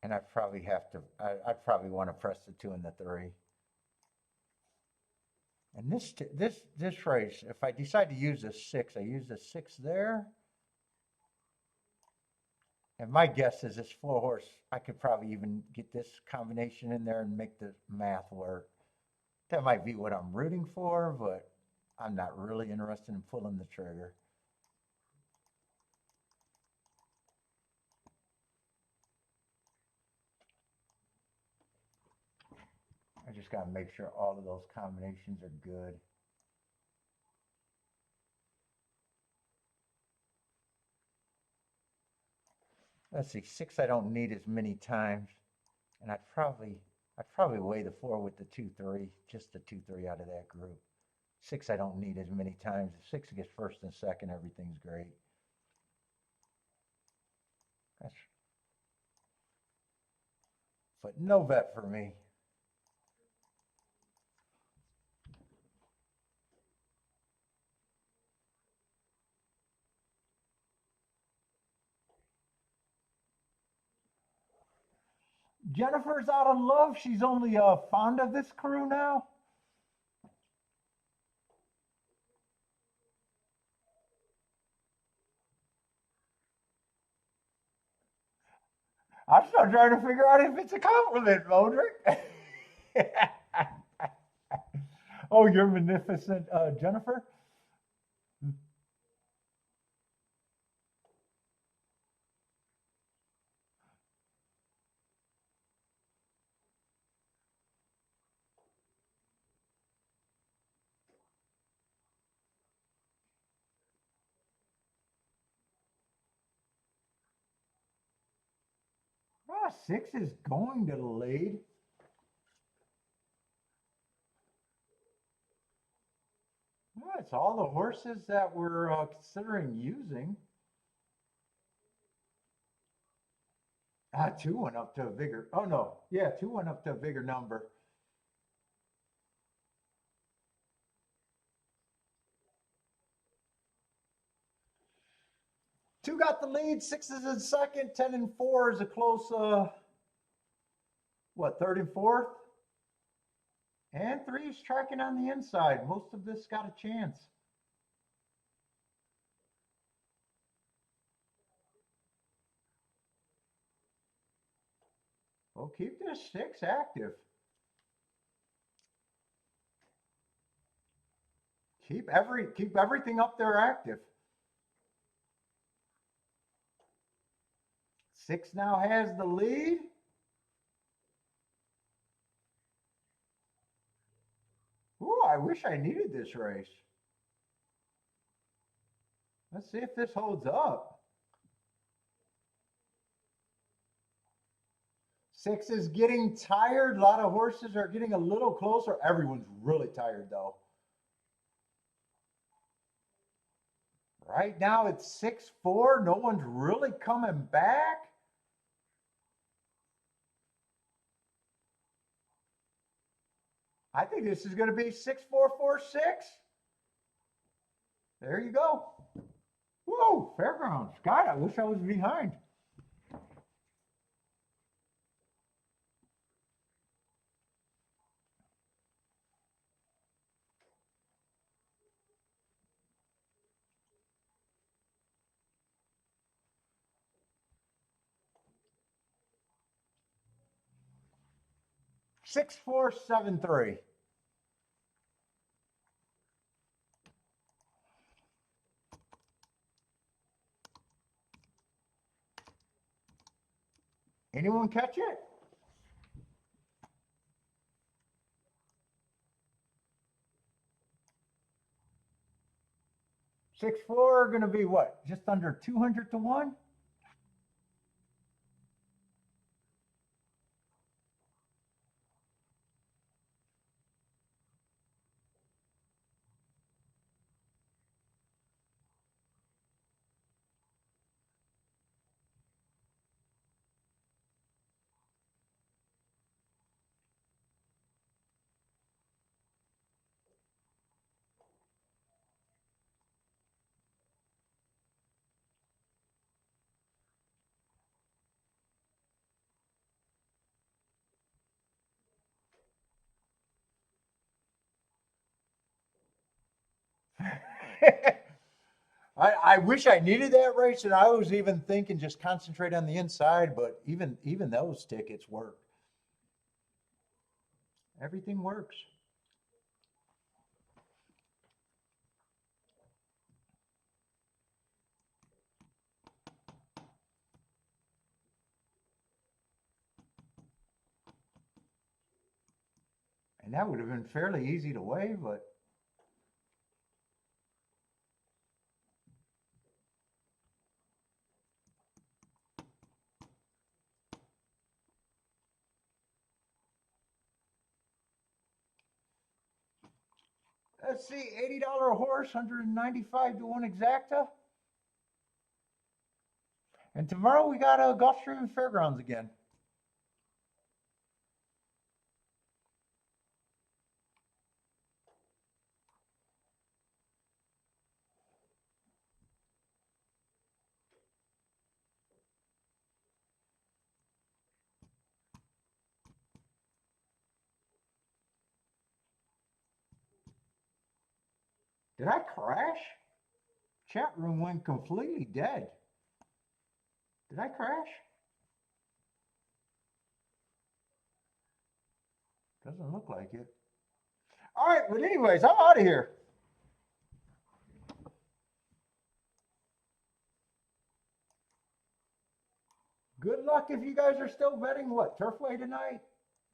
And I'd probably have to, I'd probably want to press the 2 and the 3. And this race, if I decide to use a 6, I use the 6 there. And my guess is this 4 horse, I could probably even get this combination in there and make the math work. That might be what I'm rooting for, but I'm not really interested in pulling the trigger. I just got to make sure all of those combinations are good. Let's see, 6 I don't need as many times. And I'd probably weigh the 4 with the 2, 3, just the 2, 3 out of that group. 6 I don't need as many times. If 6 gets first and second, everything's great. But no bet for me. Jennifer's out of love. She's only fond of this crew now. I'm still trying to figure out if it's a compliment, Modric. Oh, you're magnificent, Jennifer. Ah, 6 is going to the lead. Yeah, it's all the horses that we're considering using. Two went up to a bigger, oh no, yeah, two went up to a bigger number. Two got the lead, six is in second, 10 and 4 is a close, third and fourth? And three is tracking on the inside. Most of this got a chance. Well, keep this six active. Keep everything up there active. Six now has the lead. Ooh, I wish I needed this race. Let's see if this holds up. Six is getting tired. A lot of horses are getting a little closer. Everyone's really tired though. Right now it's 6-4. No one's really coming back. I think this is going to be 6-4-4-6. There you go. Whoa, Fairgrounds. God, I wish I was behind. Six, 4, 7, 3. Anyone catch it? Six, 4 going to be what? Just under 200 to 1? I wish I needed that race, and I was even thinking just concentrate on the inside, but even those tickets work. Everything works. And that would have been fairly easy to weigh, but let's see, $80 a horse, 195 to 1 exacta. And tomorrow we got a Gulfstream and Fairgrounds again. Did I crash? Chat room went completely dead. Did I crash? Doesn't look like it. All right, but anyways, I'm out of here. Good luck if you guys are still betting. What, Turfway tonight?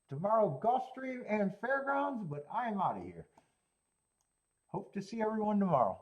Tomorrow, Gulfstream and Fairgrounds, but I am out of here. Hope to see everyone tomorrow.